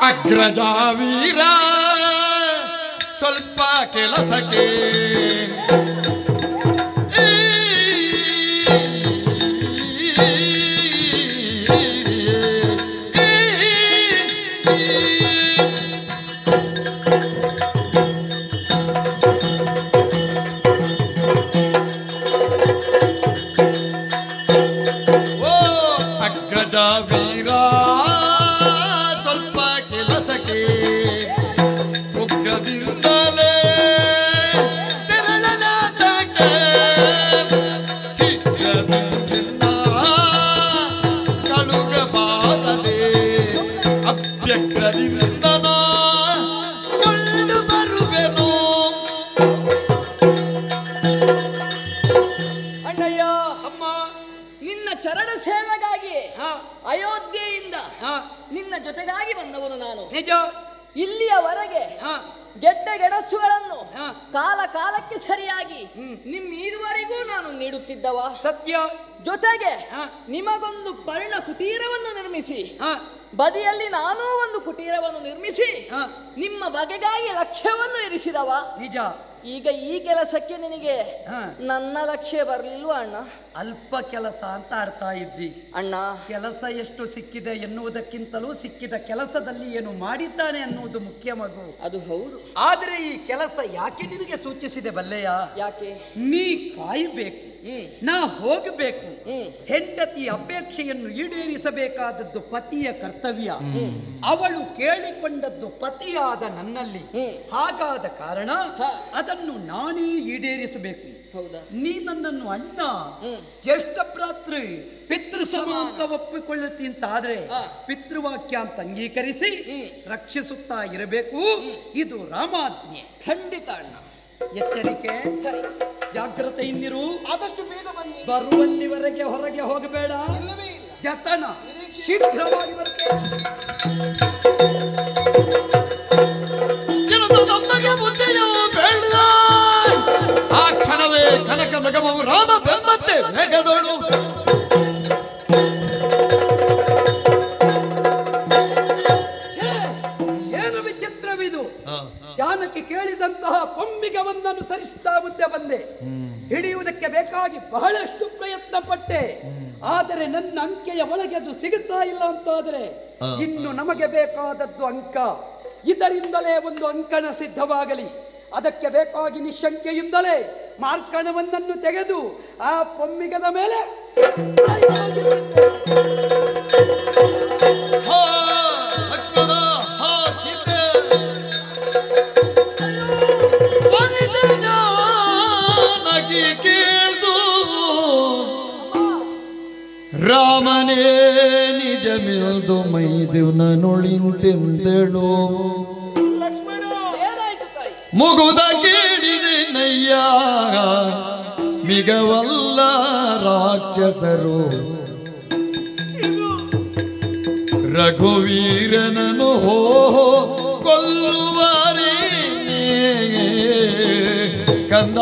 ಅಗ್ರಜ ವೀರ ಸ್ವಲ್ಪ ಕೆಲಸಕ್ಕೆ ಅಗ್ರಜ ವೀರ ಸ್ವಲ್ಪ ಕೆಲಸಕ್ಕೆ ಉಗ್ರದಿಂದಲೇ ತೆರಳಲಾಟಕ್ಕೆ ಶೀಘ್ರದಿಂದ ಕಳುಗಬಾರದೆ ಅಭ್ಯಗ್ರದಿಂದ ಕೊಂಡು ಬರುವೆನು. ಅಣ್ಣಯ್ಯ ಅಮ್ಮ, ನಿನ್ನ ಚರಣ ಸೇವೆಗಾಗಿ ಅಯೋಧ್ಯೆಯಿಂದ ನಿನ್ನ ಜೊತೆಗಾಗಿ ಬಂದವನು ನಾನು. ನಿಜ. ಇಲ್ಲಿಯವರೆಗೆ ಗೆಡ್ಡೆ ಗೆಣಸುಗಳನ್ನು ಕಾಲ ಕಾಲಕ್ಕೆ ಸರಿಯಾಗಿ ನಿಮ್ಮಿರುವರೆಗೂ ನಾನು ನೀಡುತ್ತಿದ್ದವ ಸತ್ಯ. ಜೊತೆಗೆ ನಿಮಗೊಂದು ಪರ್ಣ ಕುಟೀರವನ್ನು ನಿರ್ಮಿಸಿ ಬದಿಯಲ್ಲಿ ನಾನೂ ಒಂದು ಕುಟೀರವನ್ನು ನಿರ್ಮಿಸಿ ನಿಮ್ಮ ಬಗೆಗಾಗಿ ಲಕ್ಷ್ಯವನ್ನು ಇರಿಸಿದವ ನಿಜ. ಈಗ ಈ ಕೆಲಸಕ್ಕೆ ನಿನಗೆ ನನ್ನ ಲಕ್ಷ್ಯ ಬರಲಿಲ್ವಾ ಅಣ್ಣ? ಅಲ್ಪ ಕೆಲಸ ಅಂತ ಆಡ್ತಾ ಇದ್ದಿ ಅಣ್ಣ. ಕೆಲಸ ಎಷ್ಟು ಸಿಕ್ಕಿದೆ ಎನ್ನುವುದಕ್ಕಿಂತಲೂ ಸಿಕ್ಕಿದ ಕೆಲಸದಲ್ಲಿ ಏನು ಮಾಡಿದ್ದಾನೆ ಅನ್ನುವುದು ಮುಖ್ಯ ಮಗು. ಅದು ಹೌದು. ಆದರೆ ಈ ಕೆಲಸ ಯಾಕೆ ನಿನಗೆ ಸೂಚಿಸಿದೆ ಬಲ್ಲೆಯ? ಯಾಕೆ? ನೀ ಕಾಯಬೇಕು, ನಾ ಹೋಗಬೇಕು. ಹೆಂಡತಿ ಅಪೇಕ್ಷೆಯನ್ನು ಈಡೇರಿಸಬೇಕಾದದ್ದು ಪತಿಯ ಕರ್ತವ್ಯ. ಅವಳು ಕೇಳಿಕೊಂಡದ್ದು ಪತಿಯಾದ ನನ್ನಲ್ಲಿ. ಹಾಗಾದ ಕಾರಣ ಅದನ್ನು ನಾನೇ ಈಡೇರಿಸಬೇಕು. ನೀ ನನ್ನನ್ನು ಅಣ್ಣ, ಜ್ಯೇಷ್ಠ ಭ್ರಾತೃ, ಪಿತೃ ಸಮ ಅಂತ ಒಪ್ಪಿಕೊಳ್ಳುತ್ತೀಂತಾದ್ರೆ ಪಿತೃವಾಕ್ಯ ಅಂತ ಅಂಗೀಕರಿಸಿ ರಕ್ಷಿಸುತ್ತಾ ಇರಬೇಕು. ಇದು ರಾಮಾಜ್ಞೆ. ಖಂಡಿತ ಅಣ್ಣ. ಎಚ್ಚರಿಕೆ, ಸರಿ, ಜಾಗ್ರತೆಯಿಂದಿರು. ಆದಷ್ಟು ಬೇಗ ಬನ್ನಿ. ಬರುವಲ್ಲಿವರೆಗೆ ಹೊರಗೆ ಹೋಗಬೇಡ. ಜತನ ಶೀಘ್ರವಾಗಿ ಬರ್ತೇನೆ. ನಮಗೆ ಬುದ್ಧಿಯು ಬೇಡ. ಆ ಕ್ಷಣವೇ ಕನಕ ಮೃಗಮವು ರಾಮ ಬೆಂಬತ್ತೆ ವೇಗದೋಳು ಜಾನಕಿ ಕೇಳಿದಂತಹ ಪೊಮ್ಮಿಗವನ್ನು ಅನುಸರಿಸುತ್ತಾ ಮುಂದೆ ಬಂದೆ. ಹಿಡಿಯುವುದಕ್ಕೆ ಬೇಕಾಗಿ ಬಹಳಷ್ಟು ಪ್ರಯತ್ನ ಪಟ್ಟೆ. ಆದರೆ ನನ್ನ ಅಂಕೆಯ ಒಳಗೆ ಅದು ಸಿಗುತ್ತಾ ಇಲ್ಲ ಅಂತಾದರೆ ಇನ್ನು ನಮಗೆ ಬೇಕಾದದ್ದು ಅಂಕ. ಇದರಿಂದಲೇ ಒಂದು ಅಂಕಣ ಸಿದ್ಧವಾಗಲಿ. ಅದಕ್ಕೆ ಬೇಕಾಗಿ ನಿಶಂಕೆಯಿಂದಲೇ ಮಾರ್ಕಣವನ್ನನ್ನು ತೆಗೆದು ಆ ಪೊಮ್ಮಿಗದ ಮೇಲೆ ರಾಮನೇ ನಿಜ ಮಿಲ್ದು ಮೈದಿವ್ನ ನುಳಿಂತೆಂದಳು ಮುಗುದ ಕೇಳಿದೆ ನಯ್ಯ ಮಿಗವಲ್ಲ ರಾಕ್ಷಸರು ರಘುವೀರನನು ಕೊಲ್ಲುವರೇ ಕಂದ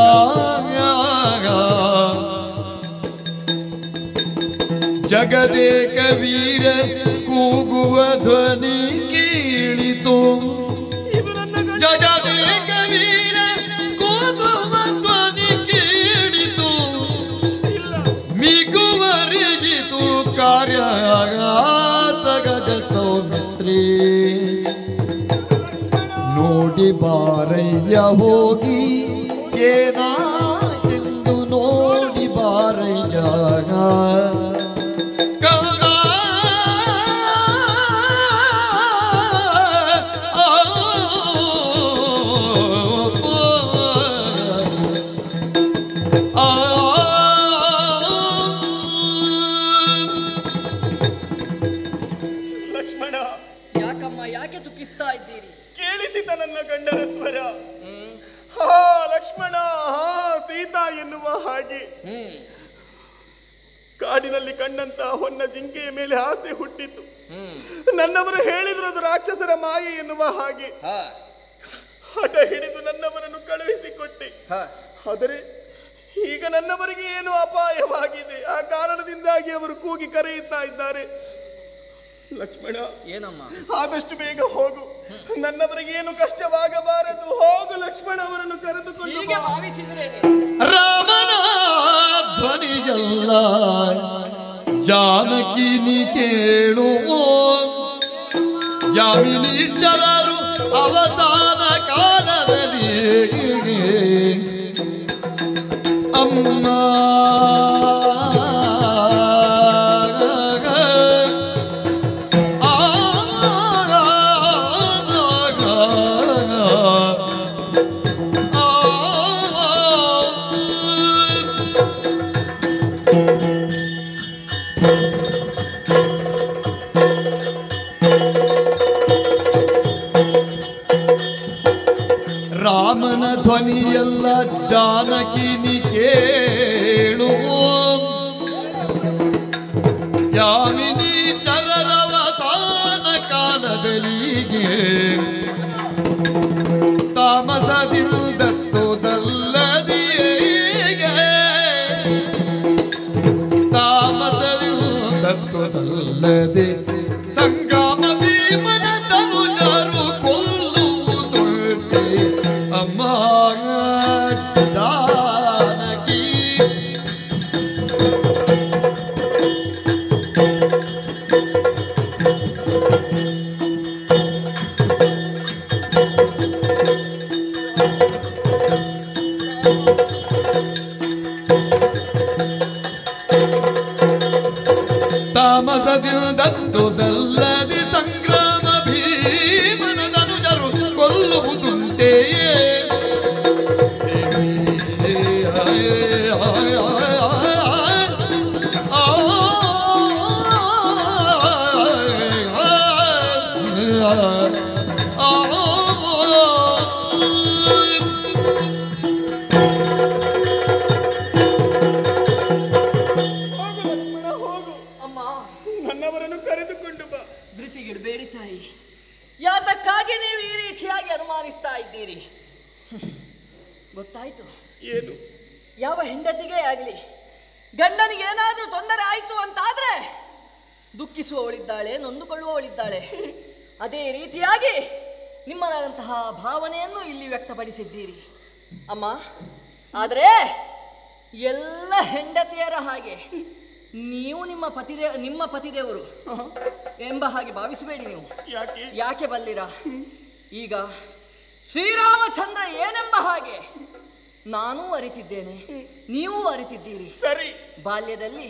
ಜಗದೇಕ ವೀರ ಕೂಗುವ ಧ್ವನಿ ಕೇಳಿತು. ಜಗದೇಕ ವೀರ ಕೂಗುವ ಧ್ವನಿ ಕೇಳಿತು. ಮಿಗುವರಿಗಿತು ಕಾರ್ಯ ಸಗಜ ಸೌಮಿತ್ರಿ ನೋಡಿ ಬಾರಯ್ಯ ಹೋಗಿ ಏನಾದೆಂದು ನೋಡಿ ಬಾರಯ್ಯ ಕೇಳಿಸಿತ ನನ್ನ ಗಂಡನ ಸ್ವರ. ಲಕ್ಷ್ಮಣ ಸೀತಾ ಎನ್ನುವ ಹಾಗೆ ಕಾಡಿನಲ್ಲಿ ಕಂಡಂತ ಹೊನ್ನ ಜಿಂಕೆಯ ಮೇಲೆ ಆಸೆ ಹುಟ್ಟಿತು. ನನ್ನವರು ಹೇಳಿದ್ರು ಅದು ರಾಕ್ಷಸರ ಮಾಯೆ ಎನ್ನುವ ಹಾಗೆ ಹಠ ಹಿಡಿದು ನನ್ನವರನ್ನು ಕಳುಹಿಸಿಕೊಟ್ಟೆ. ಆದರೆ ಈಗ ನನ್ನವರಿಗೆ ಏನು ಅಪಾಯವಾಗಿದೆ. ಆ ಕಾರಣದಿಂದಾಗಿ ಅವರು ಕೂಗಿ ಕರೆಯುತ್ತಾ ಇದ್ದಾರೆ. ಲಕ್ಷ್ಮಣ ಏನಮ್ಮ ಆದಷ್ಟು ಬೇಗ ಹೋಗು. ನನ್ನವರಿಗೆ ಏನು ಕಷ್ಟವಾಗಬಾರದು. ಹೋಗು ಲಕ್ಷ್ಮಣ, ಅವರನ್ನು ಕರೆದುಕೊಂಡು ರಾಮನ ಧ್ವನಿಯಲ್ಲ ಜಾನಕಿನಿ ಕೇಳುವೋ ಯಾಮಿನಿ ಚರರು ಅವಸಾನ ಕಾಲದಲ್ಲಿ ಅಮ್ಮ ರಾಮನ ಧ್ವನಿಯಲ್ಲ ಜಾನಕಿನಿ ಕೇಳುವೋ ಯಾಮಿನಿ ಚರರವಸಾನ ಕಾಲದಲ್ಲಿಗೆ ತಾಮಸದಿಂದತ್ತುದಲ್ಲದಿಯೇ ತಾಮಸದಿಂದತ್ತುದಲ್ಲದೆ ಸಂಗ್ರಾಮ ಭೀಮನ ತನುಜರು ಕೊಲ್ಲುವುದುಂಟೆ ಅಮ್ಮ ಜಾನಕಿ. ತಾಮಸದಿಂದತ್ತುದಲ್ಲದೆ ಸಂಗ್ರಾಮ ಭೀಮನ ತನುಜರು ಕೊಲ್ಲುವುದುಂಟೆಯೇ ನನ್ನವರನ್ನು ಕರೆದುಕೊಂಡು ಬಾ. ಧೃತಿಗಿಡಬೇಡಿ ತಾಯಿ. ಯಾತಕ್ಕಾಗಿ ನೀವು ಈ ರೀತಿಯಾಗಿ ಅನುಮಾನಿಸ್ತಾ ಇದ್ದೀರಿ? ಗೊತ್ತಾಯ್ತು. ಏನು? ಯಾವ ಹೆಂಡತಿಗೆ ಆಗಲಿ ಗಂಡನಿಗೆ ಏನಾದರೂ ತೊಂದರೆ ಆಯಿತು ಅಂತಾದ್ರೆ ದುಃಖಿಸುವವಳಿದ್ದಾಳೆ, ನೊಂದುಕೊಳ್ಳುವವಳಿದ್ದಾಳೆ. ಅದೇ ರೀತಿಯಾಗಿ ನಿಮ್ಮದಾದಂತಹ ಭಾವನೆಯನ್ನು ಇಲ್ಲಿ ವ್ಯಕ್ತಪಡಿಸಿದ್ದೀರಿ ಅಮ್ಮ. ಆದರೆ ಎಲ್ಲ ಹೆಂಡತಿಯರ ಹಾಗೆ ನೀವು ನಿಮ್ಮ ಪತಿದೇವರು ಎಂಬ ಹಾಗೆ ಭಾವಿಸಬೇಡಿ ನೀವು. ಯಾಕೆ ಬಲ್ಲಿರ? ಈಗ ಶ್ರೀರಾಮಚಂದ್ರ ಏನೆಂಬ ಹಾಗೆ ನಾನೂ ಅರಿತಿದ್ದೇನೆ, ನೀವು ಅರಿತಿದ್ದೀರಿ. ಸರಿ. ಬಾಲ್ಯದಲ್ಲಿ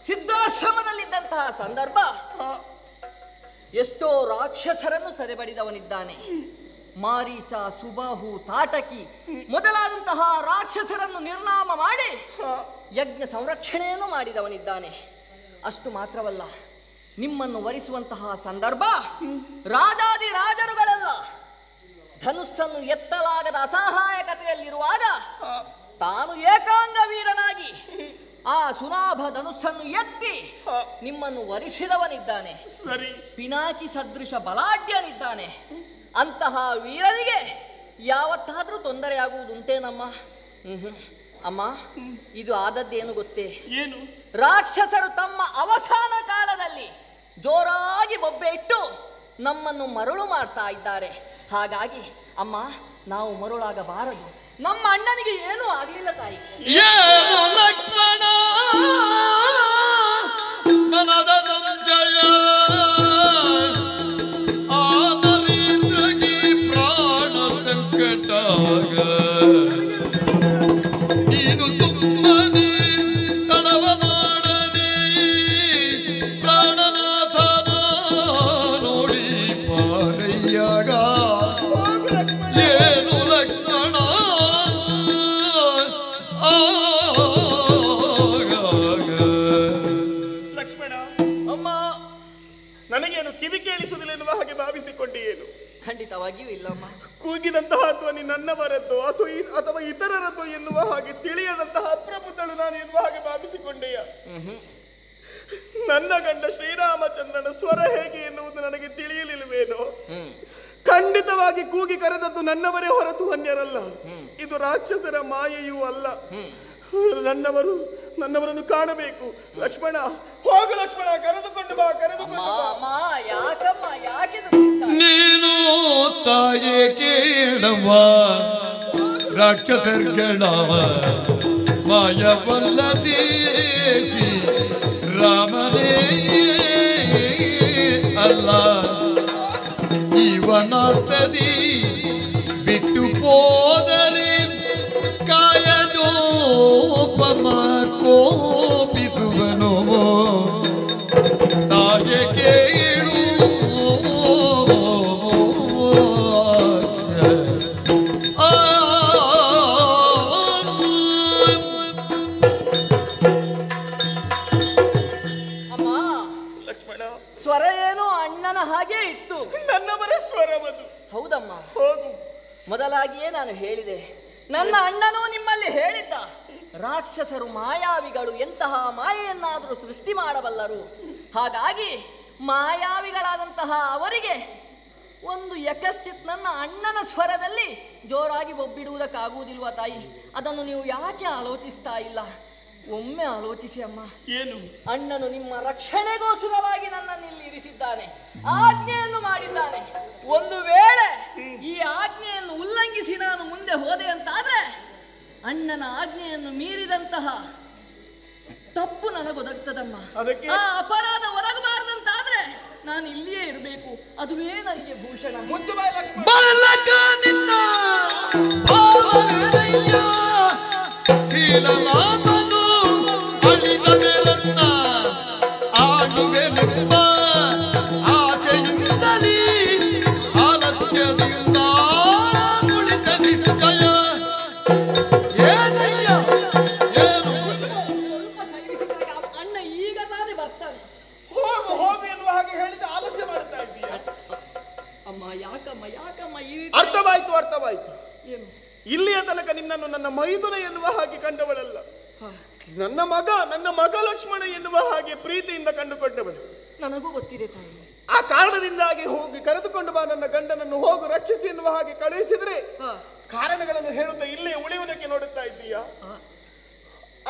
ಸಿದ್ಧಾಶ್ರಮದಲ್ಲಿದ್ದಂತಹ ಸಂದರ್ಭ ಎಷ್ಟೋ ರಾಕ್ಷಸರನ್ನು ಸೆರೆಬಡಿದವನಿದ್ದಾನೆ. ಮಾರೀಚ, ಸುಬಾಹು, ತಾಟಕಿ ಮೊದಲಾದಂತಹ ರಾಕ್ಷಸರನ್ನು ನಿರ್ನಾಮ ಮಾಡಿ ಯಜ್ಞ ಸಂರಕ್ಷಣೆಯನ್ನು ಮಾಡಿದವನಿದ್ದಾನೆ. ಅಷ್ಟು ಮಾತ್ರವಲ್ಲ, ನಿಮ್ಮನ್ನು ವರಿಸುವಂತಹ ಸಂದರ್ಭ ರಾಜಾದಿ ರಾಜರುಗಳೆಲ್ಲ ಧನುಸ್ಸನ್ನು ಎತ್ತಲಾಗದ ಅಸಹಾಯಕತೆಯಲ್ಲಿರುವಾಗ ತಾನು ಏಕಾಂಗ ವೀರನಾಗಿ ಆ ಸುನಾಭ ಧನುಸ್ಸನ್ನು ಎತ್ತಿ ನಿಮ್ಮನ್ನು ವರಿಸಿದವನಿದ್ದಾನೆ. ಪಿನಾಕಿ ಸದೃಶ ಬಲಾಢ್ಯನಿದ್ದಾನೆ. ಅಂತಹ ವೀರನಿಗೆ ಯಾವತ್ತಾದ್ರೂ ತೊಂದರೆಯಾಗುವುದುಂಟೇನಮ್ಮ? ಅಮ್ಮ, ಇದು ಆದದ್ದೇನು ಗೊತ್ತೇ? ಏನು? ರಾಕ್ಷಸರು ತಮ್ಮ ಅವಸಾನ ಕಾಲದಲ್ಲಿ ಜೋರಾಗಿ ಬೊಬ್ಬೆ ಇಟ್ಟು ನಮ್ಮನ್ನು ಮರುಳು ಮಾಡ್ತಾ ಇದ್ದಾರೆ. ಹಾಗಾಗಿ ಅಮ್ಮ, ನಾವು ಮರುಳಾಗಬಾರದು. ನಮ್ಮ ಅಣ್ಣನಿಗೆ ಏನೂ ಆಗಲಿಲ್ಲ ತಾಯಿ. ಏನು ಲಕ್ಷ್ಮಣ ಮನದ ಸಂಜಯ ಆ ನರೇಂದ್ರಗೆ ಪ್ರಾಣ ಸಂಕಟಾಗ ನೀನು ಸುಮ್ಮನೆ ತಡವ ಮಾಡದೆ ಪ್ರಾಣನಾಥನ ನೋಡಿ ಪಾರಯ್ಯಾಗ. ಏನು ಲಕ್ಷ್ಮಣ ಲಕ್ಷ್ಮಣ, ಅಮ್ಮ, ನನಗೇನು ಕಿವಿ ಕೇಳಿಸುವುದಿಲ್ಲ ಎನ್ನುವ ಹಾಗೆ ಭಾವಿಸಿಕೊಂಡೆ? ಏನು? ಖಂಡಿತವಾಗಿಯೂ ಇಲ್ಲಮ್ಮ. ಕೂಗಿದಂತಹ ಧ್ವನಿ ನನ್ನವರದ್ದು ಅಥವಾ ಇತರರದ್ದು ಎನ್ನುವ ಹಾಗೆ ತಿಳಿಯದಂತಹ ಅಪ್ರಬುದ್ಧಳು ನಾನು ಎನ್ನುವ ಹಾಗೆ ಭಾವಿಸಿಕೊಂಡೆಯ? ನನ್ನ ಗಂಡ ಶ್ರೀರಾಮಚಂದ್ರನ ಸ್ವರ ಹೇಗೆ ಎನ್ನುವುದು ನನಗೆ ತಿಳಿಯಲಿಲ್ಲವೇನೋ? ಖಂಡಿತವಾಗಿ ಕೂಗಿ ಕರೆದದ್ದು ನನ್ನವರೇ ಹೊರತು ಅನ್ಯರಲ್ಲ. ಇದು ರಾಕ್ಷಸರ ಮಾಯೆಯೂ ಅಲ್ಲ. ನನ್ನವರನ್ನು ಕಾಣಬೇಕು. ಲಕ್ಷ್ಮಣ, ಹೋಗು ಲಕ್ಷ್ಮಣ, ಕರೆದುಕೊಂಡು ಬಾ, ಕರೆದುಕೊಂಡು ಬಾ. ನೀನು ತಾಯೇ ಕೇಳವ ರಾಕ್ಷಸರ್ಗಳ ಮಾಯವಲ್ಲದೇ ರಾಮನೇ ಅಲ್ಲ. ಇವನತ್ತದಿ ಬಿಟ್ಟು ಹೋದರೆ ಕಾಯಜೋಪಮ ಕೋಪಿಸುವನೋ ತಾಯೆ ಕೇಳು. ಸ್ವರ ಏನೋ ಅಣ್ಣನ ಹಾಗೆ ಇತ್ತು. ನನ್ನವರ ಸ್ವರವದು. ಹೌದಮ್ಮ. ಹೋಗು. ಮೊದಲಾಗಿಯೇ ನಾನು ಹೇಳಿದೆ, ನನ್ನ ಅಣ್ಣನೂ ನಿಮ್ಮಲ್ಲಿ ಹೇಳಿದ್ದ, ರಾಕ್ಷಸರು ಮಾಯಾವಿಗಳು ಎಂತಹ ಮಾಯೆಯನ್ನಾದರೂ ಸೃಷ್ಟಿ ಮಾಡಬಲ್ಲರು. ಹಾಗಾಗಿ ಮಾಯಾವಿಗಳಾದಂತಹ ಅವರಿಗೆ ಒಂದು ಯಕಶ್ಚಿತ್ ನನ್ನ ಅಣ್ಣನ ಸ್ವರದಲ್ಲಿ ಜೋರಾಗಿ ಒಬ್ಬಿಡುವುದಕ್ಕಾಗುವುದಿಲ್ವಾ ತಾಯಿ? ಅದನ್ನು ನೀವು ಯಾಕೆ ಆಲೋಚಿಸ್ತಾ ಇಲ್ಲ? ಒಮ್ಮೆ ಆಲೋಚಿಸಿ ಅಮ್ಮ. ಏನು? ಅಣ್ಣನು ನಿಮ್ಮ ರಕ್ಷಣೆಗೋಸ್ಕರವಾಗಿ ನನ್ನನ್ನು ಇಲ್ಲಿ ಇರಿಸಿದ್ದಾನೆ, ಆಜ್ಞೆಯನ್ನು ಮಾಡಿದ್ದಾನೆ. ಒಂದು ವೇಳೆ ಈ ಆಜ್ಞೆಯನ್ನು ಉಲ್ಲಂಘಿಸಿ ನಾನು ಮುಂದೆ ಹೋದೆ ಅಂತಾದ್ರೆ ಅಣ್ಣನ ಆಜ್ಞೆಯನ್ನು ಮೀರಿದಂತಹ ತಪ್ಪು ನನಗೊದಗ್ತದಮ್ಮ. ಆ ಅಪರಾಧ ಒದಗಬಾರದಂತಾದ್ರೆ ನಾನು ಇಲ್ಲಿಯೇ ಇರಬೇಕು. ಅದುವೇ ನನಗೆ ಭೂಷಣ. ಅಳಿದ ಮೇಲನ್ನ ಆಡುವೆನೆಂಬ ಆಸೆಯಿಂದಲೇ ಆಲಸ್ಯದಿಂದ ಕುಳಿತ ನಿಶ್ಚಯ. ಏನಯ್ಯ ಏನು? ಅಣ್ಣ ಈಗ ತಾನೇ ಬರ್ತಾನೆ. ಹೋಗು ಹೋಗು ಎನ್ನುವ ಹಾಗೆ ಹೇಳಿದ ಆಲಸ್ಯ ಮಾಡುತ್ತಾ ಇದ್ದೀಯ. ಅಮ್ಮ, ಯಾಕಮ್ಮ ಈ ಅರ್ಥವಾಯ್ತು. ಏನು? ಇಲ್ಲಿಯ ತನಕ ನಿನ್ನನ್ನು ನನ್ನ ಮೈದುನ ಎನ್ನುವ ಹಾಗೆ ಕಂಡವಳಲ್ಲ, ನನ್ನ ಮಗ ಲಕ್ಷ್ಮಣ ಎನ್ನುವ ಹಾಗೆ ಪ್ರೀತಿಯಿಂದ ಕಂಡುಕೊಂಡವಳು. ನನಗೂ ಗೊತ್ತಿದೆ ತಾಯಿ. ಆ ಕಾರಣದಿಂದಾಗಿ ಹೋಗಿ ಕರೆದುಕೊಂಡು ಬಾ ನನ್ನ ಗಂಡನನ್ನು, ಹೋಗು ರಕ್ಷಿಸಿ ಎನ್ನುವ ಹಾಗೆ ಕಳುಹಿಸಿದ್ರೆ ಕಾರಣಗಳನ್ನು ಹೇಳುತ್ತಾ ಇಲ್ಲೇ ಉಳಿಯುವುದಕ್ಕೆ ನೋಡುತ್ತಾ ಇದ್ದೀಯಾ?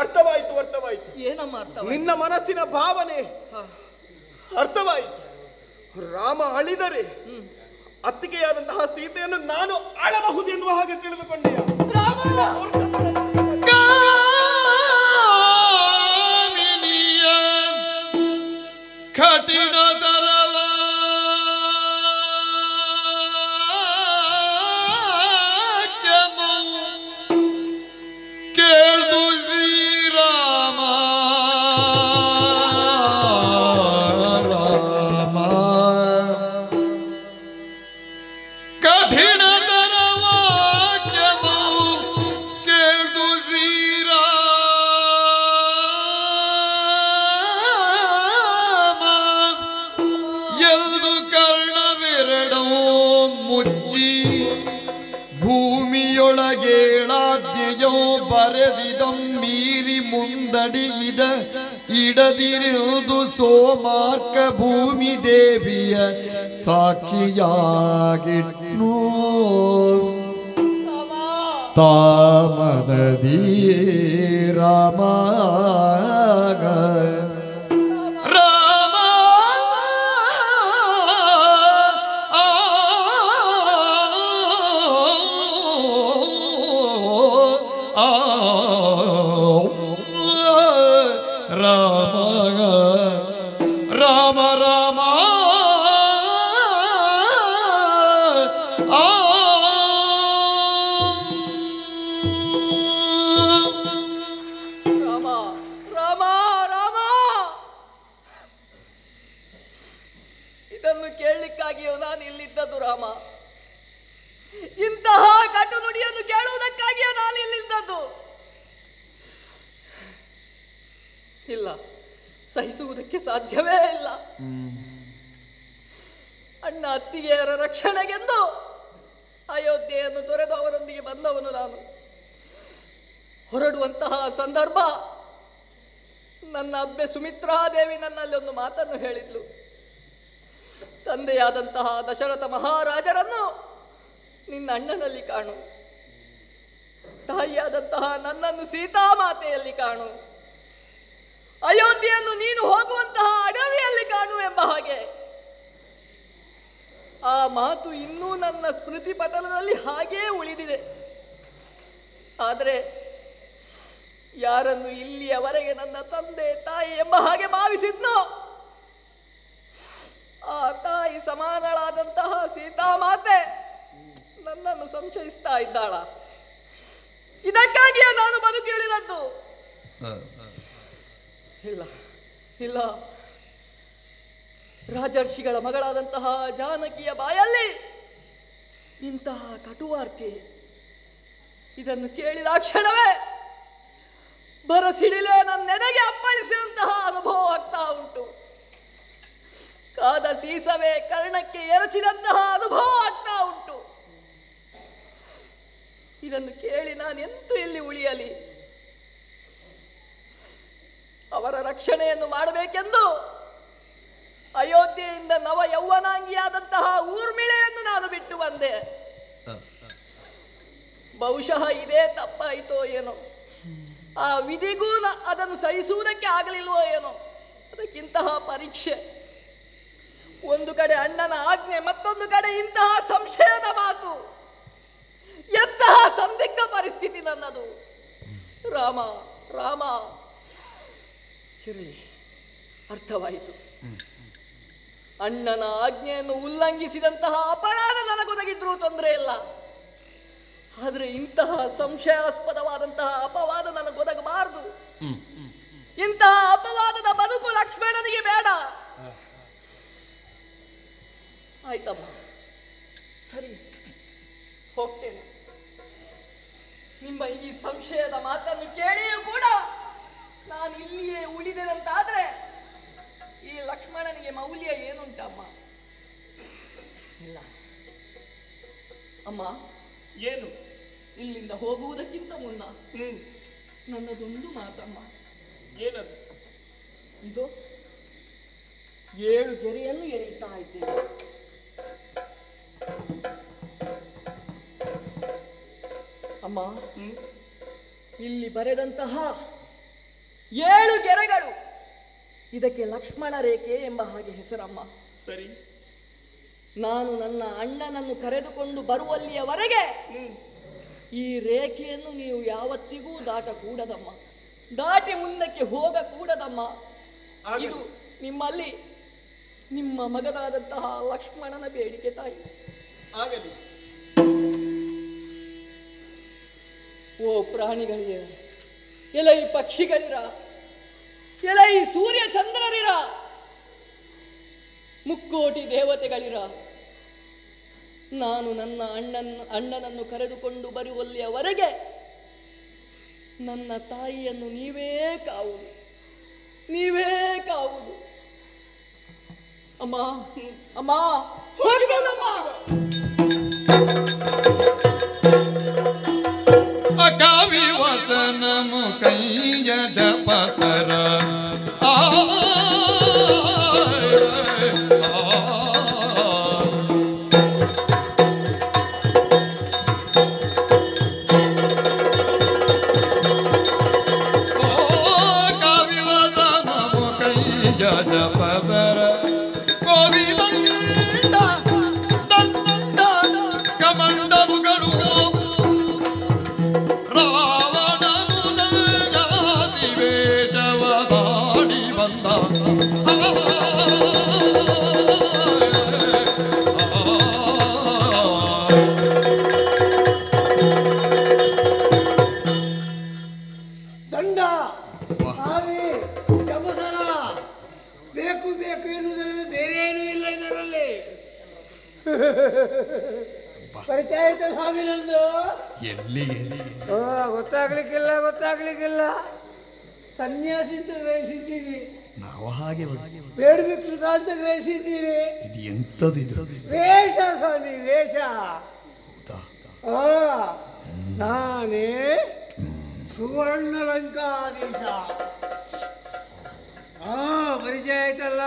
ಅರ್ಥವಾಯ್ತು. ಏನಮ್ಮ ಅರ್ಥ? ನಿನ್ನ ಮನಸ್ಸಿನ ಭಾವನೆ ಅರ್ಥವಾಯಿತು. ರಾಮ ಅಳಿದರೆ ಅತ್ತಿಗೆಯಾದಂತಹ ಸೀತೆಯನ್ನು ನಾನು ಆಳಬಹುದು ಎನ್ನುವ ಹಾಗೆ ತಿಳಿದುಕೊಂಡೆಯ? ಕಠಿಣ ತರವ ಕೇಳ್ದು ಶ್ರೀರಾಮ ರಾಮ ಕಠಿಣ ತರವ ಕೇಳ್ದು ಮುಚ್ಚಿ ಭೂಮಿಯೊಳಗೇಳಾದ್ಯಯೋ ಬರೆದಿದಂ ಮೀರಿ ಮುಂದಡಿಗಿದ ಇಡದಿರುವುದು ಸೋಮಾರ್ಕ ಭೂಮಿ ದೇವಿಯ ಸಾಕ್ಷಿಯಾಗಿಟ್ನೋ ತಾಮನದಿಯೇ ರಾಮ ರಾಮ ರಾಮ ರಾಮ ರಾಮ ರಾಮ ಇದನ್ನು ಕೇಳಲಿಕ್ಕಾಗಿಯೋ ನಾನು ಇಲ್ಲಿದ್ದದ್ದು ರಾಮ. ಇಂತಹ ಕಟು ನುಡಿಯನ್ನು ಕೇಳುವುದಕ್ಕಾಗಿಯೋ ನಾನು ಇಲ್ಲಿದ್ದದ್ದು. ಇಲ್ಲ, ಸಹಿಸುವುದಕ್ಕೆ ಸಾಧ್ಯವೇ ಇಲ್ಲ. ಅಣ್ಣ ಅತ್ತಿಗೆಯರ ರಕ್ಷಣೆಗೆಂದು ಅಯೋಧ್ಯೆಯನ್ನು ತೊರೆದು ಅವರೊಂದಿಗೆ ಬಂದವನು ನಾನು. ಹೊರಡುವಂತಹ ಸಂದರ್ಭ ನನ್ನ ಅಬ್ಬೆ ಸುಮಿತ್ರಾದೇವಿ ನನ್ನಲ್ಲಿ ಒಂದು ಮಾತನ್ನು ಹೇಳಿದ್ಲು. ತಂದೆಯಾದಂತಹ ದಶರಥ ಮಹಾರಾಜರನ್ನು ನಿನ್ನ ಅಣ್ಣನಲ್ಲಿ ಕಾಣು, ತಾಯಿಯಾದಂತಹ ನನ್ನನ್ನು ಸೀತಾಮಾತೆಯಲ್ಲಿ ಕಾಣು, ಅಯೋಧ್ಯೆಯನ್ನು ನೀನು ಹೋಗುವಂತಹ ಅಡವಿಯಲ್ಲಿ ಕಾಣು ಎಂಬ ಹಾಗೆ. ಆ ಮಾತು ಇನ್ನೂ ನನ್ನ ಸ್ಮೃತಿ ಪಟಲದಲ್ಲಿ ಹಾಗೇ ಉಳಿದಿದೆ. ಆದರೆ ಯಾರನ್ನು ಇಲ್ಲಿಯವರೆಗೆ ನನ್ನ ತಂದೆ ತಾಯಿ ಎಂಬ ಹಾಗೆ ಭಾವಿಸಿದ್ನೋ ಆ ತಾಯಿ ಸಮಾನಳಾದಂತಹ ಸೀತಾಮಾತೆ ನನ್ನನ್ನು ಸಂಶಯಿಸ್ತಾ ಇದ್ದಾಳ. ಇದಕ್ಕಾಗಿಯೇ ನಾನು ಬದುಕಿಳಿದದ್ದು. ಇಲ್ಲ ಇಲ್ಲ, ರಾಜರ್ಷಿಗಳ ಮಗಳಾದಂತಹ ಜಾನಕಿಯ ಬಾಯಲ್ಲಿ ಇಂತಹ ಕಟುವಾರ್ತೆ, ಇದನ್ನು ಕೇಳಿದ ಕ್ಷಣವೇ ಬರಸಿಡಿಲೆ ನನ್ನೆದೆಗೆ ಅಪ್ಪಳಿಸಿದಂತಹ ಅನುಭವ ಆಗ್ತಾ ಉಂಟು. ಕಾದ ಸೀಸವೇ ಕರ್ಣಕ್ಕೆ ಎರಚಿದಂತಹ ಅನುಭವ ಆಗ್ತಾ ಉಂಟು. ಇದನ್ನು ಕೇಳಿ ನಾನೆಂತೂ ಇಲ್ಲಿ ಉಳಿಯಲಿ? ಅವರ ರಕ್ಷಣೆಯನ್ನು ಮಾಡಬೇಕೆಂದು ಅಯೋಧ್ಯೆಯಿಂದ ನವ ಯೌವನಾಂಗಿಯಾದಂತಹ ಊರ್ಮಿಳೆಯನ್ನು ನಾನು ಬಿಟ್ಟು ಬಂದೆ. ಬಹುಶಃ ಇದೇ ತಪ್ಪಾಯಿತೋ ಏನೋ, ಆ ವಿಧಿಗೂ ಅದನ್ನು ಸಹಿಸುವುದಕ್ಕೆ ಆಗಲಿಲ್ವೋ ಏನೋ. ಅದಕ್ಕಿಂತಹ ಪರೀಕ್ಷೆ, ಒಂದು ಕಡೆ ಅಣ್ಣನ ಆಜ್ಞೆ, ಮತ್ತೊಂದು ಕಡೆ ಇಂತಹ ಸಂಶಯದ ಮಾತು. ಎಂತಹ ಸಂದಿಗ್ಧ ಪರಿಸ್ಥಿತಿ ನನ್ನದು. ರಾಮ ರಾಮ, ಇರಲಿ, ಅರ್ಥವಾಯಿತು. ಅಣ್ಣನ ಆಜ್ಞೆಯನ್ನು ಉಲ್ಲಂಘಿಸಿದಂತಹ ಅಪರಾಧ ನನಗೊದಗಿದ್ರೂ ತೊಂದರೆ ಇಲ್ಲ. ಆದರೆ ಇಂತಹ ಸಂಶಯಾಸ್ಪದವಾದಂತಹ ಅಪವಾದ ನನಗೊದಗಬಾರದು. ಇಂತಹ ಅಪವಾದದ ಬದುಕು ಲಕ್ಷ್ಮಣನಿಗೆ ಬೇಡ. ಆಯ್ತಮ್ಮ, ಸರಿ, ಹೋಗ್ತೇನೆ. ನಿಮ್ಮ ಈ ಸಂಶಯದ ಮಾತನ್ನು ಕೇಳಿಯೂ ಕೂಡ ನಾನು ಇಲ್ಲಿಯೇ ಉಳಿದೆನಂತಾದ್ರೆ ಈ ಲಕ್ಷ್ಮಣನಿಗೆ ಮೌಲ್ಯ ಏನುಂಟಮ್ಮ? ಇಲ್ಲ ಅಮ್ಮ, ಏನು? ಇಲ್ಲಿಂದ ಹೋಗುವುದಕ್ಕಿಂತ ಮುನ್ನ ನನ್ನದೊಂದು ಮಾತಮ್ಮ. ಏನದು? ಇದು 7 ಗೆರೆಯನ್ನು ಎಳೆಯುತ್ತಾ ಇದ್ದೇನೆ. ಅಮ್ಮ, ಇಲ್ಲಿ ಬರೆದಂತಹ 7 ಗೆರೆಗಳು, ಇದಕ್ಕೆ ಲಕ್ಷ್ಮಣ ರೇಖೆ ಎಂಬ ಹಾಗೆ ಹೆಸರಮ್ಮ. ಸರಿ. ನಾನು ನನ್ನ ಅಣ್ಣನನ್ನು ಕರೆದುಕೊಂಡು ಬರುವಲ್ಲಿಯವರೆಗೆ ಈ ರೇಖೆಯನ್ನು ನೀವು ಯಾವತ್ತಿಗೂ ದಾಟಕೂಡದಮ್ಮ, ದಾಟಿ ಮುಂದಕ್ಕೆ ಹೋಗಕೂಡದಮ್ಮ. ಇದು ನಿಮ್ಮಲ್ಲಿ ನಿಮ್ಮ ಮಗನಾದಂತಹ ಲಕ್ಷ್ಮಣನ ಬೇಡಿಕೆ ತಾಯಿ. ಆಗಲಿ. ಓ ಪ್ರಾಣಿಗಳಿರ, ಎಲೈ ಪಕ್ಷಿಗಳಿರ, ಎಲೈ ಸೂರ್ಯ ಚಂದ್ರರಿರ, ಮುಕ್ಕೋಟಿ ದೇವತೆಗಳಿರ, ನಾನು ನನ್ನ ಅಣ್ಣನನ್ನು ಕರೆದುಕೊಂಡು ಬರುವಲ್ಲಿಯವರೆಗೆ ನನ್ನ ತಾಯಿಯನ್ನು ನೀವೇ ಕಾವುದು, ನೀವೇ ಕಾವುದು. ಅಮ್ಮ ಅಮ್ಮ ಹೋಗಿದೆನಮ್ಮ. ಅಕಾವಿ ವಸನ ಮುಖಯ್ಯದ ಪಸರ ಪರಿಚಯ ಆಯ್ತು ಸ್ವಾಮಿ ನಂದು. ಗೊತ್ತಾಗ್ಲಿಕ್ಕಿಲ್ಲ. ಸನ್ಯಾಸಿ ಅಂತ ಗ್ರಹಿಸಿದ್ದೀರಿ, ನಾವು ಹಾಗೆ ಬೇಡ ಭಿಕ್ಷುಕ ಅಂತ ಗ್ರಹಿಸಿದ್ದೀರಿ. ಇದು ಎಂತದಿದು? ವೇಷ ಸ್ವಾಮಿ, ವೇಷ. ನಾನೇ ಸುವರ್ಣ ಲಂಕಾಧೀಶ. ಪರಿಚಯ ಆಯ್ತಲ್ಲ.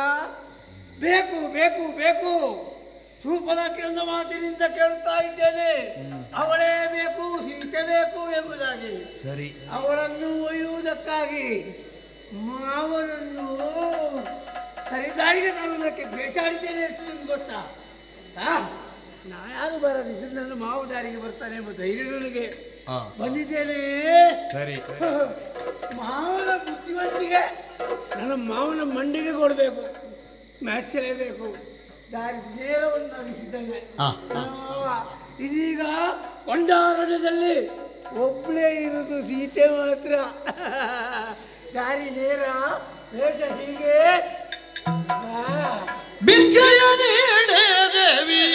ಬೇಕು ಬೇಕು ಬೇಕು. ಶೂರ್ಪನಖೆಯ ಮಾತಿನಿಂದ ಕೇಳುತ್ತಾ ಇದ್ದೇನೆ. ಅವಳೇ ಬೇಕು, ಸೀತೆ ಬೇಕು ಎಂಬುದಾಗಿ. ಸರಿ. ಅವಳನ್ನು ಒಯ್ಯುವುದಕ್ಕಾಗಿ ಮಾವನನ್ನು ಸರಿದಾರಿಗೆ ತರುವುದಕ್ಕೆ ಬೇಚಾಡಿದ್ದೇನೆ. ಎಷ್ಟು ನಿಮ್ಗೆ ಗೊತ್ತಾ? ನಾ ಯಾರು ಬರದಿದ್ದು ನನ್ನ ಮಾವು ದಾರಿಗೆ ಬರ್ತಾನೆ ಎಂಬ ಧೈರ್ಯ ನನಗೆ. ಬಂದಿದ್ದೇನೆ. ಸರಿ. ಮಾವನ ಬುದ್ಧಿವಂತಿಗೆ ನನ್ನ ಮಾವನ ಮಂಡಿಗೆ ಕೊಡಬೇಕು, ಮೆಚ್ಚಲೇಬೇಕು. ದಾರಿ ನೇರವನ್ನಾಗಿಸಿದ್ದೇನೆ. ಇದೀಗ ಕೊಂಡಾರಣ್ಯದಲ್ಲಿ ಒಬ್ಬಳೇ ಇರುವುದು ಸೀತೆ ಮಾತ್ರ. ದಾರಿ ನೇರ, ವೇಷ ಹೀಗೆ. ಭಿಕ್ಷೆಯ ನೀಡೆ ದೇವಿ,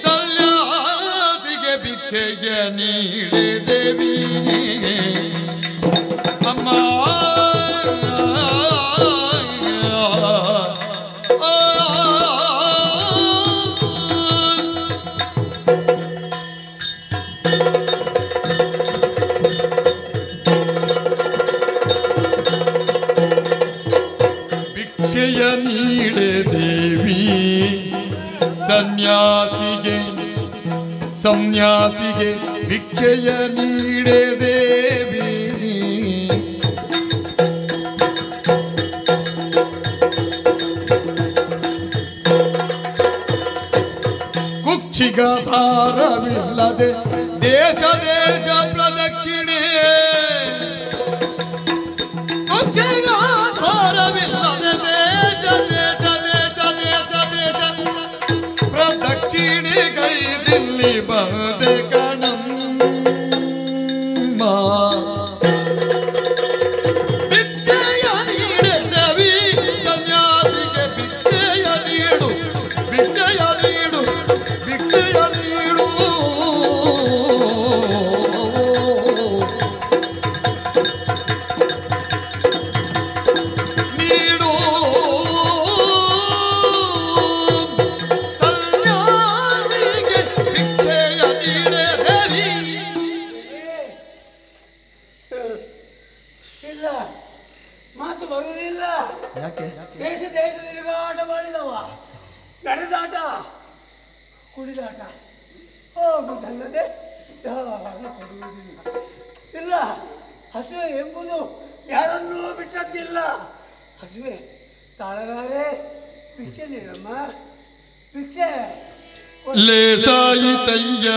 ಸನ್ಯಾಸಿಗೆ ಭಿಕ್ಷೆಯ ನೀಡೆ ದೇವಿ. ಅಮ್ಮ ಭಿಕ್ಷೆಯ ನೀಡೆ ದೇವಿ, ಸನ್ಯಾಸಿಗೆ ಭಿಕ್ಷೆಯ ನೀಡೆ ದೇವಿ. ಕುಕ್ಷಿಗಾಧಾರವಿಲ್ಲದೆ ದೇಶ ದೇಶ ಪ್ರದಕ್ಷಿಣೆ, ಕುಕ್ಷಿಗಾಧಾರವಿಲ್ಲದೆ ದೇಶ ದೇಶ ದೇಶ ದೇಶ ದೇಶ ಪ್ರದಕ್ಷಿಣೆ ಗೈದಿಲ್ಲಿ ಬಹುದೆ ಕಣಮ್ಮ. ಭಿಕ್ಷೆಯ ನೀಡೆ ದೇವಿ, ಸನ್ಯಾಸಿಗೆ ಭಿಕ್ಷೆಯ ನೀಡು, ಭಿಕ್ಷೆಯ ನೀಡು, ಭಿಕ್ಷೆಯ ನೀಡು. ನೀಡು ಸನ್ಯಾಸಿಗೆ ಭಿಕ್ಷೆಯ ನೀಡೆ ದೇವಿ. ಇಲ್ಲ, ಮಾತು ಬರುವುದಿಲ್ಲ. ಯಾಕೆ? ದೇಶ ದೇಶ ತಿರುಗಾಟ ಮಾಡಿದವ, ನಡೆದಾಟ, ಕುಡಿದಾಟ ಹೋಗುದಲ್ಲದೆ ಯಾರು ಕೊಡುವುದಿಲ್ಲ. ಇಲ್ಲ, ಹಸುವೆ ಎಂಬುದು ಯಾರನ್ನೂ ಬಿಟ್ಟದ್ದಿಲ್ಲ. ಹಸುವೆ ತಾಳಲಾರೆ, ಭಿಕ್ಷೆ ನೀಡಮ್ಮ, ಲೇಸಾಯಿತಯ್ಯ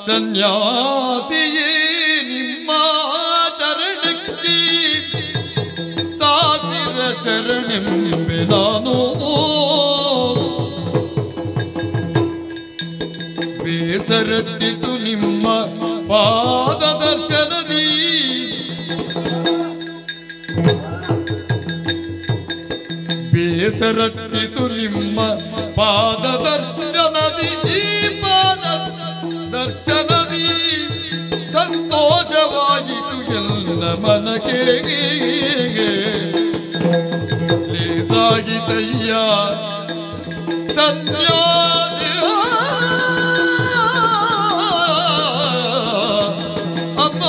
ಸನ್ಯಾಸಿಯೇ ನಿಮ್ಮ ಚರಣಕ್ಕೆ ಸಾವಿರ ಶರಣೆಂಬೆ ನಾನು ಬೇಸರಟ್ಟಿತು ನಿಮ್ಮ ಪಾದ ದರ್ಶನದಿ ಬೇಸರಟ್ಟಿತು ನಿಮ್ಮ ಪಾದ ದರ್ಶನದಿ ಈ ಪಾದ ದರ್ಶನದಿ ಸಂತೋಷವಾಯಿತು ಎಲ್ಲ ಮನಕ್ಕೆ ಲೇಸಾಗಿತಯ್ಯ ಸನ್ಯಾಸಿ ಅಮ್ಮ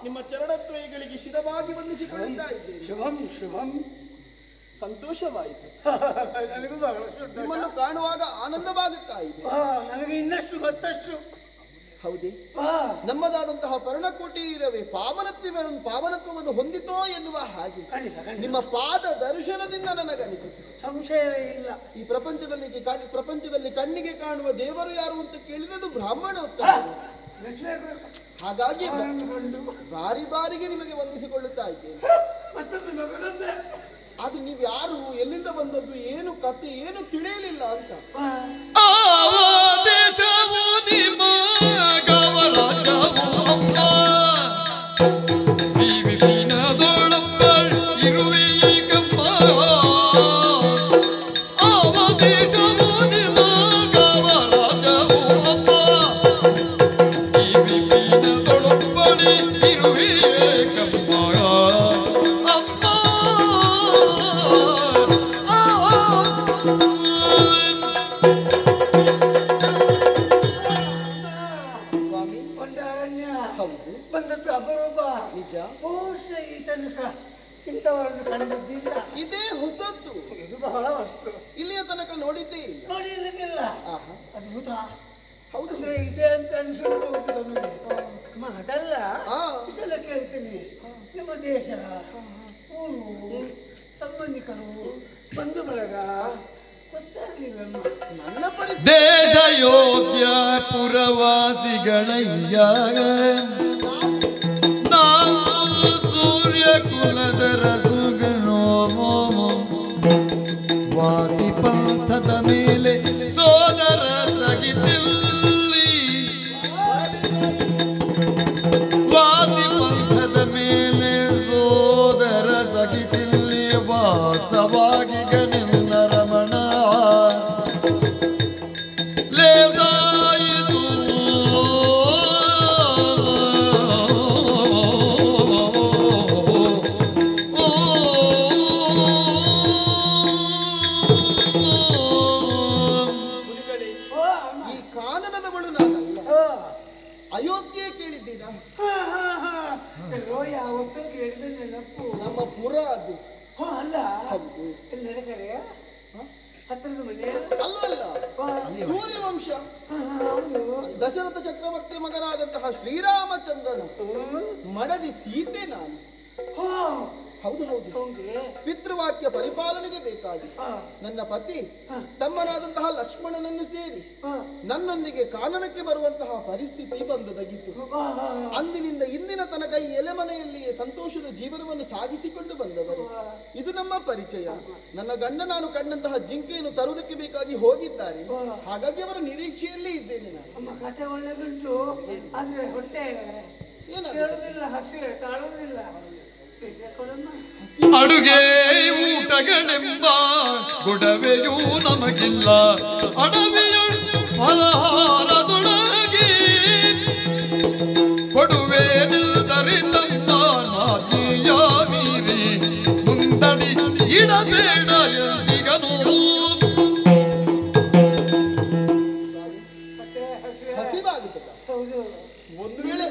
ನಿಮ್ಮ ಚರಣದ್ವಯಗಳಿಗೆ ಶಿರವಾಗಿ ವಂದಿಸಿಕೊಳ್ಳುತ್ತಾ ಇದ್ದೇನೆ. ಶುಭಂ ಶುಭಂ. ಸಂತೋಷವಾಯಿತು. ನನಗೂ ಬಹಳ ನಿಮ್ಮನ್ನು ಕಾಣುವಾಗ ಆನಂದವಾಗುತ್ತಾ ಇದೆ. ನನಗೆ ಇನ್ನಷ್ಟು ಮತ್ತಷ್ಟು. ಹೌದೇ? ನಮ್ಮದಾದಂತಹ ಪರ್ಣಕೋಟಿ ಇರವೇ ಪಾವನತ್ವವನ್ನು ಹೊಂದಿತೋ ಎನ್ನುವ ಹಾಗೆ ನಿಮ್ಮ ಪಾದ ದರ್ಶನದಿಂದ ನನಗನಿಸಿತು. ಸಂಶಯವೇ ಇಲ್ಲ. ಈ ಪ್ರಪಂಚದಲ್ಲಿ ಕಣ್ಣಿಗೆ ಕಾಣುವ ದೇವರು ಯಾರು ಅಂತ ಕೇಳಿದದು ಬ್ರಾಹ್ಮಣ ಉತ್ತಮ. ಹಾಗಾಗಿ ಬಾರಿ ಬಾರಿಗೆ ನಿಮಗೆ ವಂದಿಸಿಕೊಳ್ಳುತ್ತಾ ಇದ್ದೇನೆ. ಆದ್ರೆ ನೀವು ಯಾರು, ಎಲ್ಲಿಂದ ಬಂದದ್ದು, ಏನು ಕತೆ, ಏನು ತಿಳಿಯಲಿಲ್ಲ ಅಂತ. ಇಂಥವರನ್ನು ಕಂಡದ್ದಿಲ್ಲ. ಇದೇ ಹೊಸತ್ತು. ಇದು ಬಹಳ ವಸ್ತು. ಇಲ್ಲಿಯ ತನಕ ನೋಡಿದ್ದೇ ಇಲ್ಲ. ನೋಡಿರ್ಲಿಕ್ಕಿಲ್ಲ. ಅದ್ಭುತ. ಹೌದು, ಇದೆ ಅಂತ ಅನಿಸಿರ್ಬಹುದು ನಮಗೆ. ಅದಲ್ಲ, ಇದೆಲ್ಲ ಕೇಳ್ತೀನಿ. ನಿಮ್ಮ ದೇಶ, ಊರು, ಸಂಬಂಧಿಕರು, ಬಂಧು ಬಳಗ ಗೊತ್ತಾಗ್ಲಿಲ್ಲ. ನನ್ನ ಪರಿಚಯ ದೇಶ ಯೋಗ್ಯ ಪುರವಾಸಿಗಳಯ್ಯ ಸೂರ್ಯ ಕುಲದ ರಸುಗಣೋ ವಾಸಿ ಪಂಥದ ಮೇಲೆ ಸೋದರ ಸಗಿತಿಲ್ಲಿ ವಾಸಿ ಪಂಥದ ಮೇಲೆ ಸೋದರ ಸಗಿತಿಲ್ಲಿ ವಾಸವಾಗಿ ಗನಿಲ್ಲ ರಮಣ ಲೇದಾಯಿತು ಅಯೋಧ್ಯೆ ಕೇಳಿದ್ದೀರಾ? ಯಾವತ್ತೂ ಕೇಳಿದ ನೆನಪು. ನಮ್ಮ ಪುರ ಅದು. ಅಲ್ಲ, ಹೌದು. ನಡೆದರೆ ಹತ್ತಿರದ ಮನೆ ಅಲ್ಲ, ಸೂರ್ಯವಂಶ. ದಶರಥ ಚಕ್ರವರ್ತಿ ಮಗನಾದಂತಹ ಶ್ರೀರಾಮಚಂದ್ರನು ಮಡದಿ ಸೀತೆ ನಾನು. ಹೌದು ಹೌದು. ಪಿತೃವಾಕ್ಯ ಪರಿಪಾಲನೆಗೆ ಬೇಕಾಗಿ ನನ್ನ ಪತಿ ತಮ್ಮನಾದಂತಹ ಲಕ್ಷ್ಮಣನನ್ನು ಸೇರಿ ನನ್ನೊಂದಿಗೆ ಕಾನನಕ್ಕೆ ಬರುವಂತಹ ಪರಿಸ್ಥಿತಿ ಬಂದೊದಗಿತ್ತು. ಅಂದಿನಿಂದ ಇಂದಿನ ತನಕ ಈ ಎಲೆಮನೆಯಲ್ಲಿಯೇ ಸಂತೋಷದ ಜೀವನವನ್ನು ಸಾಗಿಸಿಕೊಂಡು ಬಂದವರು. ಇದು ನಮ್ಮ ಪರಿಚಯ. ನನ್ನ ಗಂಡ ನಾನು ಕಂಡಂತಹ ಜಿಂಕೆಯನ್ನು ತರುವುದಕ್ಕೆ ಬೇಕಾಗಿ ಹೋಗಿದ್ದಾರೆ. ಹಾಗಾಗಿ ಅವರ ನಿರೀಕ್ಷೆಯಲ್ಲೇ ಇದ್ದೇನೆ ನಾನು. ಕಥೆ ಒಳ್ಳೆದುಂಟು, ಅಂದ್ರೆ ಹೊಟ್ಟೆ ಕೇಳುವುದಿಲ್ಲ, ಹಸಿ ತಾಳುವುದಿಲ್ಲ. ಅಡುಗೆ ಊಟಗಳೆಂಬ ಗೊಡವೆಯೂ ನಮಗಿಲ್ಲ. ಅಡವೆಯ ಫಲಹಾರದೊಳಗೆ ಕೊಡುವೆ ನಿಲ್ದರೆ ತಮ್ಮ ನಾದಿಯ ಮೀರಿ ಮುಂದಡಿ ಇಡಬೇಡ ಎಂದಿಗನು. ಒಂದು ವೇಳೆ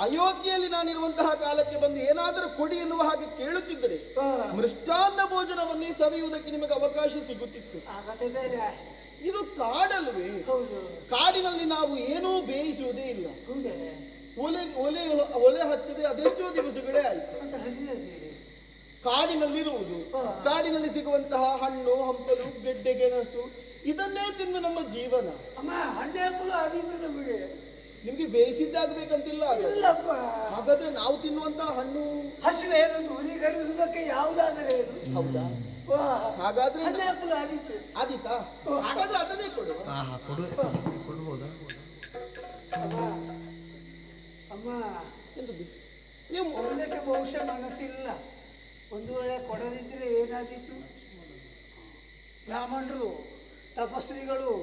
ಅಯೋಧ್ಯೆಯಲ್ಲಿ ನಾನಿರುವಂತಹ ಕಾಲಕ್ಕೆ ಬಂದು ಏನಾದರೂ ಕೊಡಿ ಎನ್ನುವ ಹಾಗೆ ಕೇಳುತ್ತಿದ್ದರೆ ಮೃಷ್ಟಾನ್ನ ಭೋಜನವನ್ನೇ ಸವಿಯುವುದಕ್ಕೆ ನಿಮಗೆ ಅವಕಾಶ ಸಿಗುತ್ತಿತ್ತು. ಇದು ಕಾಡಲ್ವೇ? ಕಾಡಿನಲ್ಲಿ ನಾವು ಏನೂ ಬೇಯಿಸುವುದೇ ಇಲ್ಲ. ಒಲೆ ಹಚ್ಚದೆ ಅದೆಷ್ಟೋ ದಿವಸಗಳೇ ಆಯ್ತು. ಕಾಡಿನಲ್ಲಿರುವುದು, ಕಾಡಿನಲ್ಲಿ ಸಿಗುವಂತಹ ಹಣ್ಣು ಹಂಪಲು ಗೆಡ್ಡೆ ಗೆಣಸು ಇದನ್ನೇ ತಿಂದು ನಮ್ಮ ಜೀವನ. ನಿಮ್ಗೆ ಬೇಯಿಸಿದ್ದಾಗಬೇಕಂತಿಲ್ಲ. ಹಾಗಾದ್ರೆ ನಾವು ತಿನ್ನುವಂತಹ ಹಣ್ಣು ಹಸಿವೇನು ದೂರೀಕರಿಸುವುದಕ್ಕೆ ಯಾವುದಾದರೆ ಹೌದಾ? ಹಾಗಾದ್ರೆ ಆದೀತಾ? ಹಾಗಾದ್ರೆ ಅದನ್ನೇ ಕೊಡು. ಅಮ್ಮ ನೀವು ಮೊದಲಕ್ಕೆ ಬಹುಶಃ ಮನಸ್ಸಿಲ್ಲ. ಒಂದು ವೇಳೆ ಕೊಡದಿದ್ರೆ ಏನಾದೀತು? ಬ್ರಾಹ್ಮಣರು, ತಪಸ್ವಿಗಳು,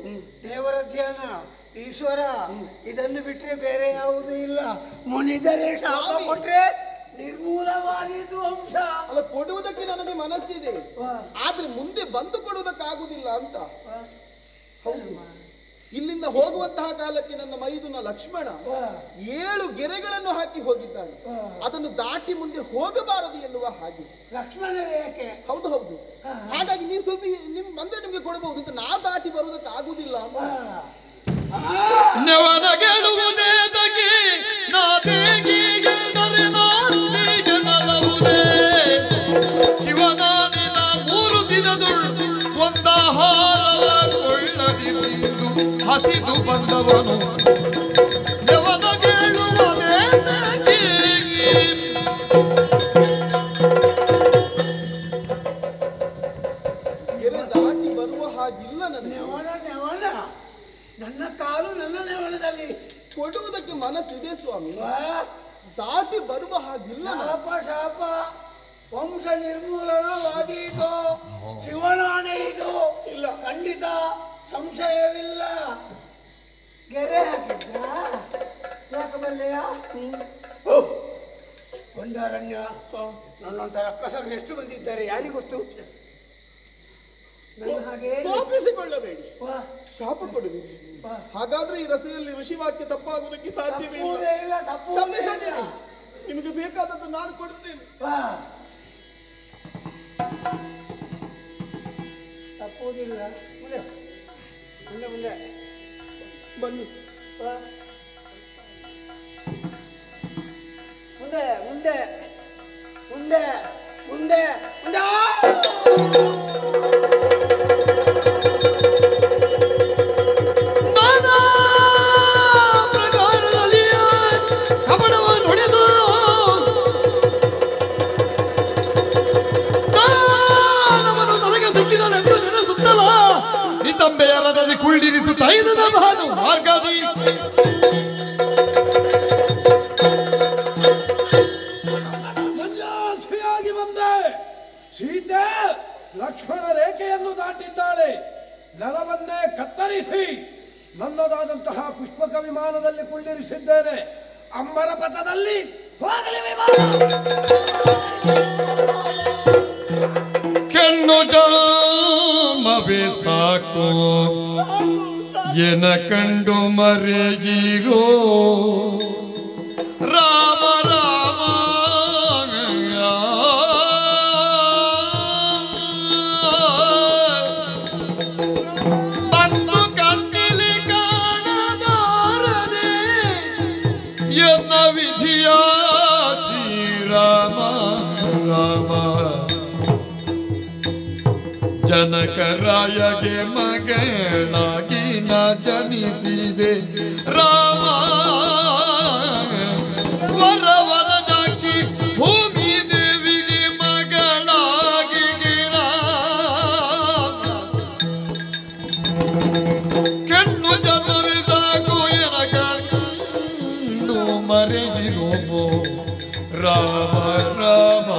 ದೇವರ ಧ್ಯಾನ, ಈಶ್ವರ ಇದನ್ನು ಬಿಟ್ಟರೆ ಬೇರೆ ಯಾವುದೂ ಇಲ್ಲ. ಮುನಿದರೆ ಶಾಪ ಕೊಟ್ರೆ ನಿರ್ಮೂಲವಾದೀತು ಅಂಶ. ಅಲ್ಲ, ಕೊಡುವುದಕ್ಕೆ ನನಗೆ ಮನಸ್ಸಿದೆ, ಆದ್ರೆ ಮುಂದೆ ಬಂದು ಕೊಡುವುದಕ್ಕಾಗುದಿಲ್ಲ ಅಂತ. ಹೌದು, ಇಲ್ಲಿಂದ ಹೋಗುವಂತಹ ಕಾಲಕ್ಕೆ ನನ್ನ ಮೈದುನ ಲಕ್ಷ್ಮಣ 7 ಗೆರೆಗಳನ್ನು ಹಾಕಿ ಹೋಗಿದ್ದಾನೆ. ಅದನ್ನು ದಾಟಿ ಮುಂದೆ ಹೋಗಬಾರದು ಎನ್ನುವ ಹಾಗೆ. ಲಕ್ಷ್ಮಣ ರೇಖೆ. ಹೌದು ಹೌದು. ಹಾಗಾಗಿ ನೀವು ಸ್ವಲ್ಪ ಬಂದ್ರೆ ನಿಮ್ಗೆ ಕೊಡಬಹುದು ಅಂತ. ನಾ ದಾಟಿ ಬರುವುದಕ್ಕೆ ಆಗುದಿಲ್ಲ ಅಂತ. ನೆವನಗೆಳುವುದೇತಕ್ಕೆ ನಾದೇಗಿಗೆಂದರೆ ನಾಂದಿಗೆ ನಲವುದೇ ಶಿವನಾನಿನ 3 ದಿನದುಳ್ಳು ಒಂದಾಹಾರವ ಕೊಳ್ಳದಿದ್ದು ಹಸಿದು ಬಂದವನು ನೆವನಗೆಳುವುದೇತಕ್ಕೆ ಗೆರೆ ದಾಟಿ ಬರುವ ಹಾಗಿಲ್ಲ ನನಗೆ. ನನ್ನ ಕಾಲು ನನ್ನ ನೆವನದಲ್ಲಿ ಕೊಡುವುದಕ್ಕೆ ಮನಸ್ಸಿದೆ ಸ್ವಾಮಿ, ದಾಟಿ ಬರುವ ಹಾಗಿಲ್ಲ. ಶಾಪ ವಂಶ ನಿರ್ಮೂಲನವಾದೀತು. ಶಿವನಾಣೆ ಇದು. ಇಲ್ಲ, ಖಂಡಿತ ಸಂಶಯವಿಲ್ಲ. ಗೆರೆ ಹಾಕಿದ್ದ ಯಾಕಬಲ್ಲೆಯ ಒಂದಾರಣ್ಯ ನನ್ನಂತ ರಕ್ಕಸರು ಎಷ್ಟು ಬಂದಿದ್ದಾರೆ ಯಾರಿಗೊತ್ತು? ನನ್ನ ಹಾಗೆ ಕೋಪಿಸಿಕೊಳ್ಳಬೇಡಿ, ಶಾಪ ಕೊಡುವುದು. ಹಾಗಾದ್ರೆ ಈ ರಸೆಯಲ್ಲಿ ಋಷಿವಾಕ್ಯ ತಪ್ಪಾಗುವುದಕ್ಕೆ ಸಾಧ್ಯವೇ ಇಲ್ಲ. ನಿಮಗೆ ಬೇಕಾದದ್ದು ನಾನು ಕೊಡುತ್ತೇನೆ. ತಪ್ಪುವುದಿಲ್ಲ. ಮುಂದೆ ಮುಂದೆ ಮುಂದೆ ಬನ್ನಿ. ಮುಂದೆ ಮುಂದೆ ಮುಂದೆ ಮುಂದೆ ಮುಂದೆ ತಂಬೆಯ ರಥದಿ ಕುಳ್ಳಿರಿಸುತ್ತ ಐದದ ಭಾನು ಮಾರ್ಗದಿ ಸನ್ಯಾಸಿಯಾಗಿ ಬಂದೆ. ಸೀತೆ ಲಕ್ಷ್ಮಣ ರೇಖೆಯನ್ನು ದಾಟಿದ್ದಾಳೆ. ನೆಲವನ್ನೇ ಕತ್ತರಿಸಿ ನನ್ನದಾದಂತಹ ಪುಷ್ಪಕ ವಿಮಾನದಲ್ಲಿ ಕುಳ್ಳಿರಿಸಿದ್ದೇನೆ. ಅಂಬರ ಪಥದಲ್ಲಿ ಹೋಗಲಿ ವಿಮಾನ. ಕೆಣ್ಣು ಜಾಮವೇ ಸಾಕು ಎನ ಕಂಡು ಮರೆಗಿರೋ ರಾಮ ರಾಮ ಬಂದು ಕಣ್ಣಿಲಿ ಕಾಣದಾರದೆ ಎನ್ನ ವಿಧಿಯ ಶ್ರೀರಾಮ ರಾಮ ಜನಕರಾಯಗೆ ಮಗಳಾಗಿ ನ ಜನಿಸಿದೆ ರಾಮ ವರವರದಾಕ್ಷಿ ಭೂಮಿ ದೇವಿಗೆ ಮಗಳಾಗಿ ಕೆಣ್ಣು ಜನ್ಮವೇ ಸಾಕು ಎನ ಕಂಡು ಮರೆಗಿರೋ ರಾಮ ರಾಮ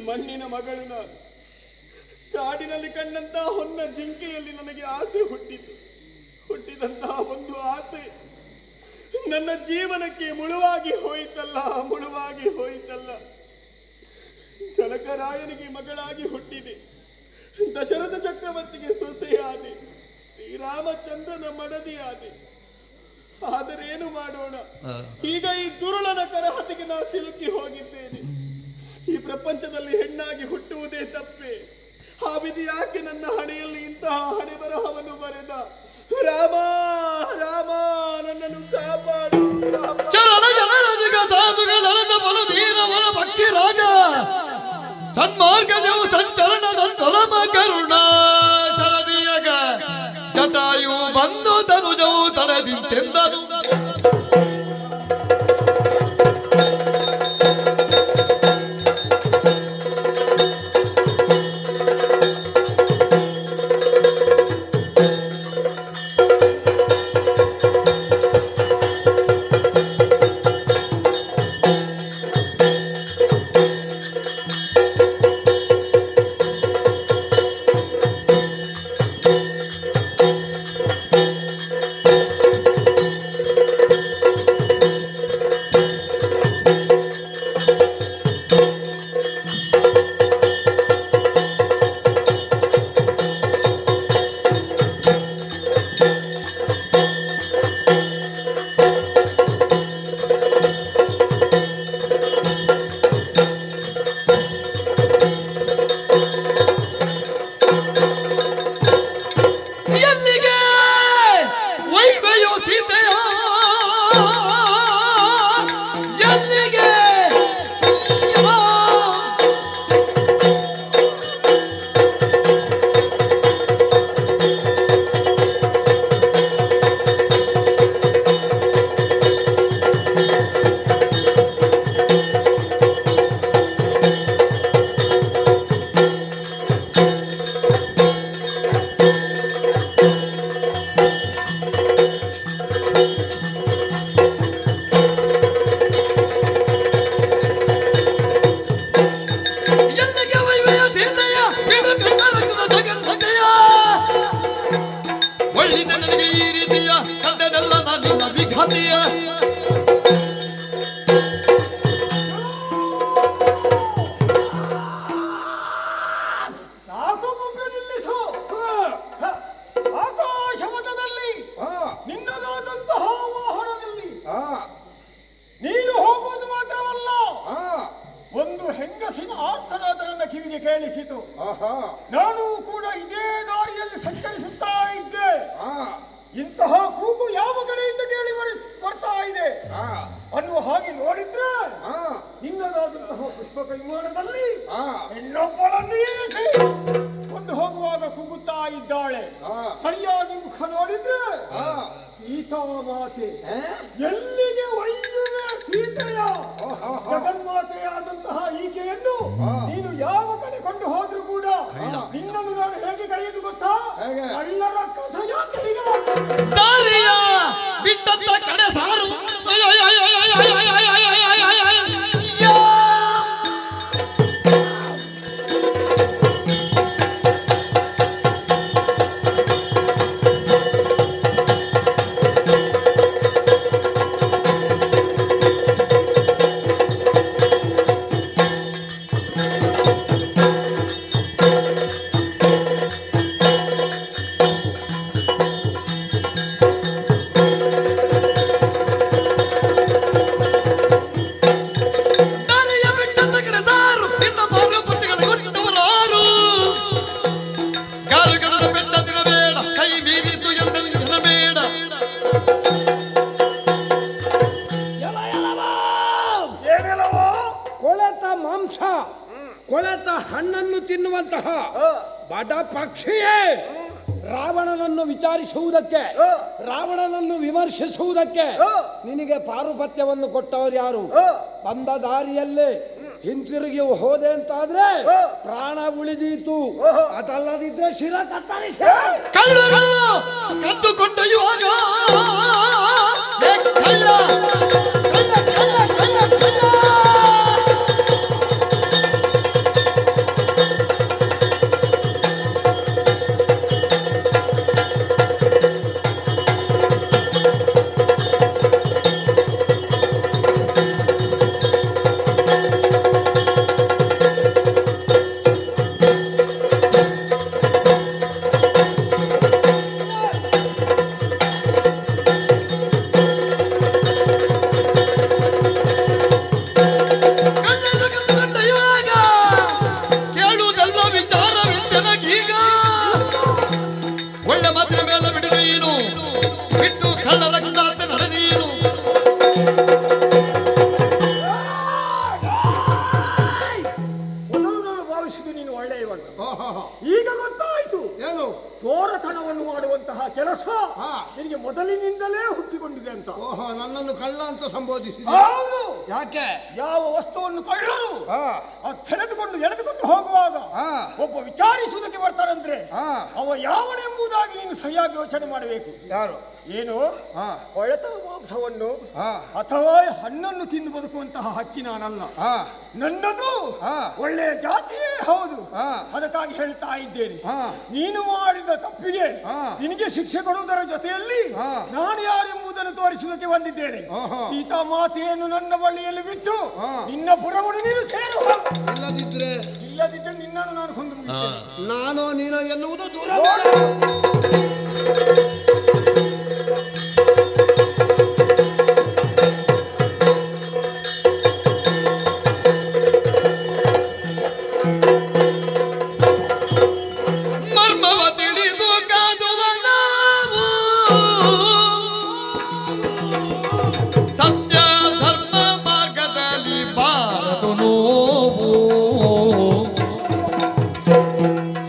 ಮಣ್ಣಿನ ಮಗಳು ನಾನು. ಕಾಡಿನಲ್ಲಿ ಕಂಡಂತಹ ಹೊನ್ನ ಜಿಂಕೆಯಲ್ಲಿ ನನಗೆ ಆಸೆ ಹುಟ್ಟಿದಂತಹ ಒಂದು ಆಸೆ ನನ್ನ ಜೀವನಕ್ಕೆ ಮುಳುವಾಗಿ ಹೋಯಿತಲ್ಲ. ಜನಕರಾಯನಿಗೆ ಮಗಳಾಗಿ ಹುಟ್ಟಿದೆ, ದಶರಥ ಚಕ್ರವರ್ತಿಗೆ ಸೊಸೆಯಾದೆ, ಶ್ರೀರಾಮಚಂದ್ರನ ಮಡದಿಯಾದೆ. ಆದರೇನು ಮಾಡೋಣ, ಈಗ ಈ ದುರುಳನ ಕರಹತೆಗೆ ನಾ ಸಿಲುಕಿ ಹೋಗಿದ್ದೇನೆ. ಈ ಪ್ರಪಂಚದಲ್ಲಿ ಹೆಣ್ಣಾಗಿ ಹುಟ್ಟುವುದೇ ತಪ್ಪೆ. ಆ ವಿಧಿ ಯಾಕೆ ನನ್ನ ಹಣೆಯಲ್ಲಿ ಇಂತಹ ಹಣೆ ಬರಹವನ್ನು ಬರೆದ? ರಾಮ ರಾಮ ನನ್ನನ್ನು ಕಾಪಾಡು. ಚರಣ ಜನರದಿಗ ಸಾಧುಗಳರದ ಬಲಧೀರವರ ಪಕ್ಷಿ ರಾಜ ಸನ್ಮಾರ್ಗಜವು ಸಂಚರಣದಂತರಮ ಕರುಣ ಚರದಿಯಗ ಜಟಾಯು ಬಂದು ತನುಜವು ತರದಿಂತೆಂದನು. ಕೊಳೆತ ಹಣ್ಣನ್ನು ತಿನ್ನುವಂತಹ ಬಡ ಪಕ್ಷಿಯೇ ರಾವಣನನ್ನು ವಿಚಾರಿಸುವುದಕ್ಕೆ, ರಾವಣನನ್ನು ವಿಮರ್ಶಿಸುವುದಕ್ಕೆ ನಿನಗೆ ಪಾರುಪತ್ಯವನ್ನು ಕೊಟ್ಟವರು ಯಾರು? ಬಂದ ದಾರಿಯಲ್ಲೇ ಹಿಂತಿರುಗಿ ಹೋದೆ ಅಂತಾದ್ರೆ ಪ್ರಾಣ ಉಳಿದೀತು, ಅದಲ್ಲದಿದ್ರೆ ಶಿರ ಕತ್ತರಿಸಿ ಕತ್ತುಕೊಂಡೊಯ್ಯುವಾಗ ಈಗ ಗೊತ್ತಾಯ್ತು ಏನು ಚೋರತನವನ್ನು ಮಾಡುವಂತಹ ಕೆಲಸ ನಿನಗೆ ಮೊದಲಿನಿಂದಲೇ ಹುಟ್ಟಿಕೊಂಡಿದೆ ಅಂತ. ಓಹೋ, ನನ್ನನ್ನು ಕಳ್ಳ ಅಂತ ಸಂಬೋಧಿಸಿದ. ಹೌದು. ಯಾಕೆ? ಯಾವ ವಸ್ತುವನ್ನು ಕಳ್ಳರು ಎಳೆದುಕೊಂಡು ಹೋಗುವಾಗ ಒಬ್ಬ ವಿಚಾರಿಸುವುದಕ್ಕೆ ಬರ್ತಾರಂದ್ರೆ ಅವ ಯಾವನೆಂಬುದಾಗಿ ನೀನು ಸರಿಯಾಗಿ ಯೋಚನೆ ಮಾಡಬೇಕು. ಯಾರು? ಏನು ಕೊಳೆತ ಮಾಂಸವನ್ನು ಅಥವಾ ಹಣ್ಣನ್ನು ತಿಂದು ಬದುಕುವಂತಹ ಹಕ್ಕಿ ನಾನಲ್ಲ. ನನ್ನದು ಒಳ್ಳೆಯ ಜಾತಿಯೇ ಹೌದು. ಅದಕ್ಕಾಗಿ ಹೇಳ್ತಾ ಇದ್ದೇನೆ, ನೀನು ಮಾಡಿದ ತಪ್ಪಿಗೆ ನಿನಗೆ ಶಿಕ್ಷೆ ಕೊಡುವುದರ ಜೊತೆಯಲ್ಲಿ ನಾನು ಯಾರೆಂಬುದನ್ನು ತೋರಿಸುವುದಕ್ಕೆ ಬಂದಿದ್ದೇನೆ. ಸೀತಾ ಮಾತೆಯನ್ನು ನನ್ನ ಬಳಿಯಲ್ಲಿ ಬಿಟ್ಟು ನಿನ್ನ ಪುರವನ್ನು ನೀನು ಸೇರು. ಇಲ್ಲದಿದ್ದರೆ ನಿನ್ನನ್ನು ನಾನು ಕೊಂದು ಮುಗಿಸ್ತೇನೆ. ನಾನು ನೀನು ಎನ್ನುವುದು ದೂರ.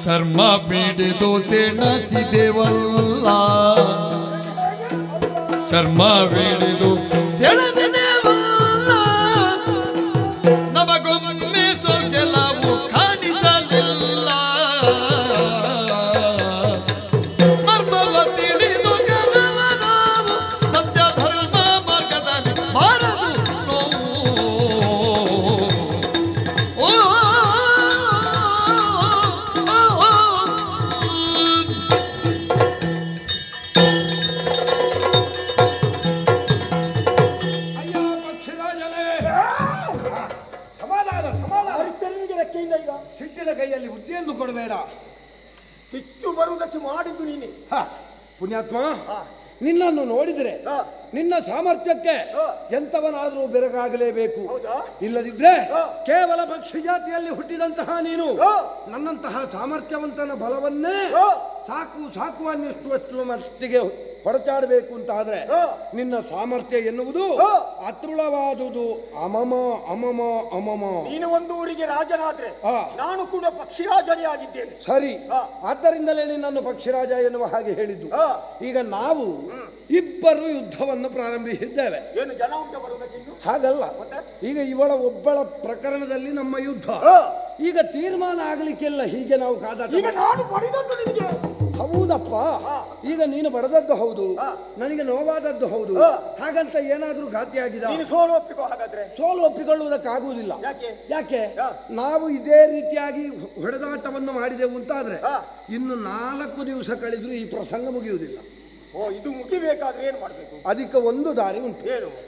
ಶರ್ಮ ಬಿಡಿದು ಸೆಣಸಿದೆವಲ್ಲ, ಶರ್ಮ ಬಿಡಿದು ಸೆಣಸಿದೆವಲ್ಲ, ನಮಗೊಮ್ಮೆ ಕೆಲವು ಕಾಣಿಸಲಿಲ್ಲ. ಮರ್ಮವ ತಿಳಿದು ಗೆದವ ನಾವು ಸತ್ಯ ಧರ್ಮ ಮಾರ್ಗದಲ್ಲಿ ಬಾರದು ಸಿಟ್ಟಿನ ಕೈಯಲ್ಲಿ ಬುದ್ಧಿಯನ್ನು ಕೊಡಬೇಡ. ಸಿಟ್ಟು ಬರುವುದಕ್ಕೆ ಮಾಡಿದ್ದು ನೀನೆ. ಪುಣ್ಯಾತ್ಮ, ನಿನ್ನನ್ನು ನೋಡಿದರೆ ನಿನ್ನ ಸಾಮರ್ಥ್ಯಕ್ಕೆ ಎಂತವನಾದರೂ ಬೆರಗಾಗಲೇಬೇಕು. ಇಲ್ಲದಿದ್ರೆ ಕೇವಲ ಪಕ್ಷಿ ಜಾತಿಯಲ್ಲಿ ಹುಟ್ಟಿದಂತಹ ನೀನು ನನ್ನಂತಹ ಸಾಮರ್ಥ್ಯವಂತನ ಬಲವನ್ನೇ ಸಾಕು ಅನ್ನುವಷ್ಟು ಮಟ್ಟಿಗೆ ಹೊರಚಾಡಬೇಕು ಅಂತ ಆದ್ರೆ ನಿನ್ನ ಸಾಮರ್ಥ್ಯ ಎನ್ನುವುದು ಅತೃಳವಾದುದು. ಅಮಮ. ನೀನು ಒಂದು ಊರಿಗೆ ರಾಜನಾದ್ರೆ ನಾನು ಕೂಡ ಪಕ್ಷಿರಾಜನೇ ಆಗಿದ್ದೇನೆ. ಸರಿ, ಆದ್ದರಿಂದಲೇ ನಿನ್ನನ್ನು ಪಕ್ಷಿರಾಜ ಎನ್ನುವ ಹಾಗೆ ಹೇಳಿದ್ದು. ಈಗ ನಾವು ಇಬ್ಬರು ಯುದ್ಧವನ್ನು ಪ್ರಾರಂಭಿಸಿದ್ದೇವೆ. ಏನು ಜನ ಉಂಟು ಬರುವುದಕ್ಕೆ? ಹಾಗಲ್ಲ, ಈಗ ಇವಳ ಒಬ್ಬಳ ಪ್ರಕರಣದಲ್ಲಿ ನಮ್ಮ ಯುದ್ಧ ಈಗ ತೀರ್ಮಾನ ಆಗಲಿಕ್ಕೆಲ್ಲ. ಹೀಗೆ ನಾವು ಕಾದಾಟ. ಈಗ ನಾನು ಬಡಿದದ್ದು ನಿನಗೆ. ಹೌದಪ್ಪ, ಈಗ ನೀನು ಬಡದದ್ದು ಹೌದು, ನನಗೆ ನೋವಾದದ್ದು ಹೌದು. ಹಾಗಂತ ಏನಾದ್ರೂ ಘಾತಿಯಾಗಿದ? ಸೋಲು ಒಪ್ಪಿಕೋ. ಹಾಗಾದ್ರೆ ಸೋಲು ಒಪ್ಪಿಕೊಳ್ಳುವುದಕ್ಕಾಗುವುದಿಲ್ಲ. ಯಾಕೆ? ನಾವು ಇದೇ ರೀತಿಯಾಗಿ ಹೊಡೆದಾಟವನ್ನು ಮಾಡಿದೆವು ಅಂತಾದ್ರೆ ಇನ್ನು 4 ದಿವಸ ಕಳೆದ್ರೂ ಈ ಪ್ರಸಂಗ ಮುಗಿಯುವುದಿಲ್ಲ. ಇದು ಮುಗಿಬೇಕಾದ್ರೆ ಏನು ಮಾಡಬೇಕು? ಅದಕ್ಕೆ ಒಂದು ದಾರಿ ಉಂಟು.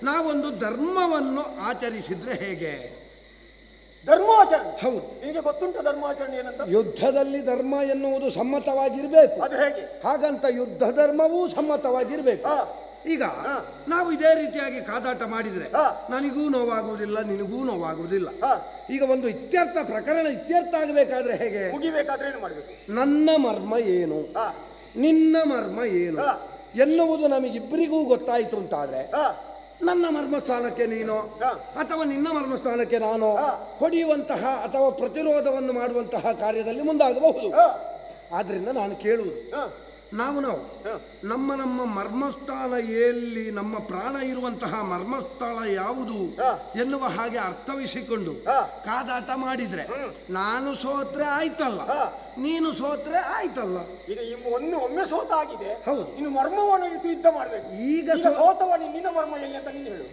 ನಾವೊಂದು ಧರ್ಮವನ್ನು ಆಚರಿಸಿದ್ರೆ ಹೇಗೆ? ಧರ್ಮಾಚರಣೆ? ಹೌದು. ನಿಮಗೆ ಗೊತ್ತುಂಟು ಧರ್ಮಾಚರಣೆ ಏನಂತ? ಯುದ್ಧದಲ್ಲಿ ಧರ್ಮ ಎನ್ನುವುದು ಸಮ್ಮತವಾಗಿರ್ಬೇಕು. ಅದು ಹೇಗೆ? ಹಾಗಂತ ಯುದ್ಧ ಧರ್ಮವೂ ಸಮ್ಮತವಾಗಿರ್ಬೇಕು. ಈಗ ನಾವು ಇದೇ ರೀತಿಯಾಗಿ ಕಾದಾಟ ಮಾಡಿದ್ರೆ ನನಗೂ ನೋವಾಗುವುದಿಲ್ಲ, ನಿನಗೂ ನೋವಾಗುವುದಿಲ್ಲ. ಈಗ ಒಂದು ಪ್ರಕರಣ ಇತ್ಯರ್ಥ ಆಗಬೇಕಾದ್ರೆ ಹೇಗೆ? ಮುಗಿಬೇಕಾದ್ರೆ ಏನು ಮಾಡಬೇಕು? ನನ್ನ ಮರ್ಮ ಏನು, ನಿನ್ನ ಮರ್ಮ ಏನು ಎನ್ನುವುದು ನಮಗಿಬ್ಬರಿಗೂ ಗೊತ್ತಾಯಿತು ಅಂತಾದ್ರೆ ನನ್ನ ಮರ್ಮಸ್ಥಾನಕ್ಕೆ ನೀನು ಅಥವಾ ನಿನ್ನ ಮರ್ಮಸ್ಥಾನಕ್ಕೆ ನಾನು ಹೊಡೆಯುವಂತಹ ಅಥವಾ ಪ್ರತಿರೋಧವನ್ನು ಮಾಡುವಂತಹ ಕಾರ್ಯದಲ್ಲಿ ಮುಂದಾಗಬಹುದು. ಆದ್ರಿಂದ ನಾನು ಕೇಳುವುದು, ನಾವು ನಮ್ಮ ಮರ್ಮಸ್ಥಳ ಎಲ್ಲಿ, ನಮ್ಮ ಪ್ರಾಣ ಇರುವಂತಹ ಮರ್ಮಸ್ಥಳ ಯಾವುದು ಎನ್ನುವ ಹಾಗೆ ಅರ್ಥವಿಸಿಕೊಂಡು ಕಾದಾಟ ಮಾಡಿದ್ರೆ ನಾನು ಸೋತ್ರೆ ಆಯ್ತಲ್ಲ, ನೀನು ಸೋತ್ರೆ ಆಯ್ತಲ್ಲ. ಈಗ ಒಮ್ಮೆ ಸೋತ ಆಗಿದೆ. ಹೌದು. ಇನ್ನು ಮರ್ಮವನ್ನು ಇಟ್ಟು ಯುದ್ಧ ಮಾಡಬೇಕು. ಈಗ ಸೋತವ ನಿನ್ನ ಮರ್ಮ ಎಲ್ಲಿ ಅಂತ ನೀನು ಹೇಳು.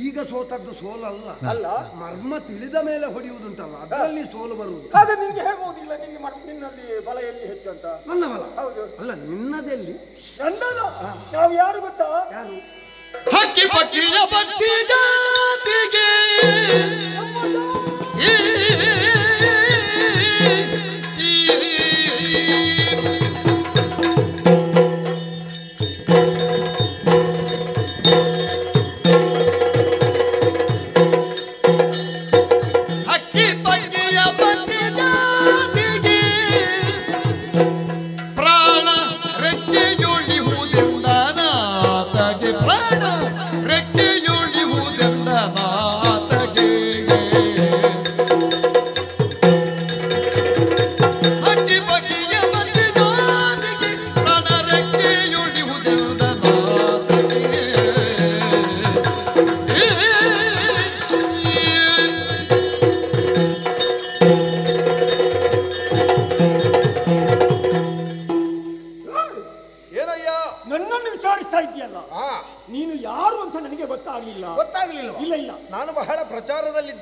ಈಗ ಸೋತದ್ದು ಸೋಲಲ್ಲ, ಮರ್ಮ ತಿಳಿದ ಮೇಲೆ ಹೊಡೆಯುವುದುಂಟಲ್ಲ, ಅದರಲ್ಲಿ ಸೋಲು ಬರುವುದು. ಹಾಗೆ ನಿನ್ಗೆ ಹೇಳ್ಬಹುದಿಲ್ಲ ನಿನ್ನಲ್ಲಿ ಬಲ ಎಲ್ಲಿ ಹೆಚ್ಚು ಅಂತ. ನನ್ನ ಬಲ? ಹೌದು. ಅಲ್ಲ, ನಿನ್ನದೆಲ್ಲಿ? ನನ್ನದು. ನಾವು ಯಾರು ಗೊತ್ತಾ? ಯಾರು? ಹಕ್ಕಿ ಪಕ್ಷಿಯ ಪಕ್ಷಿ ಜಾತಿಗೆ ರೆಕ್ಕೆಯೊಳಿಹುದೆಂದ ಮಾತಗೆ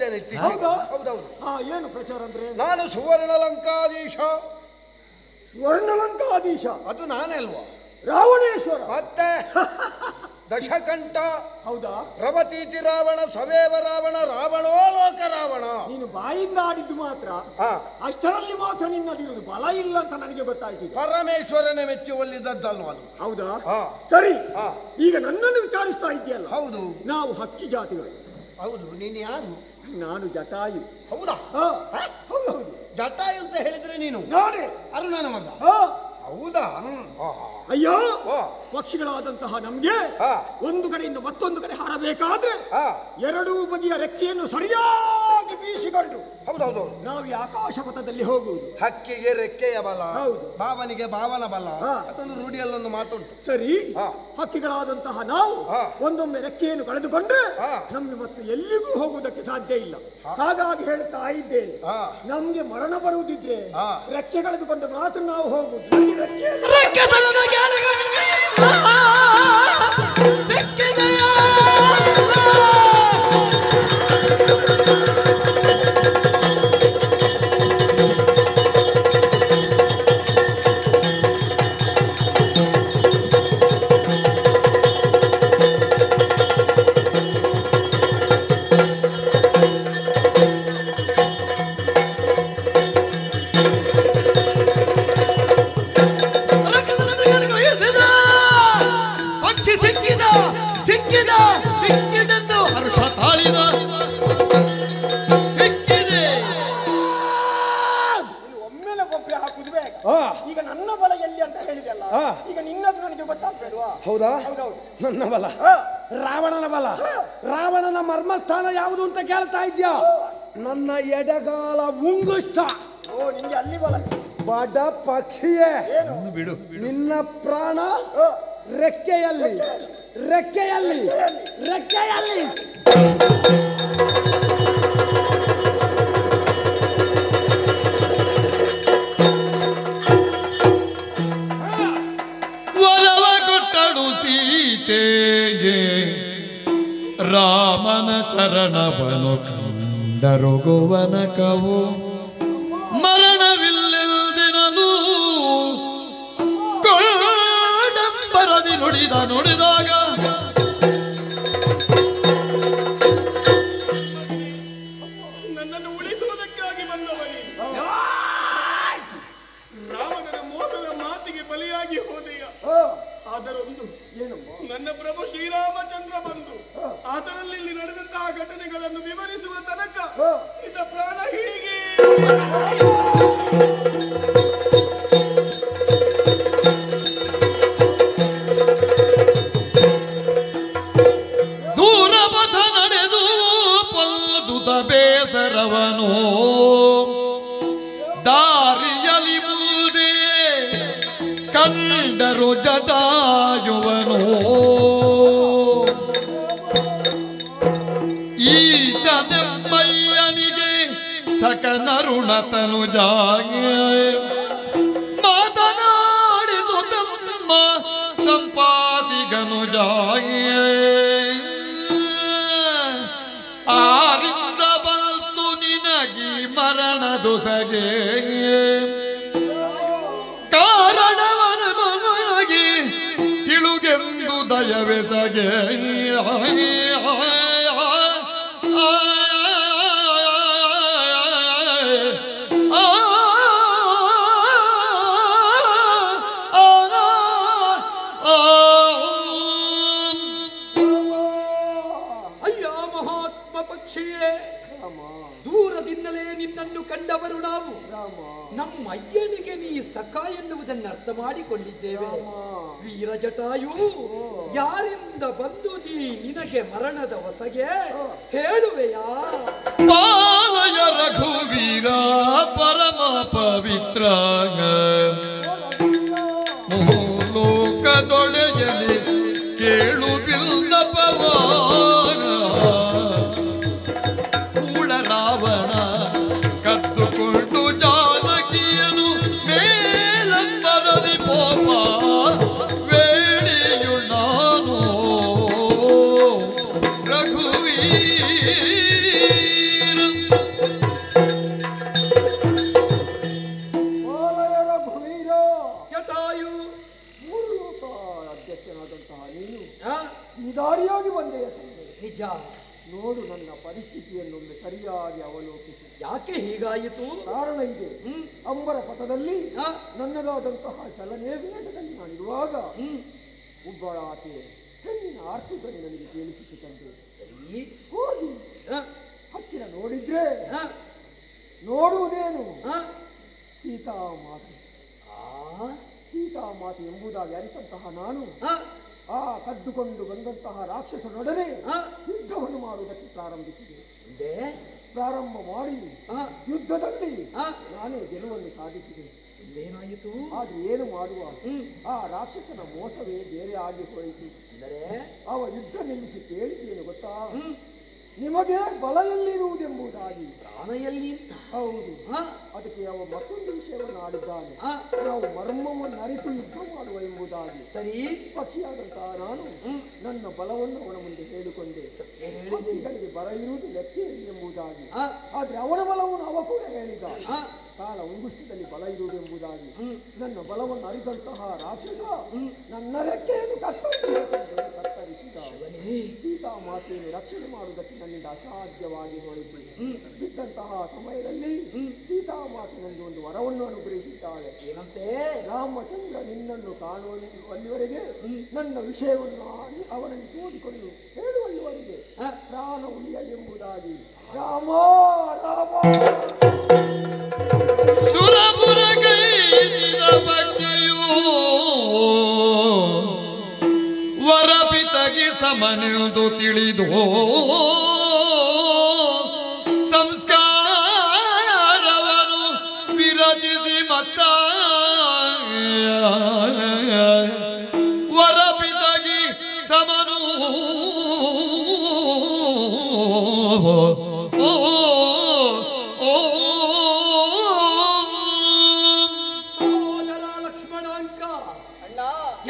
ಹೇಳಿದ್ದೇನೆ. ಹೌದೌದು. ಏನು ಪ್ರಚಾರ ಅಂದ್ರೆ? ನಾನು ಸುವರ್ಣ ಲಂಕಾಧೀಶ. ವರ್ಣಲಂಕಾಧೀಶ ಅದು ನಾನೇ ಅಲ್ವಾ? ರಾವಣೇಶ್ವರ. ಮತ್ತೆ ದಶಕಂಠ. ಹೌದಾ? ರವತೀತಿ ರಾವಣ ಸವೇವ ರಾವಣ ರಾವಣೋ ಲೋಕ ರಾವಣ. ನೀನು ಬಾಯಿಂದ ಆಡಿದ್ದು ಮಾತ್ರ, ಅಷ್ಟರಲ್ಲಿ ಮಾತ್ರ ನಿನ್ನದಿರುವುದು ಬಲ ಇಲ್ಲ ಅಂತ ನನಗೆ ಗೊತ್ತಾಯ್ತು. ಪರಮೇಶ್ವರನೇ ಮೆಚ್ಚಿ ಒಲ್ಲಿದ್ದಲ್ವ ಅದು? ಹೌದಾ? ಸರಿ, ಈಗ ನನ್ನನ್ನು ವಿಚಾರಿಸ್ತಾ ಇದ್ದೀಯಲ್ಲ? ಹೌದು. ನಾವು ಹಕ್ಕಿ ಜಾತಿಗಳು. ಹೌದು. ನೀನು ಯಾರು? ನಾನು ಜಟಾಯು. ಹೌದಾ? ಹೌದೌದು. ಜಟಾಯು ಅಂತ ಹೇಳಿದ್ರೆ ನೀನು ನಾನೇ ಅರುಣನ ಮಗ. ಹೌದಾ? ಅಯ್ಯೋ, ಪಕ್ಷಿಗಳಾದಂತಹ ನಮ್ಗೆ ಒಂದು ಕಡೆಯಿಂದ ಮತ್ತೊಂದು ಕಡೆ ಹಾರಬೇಕಾದ್ರೆ ಎರಡೂ ಬದಿಯ ರೆಕ್ಕೆಯನ್ನು ಸರಿಯಾಗಿ ಬೀಸಿಕೊಂಡು ಹೌದೌದು ನಾವು ಈ ಆಕಾಶ ಪಥದಲ್ಲಿ ಹೋಗುವುದು. ಹಕ್ಕಿಗೆ ರೆಕ್ಕೆಯ ಬಲ, ಹೌದು. ಭಾವನಿಗೆ ಭಾವನ ಬಲ, ಅದೊಂದು ರೂಢಿಯಲ್ಲೊಂದು ಮಾತುಂಟು. ಸರಿ, ಹಕ್ಕಿಗಳಾದಂತಹ ನಾವು ಒಂದೊಮ್ಮೆ ರೆಕ್ಕೆಯನ್ನು ಕಳೆದುಕೊಂಡ್ರೆ ನಮ್ಗೆ ಮತ್ತೆ ಎಲ್ಲಿಗೂ ಹೋಗುವುದಕ್ಕೆ ಸಾಧ್ಯ ಇಲ್ಲ. ಹಾಗಾಗಿ ಹೇಳ್ತಾ ಇದ್ದೇನೆ, ನಮ್ಗೆ ಮರಣ ಬರುವುದಿದ್ರೆ ರೆಕ್ಕೆ ಕಳೆದುಕೊಂಡು ಮಾತ್ರ ನಾವು ಹೋಗುದು. ಈಗ ನನ್ನ ಬಲ ಎಲ್ಲಿ ಅಂತ ಹೇಳಿದೆಲ್ಲ, ಈಗ ನಿನ್ನದು ನನಗೆ ಗೊತ್ತಾಗ್ಬೇಡವಾ? ಹೌದಾ? ನನ್ನ ಬಲ ರಾವಣನ ಬಲ. ರಾವಣನ ಮರ್ಮಸ್ಥಾನ ಯಾವುದು ಅಂತ ಕೇಳ್ತಾ ಇದ್ಯಾ? ನನ್ನ ಎಡಗಾಲ ಮುಂಗುಷ್ಟ. ಓ, ನಿಂಗೆ ಅಲ್ಲಿ ಬಲ. ಬಡ ಪಕ್ಷಿಯೇ, ಬಿಡು. ನಿನ್ನ ಪ್ರಾಣ ರೆಕ್ಕೆಯಲ್ಲಿ, ರೆಕ್ಕೆಯಲ್ಲಿ, ರೆಕ್ಕೆಯಲ್ಲಿ. ಸೀತೆಗೆ ರಾಮನ ಚರಣವನು ಕಂಡರುಗುವನಕವು ಮರಣವಿಲ್ಲೆಲ್ದಿನಲು ಕೊಂಡಂಬರದಿ ನುಡಿದಾಗ ನನ್ನನ್ನು ಉಳಿಸುವುದಕ್ಕಾಗಿ ಬಂದವನಿ ರಾವಣನ ಮೋಸದ ಮಾತಿಗೆ ಬಲಿಯಾಗಿ ಹೋದೆಯ. ಆದರೊಂದು ನನ್ನ ಪ್ರಭು ಶ್ರೀರಾಮಚಂದ್ರ ಬಂದು ಅದರಲ್ಲಿ ಇಲ್ಲಿ ನಡೆದಂತಹ ಘಟನೆಗಳನ್ನು ವಿವರಿಸುವ ತನಕ ಇದ ಪ್ರಾಣ ಹೀಗೆ. ದೂರಪಥ ನಡೆದು ಪಲ್ದುತ ಬೇಸರವನು ದಾರಿಯಲಿ ಮುಂದೆ ಕಂಡರು ಜಟಾಯುವನು. ಈತ ನೆಮ್ಮಯ್ಯನಿಗೆ ಸಕನರುಣತನು ಜಾಗೆ ಮಾತನಾಡಿದು ತಮ್ಮ ಸಂಪಾದಿಗನು ಜಾಗೆ. ಆರಿಂದ ಬಂತು ನಿನಗಿ ಮರಣದುಸಗೆ ಕಾರಣವನ ಮನಗೆ ತಿಳುಗೆಂದು ದಯವೆಸಗೆ. ಅಯ್ಯ ಮಹಾತ್ಮ ಪಕ್ಷಿಯೇ, ದೂರದಿಂದಲೇ ನಿನ್ನನ್ನು ಕಂಡವರು ನಾವು. ನಮ್ಮ ಅಯ್ಯನಿಗೆ ನೀ ಸಖ ಎನ್ನುವುದನ್ನು ಅರ್ಥ ಮಾಡಿಕೊಂಡಿದ್ದೇವೆ. ವೀರ ಜಟಾಯು, ಯಾರಿಂದ ಬಂದುದೀ ನಿನಗೆ ಮರಣದ ಹೊಸಗೆ ಹೇಳುವೆಯಾ? ಪಾಲಯ ರಘುವೀರ ಪರಮ ಪವಿತ್ರ ಲೋಕದೊಡೆಯಲಿ ಕೇಳು ಬಿಲ್ಲಪವಾನ ಕೂಳ ರಾವಣ ಕದ್ದುಕೊಂಡು ಜಾನಕಿಯನು ಮೇಲಂಬರದಿ ಪೋಪ ವೇಳಿಯು ನಾನು ರಘುವೀರ. ಯಾಕೆ ಹೀಗಾಯಿತು? ಕಾರಣ ಇದೆ. ಅಂಬರ ಪಥದಲ್ಲಿ ನನ್ನದಾದಂತಹ ಚಲನೆ ವೇಗದಲ್ಲಿ ನಾನಿರುವಾಗ ಒಬ್ಬಳ ಆಕೆ ಹೆಣ್ಣಿನ ಆರ್ತಿಗಳು ನನಗೆ ಕೇಳಿಸಿತು ತಂದೆ. ಸರಿ, ಹೋಗಿ ಹತ್ತಿರ ನೋಡಿದ್ರೆ ನೋಡುವುದೇನು ಸೀತಾಮಾತೆ. ಸೀತಾಮಾತೆ ಎಂಬುದಾಗಿ ಅರಿತಂತಹ ನಾನು ಆ ಕದ್ದುಕೊಂಡು ಬಂದಂತಹ ರಾಕ್ಷಸನೊಡನೆ ಯುದ್ಧವನ್ನು ಮಾಡುವುದಕ್ಕೆ ಪ್ರಾರಂಭಿಸಿದೆ. ಪ್ರಾರಂಭ ಮಾಡಿ ಯುದ್ಧದಲ್ಲಿ ನಾನೇ ಗೆಲುವನ್ನು ಸಾಧಿಸಿದೆ. ಏನಾಯಿತು? ಆದ್ರೆ ಏನು ಮಾಡುವ, ಆ ರಾಕ್ಷಸನ ಮೋಸವೇ ಬೇರೆ ಆಗಿ ಹೋಯಿತು. ಅಂದರೆ ಅವ ಯುದ್ಧ ನಿಲ್ಲಿಸಿ ಕೇಳಿದ್ದೇನು ಗೊತ್ತಾ? ನಿಮಗೆ ಬಲ ಎಲ್ಲಿರುವುದೆಂಬುದಾಗಿ. ಪ್ರಾಣ ಎಲ್ಲಿ ಅಂತ? ಹೌದು. ಅದಕ್ಕೆ ಅವ ಮತ್ತೊಂದು ವಿಷಯವನ್ನು ಆಡಿದ್ದಾನೆ. ನಾವು ಮರ್ಮವನ್ನು ಅರಿತು ಯುದ್ಧ ಮಾಡುವ ಎಂಬುದಾಗಿ. ಸರಿ, ಪಕ್ಷಿಯಾದಂತಹ ನಾನು ನನ್ನ ಬಲವನ್ನು ಅವನ ಮುಂದೆ ಹೇಳಿಕೊಂಡೆ. ಪಕ್ಷಿಗಳಿಗೆ ಬಲ ಇರುವುದು ಲೆಕ್ಕೆಯಲ್ಲಿ ಎಂಬುದಾಗಿ. ಆದ್ರೆ ಅವನ ಬಲವನ್ನು ಅವ ಕೂಡ ಹೇಳಿದ. ಕಾಲ ಉಂಗುಷ್ಟದಲ್ಲಿ ಬಲ ಇರುವುದೆಂಬುದಾಗಿ. ನನ್ನ ಬಲವನ್ನು ಅರಿತಂತಹ ರಾಕ್ಷಸ ನನ್ನ ರೆಕ್ಕೆಯನ್ನು ಕತ್ತರಿಸಿದ. ಸೀತಾಮಾತೆಯನ್ನು ರಕ್ಷಣೆ ಮಾಡುವುದಕ್ಕೆ ನನ್ನಿಂದ ಅಸಾಧ್ಯವಾಗಿ ಹೋಯಿತು. ಬಿದ್ದಂತಹ ಸಮಯದಲ್ಲಿ ಸೀತಾಮಾತೆ ನನಗೆ ಒಂದು ವರವನ್ನು ಅನುಗ್ರಹಿಸಿದ್ದಾಳೆ. ಏನಂತೆ? ರಾಮಚಂದ್ರ ನಿನ್ನನ್ನು ಕಾಣುವಲ್ಲಿವರೆಗೆ ನನ್ನ ವಿಷಯವನ್ನು ಅವನಲ್ಲಿ ತೋಡಿಕೊಂಡು ಹೇಳುವಲ್ಲಿವರೆಗೆ ಪ್ರಾಣ ಉಳಿಯಲಿ ಎಂಬುದಾಗಿ. ರಾಮ ರಾಮ ಸುರಪುರ ಕೈದಿದ ಪಕ್ಷಿಯೂ ವರಪಿತಗಿ ಸಮನೆಂದು ತಿಳಿದು ಸಂಸ್ಕಾರವನ್ನು ವಿರಚಿಸಿ ಮತ್ತ ವರಪಿತಗಿ ಸಮನು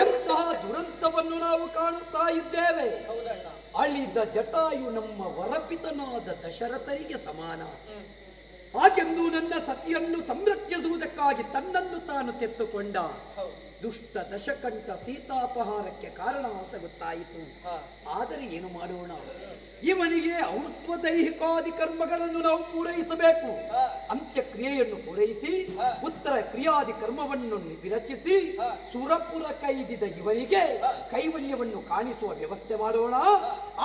ಎಂತಹ ದುರಂತವನ್ನು ನಾವು ಕಾಣುತ್ತಾ ಇದ್ದೇವೆ. ಅಲ್ಲಿದ್ದ ಜಟಾಯು ನಮ್ಮ ವರಪಿತನಾದ ದಶರಥರಿಗೆ ಸಮಾನ. ಹಾಗೆಂದು ನನ್ನ ಸತಿಯನ್ನು ಸಂರಕ್ಷಿಸುವುದಕ್ಕಾಗಿ ತನ್ನನ್ನು ತಾನು ತೆತ್ತುಕೊಂಡ ದುಷ್ಟ ದಶಕಂಠ ಸೀತಾಪಹಾರಕ್ಕೆ ಕಾರಣ ಅಂತ ಗೊತ್ತಾಯಿತು. ಆದರೆ ಏನು ಮಾಡೋಣ? ಇವನಿಗೆ ಔತ್ವದೈಹಿಕಾದಿ ಕರ್ಮಗಳನ್ನು ನಾವು ಪೂರೈಸಬೇಕು. ಅಂತ್ಯಕ್ರಿಯೆಯನ್ನು ಪೂರೈಸಿ ಉತ್ತರ ಕ್ರಿಯಾದಿ ಕರ್ಮವನ್ನು ವಿರಚಿಸಿ ಸುರಪುರ ಕೈದಿದ ಇವನಿಗೆ ಕೈವಲ್ಯವನ್ನು ಕಾಣಿಸುವ ವ್ಯವಸ್ಥೆ ಮಾಡೋಣ.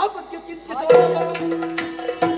ಆ ಬಗ್ಗೆ ಚಿಂತಿಸೋಣ.